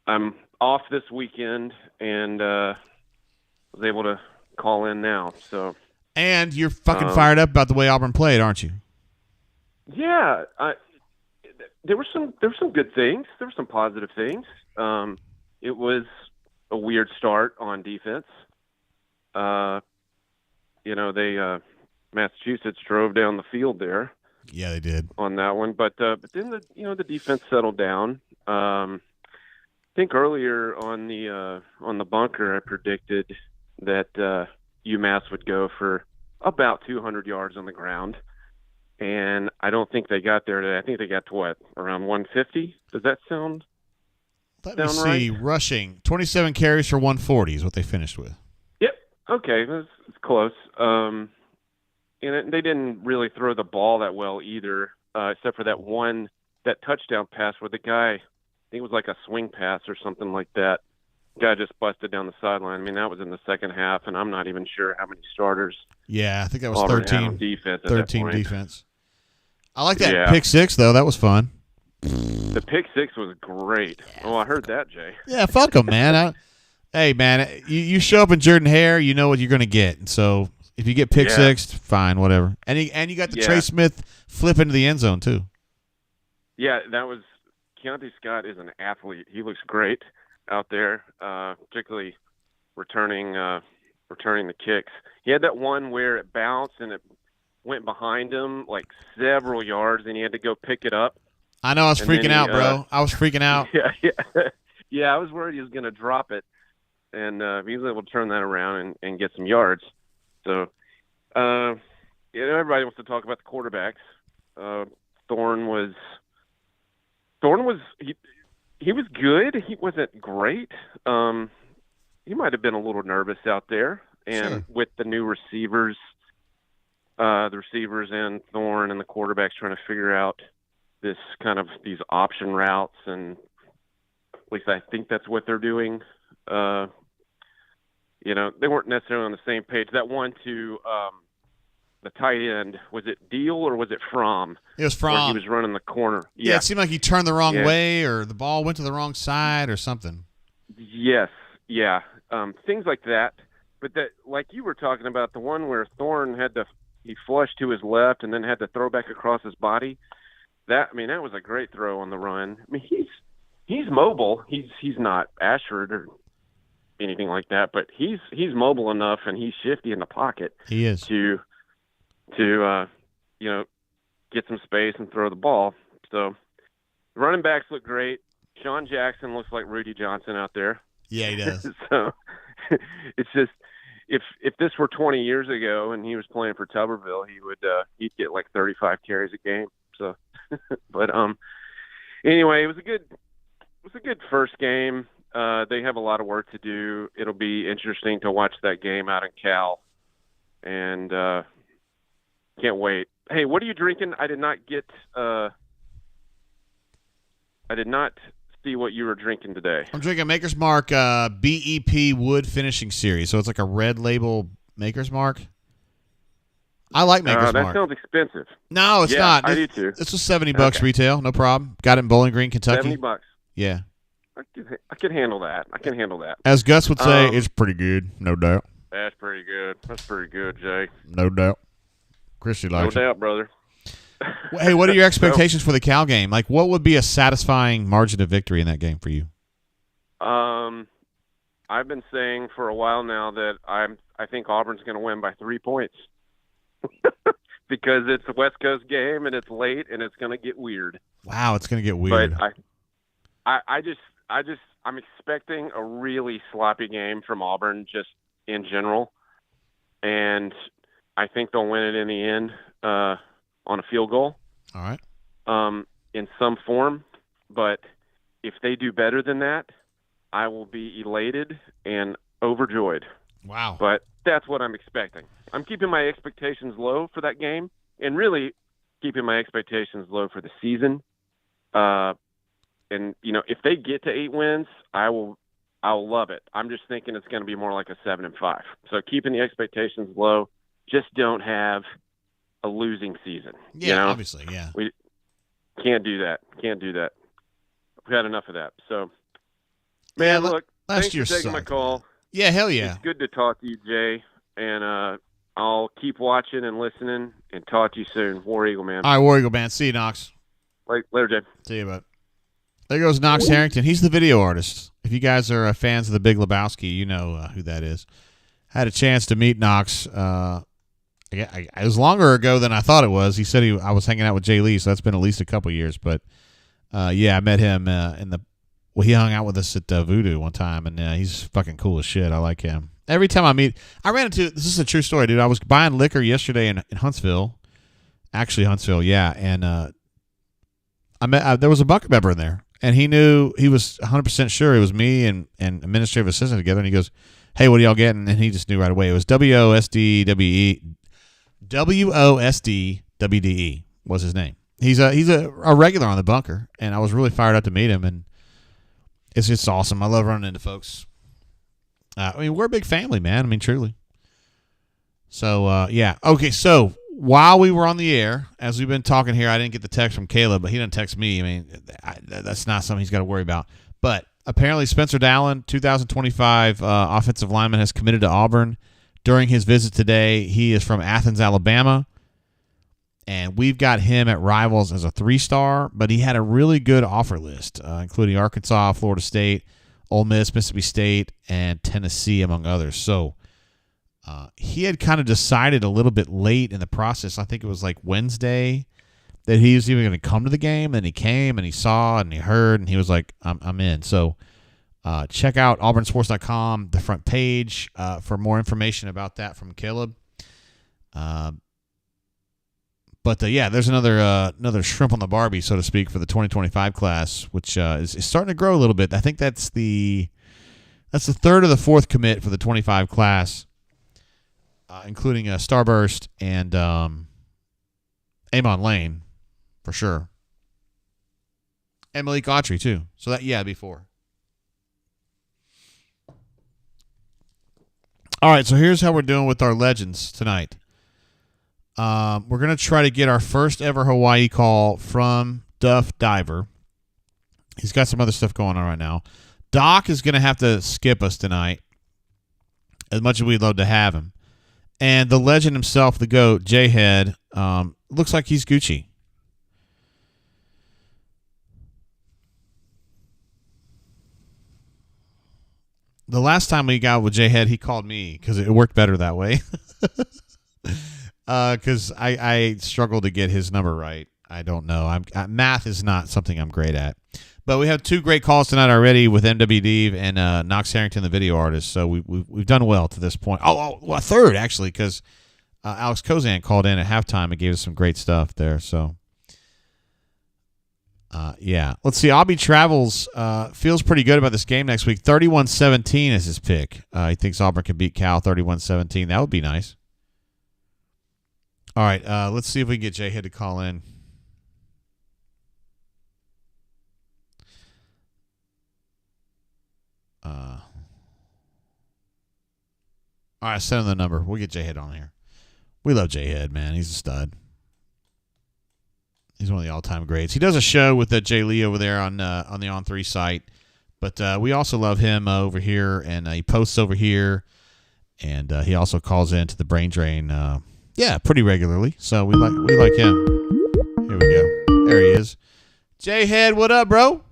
S7: I'm off this weekend and was able to call in now. So.
S1: And you're fucking fired up about the way Auburn played, aren't you?
S7: Yeah, there were some good things. There were some positive things. It was a weird start on defense. Massachusetts drove down the field there.
S1: Yeah, they did
S7: on that one, but then the defense settled down. I think earlier on the bunker, I predicted that UMass would go for about 200 yards on the ground, and I don't think they got there today. I think they got to what, around 150? Does that sound?
S1: Let me see. Right? Rushing 27 carries for 140 is what they finished with.
S7: Yep. Okay, that's close. And they didn't really throw the ball that well either, except for that touchdown pass where the guy, I think it was like a swing pass or something like that. Guy just busted down the sideline. I mean, that was in the second half, and I'm not even sure how many starters.
S1: Yeah, I think that was
S7: Auburn
S1: 13.
S7: had on defense.
S1: 13 defense. I like that pick six though. That was fun.
S7: The pick six was great. Oh, I heard that, Jay.
S1: Yeah, fuck them, man. Hey, man, you show up in Jordan Hare, you know what you're going to get. And so if you get pick six, fine, whatever. And you got the Trey Smith flip into the end zone too.
S7: Yeah, that was Keontae Scott is an athlete. He looks great out there, particularly returning the kicks. He had that one where it bounced and it went behind him like several yards, and he had to go pick it up.
S1: I know, I was freaking out, bro. I was freaking out.
S7: Yeah. I was worried he was going to drop it, and he was able to turn that around and get some yards. So, everybody wants to talk about the quarterbacks. Thorne was he was good. He wasn't great. He might have been a little nervous out there, and with the new receivers, the receivers and Thorne and the quarterbacks trying to figure out these option routes, and at least I think that's what they're doing. They weren't necessarily on the same page. That one to the tight end, was it Deal or was it Fromm?
S1: It was Fromm.
S7: He was running the corner.
S1: Yeah, it seemed like he turned the wrong way, or the ball went to the wrong side or something.
S7: Yes, yeah. Things like that. But that, like you were talking about, the one where Thorne he flushed to his left and then had to throw back across his body. That was a great throw on the run. I mean, he's mobile. He's not Ashford or anything like that, but he's mobile enough and he's shifty in the pocket.
S1: He is
S7: to get some space and throw the ball. So the running backs look great. Sean Jackson looks like Rudy Johnson out there.
S1: Yeah, he does.
S7: So it's just if this were 20 years ago and he was playing for Tuberville, he'd get like 35 carries a game. So, but anyway, it was a good first game. They have a lot of work to do. It'll be interesting to watch that game out in Cal, and can't wait. Hey, what are you drinking? I did not see what you were drinking today.
S1: I'm drinking Maker's Mark BEP Wood Finishing Series. So it's like a red label Maker's Mark. I like Maker's Mark.
S7: That sounds expensive.
S1: No, it's not.
S7: I do too.
S1: This was $70 retail, no problem. Got it in Bowling Green, Kentucky.
S7: $70.
S1: Yeah.
S7: I can handle that.
S1: As Gus would say, it's pretty good, no doubt.
S7: That's pretty good, Jay.
S1: No doubt. Christy likes
S7: it. No doubt, brother.
S1: Hey, what are your expectations for the Cal game? Like, what would be a satisfying margin of victory in that game for you?
S7: I've been saying for a while now that I think Auburn's going to win by 3 points because it's a West Coast game and it's late and it's going to get weird.
S1: Wow, it's going to get weird.
S7: But I'm expecting a really sloppy game from Auburn just in general, and I think they'll win it in the end on a field goal.
S1: All right.
S7: In some form, but if they do better than that, I will be elated and overjoyed.
S1: Wow.
S7: But that's what I'm expecting. I'm keeping my expectations low for that game, and really keeping my expectations low for the season. And if they get to 8 wins, I'll love it. I'm just thinking it's going to be more like a 7-5. So keeping the expectations low, just don't have a losing season.
S1: Yeah, obviously, yeah.
S7: We can't do that. We've had enough of that. So, man, look, thanks for taking my call.
S1: Yeah, hell yeah.
S7: It's good to talk to you, Jay. And I'll keep watching and listening and talk to you soon. War Eagle, man.
S1: All right, War Eagle, man. See you, Knox.
S7: Later, Jay.
S1: See you, bud. There goes Knox Harrington. He's the video artist. If you guys are fans of The Big Lebowski, you know who that is. Had a chance to meet Knox. It was longer ago than I thought it was. He said I was hanging out with Jay Lee, so that's been at least a couple years. But, I met him he hung out with us at Voodoo one time, and he's fucking cool as shit. I like him. Every time I ran into, this is a true story, dude. I was buying liquor yesterday in Huntsville. Actually, Huntsville, yeah. And there was a bunker member in there. And he was 100% sure it was me and administrative assistant together. And he goes, "Hey, what are y'all getting?" And he just knew right away. It was WOSDWDE was his name. He's a regular on the bunker, and I was really fired up to meet him. And it's just awesome. I love running into folks. We're a big family, man. Truly. So, yeah. Okay, so while we were on the air, as we've been talking here, I didn't get the text from Caleb, but he didn't text me. That's not something he's got to worry about. But apparently Spencer Dallin, 2025 offensive lineman, has committed to Auburn. During his visit today, he is from Athens, Alabama, and we've got him at Rivals as a 3-star, but he had a really good offer list, including Arkansas, Florida State, Ole Miss, Mississippi State, and Tennessee, among others. So he had kind of decided a little bit late in the process. I think it was like Wednesday that he was even going to come to the game. And he came and he saw and he heard and he was like, I'm in. So check out auburnsports.com, the front page, for more information about that from Caleb. There's another shrimp on the Barbie, so to speak, for the 2025 class, which is starting to grow a little bit. I think that's the third or the fourth commit for the 25 class. Including Starburst and Amon Lane, for sure. And Malik Autry, too. So that'd be 4. All right, so here's how we're doing with our legends tonight. We're going to try to get our first ever Hawaii call from Duff Diver. He's got some other stuff going on right now. Doc is going to have to skip us tonight, as much as we'd love to have him. And the legend himself, the GOAT, J-Head, looks like he's Gucci. The last time we got with J-Head, he called me because it worked better that way. Because I struggled to get his number right. I don't know. Math is not something I'm great at. But we have 2 great calls tonight already with MWD and Knox Harrington, the video artist. So we've done well to this point. Well, a third, actually, because Alex Kozan called in at halftime and gave us some great stuff there. So, Let's see. Abby Travels feels pretty good about this game next week. 31-17 is his pick. He thinks Auburn can beat Cal 31-17. That would be nice. All right, let's see if we can get J-Head to call in. All right, send him the number. We'll get J-Head on here. We love J-Head, man. He's a stud. He's one of the all-time greats. He does a show with Jay Lee over there on the On3 site, but we also love him over here, and he posts over here, and he also calls in to the Brain Drain, pretty regularly. So we like him. Here we go. There he is. J-Head, what up, bro?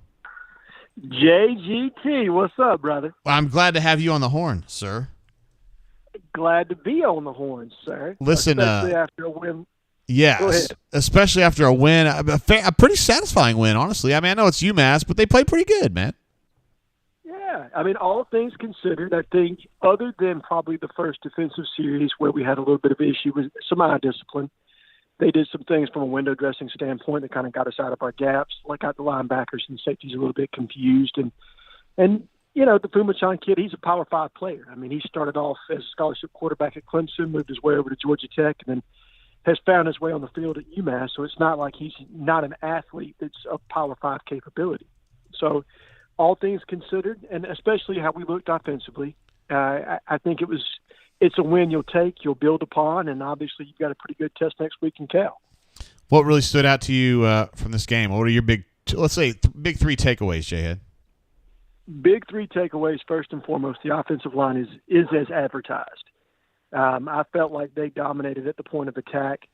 S8: JGT, what's up, brother?
S1: I'm glad to have you on the horn, sir.
S8: Glad to be on the horn, sir.
S1: Listen,
S8: especially after a win.
S1: Yes, especially after a win, a pretty satisfying win, honestly. I know it's UMass, but they played pretty good, man.
S8: Yeah, all things considered, I think other than probably the first defensive series where we had a little bit of issue with some eye discipline, they did some things from a window dressing standpoint that kind of got us out of our gaps, like got the linebackers and safeties a little bit confused. And the Fumachan kid, he's a Power 5 player. He started off as a scholarship quarterback at Clemson, moved his way over to Georgia Tech, and then has found his way on the field at UMass, so it's not like he's not an athlete that's of Power 5 capability. So all things considered, and especially how we looked offensively, I think it's a win you'll take, you'll build upon, and obviously you've got a pretty good test next week in Cal.
S1: What really stood out to you from this game? What are your big three takeaways, J-Head?
S8: Big three takeaways, first and foremost, the offensive line is as advertised. I felt like they dominated at the point of attack.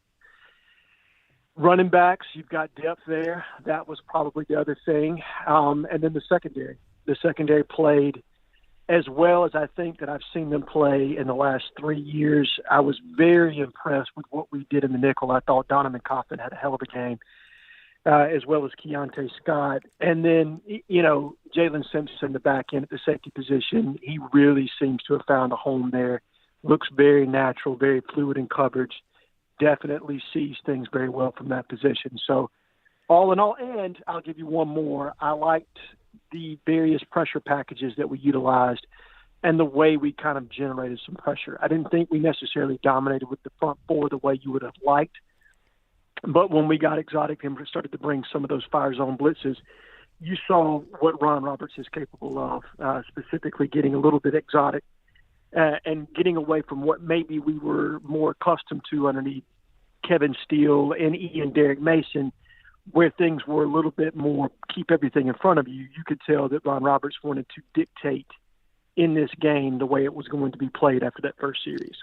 S8: Running backs, you've got depth there. That was probably the other thing. And then the secondary. The secondary played as well as I think that I've seen them play in the last 3 years. I was very impressed with what we did in the nickel. I thought Donovan Coffin had a hell of a game, as well as Keontae Scott. And then, Jalen Simpson, the back end at the safety position, he really seems to have found a home there. Looks very natural, very fluid in coverage. Definitely sees things very well from that position. So all in all, and I'll give you one more, I liked the various pressure packages that we utilized and the way we kind of generated some pressure. I didn't think we necessarily dominated with the front four the way you would have liked, but when we got exotic and started to bring some of those fire zone blitzes, you saw what Ron Roberts is capable of, specifically getting a little bit exotic and getting away from what maybe we were more accustomed to underneath Kevin Steele and Ian Derek Mason, where things were a little bit more keep everything in front of you. You could tell that Ron Roberts wanted to dictate in this game the way it was going to be played after that first series.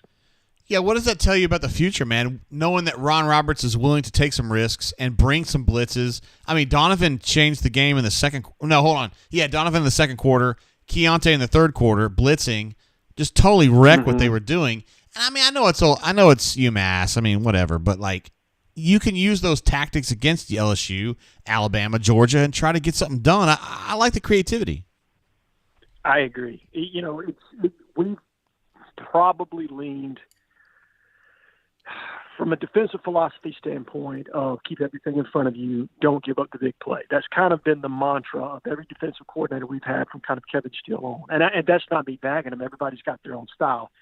S1: Yeah, what does that tell you about the future, man? Knowing that Ron Roberts is willing to take some risks and bring some blitzes. I mean, Donovan changed the game in the second – no, hold on. Yeah, Donovan in the second quarter, Keontae in the third quarter, blitzing, just totally wrecked what they were doing. And I mean, I know it's UMass. I mean, whatever. But, like, you can use those tactics against LSU, Alabama, Georgia, and try to get something done. I like the creativity.
S8: I agree. We've probably leaned – from a defensive philosophy standpoint of keep everything in front of you, don't give up the big play. That's kind of been the mantra of every defensive coordinator we've had from kind of Kevin Steele on. And that's not me bagging them. Everybody's got their own style.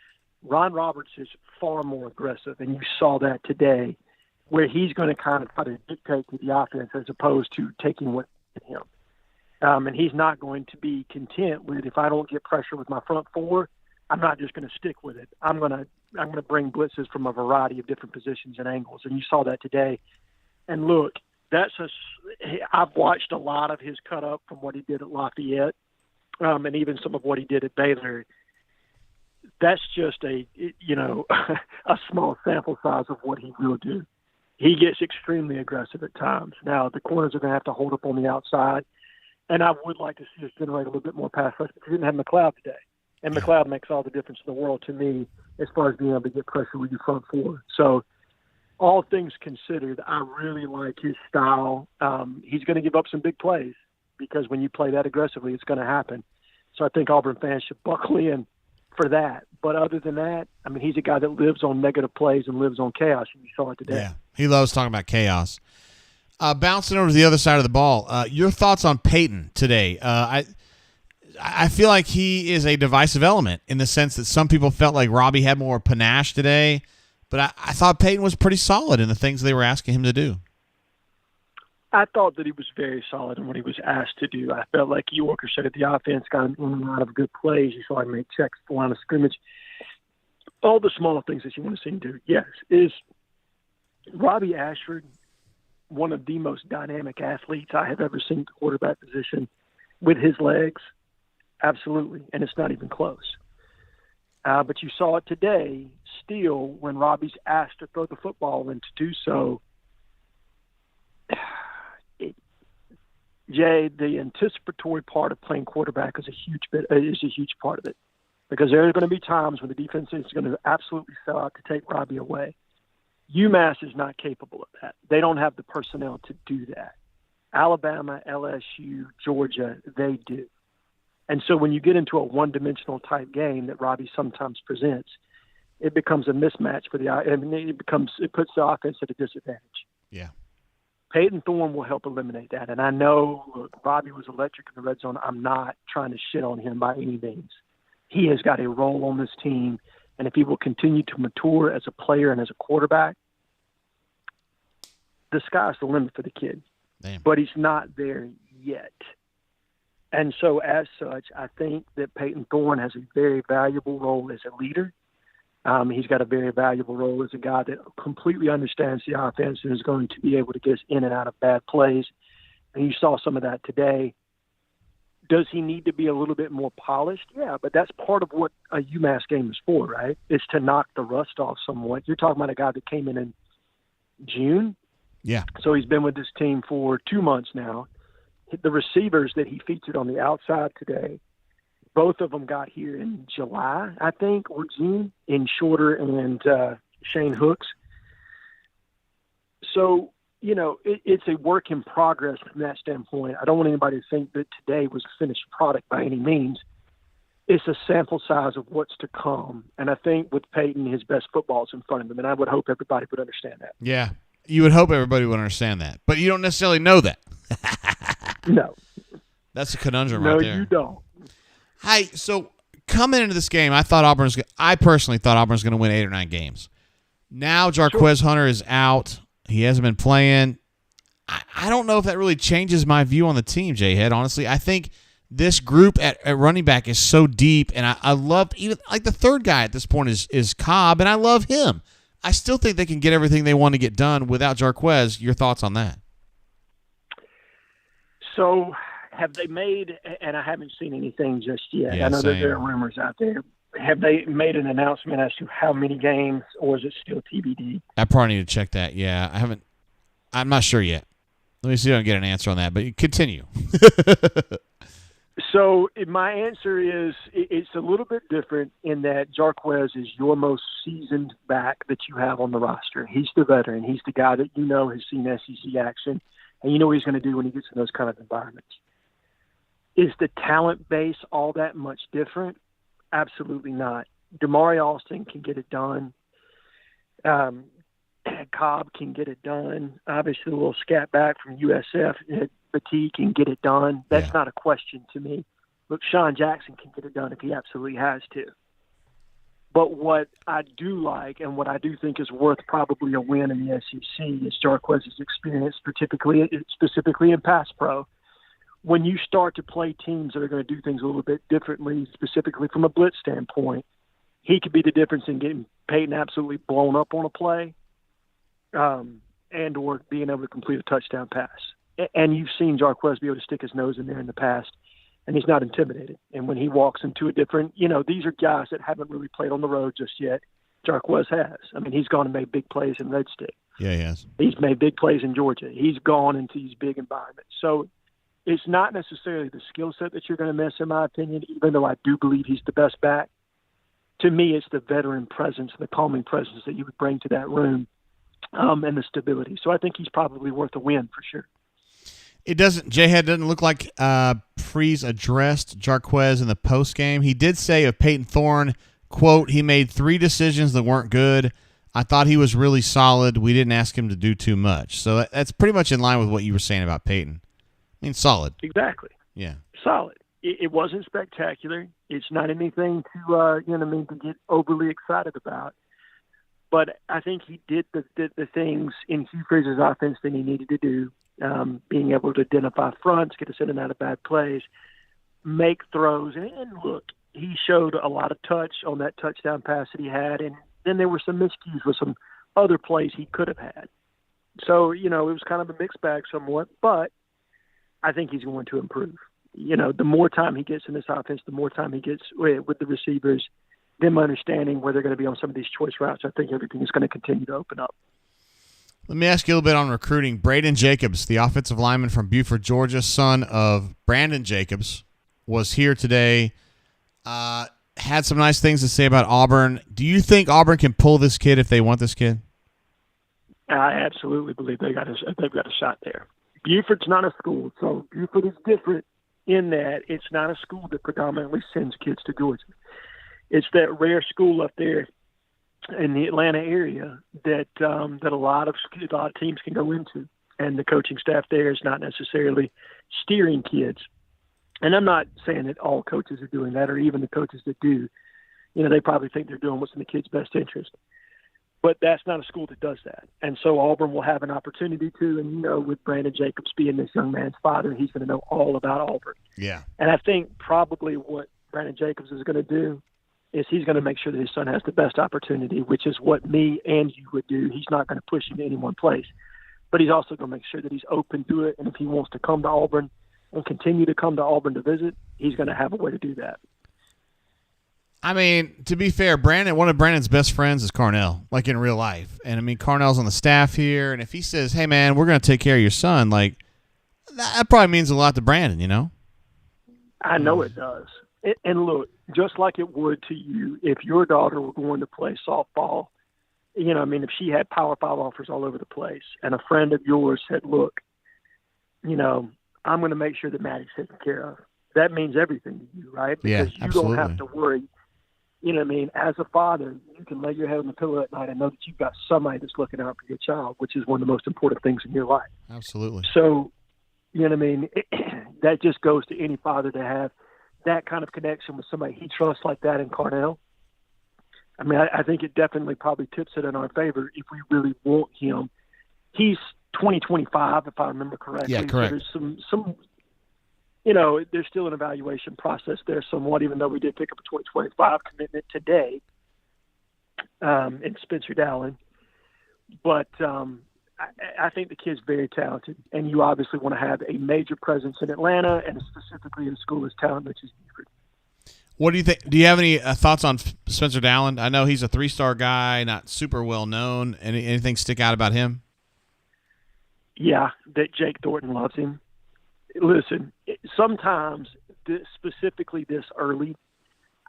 S8: Ron Roberts is far more aggressive, and you saw that today, where he's going to kind of try to dictate to the offense as opposed to taking what him. And he's not going to be content with, if I don't get pressure with my front four, I'm not just going to stick with it. I'm going to bring blitzes from a variety of different positions and angles, and you saw that today. And look, I've watched a lot of his cut up from what he did at Lafayette, and even some of what he did at Baylor. That's just a small sample size of what he will do. He gets extremely aggressive at times. Now the corners are going to have to hold up on the outside, and I would like to see us generate a little bit more pass rush, but we didn't have McLeod today. And McLeod makes all the difference in the world to me as far as being able to get pressure with your front four. So all things considered, I really like his style. He's going to give up some big plays because when you play that aggressively, it's going to happen. So I think Auburn fans should buckle in for that. But other than that, I mean, he's a guy that lives on negative plays and lives on chaos. And you saw it today.
S1: Yeah, he loves talking about chaos. Bouncing over to the other side of the ball, your thoughts on Peyton today? I feel like he is a divisive element in the sense that some people felt like Robbie had more panache today, but I thought Peyton was pretty solid in the things they were asking him to do.
S8: I thought that he was very solid in what he was asked to do. I felt like he orchestrated the offense, got him in and out of good plays. You saw him make checks at the line of scrimmage. All the small things that you want to see him do. Yes. Is Robbie Ashford one of the most dynamic athletes I have ever seen at the quarterback position with his legs? Absolutely, and it's not even close. But you saw it today, still, when Robbie's asked to throw the football and to do so, Jay, the anticipatory part of playing quarterback is a huge part of it, because there are going to be times when the defense is going to absolutely sell out to take Robbie away. UMass is not capable of that. They don't have the personnel to do that. Alabama, LSU, Georgia, they do. And so when you get into a one-dimensional type game that Robbie sometimes presents, it becomes a mismatch for it puts the offense at a disadvantage.
S1: Yeah.
S8: Peyton Thorne will help eliminate that. And I know, look, Robbie was electric in the red zone. I'm not trying to shit on him by any means. He has got a role on this team, and if he will continue to mature as a player and as a quarterback, the sky's the limit for the kid.
S1: Damn.
S8: But he's not there yet. And so as such, I think that Peyton Thorne has a very valuable role as a leader. He's got a very valuable role as a guy that completely understands the offense and is going to be able to get us in and out of bad plays. And you saw some of that today. Does he need to be a little bit more polished? Yeah, but that's part of what a UMass game is for, right? It's to knock the rust off somewhat. You're talking about a guy that came in June.
S1: Yeah.
S8: So he's been with this team for 2 months now. The receivers that he featured on the outside today, both of them got here in July, I think, or June, in Shorter and Shane Hooks. So, it's a work in progress from that standpoint. I don't want anybody to think that today was a finished product by any means. It's a sample size of what's to come. And I think with Peyton, his best football is in front of him, and I would hope everybody would understand that.
S1: Yeah, you would hope everybody would understand that. But you don't necessarily know that.
S8: No.
S1: That's a conundrum right there.
S8: No, you don't.
S1: Hey, so coming into this game, I personally thought Auburn was going to win 8 or 9 games. Now Jarquez Hunter is out. He hasn't been playing. I don't know if that really changes my view on the team, J-Head, honestly. I think this group at running back is so deep, and I love even like the third guy at this point is Cobb, and I love him. I still think they can get everything they want to get done without Jarquez. Your thoughts on that?
S8: So have they made, and I haven't seen anything just yet.
S1: Yeah,
S8: I know that
S1: same.
S8: there are rumors out there. Have they made an announcement as to how many games, or is it still TBD?
S1: I probably need to check that. Yeah, I haven't. I'm not sure yet. Let me see if I can get an answer on that, but continue.
S8: So my answer is it's a little bit different in that Jarquez is your most seasoned back that you have on the roster. He's the veteran. He's the guy that has seen SEC action, and you know what he's going to do when he gets in those kind of environments. Is the talent base all that much different? Absolutely not. Damari Alston can get it done. Cobb can get it done. Obviously, a little scat back from USF. Batee can get it done. That's not a question to me. Look, Sean Jackson can get it done if he absolutely has to. But what I do like and what I do think is worth probably a win in the SEC is Jarquez's experience, specifically in pass pro. When you start to play teams that are going to do things a little bit differently, specifically from a blitz standpoint, he could be the difference in getting Peyton absolutely blown up on a play and or being able to complete a touchdown pass. And you've seen Jarquez be able to stick his nose in there in the past, and he's not intimidated. And when he walks into a different, these are guys that haven't really played on the road just yet. Jarquez has. I mean, he's gone and made big plays in Red Stick.
S1: Yeah, he has.
S8: He's made big plays in Georgia. He's gone into these big environments. So it's not necessarily the skill set that you're going to miss, in my opinion, even though I do believe he's the best back. To me, it's the veteran presence, the calming presence that you would bring to that room, and the stability. So I think he's probably worth a win for sure.
S1: It doesn't. J-Head doesn't look like Freeze addressed Jarquez in the post game. He did say of Peyton Thorne, quote, "He made 3 decisions that weren't good. I thought he was really solid. We didn't ask him to do too much." So that's pretty much in line with what you were saying about Peyton. I mean, solid.
S8: Exactly.
S1: Yeah.
S8: Solid. It wasn't spectacular. It's not anything to to get overly excited about. But I think he did the things in Hugh Freeze's offense that he needed to do. Being able to identify fronts, get us in and out of bad plays, make throws. And look, he showed a lot of touch on that touchdown pass that he had. And then there were some miscues with some other plays he could have had. So, it was kind of a mixed bag somewhat, but I think he's going to improve. The more time he gets in this offense, the more time he gets with the receivers, them understanding where they're going to be on some of these choice routes, I think everything is going to continue to open up.
S1: Let me ask you a little bit on recruiting. Braden Jacobs, the offensive lineman from Buford, Georgia, son of Brandon Jacobs, was here today. Had some nice things to say about Auburn. Do you think Auburn can pull this kid if they want this kid?
S8: I absolutely believe they've got a shot there. Buford's not a school, so Buford is different in that it's not a school that predominantly sends kids to Georgia. It's that rare school up there in the Atlanta area that a lot of teams can go into, and the coaching staff there is not necessarily steering kids. And I'm not saying that all coaches are doing that, or even the coaches that do. They probably think they're doing what's in the kid's best interest. But that's not a school that does that. And so Auburn will have an opportunity to, and with Brandon Jacobs being this young man's father, he's going to know all about Auburn.
S1: Yeah.
S8: And I think probably what Brandon Jacobs is going to do is he's going to make sure that his son has the best opportunity, which is what me and you would do. He's not going to push him to any one place, but he's also going to make sure that he's open to it. And if he wants to come to Auburn and continue to come to Auburn to visit, he's going to have a way to do that.
S1: I mean, to be fair, one of Brandon's best friends is Carnell, like in real life. And, I mean, Carnell's on the staff here. And if he says, hey, man, we're going to take care of your son, like, that probably means a lot to Brandon,
S8: I know it does. And look, just like it would to you if your daughter were going to play softball, if she had Power 5 offers all over the place and a friend of yours said, look, I'm going to make sure that Maddie's taken care of. That means everything to you, right? Because you
S1: absolutely.
S8: don't have to worry. As a father, you can lay your head on the pillow at night and know that you've got somebody that's looking out for your child, which is one of the most important things in your life.
S1: Absolutely.
S8: So, that just goes to any father to have that kind of connection with somebody he trusts like that in Carnell. I mean, I think it definitely probably tips it in our favor if we really want him. He's 2025, if I remember correctly.
S1: Yeah, correct.
S8: So there's some there's still an evaluation process there somewhat, even though we did pick up a 2025 commitment today in Spencer Dowling. But I think the kid's very talented, and you obviously want to have a major presence in Atlanta and specifically in a school as talented as Buford.
S1: What do you think? Do you have any thoughts on Spencer Dowling? I know he's a 3-star guy, not super well known. Anything stick out about him?
S8: Yeah, that Jake Thornton loves him. Listen, sometimes, specifically this early,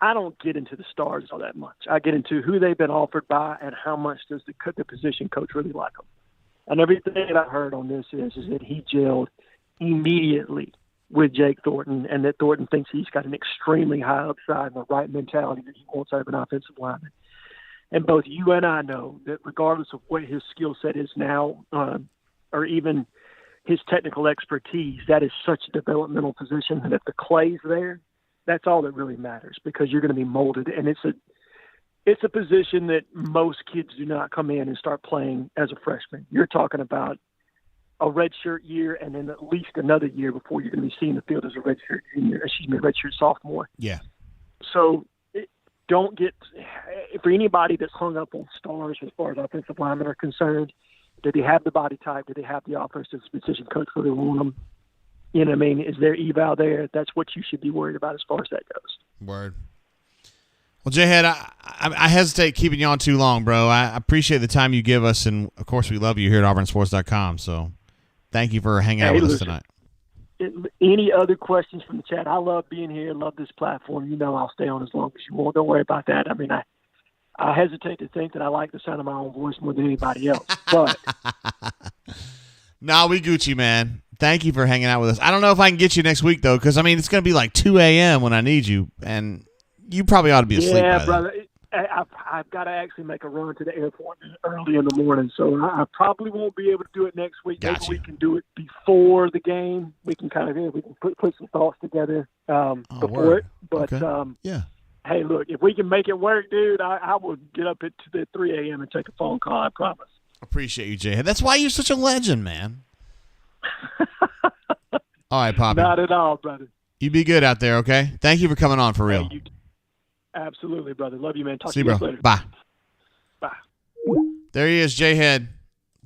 S8: I don't get into the stars all that much. I get into who they've been offered by and how much does the position coach really like them. And everything that I heard on this is that he gelled immediately with Jake Thornton, and that Thornton thinks he's got an extremely high upside and the right mentality that he wants out of an offensive lineman. And both you and I know that regardless of what his skill set is now, or even his technical expertise, that is such a developmental position that if the clay's there, that's all that really matters, because you're going to be molded. And it's a position that most kids do not come in and start playing as a freshman. You're talking about a redshirt year and then at least another year before you're going to be seeing the field as a redshirt sophomore.
S1: Yeah.
S8: So don't get – for anybody that's hung up on stars as far as offensive linemen are concerned, do they have the body type? Do they have the offensive position coach where they want them? You know what I mean? Is there eval there? That's what you should be worried about as far as that goes.
S1: Word. Well, J-Head, I hesitate keeping you on too long, bro. I appreciate the time you give us, and, of course, we love you here at auburnsports.com. So thank you for hanging out with us tonight.
S8: Any other questions from the chat? I love being here, love this platform. I'll stay on as long as you want. Don't worry about that. I mean, I hesitate to think that I like the sound of my own voice more than anybody else. But
S1: nah, we Gucci, man. Thank you for hanging out with us. I don't know if I can get you next week, though, because, I mean, it's going to be like 2 a.m. when I need you, and you probably ought to be asleep by then.
S8: Yeah, brother. I've got to actually make a run to the airport early in the morning, so I probably won't be able to do it next week.
S1: Gotcha.
S8: Maybe we can do it before the game. We can put some thoughts together before it. But,
S1: yeah.
S8: Hey, look, if we can make it work, dude, I will get up at 3 a.m. and take a phone call, I promise.
S1: Appreciate you, Jay. That's why you're such a legend, man. All right, Poppy.
S8: Not at all, brother.
S1: You be good out there, okay? Thank you for coming on for real.
S8: Hey, absolutely, brother. Love you, man. Talk
S1: See
S8: to
S1: you,
S8: you
S1: bro.
S8: later.
S1: Bye.
S8: Bye.
S1: There he is, J-Head,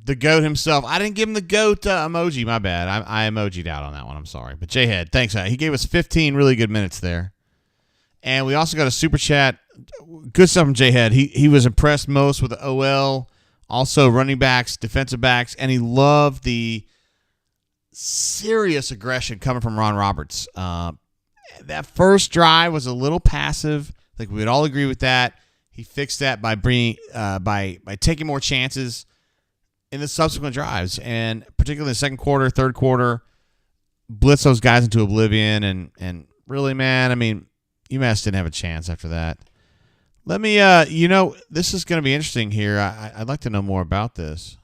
S1: the GOAT himself. I didn't give him the GOAT emoji. My bad. I emojied out on that one. I'm sorry. But J-Head, thanks. He gave us 15 really good minutes there. And we also got a super chat. Good stuff from J-Head. He was impressed most with the OL, also running backs, defensive backs, and he loved the serious aggression coming from Ron Roberts. That first drive was a little passive. I think we would all agree with that. He fixed that by bringing by taking more chances in the subsequent drives, and particularly in the second quarter, third quarter, blitz those guys into oblivion. And really, man, I mean, UMass didn't have a chance after that. Let me, this is going to be interesting here. I'd like to know more about this.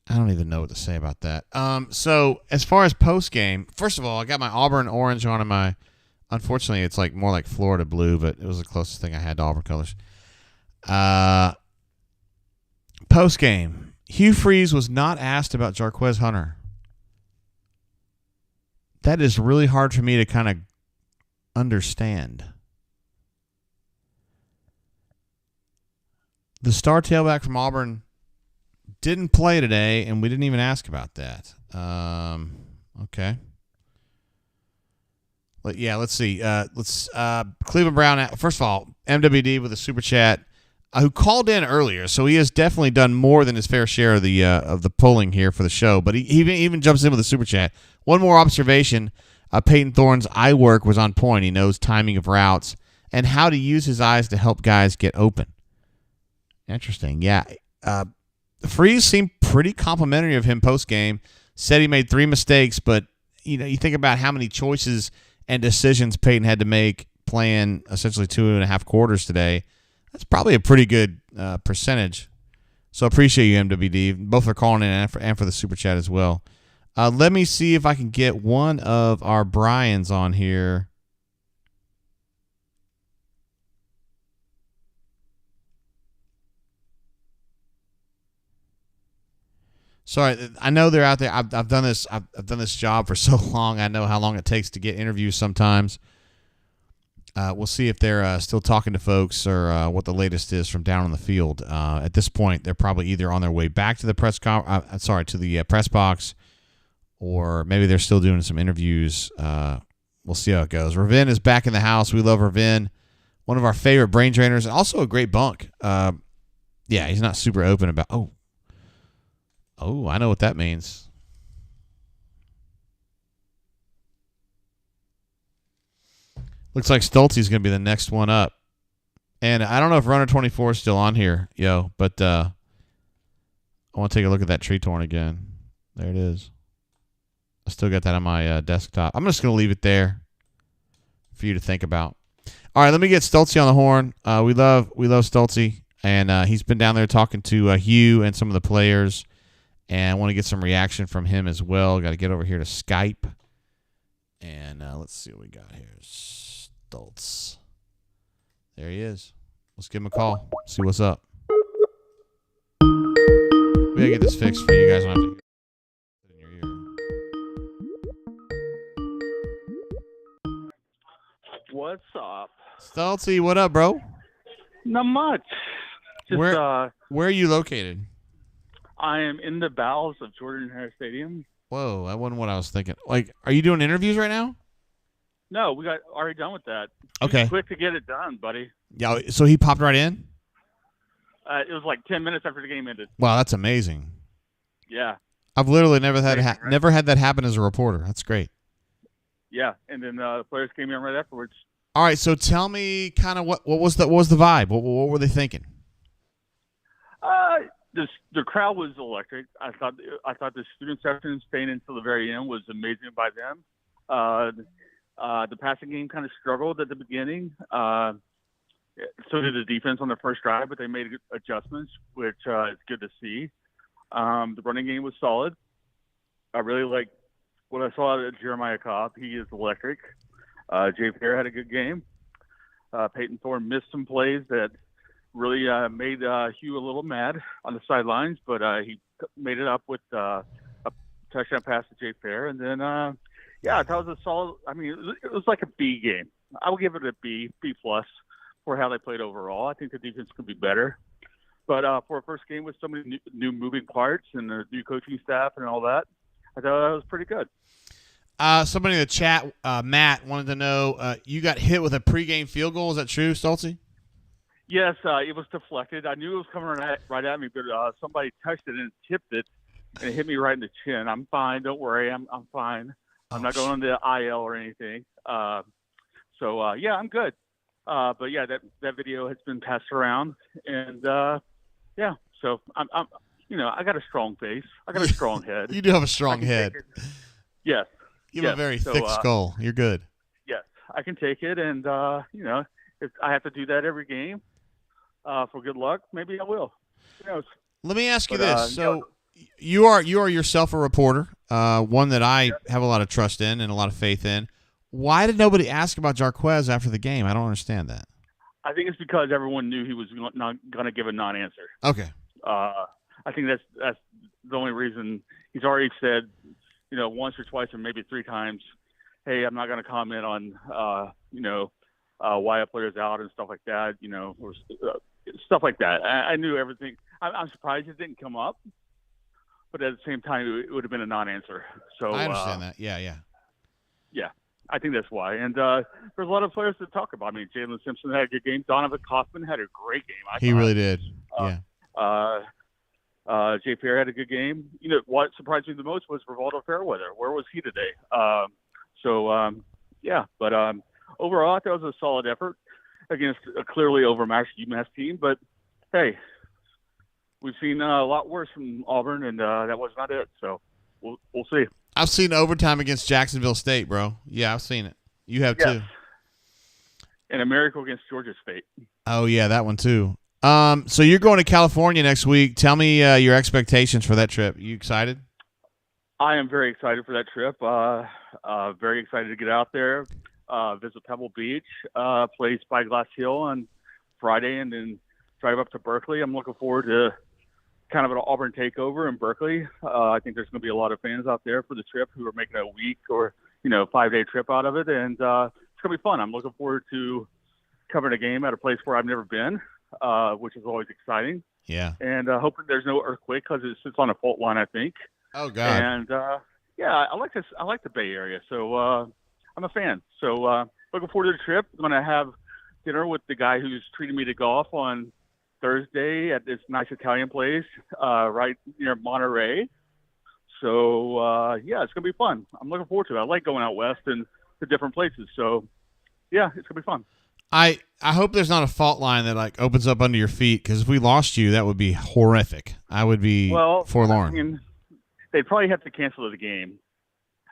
S1: I don't even know what to say about that. So as far as post game, first of all, I got my Auburn orange on, and my unfortunately it's like more like Florida blue, but it was the closest thing I had to Auburn colors. Post game, Hugh Freeze was not asked about Jarquez Hunter. That is really hard for me to kind of understand. The star tailback from Auburn didn't play today, and we didn't even ask about that. Okay. Let's see. Cleveland Brown. First of all, MWD with a super chat, who called in earlier, so he has definitely done more than his fair share of the polling here for the show. But he even jumps in with a super chat. One more observation: Peyton Thorne's eye work was on point. He knows timing of routes and how to use his eyes to help guys get open. Interesting. Yeah. Freeze seemed pretty complimentary of him post game. Said he made 3 mistakes, but you think about how many choices and decisions Peyton had to make playing essentially 2.5 quarters today. That's probably a pretty good percentage. So I appreciate you, MWD, both for calling in and for the super chat as well. Let me see if I can get one of our Bryans on here. Sorry, I know they're out there. I've done this. I've done this job for so long. I know how long it takes to get interviews sometimes. We'll see if they're still talking to folks or what the latest is from down on the field. At this point, they're probably either on their way back to the to the press box, or maybe they're still doing some interviews. We'll see how it goes. Ravin is back in the house. We love Ravin, one of our favorite brain trainers, and also a great bunk. Yeah, he's not super open about. Oh, I know what that means. Looks like Stolte's going to be the next one up. And I don't know if Runner 24 is still on here, but I want to take a look at that tree torn again. There it is. I still got that on my desktop. I'm just going to leave it there for you to think about. All right, let me get Stolte on the horn. We love Stolte, and he's been down there talking to Hugh and some of the players. And I want to get some reaction from him as well. Got to get over here to Skype. And let's see what we got here. Stoltz. There he is. Let's give him a call. See what's up. We got to get this fixed for you guys. Don't have to hear it in your ear.
S9: What's up?
S1: Stoltz, what up, bro?
S9: Not much. Just,
S1: where are you located?
S9: I am in the bowels of Jordan-Hare Stadium.
S1: Whoa, that wasn't what I was thinking. Like, are you doing interviews right now?
S9: No, we got already done with that.
S1: Okay.
S9: Quick to get it done, buddy.
S1: Yeah, so he popped right in?
S9: It was like 10 minutes after the game ended.
S1: Wow, that's amazing.
S9: Yeah.
S1: I've literally never had that happen as a reporter. That's great.
S9: Yeah, and then the players came in right afterwards.
S1: All right, so tell me kind of what was the vibe? What were they thinking?
S9: The crowd was electric. I thought the student section staying until the very end was amazing by them. The passing game kind of struggled at the beginning. So did the defense on the first drive, but they made adjustments, which is good to see. The running game was solid. I really like what I saw out of Jeremiah Cobb. He is electric. Jay Fair had a good game. Peyton Thorne missed some plays that really made Hugh a little mad on the sidelines, but he made it up with a touchdown pass to Jay Fair. And then, I thought it was a solid – I mean, it was like a B game. I would give it a B plus for how they played overall. I think the defense could be better. But for a first game with so many new moving parts and the new coaching staff and all that, I thought that was pretty good.
S1: Somebody in the chat, Matt, wanted to know, you got hit with a pregame field goal. Is that true, Stoltze?
S9: Yes, it was deflected. I knew it was coming right at me, but somebody touched it and tipped it, and it hit me right in the chin. I'm fine. Don't worry. I'm fine. I'm not going on the IL or anything. I'm good. But yeah, that video has been passed around, and so I'm I got a strong face. I got a strong head.
S1: You do have a strong head.
S9: Yes.
S1: You have a very thick skull. You're good.
S9: Yes, I can take it, and if I have to do that every game for good luck, maybe I will. Who knows?
S1: Let me ask you this. you are yourself a reporter, one that I have a lot of trust in and a lot of faith in. Why did nobody ask about Jarquez after the game? I don't understand that.
S9: I think it's because everyone knew he was not going to give a non-answer.
S1: Okay.
S9: I think that's the only reason. He's already said, once or twice or maybe 3 times, hey, I'm not going to comment on, why a player's out and stuff like that, or stuff like that. I knew everything. I'm surprised it didn't come up, but at the same time, it would have been a non-answer. So
S1: I understand that. Yeah.
S9: Yeah, I think that's why. And there's a lot of players to talk about. I mean, Jalen Simpson had a good game. Donovan Kaufman had a great game.
S1: He really did. Yeah.
S9: Jay Fair had a good game. What surprised me the most was Rivaldo Fairweather. Where was he today? But overall, I thought it was a solid effort against a clearly overmatched UMass team. But hey, we've seen a lot worse from Auburn, and that was not it. So we'll see.
S1: I've seen overtime against Jacksonville State, bro. Yeah, I've seen it. You have too.
S9: And a miracle against Georgia State.
S1: Oh yeah, that one too. So you're going to California next week. Tell me your expectations for that trip. You excited?
S9: I am very excited for that trip. Very excited to get out there, visit Pebble Beach, play Spyglass Hill on Friday, and then drive up to Berkeley. I'm looking forward to kind of an Auburn takeover in Berkeley. I think there's going to be a lot of fans out there for the trip who are making a week or 5-day trip out of it, and it's going to be fun. I'm looking forward to covering a game at a place where I've never been, which is always exciting.
S1: Yeah.
S9: And hoping there's no earthquake because it sits on a fault line, I think.
S1: Oh God.
S9: And I like this. I like the Bay Area, so I'm a fan. So looking forward to the trip. I'm going to have dinner with the guy who's treating me to golf on Thursday at this nice Italian place right near Monterey. So it's going to be fun. I'm looking forward to it. I like going out west and to different places. So yeah, it's going to be fun.
S1: I hope there's not a fault line that like opens up under your feet, because if we lost you, that would be horrific. I would be forlorn.
S9: I mean, they'd probably have to cancel the game.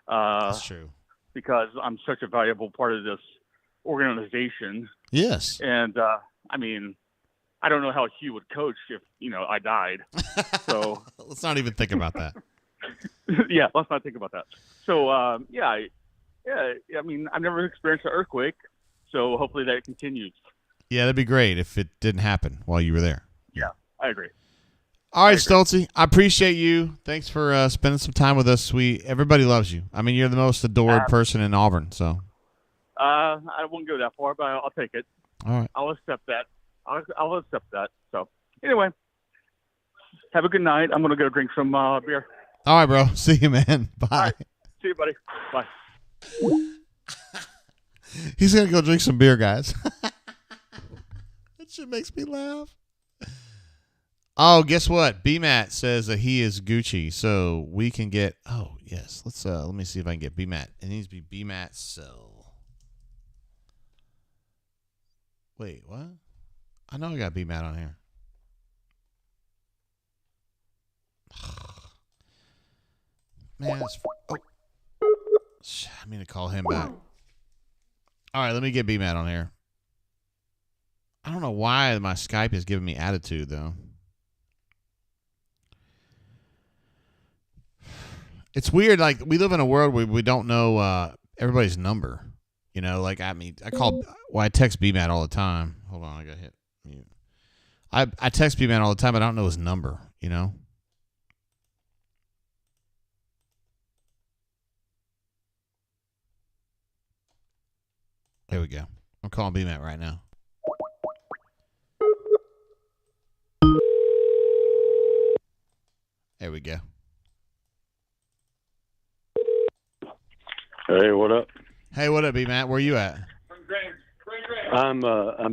S1: That's true.
S9: Because I'm such a valuable part of this organization.
S1: Yes.
S9: And I mean, I don't know how Hugh would coach if I died. So
S1: let's not even think about that.
S9: Yeah, let's not think about that. So I mean, I've never experienced an earthquake, so hopefully that continues.
S1: Yeah, that'd be great if it didn't happen while you were there.
S9: Yeah, I agree.
S1: All right, Stoltze, I appreciate you. Thanks for spending some time with us. Everybody loves you. I mean, you're the most adored person in Auburn. So
S9: I won't go that far, but I'll take it.
S1: All right,
S9: I'll accept that. I'll accept that. So anyway, have a good night. I'm gonna go drink some beer.
S1: All right, bro. See you, man. Bye.
S9: All right. See you, buddy. Bye.
S1: He's going to go drink some beer, guys. That shit makes me laugh. Oh, guess what? BMAT says that he is Gucci, so we can get... Oh, yes. Let me see if I can get BMAT. It needs to be BMAT, so... Wait, what? I know I got BMAT on here. Man, I mean to call him back. All right, let me get BMAT on here. I don't know why my Skype is giving me attitude, though. It's weird. Like, we live in a world where we don't know everybody's number. I text BMAT all the time. Hold on, I got hit mute. I text BMAT all the time, but I don't know his number, There we go. I'm calling BMAT right now. There we go.
S10: Hey, what up?
S1: Hey, what up, BMAT? Where you at?
S10: I'm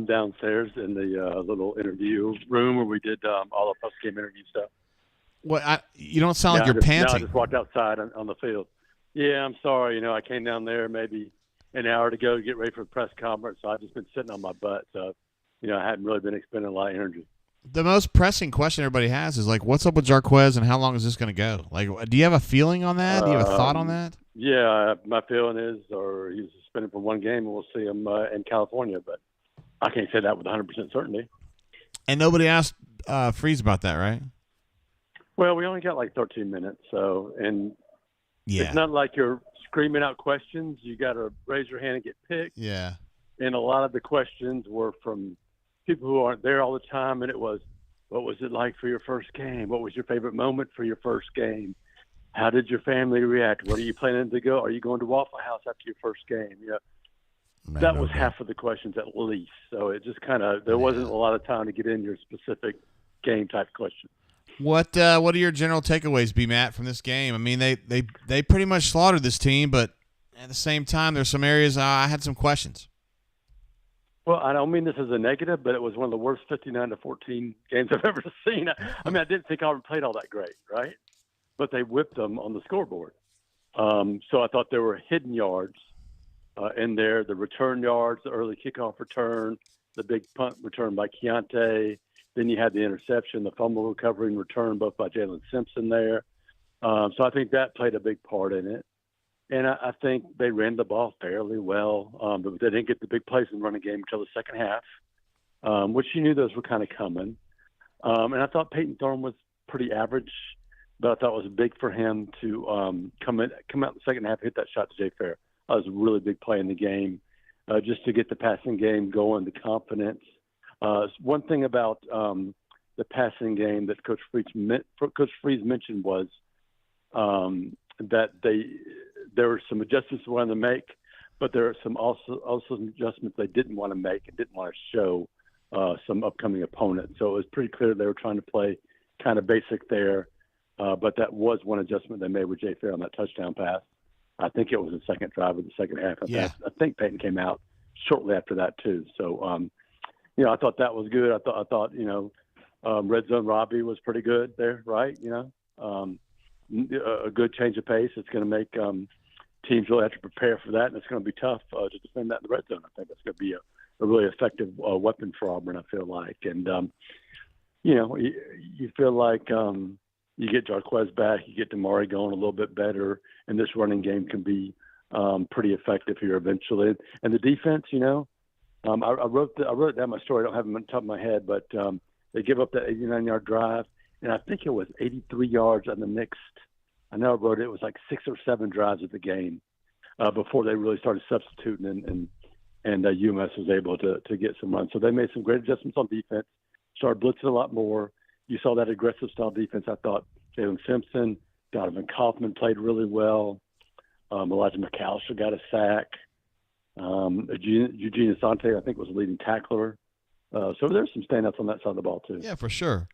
S10: downstairs in the little interview room where we did all the post-game interview stuff.
S1: What? You don't sound like you're panting.
S10: I just walked outside on the field. Yeah, I'm sorry. I came down there maybe an hour to go to get ready for the press conference, so I've just been sitting on my butt. So, I hadn't really been expending a lot of energy.
S1: The most pressing question everybody has is, like, what's up with Jarquez and how long is this going to go? Like, do you have a feeling on that? Do you have a thought on that?
S10: Yeah, my feeling is, or he's suspended for one game, and we'll see him in California. But I can't say that with 100% certainty.
S1: And nobody asked Freeze about that, right?
S10: Well, we only got like 13 minutes, and it's not like you're screaming out questions. You got to raise your hand and get picked.
S1: Yeah.
S10: And a lot of the questions were from people who aren't there all the time, and it was, what was it like for your first game? What was your favorite moment for your first game? How did your family react? Where are you planning to go? Are you going to Waffle House after your first game? That was half of the questions at least. So it just kind of, there wasn't a lot of time to get in your specific game type questions.
S1: What are your general takeaways, B. Matt, from this game? I mean, they pretty much slaughtered this team, but at the same time, there's some areas I had some questions.
S10: Well, I don't mean this as a negative, but it was one of the worst 59-14 games I've ever seen. I mean, I didn't think Auburn played all that great, right? But they whipped them on the scoreboard. So I thought there were hidden yards in there, the return yards, the early kickoff return, the big punt return by Keontae. Then you had the interception, the fumble recovery and return, both by Jalen Simpson there. So I think that played a big part in it. And I think they ran the ball fairly well, but they didn't get the big plays in the running game until the second half, which you knew those were kind of coming. And I thought Peyton Thorne was pretty average, but I thought it was big for him to come out in the second half, hit that shot to Jay Fair. That was a really big play in the game, just to get the passing game going, the confidence. One thing about the passing game that Coach Freeze mentioned was that there were some adjustments they wanted to make, but there are some also some adjustments they didn't want to make and didn't want to show some upcoming opponents. So it was pretty clear they were trying to play kind of basic there, but that was one adjustment they made with Jay Fair on that touchdown pass. I think it was the second drive of the second half. I think Peyton came out shortly after that too. So, I thought that was good. I thought Red Zone Robbie was pretty good there, right? A good change of pace. It's going to make teams really have to prepare for that, and it's going to be tough to defend that in the red zone. I think that's going to be a really effective weapon for Auburn, I feel like. And, you feel like you get Jarquez back, you get Damari going a little bit better, and this running game can be pretty effective here eventually. And the defense, I wrote it down in my story. I don't have it on top of my head, but they give up that 89-yard drive, and I think it was 83 yards on the next. I know I wrote it was like 6 or 7 drives of the game before they really started substituting, and UMass was able to get some runs. So they made some great adjustments on defense, started blitzing a lot more. You saw that aggressive style defense. I thought Jalen Simpson, Donovan Kaufman played really well. Elijah McAllister got a sack. Eugene Asante, I think, was the leading tackler. So there's some standouts on that side of the ball, too.
S1: Yeah, for sure.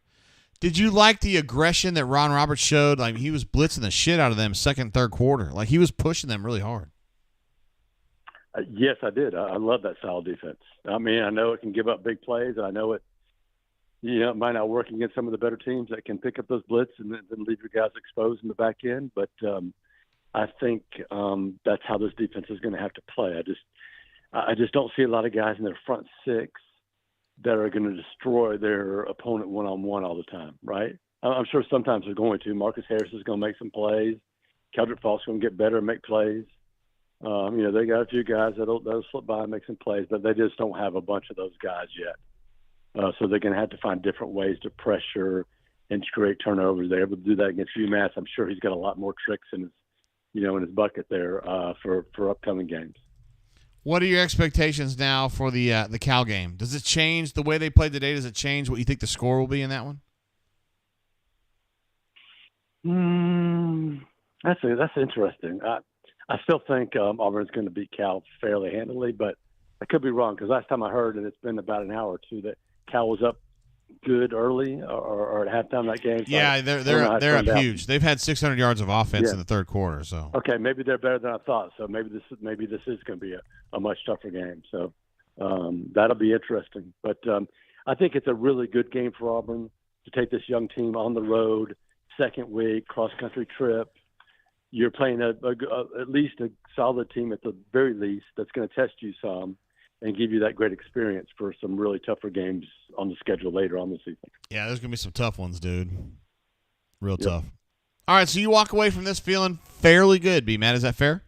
S1: Did you like the aggression that Ron Roberts showed? Like, he was blitzing the shit out of them second, third quarter. Like, he was pushing them really hard.
S10: Yes, I did. I love that style of defense. I mean, I know it can give up big plays. I know it might not work against some of the better teams that can pick up those blitz and then leave your guys exposed in the back end. But I think that's how this defense is going to have to play. I just don't see a lot of guys in their front six that are going to destroy their opponent one-on-one all the time, right? I'm sure sometimes they're going to. Marcus Harris is going to make some plays. Keldrick Falk's going to get better and make plays. They got a few guys that'll slip by and make some plays, but they just don't have a bunch of those guys yet. So they're going to have to find different ways to pressure and create turnovers. They're able to do that against UMass. I'm sure he's got a lot more tricks in his bucket there for upcoming games.
S1: What are your expectations now for the Cal game? Does it change the way they played today? Does it change what you think the score will be in that one?
S10: That's interesting. I still think Auburn's going to beat Cal fairly handily, but I could be wrong because last time I heard, and it's been about an hour or two, that Cal was up good early or at halftime that game. So
S1: yeah, they're up huge. They've had 600 yards of offense in the third quarter. So
S10: okay, maybe they're better than I thought. So maybe this is going to be a much tougher game. So that'll be interesting. But I think it's a really good game for Auburn to take this young team on the road, second week cross country trip. You're playing at least a solid team at the very least that's going to test you some and give you that great experience for some really tougher games on the schedule later on this season.
S1: Yeah, there's going to be some tough ones, dude. Real tough. All right, so you walk away from this feeling fairly good, B-Matt. Is that fair?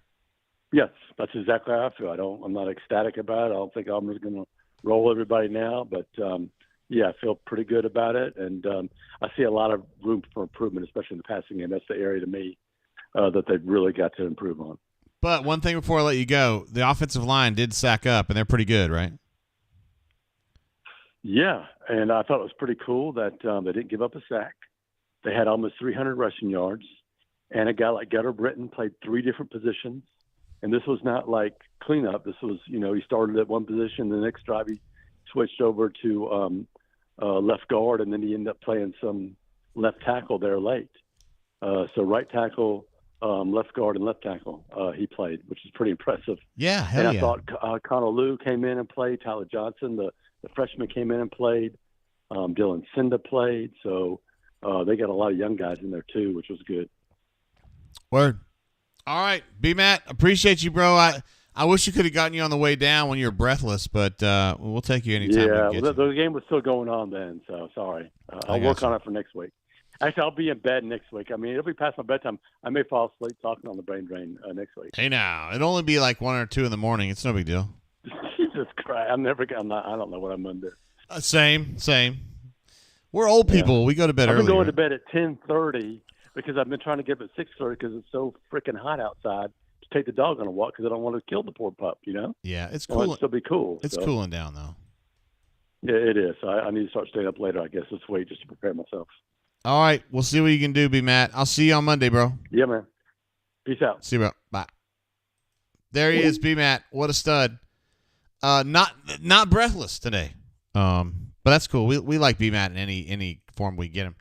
S10: Yes, that's exactly how I feel. I'm not ecstatic about it. I don't think Auburn's going to roll everybody now, but yeah, I feel pretty good about it, and I see a lot of room for improvement, especially in the passing game. That's the area to me that they've really got to improve on.
S1: But one thing before I let you go, the offensive line did sack up, and they're pretty good, right?
S10: Yeah, and I thought it was pretty cool that they didn't give up a sack. They had almost 300 rushing yards, and a guy like Gutter Britton played 3 different positions. And this was not like cleanup. This was, he started at one position. The next drive, he switched over to left guard, and then he ended up playing some left tackle there late. So right tackle, left guard, and left tackle he played, which is pretty impressive.
S1: Yeah, hell
S10: and
S1: yeah.
S10: I thought Connell Liu came in and played. Tyler Johnson, the freshman, came in and played. Dylan Cinda played. So they got a lot of young guys in there too, which was good.
S1: Word. All right, B-Matt, appreciate you, bro. I wish you could have gotten you on the way down when you were breathless, but we'll take you anytime.
S10: Yeah, the game was still going on then, so sorry. I'll work on it for next week. Actually, I'll be in bed next week. I mean, it'll be past my bedtime. I may fall asleep talking on the brain drain next week.
S1: Hey, now, it'll only be like 1 or 2 in the morning. It's no big deal.
S10: Jesus Christ. I don't know what I'm going to do.
S1: Same. We're old people. We go to bed early.
S10: I've been going to bed at 10:30 because I've been trying to get up at 6:30 because it's so freaking hot outside to take the dog on a walk because I don't want to kill the poor pup,
S1: Yeah, it's cool.
S10: It'll still be cool.
S1: It's cooling down, though.
S10: Yeah, it is. So I need to start staying up later, I guess, this week just to prepare myself.
S1: All right, we'll see what you can do, B-Matt. I'll see you on Monday, bro.
S10: Yeah, man. Peace out.
S1: See you, bro. Bye. There he is, B-Matt. What a stud. Not breathless today. But that's cool. We like B-Matt in any form we get him.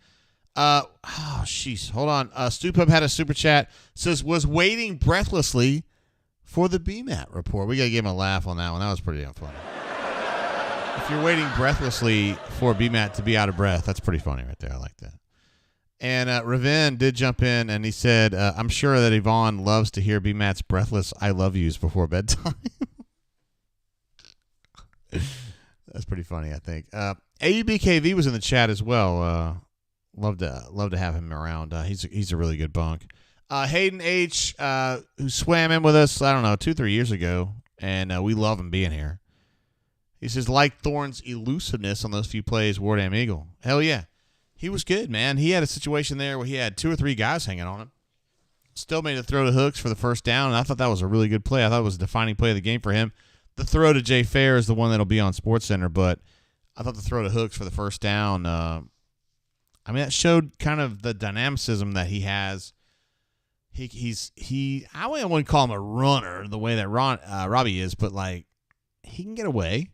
S1: Jeez. Hold on. Stu Pub had a super chat. Says, was waiting breathlessly for the B-Matt report. We got to give him a laugh on that one. That was pretty funny. If you're waiting breathlessly for B-Matt to be out of breath, that's pretty funny right there. I like that. And Raven did jump in, and he said, I'm sure that Yvonne loves to hear B-Matt's breathless I love yous before bedtime. That's pretty funny, I think. AUBKV was in the chat as well. Love to have him around. He's a really good bunk. Hayden H, who swam in with us, I don't know, 2-3 years ago, and we love him being here. He says, like Thorne's elusiveness on those few plays, War Damn Eagle. Hell yeah. He was good, man. He had a situation there where he had 2 or 3 guys hanging on him. Still made a throw to Hooks for the first down, and I thought that was a really good play. I thought it was a defining play of the game for him. The throw to Jay Fair is the one that'll be on SportsCenter, but I thought the throw to Hooks for the first down, that showed kind of the dynamicism that he has. I wouldn't call him a runner the way that Robbie is, but like he can get away.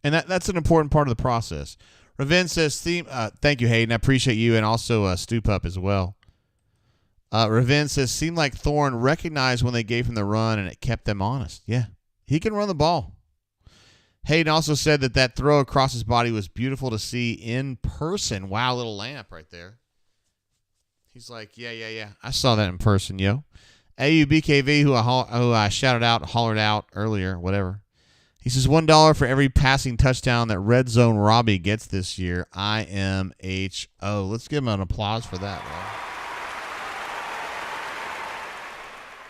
S1: And that's an important part of the process. Raven says, thank you, Hayden. I appreciate you, and also Stoop Up as well. Raven says, seemed like Thorne recognized when they gave him the run, and it kept them honest. Yeah, he can run the ball. Hayden also said that throw across his body was beautiful to see in person. Wow, little lamp right there. He's like, yeah. I saw that in person, yo. AUBKV, who I shouted out, hollered out earlier, whatever. He says, $1 for every passing touchdown that Red Zone Robbie gets this year. IMHO. Let's give him an applause for that, bro.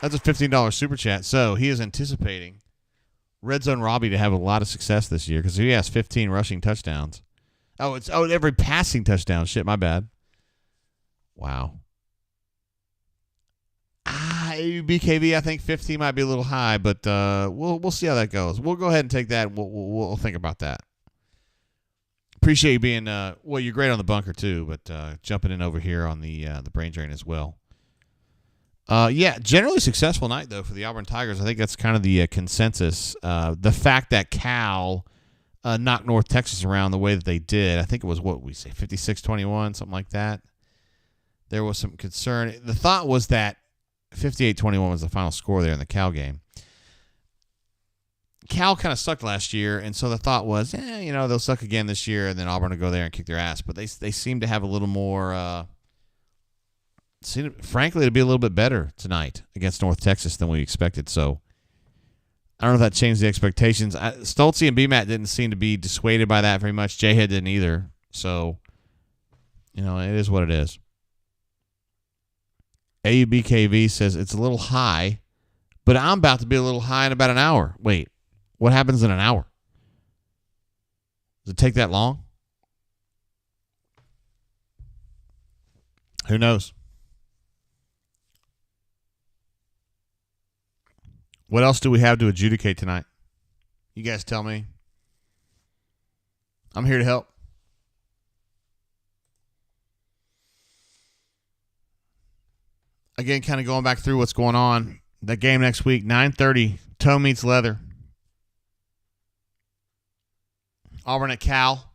S1: That's a $15 super chat. So he is anticipating Red Zone Robbie to have a lot of success this year because he has 15 rushing touchdowns. It's every passing touchdown. Shit, my bad. Wow. BKV, I think 15 might be a little high, but we'll see how that goes. We'll go ahead and take that. We'll think about that. Appreciate you being you're great on the bunker too, but jumping in over here on the brain drain as well. Generally successful night though for the Auburn Tigers. I think that's kind of the consensus. The fact that Cal knocked North Texas around the way that they did, I think it was 56-21, something like that. There was some concern. The thought was that 58-21 was the final score there in the Cal game. Cal kind of sucked last year, and so the thought was, they'll suck again this year, and then Auburn will go there and kick their ass. But they seem to have a little more, frankly, to be a little bit better tonight against North Texas than we expected. So I don't know if that changed the expectations. Stoltze and BMAT didn't seem to be dissuaded by that very much. J-Head didn't either. So, it is what it is. AUBKV says it's a little high, but I'm about to be a little high in about an hour. Wait, what happens in an hour? Does it take that long? Who knows? What else do we have to adjudicate tonight? You guys tell me. I'm here to help. Again, kind of going back through what's going on. That game next week, 9:30, toe meets leather. Auburn at Cal.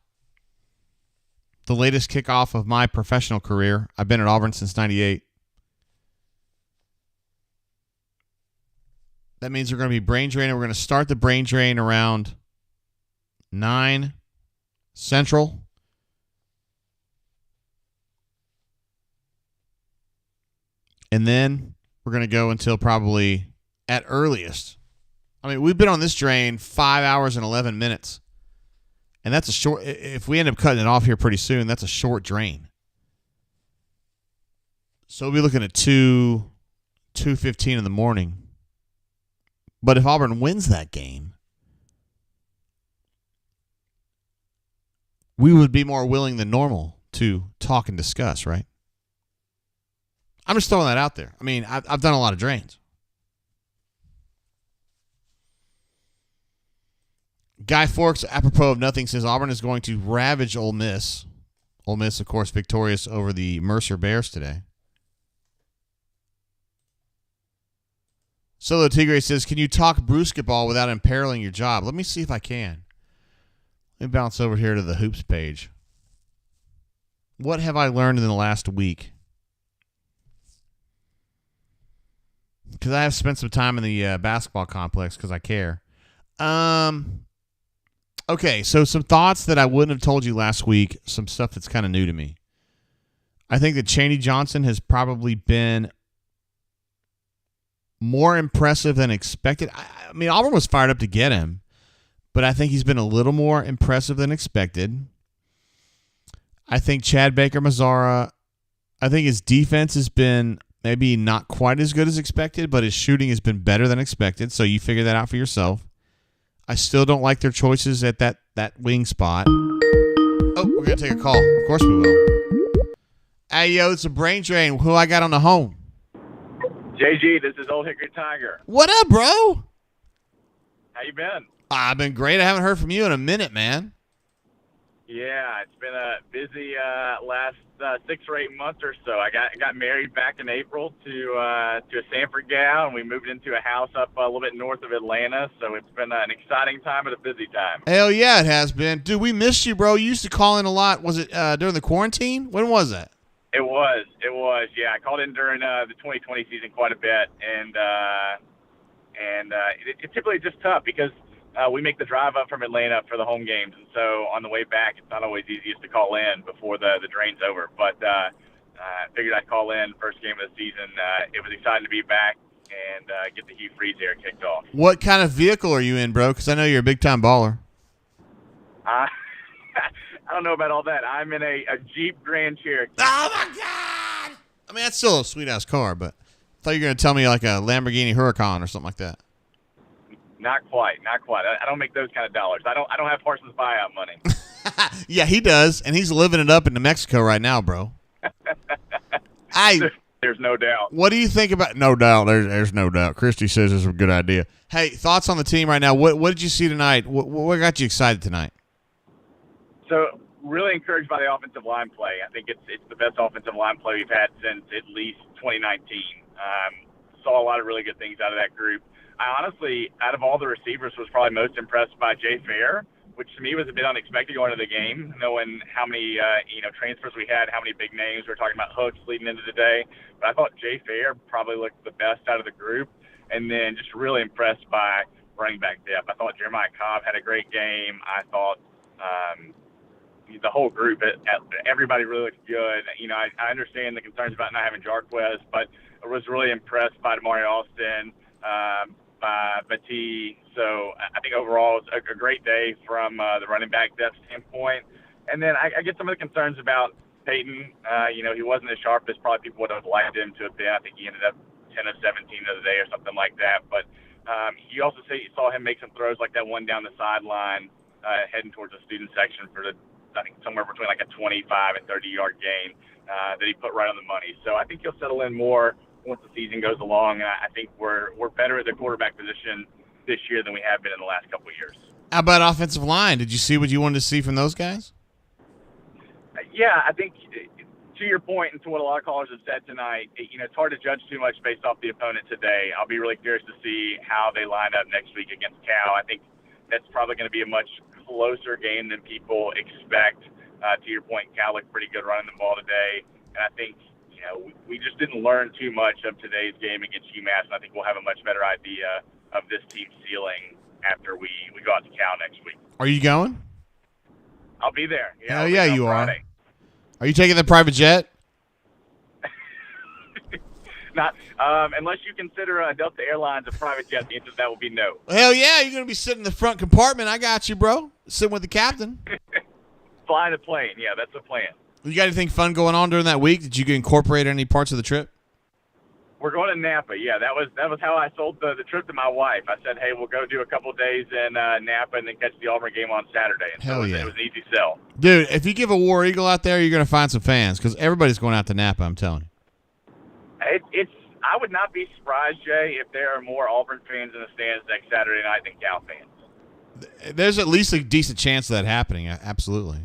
S1: The latest kickoff of my professional career. I've been at Auburn since 98. That means we're going to be brain draining. We're going to start the brain drain around 9 Central. And then we're going to go until probably at earliest. I mean, we've been on this drain 5 hours and 11 minutes. And that's a short, if we end up cutting it off here pretty soon, that's a short drain. So we'll be looking at 2:15 in the morning. But if Auburn wins that game, we would be more willing than normal to talk and discuss, right? I'm just throwing that out there. I mean, I've done a lot of drains. Guy Forks, apropos of nothing, says Auburn is going to ravage Ole Miss. Ole Miss, of course, victorious over the Mercer Bears today. Solo Tigre says, can you talk basketball without imperiling your job? Let me see if I can. Let me bounce over here to the hoops page. What have I learned in the last week? Because I have spent some time in the basketball complex because I care. Okay, so some thoughts that I wouldn't have told you last week, some stuff that's kind of new to me. I think that Chaney Johnson has probably been more impressive than expected. I mean, Auburn was fired up to get him, but I think he's been a little more impressive than expected. I think Chad Baker-Mazara, I think his defense has been maybe not quite as good as expected, but his shooting has been better than expected, so you figure that out for yourself. I still don't like their choices at that wing spot. Oh, we're going to take a call. Of course we will. Hey, yo, it's a brain drain. Who I got on the home?
S11: JG, this is Old Hickory Tiger.
S1: What up, bro?
S11: How you been?
S1: I've been great. I haven't heard from you in a minute, man.
S11: Yeah, it's been a busy last 6 or 8 months or so. I got married back in April to a Sanford gal, and we moved into a house up a little bit north of Atlanta. So it's been an exciting time and a busy time.
S1: Hell yeah, it has been. Dude, we missed you, bro. You used to call in a lot. Was it during the quarantine? When was that?
S11: It was. Yeah, I called in during the 2020 season quite a bit, and it's typically just tough because we make the drive up from Atlanta for the home games, and so on the way back, it's not always easiest to call in before the drain's over. But I figured I'd call in first game of the season. It was exciting to be back and get the Hugh Freeze era kicked off.
S1: What kind of vehicle are you in, bro? Because I know you're a big-time baller.
S11: I don't know about all that. I'm in a Jeep Grand Cherokee.
S1: Oh, my God! I mean, that's still a sweet-ass car, but I thought you were going to tell me like a Lamborghini Huracan or something like that.
S11: Not quite. I don't make those kind of dollars. I don't have Parsons buyout money.
S1: Yeah, he does, and he's living it up in New Mexico right now, bro.
S11: There's no doubt.
S1: What do you think about? No doubt. There's no doubt. Christy says it's a good idea. Hey, thoughts on the team right now? What did you see tonight? What got you excited tonight?
S11: So really encouraged by the offensive line play. I think it's the best offensive line play we've had since at least 2019. Saw a lot of really good things out of that group. I honestly, out of all the receivers, was probably most impressed by Jay Fair, which to me was a bit unexpected going into the game, knowing how many transfers we had, how many big names. We were talking about hooks leading into the day. But I thought Jay Fair probably looked the best out of the group, and then just really impressed by running back depth. I thought Jeremiah Cobb had a great game. I thought the whole group, everybody really looked good. I understand the concerns about not having Jarquez, but I was really impressed by Damari Austin, by Batee. So I think overall it's a great day from the running back depth standpoint. And then I get some of the concerns about Peyton. He wasn't as sharp as probably people would have liked him to have been. I think he ended up 10 of 17 the other day or something like that. But you also saw him make some throws like that one down the sideline heading towards the student section for I think somewhere between like a 25 and 30-yard gain that he put right on the money. So I think he'll settle in more once the season goes along. And I think we're better at the quarterback position this year than we have been in the last couple of years.
S1: How about offensive line? Did you see what you wanted to see from those guys?
S11: Yeah, I think to your point and to what a lot of callers have said tonight, it's hard to judge too much based off the opponent today. I'll be really curious to see how they line up next week against Cal. I think that's probably going to be a much closer game than people expect. To your point, Cal looked pretty good running the ball today, and I think we just didn't learn too much of today's game against UMass, and I think we'll have a much better idea of this team's ceiling after we go out to Cal next week.
S1: Are you going?
S11: I'll be there. Yeah,
S1: Hell yeah, you
S11: Friday.
S1: Are you taking the private jet?
S11: Not unless you consider Delta Airlines a private jet. The answer to that will be no.
S1: Hell yeah, you're going to be sitting in the front compartment. I got you, bro. Sitting with the captain.
S11: Flying a plane. Yeah, that's the plan.
S1: You got anything fun going on during that week? Did you incorporate any parts of the trip?
S11: We're going to Napa. Yeah, that was how I sold the trip to my wife. I said, hey, we'll go do a couple days in Napa and then catch the Auburn game on Saturday. And
S1: Hell
S11: so
S1: yeah.
S11: It was an easy sell.
S1: Dude, if you give a War Eagle out there, you're going to find some fans because everybody's going out to Napa, I'm telling you.
S11: I would not be surprised, Jay, if there are more Auburn fans in the stands next Saturday night than Cal fans.
S1: There's at least a decent chance of that happening. Absolutely.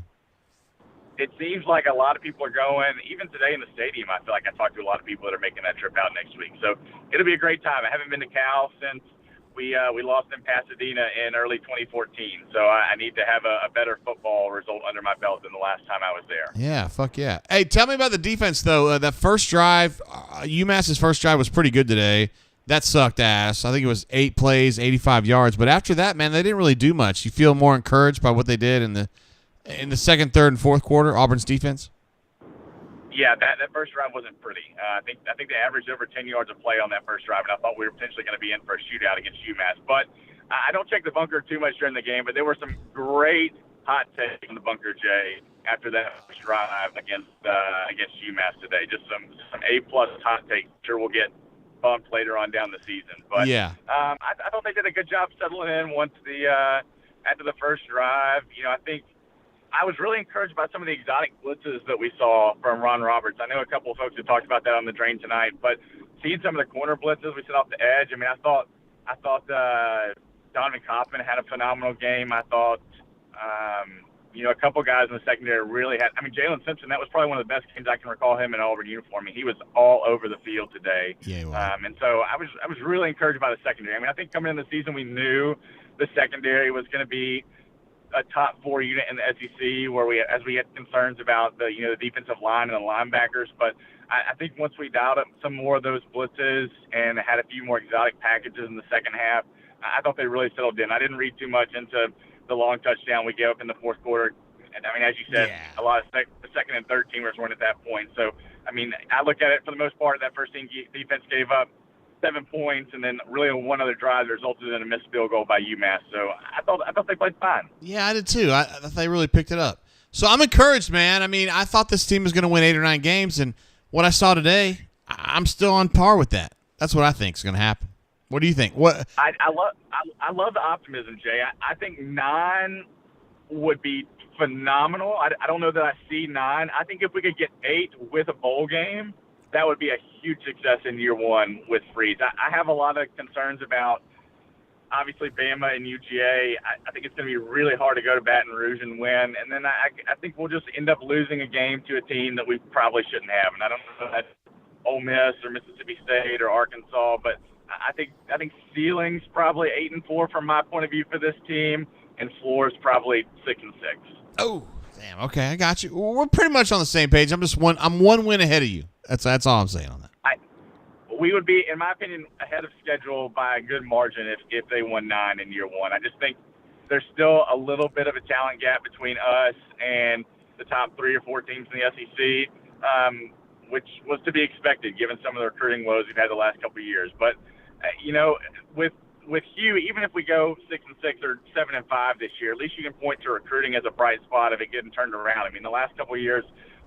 S11: It seems like a lot of people are going. Even today in the stadium, I feel like I talked to a lot of people that are making that trip out next week. So it'll be a great time. I haven't been to Cal since we lost in Pasadena in early 2014. So I need to have a better football result under my belt than the last time I was there.
S1: Yeah, fuck yeah. Hey, tell me about the defense, though. That first drive, UMass's first drive was pretty good today. That sucked ass. I think it was 8 plays, 85 yards. But after that, man, they didn't really do much. You feel more encouraged by what they did in the second, third, and fourth quarter, Auburn's defense?
S11: Yeah, that first drive wasn't pretty. I think they averaged over 10 yards of play on that first drive, and I thought we were potentially going to be in for a shootout against UMass. But I don't check the bunker too much during the game, but there were some great hot takes in the bunker, Jay, after that first drive against UMass today. Just some A-plus hot takes. Sure, we'll get bumped later on down the season. But
S1: yeah,
S11: I thought they did a good job settling in once after the first drive. I think I was really encouraged by some of the exotic blitzes that we saw from Ron Roberts. I know a couple of folks have talked about that on the drain tonight, but seeing some of the corner blitzes we set off the edge, I mean, I thought Donovan Kaufman had a phenomenal game. I thought, a couple guys in the secondary really had. I mean, Jalen Simpson, that was probably one of the best games I can recall him in an Auburn uniform. I mean, he was all over the field today.
S1: Yeah, wow.
S11: And so I was really encouraged by the secondary. I mean, I think coming into the season, we knew the secondary was going to be a top 4 unit in the SEC, where we had concerns about the defensive line and the linebackers. But I think once we dialed up some more of those blitzes and had a few more exotic packages in the second half, I thought they really settled in. I didn't read too much into the long touchdown we gave up in the fourth quarter. And I mean, as you said, a lot of the second and third teamers weren't at that point. So, I mean, I look at it for the most part, that first team defense gave up 7 points, and then really one other drive that resulted in a missed field goal by UMass. So I thought they played fine.
S1: Yeah, I did too. I thought they really picked it up. So I'm encouraged, man. I mean, I thought this team was going to win 8 or 9 games, and what I saw today, I'm still on par with that. That's what I think is going to happen. What do you think? What
S11: I love the optimism, Jay. I think 9 would be phenomenal. I don't know that I see 9. I think if we could get 8 with a bowl game, that would be a huge success in year 1 with Freeze. I have a lot of concerns about, obviously, Bama and UGA. I think it's going to be really hard to go to Baton Rouge and win. And then I think we'll just end up losing a game to a team that we probably shouldn't have. And I don't know if that's Ole Miss or Mississippi State or Arkansas, but I think ceiling's probably 8-4 from my point of view for this team, and floor's probably 6-6.
S1: Oh, damn. Okay, I got you. We're pretty much on the same page. I'm one win ahead of you. That's all I'm saying on that.
S11: We would be, in my opinion, ahead of schedule by a good margin if they won 9 in year 1. I just think there's still a little bit of a talent gap between us and the top 3 or 4 teams in the SEC, which was to be expected given some of the recruiting woes we've had the last couple of years. But with Hugh, even if we go 6-6 or 7-5 this year, at least you can point to recruiting as a bright spot of it getting turned around. I mean, the last couple of years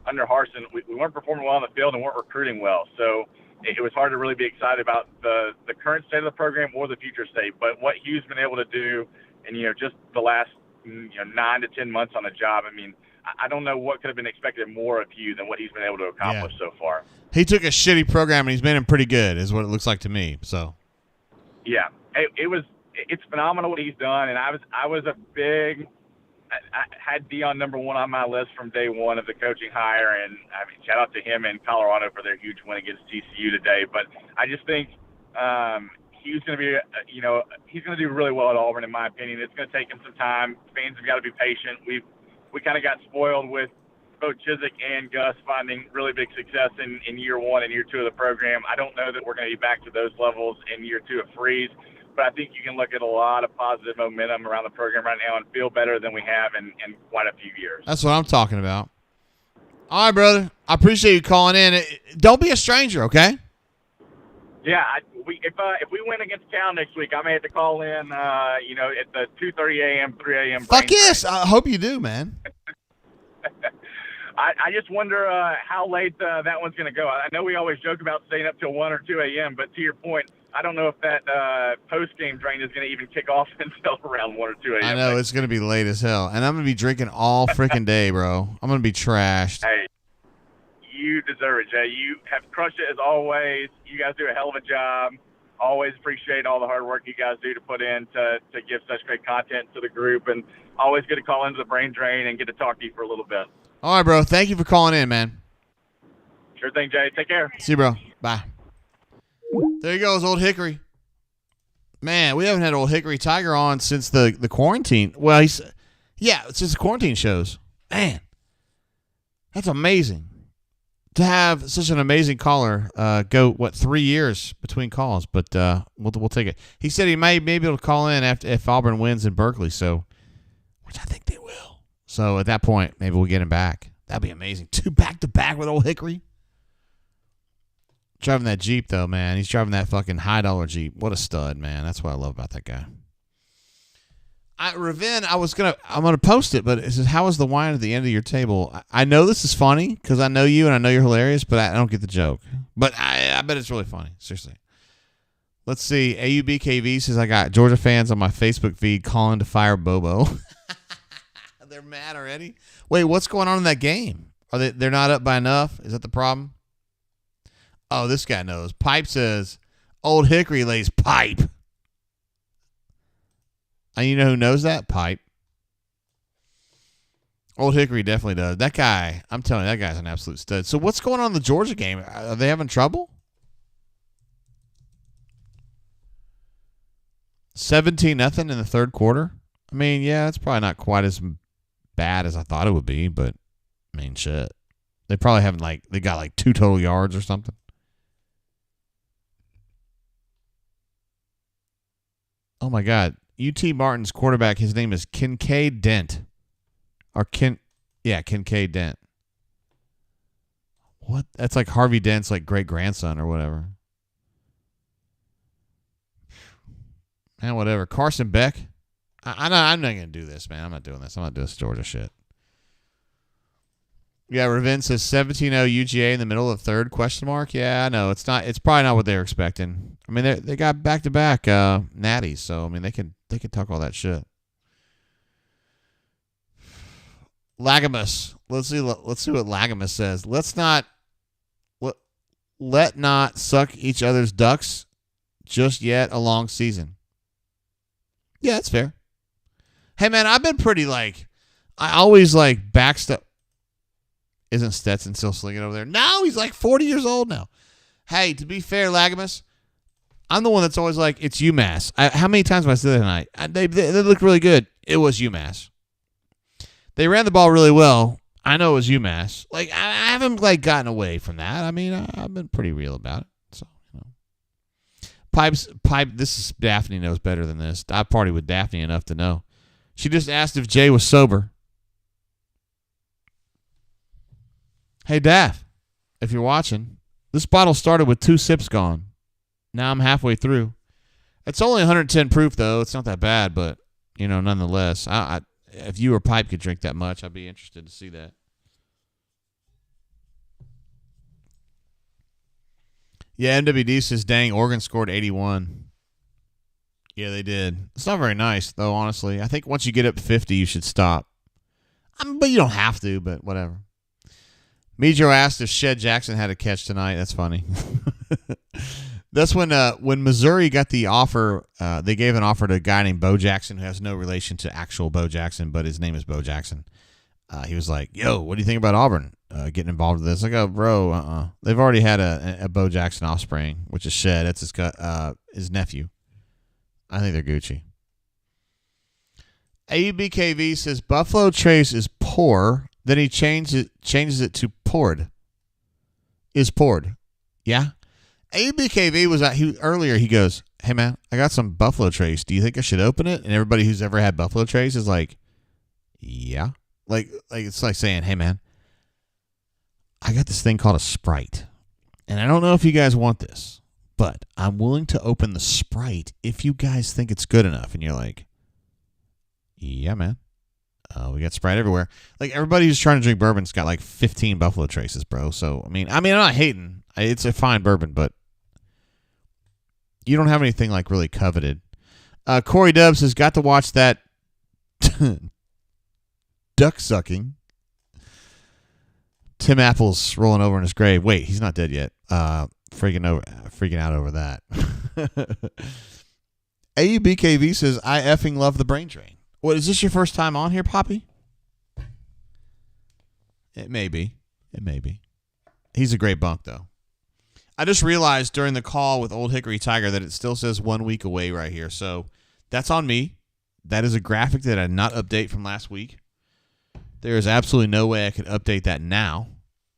S11: under Harsin, we weren't performing well on the field and weren't recruiting well. So it was hard to really be excited about the current state of the program or the future state. But what Hugh's been able to do in, just the last, 9 to 10 months on the job. I mean, I don't know what could have been expected more of Hugh than what he's been able to accomplish so far.
S1: He took a shitty program and he's made him pretty good, is what it looks like to me. So,
S11: yeah, it's phenomenal what he's done, and I was a big. I had Dion number one on my list from day one of the coaching hire, and I mean, shout out to him in Colorado for their huge win against TCU today. But I just think Hugh's going to be, he's going to do really well at Auburn, in my opinion. It's going to take him some time. Fans have got to be patient. We kind of got spoiled with both Chiswick and Gus finding really big success in year one and year two of the program. I don't know that we're going to be back to those levels in year two of Freeze. But I think you can look at a lot of positive momentum around the program right now and feel better than we have in quite a few years.
S1: That's what I'm talking about. All right, brother. I appreciate you calling in. Don't be a stranger, okay?
S11: Yeah, if we win against Cal next week, I may have to call in, at the 2:30 a.m., 3 a.m.
S1: Fuck yes. I hope you do, man.
S11: I just wonder how late that one's going to go. I know we always joke about staying up till 1 or 2 a.m., but to your point, I don't know if that post-game drain is going to even kick off until around 1 or 2 a.m.
S1: I know, it's going to be late as hell. And I'm going to be drinking all freaking day, bro. I'm going to be trashed.
S11: Hey, you deserve it, Jay. You have crushed it as always. You guys do a hell of a job. Always appreciate all the hard work you guys do to put in to give such great content to the group. And always good to call into the brain drain and get to talk to you for a little bit.
S1: All right, bro. Thank you for calling in, man.
S11: Sure thing, Jay. Take care.
S1: See you, bro. Bye. There he goes, Old Hickory. Man, we haven't had Old Hickory Tiger on since the quarantine. Well, since the quarantine shows. Man, that's amazing to have such an amazing caller. Go 3 years between calls, but we'll take it. He said he may be able to call in if Auburn wins in Berkeley, which I think they will. So at that point, maybe we'll get him back. That'd be amazing. 2 back-to-back with Old Hickory. Driving that Jeep, though, man. He's driving that fucking high-dollar Jeep. What a stud, man. That's what I love about that guy. Ravin, I'm gonna post it, but it says, how is the wine at the end of your table? I know this is funny because I know you and I know you're hilarious, but I don't get the joke. But I bet it's really funny. Seriously. Let's see. AUBKV says, I got Georgia fans on my Facebook feed calling to fire Bobo. They're mad already? Wait, what's going on in that game? They're not up by enough? Is that the problem? Oh, this guy knows. Pipe says, Old Hickory lays pipe. And you know who knows that? Pipe. Old Hickory definitely does. That guy, I'm telling you, that guy's an absolute stud. So what's going on in the Georgia game? Are they having trouble? 17-0 in the third quarter? I mean, yeah, it's probably not quite as bad as I thought it would be, but, I mean, shit. They probably haven't, they got 2 total yards or something. Oh, my God. UT Martin's quarterback, his name is Kincaid Dent. Kincaid Dent. What? That's like Harvey Dent's great-grandson or whatever. Man, whatever. Carson Beck. I'm not going to do this, man. I'm not doing this. I'm not doing this Georgia shit. Yeah, Ravin says 17-0 UGA in the middle of the third, ? Yeah, I know. It's probably not what they were expecting. I mean, they got back-to-back natties, so, I mean, they can talk all that shit. Lagamus. Let's see what Lagamus says. Let not suck each other's ducks just yet a long season. Yeah, that's fair. Hey, man, I've been pretty, I always, backstep. Isn't Stetson still slinging over there? No, he's 40 years old now. Hey, to be fair, Lagamus, I'm the one that's always it's UMass. How many times have I said that tonight? They looked really good. It was UMass. They ran the ball really well. I know it was UMass. I haven't gotten away from that. I mean, I've been pretty real about it. So, Pipe. This is Daphne knows better than this. I partied with Daphne enough to know. She just asked if Jay was sober. Hey, Daph, if you're watching, this bottle started with 2 sips gone. Now I'm halfway through. It's only 110 proof, though. It's not that bad, but, nonetheless, if you or Pipe could drink that much, I'd be interested to see that. Yeah, MWD says, dang, Oregon scored 81. Yeah, they did. It's not very nice, though, honestly. I think once you get up 50, you should stop. But you don't have to, but whatever. Mejo asked if Shed Jackson had a catch tonight. That's funny. That's when Missouri got the offer, they gave an offer to a guy named Bo Jackson who has no relation to actual Bo Jackson, but his name is Bo Jackson. He was like, yo, what do you think about Auburn getting involved with this? I go, bro, they've already had a Bo Jackson offspring, which is Shed. That's his nephew. I think they're Gucci. AUBKV says Buffalo Trace is poor. Then he changes it to poured. Is poured. Yeah. AUBKV was earlier. He goes, hey, man, I got some Buffalo Trace. Do you think I should open it? And everybody who's ever had Buffalo Trace is like, yeah. Like it's like saying, hey, man, I got this thing called a Sprite. And I don't know if you guys want this, but I'm willing to open the Sprite if you guys think it's good enough. And you're like, yeah, man. We got Sprite everywhere. Like, everybody who's trying to drink bourbon's got like 15 Buffalo Traces, bro. So, I mean, I'm not hating. It's a fine bourbon, but you don't have anything like really coveted. Corey Dubs has got to watch that duck sucking. Tim Apple's rolling over in his grave. Wait, he's not dead yet. Freaking out over that. AUBKV says, I effing love the brain drain. What, is this your first time on here, Poppy? It may be. He's a great bunk, though. I just realized during the call with Old Hickory Tiger that it still says 1 week away right here. So that's on me. That is a graphic that I did not update from last week. There is absolutely no way I could update that now.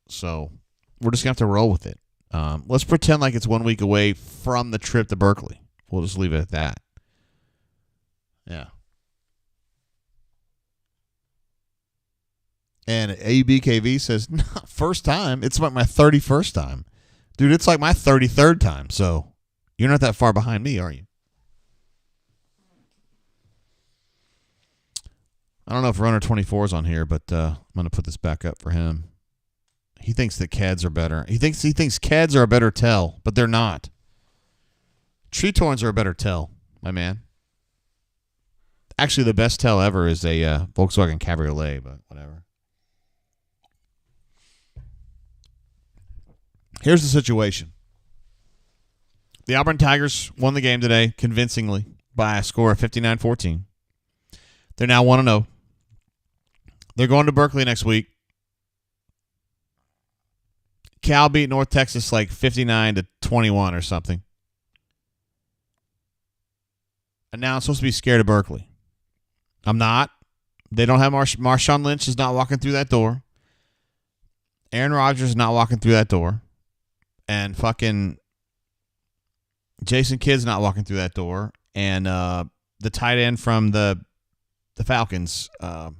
S1: So we're just going to have to roll with it. Let's pretend like it's 1 week away from the trip to Berkeley. We'll just leave it at that. Yeah. And AUBKV says, no, first time. It's like my 31st time. Dude, it's like my 33rd time. So you're not that far behind me, are you? I don't know if Runner 24 is on here, but I'm going to put this back up for him. He thinks that Keds are better. He thinks Keds are a better tell, but they're not. Tree Torns are a better tell, my man. Actually, the best tell ever is a Volkswagen Cabriolet, but whatever. Here's the situation. The Auburn Tigers won the game today convincingly by a score of 59-14. They're now 1-0. They're going to Berkeley next week. Cal beat North Texas like 59-21 or something. And now I'm supposed to be scared of Berkeley. I'm not. They don't have Marshawn Lynch is not walking through that door. Aaron Rodgers is not walking through that door. And fucking Jason Kidd's not walking through that door. And the tight end from the Falcons, Tony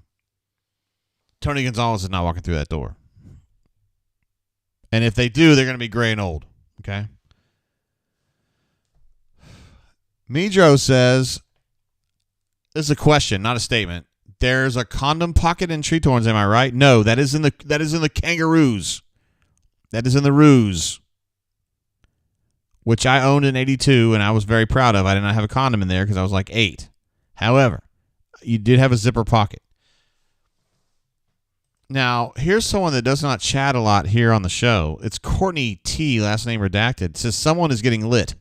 S1: Gonzalez is not walking through that door. And if they do, they're going to be gray and old. Okay? Medro says, this is a question, not a statement. There's a condom pocket in Tree Torns, am I right? No, that is in the Kangaroos. That is in the Ruse, which I owned in 82 and I was very proud of. I did not have a condom in there because I was like 8. However, you did have a zipper pocket. Now, here's someone that does not chat a lot here on the show. It's Courtney T, last name redacted. It says someone is getting lit.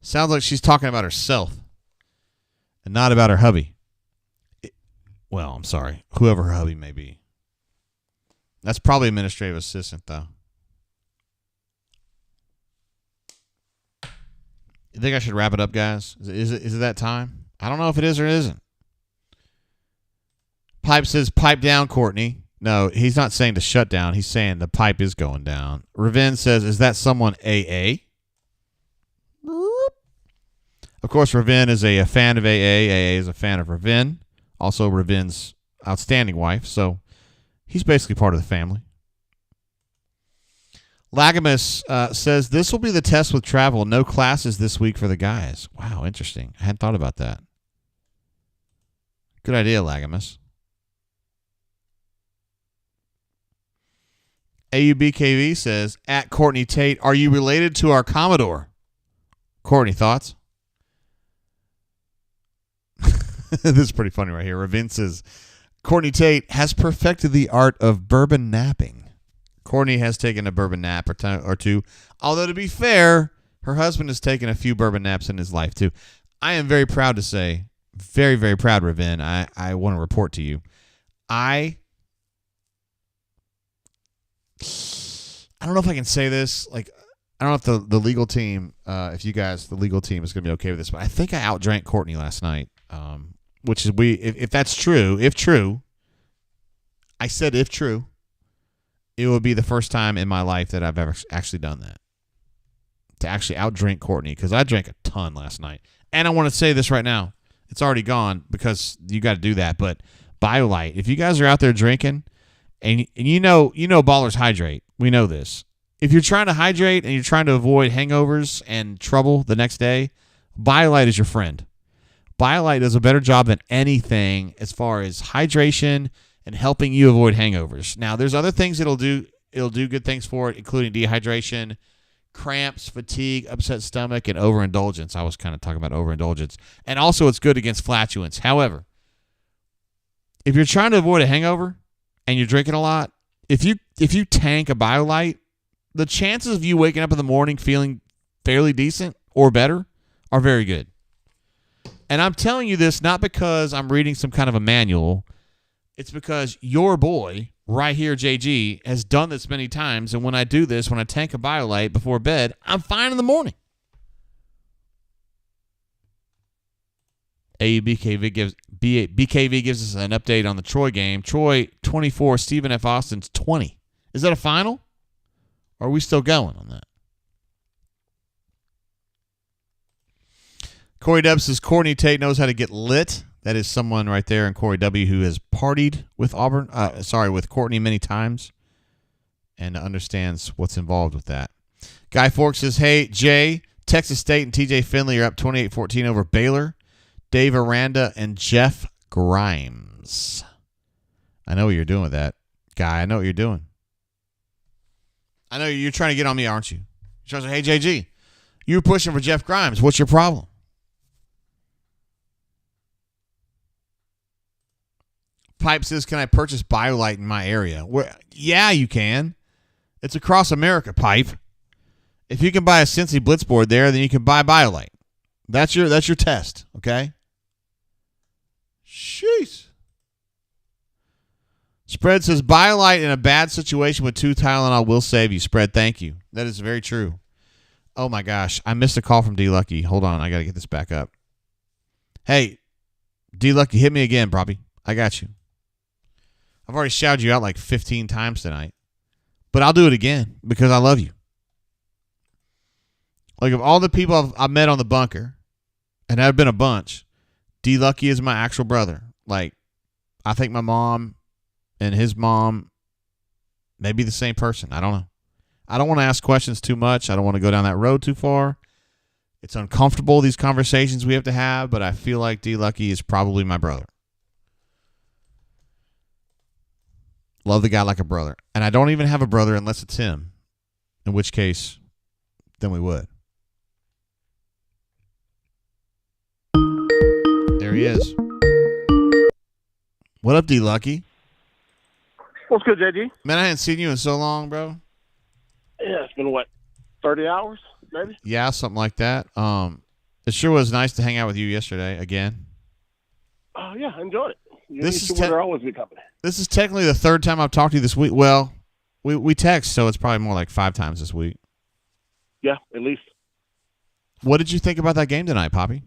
S1: Sounds like she's talking about herself and not about her hubby. Well, I'm sorry. Whoever her hubby may be. That's probably administrative assistant, though. You think I should wrap it up, guys? Is it that time? I don't know if it is or isn't. Pipe says, pipe down, Courtney. No, he's not saying to shut down. He's saying the pipe is going down. Ravin says, is that someone AA? Of course, Ravin is a fan of AA. AA is a fan of Ravin. Also, Ravin's outstanding wife. So he's basically part of the family. Lagamus says, this will be the test with travel. No classes this week for the guys. Wow, interesting. I hadn't thought about that. Good idea, Lagamus. AUBKV says, at Courtney Tate, are you related to our Commodore? Courtney, thoughts? This is pretty funny right here. Ravin says, Courtney Tate has perfected the art of bourbon napping. Courtney has taken a bourbon nap or two. Although, to be fair, her husband has taken a few bourbon naps in his life, too. I am very proud to say, very, very proud, Ravin. I want to report to you. I don't know if I can say this. Like, I don't know if the legal team, the legal team is going to be okay with this, but I think I outdrank Courtney last night, which is if that's true, I said if true, it would be the first time in my life that I've ever actually done that, to actually outdrink Courtney, because I drank a ton last night. And I want to say this right now. It's already gone because you got to do that, but BioLite, if you guys are out there drinking, and you know ballers hydrate, we know this. If you're trying to hydrate and you're trying to avoid hangovers and trouble the next day, BioLite is your friend. BioLite does a better job than anything as far as hydration and helping you avoid hangovers. Now, there's other things it'll do good things for it, including dehydration, cramps, fatigue, upset stomach, and overindulgence. I was kind of talking about overindulgence. And also, it's good against flatulence. However, if you're trying to avoid a hangover and you're drinking a lot, if you tank a BioLite, the chances of you waking up in the morning feeling fairly decent or better are very good. And I'm telling you this not because I'm reading some kind of a manual. It's because your boy right here, JG, has done this many times. And when I do this, when I tank a BioLite before bed, I'm fine in the morning. BKV gives us an update on the Troy game. Troy 24, Stephen F. Austin's 20. Is that a final? Or are we still going on that? Corey Dub says Courtney Tate knows how to get lit. That is someone right there in Corey W. who has partied with with Courtney many times and understands what's involved with that. Guy Fork says, hey, Jay, Texas State and TJ Finley are up 28-14 over Baylor. Dave Aranda and Jeff Grimes. I know what you're doing with that, Guy. I know what you're doing. I know you're trying to get on me, aren't you? You're trying to say, hey, JG, you were pushing for Jeff Grimes. What's your problem? Pipe says, can I purchase BioLite in my area? Yeah, you can. It's across America, Pipe. If you can buy a Cincy Blitzboard there, then you can buy BioLite. That's your test, okay? Jeez. Spread says, BioLite in a bad situation with 2 Tylenol will save you. Spread, thank you. That is very true. Oh, my gosh. I missed a call from D-Lucky. Hold on. I got to get this back up. Hey, D-Lucky, hit me again, Bobby. I got you. I've already shouted you out like 15 times tonight. But I'll do it again because I love you. Like, of all the people I've met on the bunker, and there have been a bunch, D-Lucky is my actual brother. Like, I think my mom and his mom may be the same person. I don't know. I don't want to ask questions too much. I don't want to go down that road too far. It's uncomfortable, these conversations we have to have, but I feel like D-Lucky is probably my brother. Love the guy like a brother. And I don't even have a brother unless it's him, in which case, then we would. There he is. What up, D-Lucky?
S12: What's good, JG?
S1: Man, I hadn't seen you in so long, bro.
S12: Yeah, it's been, 30 hours, maybe?
S1: Yeah, something like that. It sure was nice to hang out with you yesterday again.
S12: Oh, yeah, I enjoyed it.
S1: This is
S12: always good company.
S1: This is technically the 3rd time I've talked to you this week. Well, we text, so it's probably more like 5 times this week.
S12: Yeah, at least.
S1: What did you think about that game tonight, Poppy?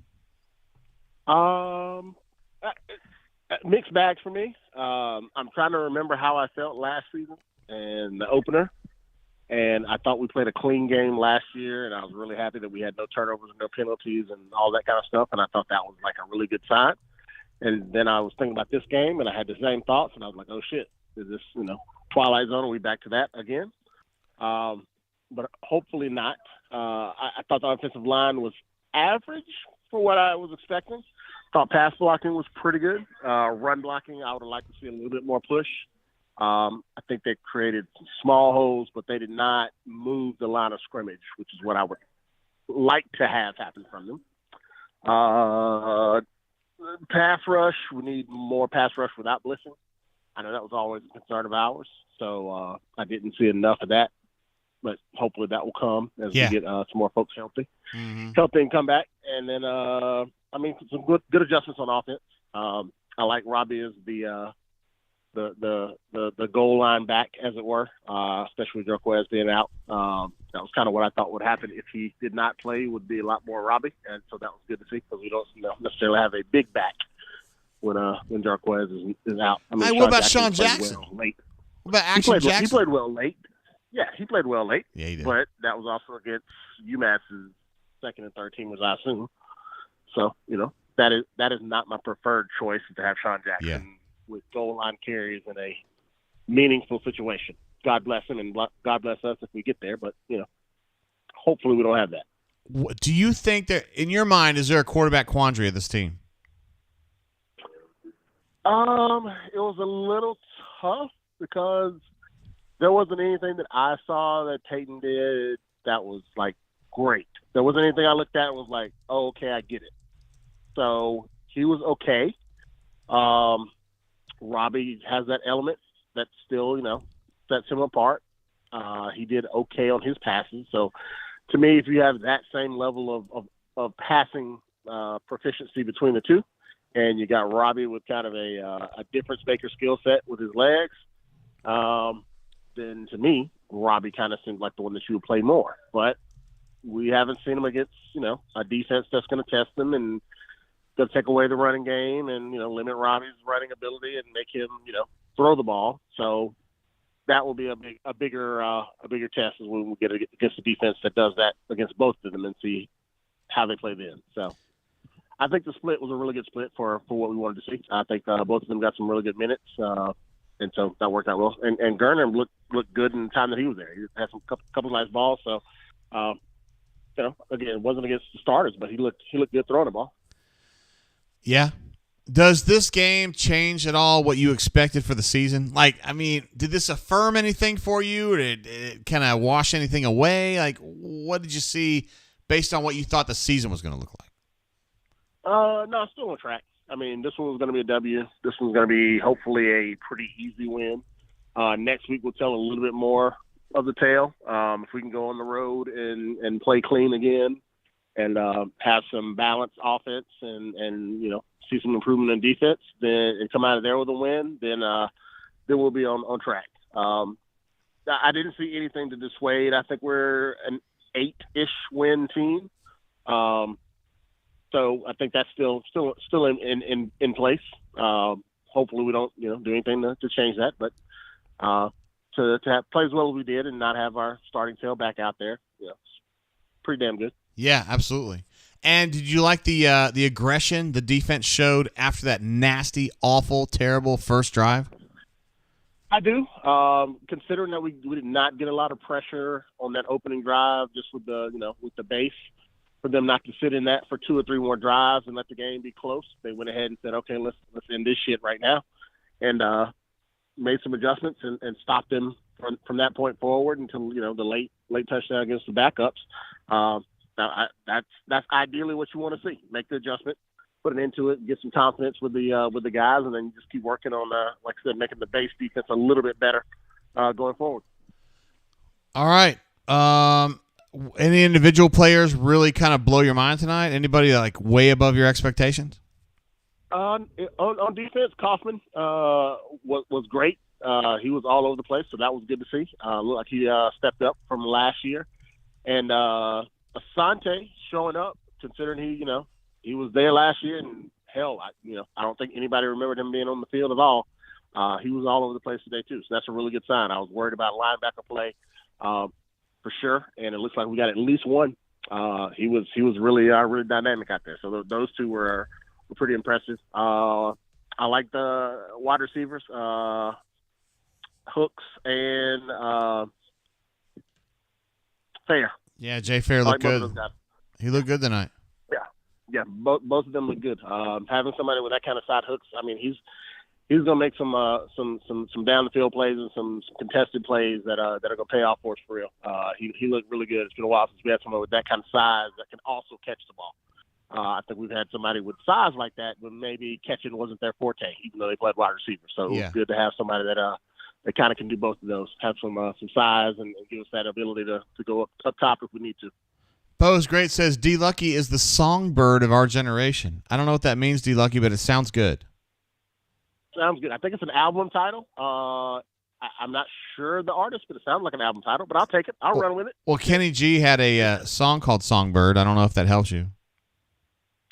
S12: Mixed bags for me. I'm trying to remember how I felt last season and the opener. And I thought we played a clean game last year, and I was really happy that we had no turnovers and no penalties and all that kind of stuff. And I thought that was like a really good sign. And then I was thinking about this game, and I had the same thoughts, and I was like, oh, shit, is this, Twilight Zone? Are we back to that again? But hopefully not. I thought the offensive line was average for what I was expecting. Thought pass blocking was pretty good. Run blocking, I would have liked to see a little bit more push. I think they created small holes, but they did not move the line of scrimmage, which is what I would like to have happen from them. pass rush. We need more pass rush without blitzing. I know that was always a concern of ours, so I didn't see enough of that. But hopefully that will come as we get some more folks healthy and come back. And then, some good adjustments on offense. I like Robbie as the goal line back, as it were, especially with Jerquez being out. That was kind of what I thought would happen if he did not play. Would be a lot more Robbie, and so that was good to see because we don't necessarily have a big back when Jerquez is out. I mean,
S1: what about Sean Jackson?
S12: Well late.
S1: What about Action Jackson?
S12: He played well late. Yeah, he played well late.
S1: Yeah, he did.
S12: But that was also against UMass's second and third teamers, I assume. So, that is not my preferred choice to have Sean Jackson with goal line carries in a meaningful situation. God bless him and God bless us if we get there. But, hopefully we don't have that.
S1: Do you think that, in your mind, is there a quarterback quandary of this team?
S12: It was a little tough because there wasn't anything that I saw that Peyton did that was, great. There wasn't anything I looked at and was like, oh, okay, I get it. So he was okay. Robbie has that element that still, sets him apart. He did okay on his passes. So to me, if you have that same level of passing proficiency between the two, and you got Robbie with kind of a difference maker skill set with his legs, then to me, Robbie kind of seems like the one that you would play more. But we haven't seen him against, a defense that's going to test him and going to take away the running game and, limit Robbie's running ability and make him, throw the ball. So that will be a bigger test as when we get against a defense that does that against both of them and see how they play then. So I think the split was a really good split for what we wanted to see. I think both of them got some really good minutes. And so that worked out well. And Gurner looked good in the time that he was there. He had some couple nice balls. So, again, it wasn't against the starters, but he looked good throwing the ball.
S1: Yeah. Does this game change at all what you expected for the season? Did this affirm anything for you? Or did it kind of wash anything away? What did you see based on what you thought the season was going to look like?
S12: No, still on track. This one was going to be a W. This one's going to be hopefully a pretty easy win. Next week we'll tell a little bit more of the tale. If we can go on the road and play clean again and have some balanced offense and see some improvement in defense, then and come out of there with a win, then we'll be on track. I didn't see anything to dissuade. I think we're an 8-ish win team. So I think that's still in place. Hopefully we don't do anything to change that. But to have play as well as we did and not have our starting tailback out there, it's pretty damn good.
S1: Yeah, absolutely. And did you like the aggression the defense showed after that nasty, awful, terrible first drive?
S12: I do. Considering that we did not get a lot of pressure on that opening drive, just with the base. For them not to sit in that for 2 or 3 more drives and let the game be close, they went ahead and said, "Okay, let's end this shit right now," and made some adjustments and stopped them from that point forward until the late touchdown against the backups. That's ideally what you want to see. Make the adjustment, put it into it, get some confidence with the guys, and then just keep working on like I said, making the base defense a little bit better going forward.
S1: All right. Any individual players really kind of blow your mind tonight? Anybody way above your expectations?
S12: On defense, Kaufman was great. He was all over the place, so that was good to see. Looked like he stepped up from last year. And Asante showing up, considering he was there last year, and hell, I don't think anybody remembered him being on the field at all. He was all over the place today too, so that's a really good sign. I was worried about linebacker play. For sure, and it looks like we got at least one. He was really dynamic out there. So those two were pretty impressive. I like the wide receivers, Hooks and Fair.
S1: Yeah, Jay Fair looked good. He looked good tonight.
S12: Yeah, both of them look good. Having somebody with that kind of side hooks, he's going to make some down the field plays and some contested plays that are going to pay off for us for real. He looked really good. It's been a while since we had someone with that kind of size that can also catch the ball. I think we've had somebody with size like that, but maybe catching wasn't their forte, even though they played wide receiver. So it was good to have somebody that kind of can do both of those, have some size and give us that ability to go up top if we need to.
S1: Bo's Great says D Lucky is the songbird of our generation. I don't know what that means, D Lucky, but it sounds good.
S12: Sounds good. I think it's an album title. I'm not sure the artist, but it sounds like an album title. But I'll take it. I'll run with it.
S1: Well, Kenny G had a song called Songbird. I don't know if that helps you.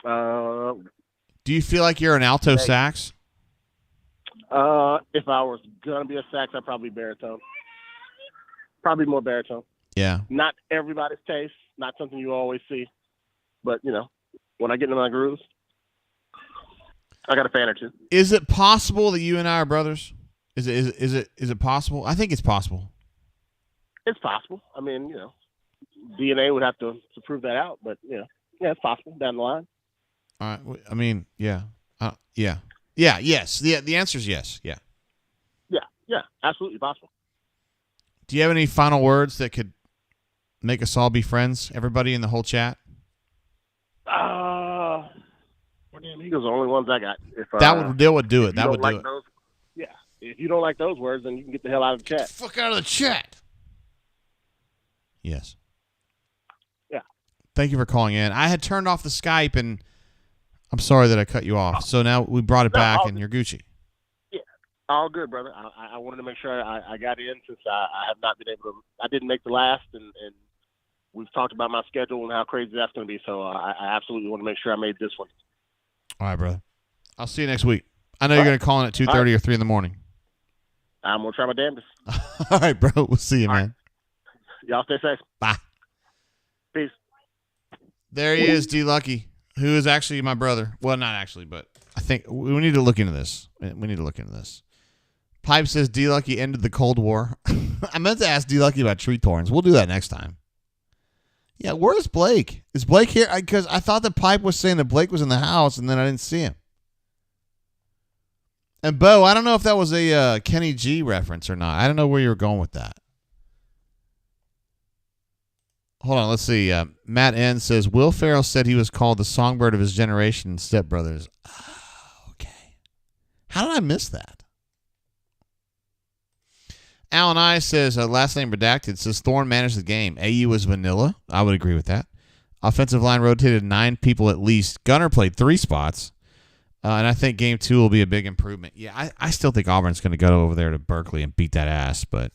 S1: Do you feel like you're an alto sax?
S12: If I was going to be a sax, I'd probably be baritone. Probably more baritone.
S1: Yeah.
S12: Not everybody's taste. Not something you always see. But, when I get into my grooves, I got a fan or two.
S1: Is it possible that you and I are brothers? Is it possible? I think it's possible.
S12: It's possible. I mean, DNA would have to prove that out. But, yeah, it's possible down the line.
S1: All right. I mean, yeah. Yeah. Yeah, yes. The answer is yes. Yeah.
S12: Yeah, absolutely possible.
S1: Do you have any final words that could make us all be friends, everybody in the whole chat?
S12: Damn Eagles are the only ones I got. If
S1: that would do it. That would do it.
S12: Those, yeah. If you don't like those words, then you can get the hell out of the chat.
S1: Fuck out of the chat. Yes.
S12: Yeah.
S1: Thank you for calling in. I had turned off the Skype, and I'm sorry that I cut you off. So now we brought it back, and you're Gucci.
S12: Yeah. All good, brother. I wanted to make sure I got in since I have not been able to. I didn't make the last, and we've talked about my schedule and how crazy that's going to be. So I absolutely want to make sure I made this one.
S1: All right, brother. I'll see you next week. I know you're going to call in at 2:30 or 3 in the morning.
S12: I'm going to try my damnedest.
S1: All right, bro. We'll see you, man.
S12: Right. Y'all stay safe.
S1: Bye.
S12: Peace.
S1: There he is, D Lucky, who is actually my brother. Well, not actually, but I think we need to look into this. Pipe says D Lucky ended the Cold War. I meant to ask D Lucky about tree thorns. We'll do that next time. Yeah, where's Blake? Is Blake here? Because I thought the Pipe was saying that Blake was in the house, and then I didn't see him. And Bo, I don't know if that was a Kenny G reference or not. I don't know where you were going with that. Hold on, let's see. Matt N says, Will Ferrell said he was called the songbird of his generation in Step Brothers. Oh, okay. How did I miss that? Alan I says, last name redacted, says Thorne managed the game. AU was vanilla. I would agree with that. Offensive line rotated 9 people at least. Gunner played 3 spots. And I think game 2 will be a big improvement. Yeah, I still think Auburn's going to go over there to Berkeley and beat that ass. But,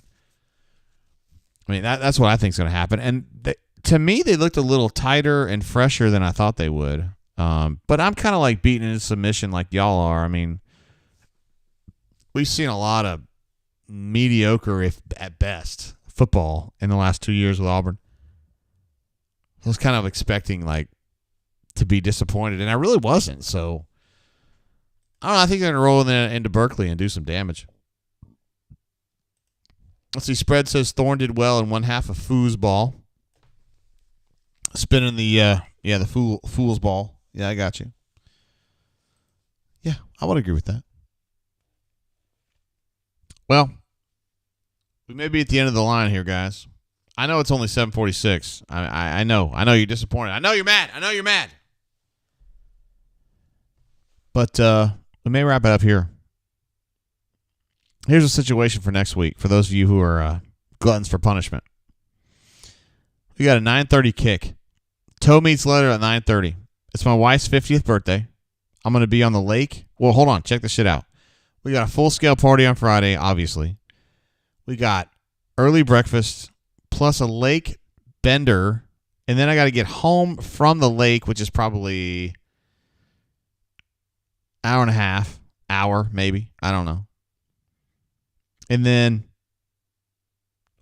S1: I mean, that's what I think is going to happen. And to me, they looked a little tighter and fresher than I thought they would. But I'm kind of like beating into submission like y'all are. I mean, we've seen a lot of mediocre, if at best, football in the last 2 years with Auburn. I was kind of expecting to be disappointed, and I really wasn't. So I don't know. I think they're going to roll into Berkeley and do some damage. Let's see. Spread says Thorne did well in one half of foosball. Spinning the fool's ball. Yeah, I got you. Yeah, I would agree with that. Well, we may be at the end of the line here, guys. I know it's only 7:46. I know you're disappointed. I know you're mad. But we may wrap it up here. Here's a situation for next week for those of you who are gluttons for punishment. We got a 9:30 kick. Toe meets letter at 9:30. It's my wife's 50th birthday. I'm going to be on the lake. Well, hold on. Check this shit out. We got a full-scale party on Friday, obviously. We got early breakfast plus a lake bender, and then I got to get home from the lake, which is probably hour and a half, hour maybe. I don't know. And then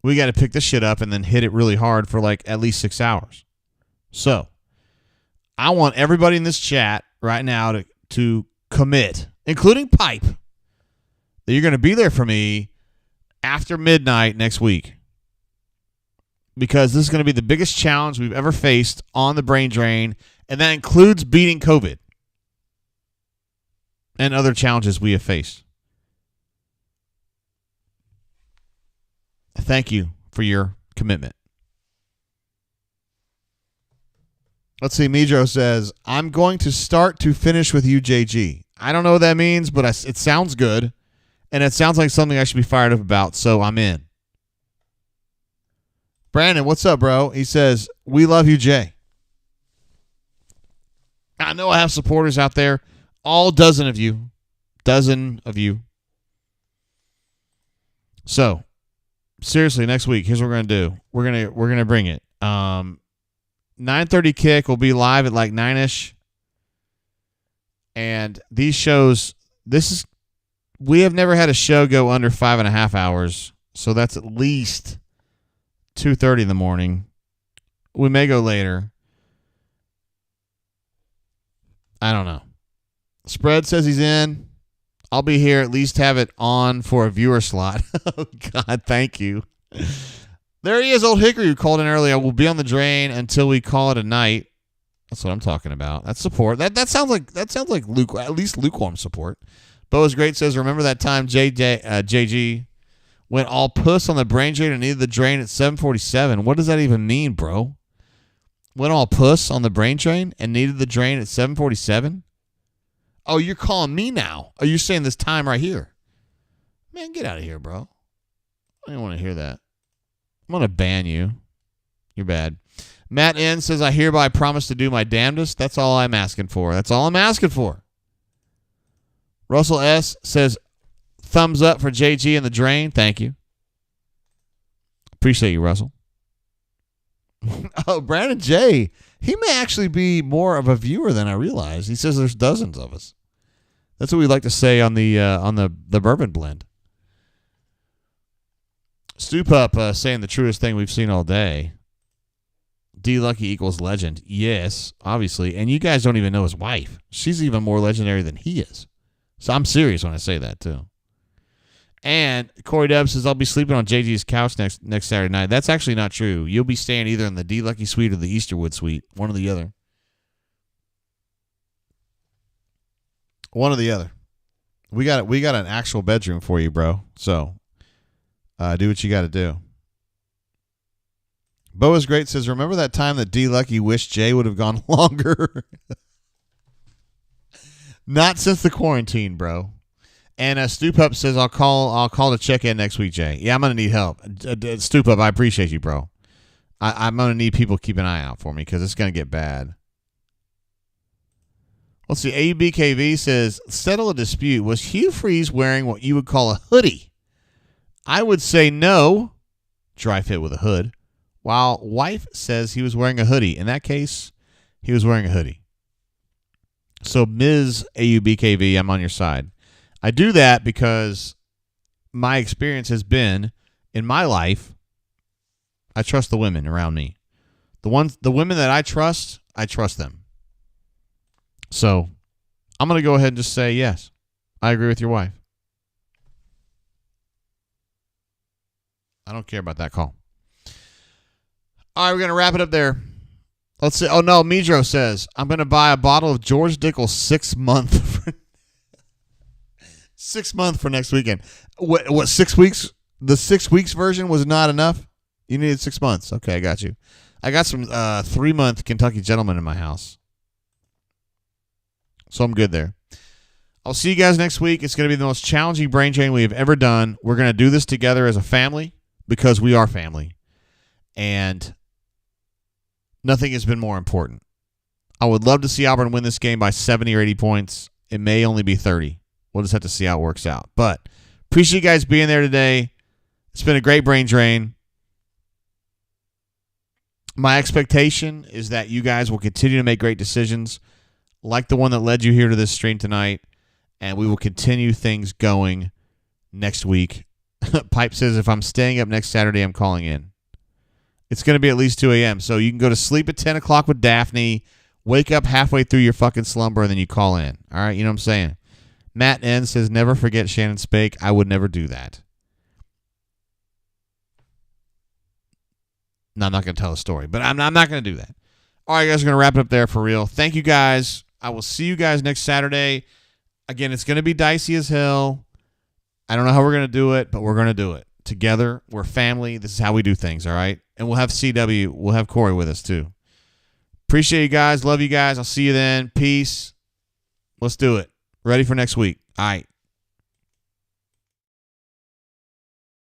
S1: we got to pick this shit up and then hit it really hard for at least 6 hours. So I want everybody in this chat right now to commit, including Pipe, that you're going to be there for me after midnight next week. Because this is going to be the biggest challenge we've ever faced on the brain drain, and that includes beating COVID and other challenges we have faced. Thank you for your commitment. Let's see. Midro says, I'm going to start to finish with you, JG. I don't know what that means, but it sounds good. And it sounds like something I should be fired up about, so I'm in. Brandon, what's up, bro? He says, we love you, Jay. I know I have supporters out there. All dozen of you. So, seriously, next week, here's what we're going to do. We're gonna bring it. 9:30 kick will be live at like 9-ish. And these shows, we have never had a show go under 5.5 hours. So that's at least 2:30 in the morning. We may go later. I don't know. Spread says he's in. I'll be here, at least have it on for a viewer slot. Oh, God, thank you. There he is, Old Hickory, who called in earlier. We'll be on the drain until we call it a night. That's what I'm talking about. That's support. That sounds like at least lukewarm support. Bo is great says, remember that time JG went all puss on the brain drain and needed the drain at 7:47. What does that even mean, bro? Went all puss on the brain drain and needed the drain at 7:47? Oh, you're calling me now. Oh, you're saying this time right here. Man, get out of here, bro. I don't want to hear that. I'm going to ban you. You're bad. Matt N says, I hereby promise to do my damnedest. That's all I'm asking for. That's all I'm asking for. Russell S says, thumbs up for JG and the drain. Thank you. Appreciate you, Russell. Oh, Brandon J. He may actually be more of a viewer than I realize. He says there's dozens of us. That's what we like to say on the bourbon blend. Stoop Up saying the truest thing we've seen all day. D Lucky equals legend. Yes, obviously. And you guys don't even know his wife. She's even more legendary than he is. So I'm serious when I say that, too. And Corey Deb says, I'll be sleeping on JG's couch next Saturday night. That's actually not true. You'll be staying either in the D Lucky suite or the Easterwood suite. One or the other. One or the other. We got an actual bedroom for you, bro. So do what you got to do. Bo is great says, remember that time that D Lucky wished Jay would have gone longer? Not since the quarantine, bro. And Stoop Up says, I'll call to check in next week, Jay. Yeah, I'm going to need help. Stoop Up, I appreciate you, bro. I'm going to need people to keep an eye out for me because it's going to get bad. Let's see. ABKV says, settle a dispute. Was Hugh Freeze wearing what you would call a hoodie? I would say no. Dry fit with a hood. While wife says he was wearing a hoodie. In that case, he was wearing a hoodie. So, Ms. AUBKV, I'm on your side. I do that because my experience has been in my life, I trust the women around me. The women that I trust them. So, I'm going to go ahead and just say yes. I agree with your wife. I don't care about that call. All right, we're going to wrap it up there. Let's see. Oh, no, Midro says, I'm going to buy a bottle of George Dickel 6 month. 6 month for next weekend. What 6 weeks? The 6 weeks version was not enough? You needed 6 months. Okay, I got you. I got some 3 month Kentucky Gentlemen in my house. So I'm good there. I'll see you guys next week. It's going to be the most challenging brain drain we have ever done. We're going to do this together as a family because we are family. And nothing has been more important. I would love to see Auburn win this game by 70 or 80 points. It may only be 30. We'll just have to see how it works out. But appreciate you guys being there today. It's been a great brain drain. My expectation is that you guys will continue to make great decisions like the one that led you here to this stream tonight, and we will continue things going next week. Pipe says, if I'm staying up next Saturday, I'm calling in. It's going to be at least 2 a.m., so you can go to sleep at 10 o'clock with Daphne, wake up halfway through your fucking slumber, and then you call in. All right, you know what I'm saying? Matt N says, never forget Shannon Spake. I would never do that. No, I'm not going to tell a story, but I'm not going to do that. All right, guys, we're going to wrap it up there for real. Thank you, guys. I will see you guys next Saturday. Again, it's going to be dicey as hell. I don't know how we're going to do it, but we're going to do it. Together, we're family. This is how we do things, all right? And we'll have CW. We'll have Corey with us, too. Appreciate you guys. Love you guys. I'll see you then. Peace. Let's do it. Ready for next week. All right.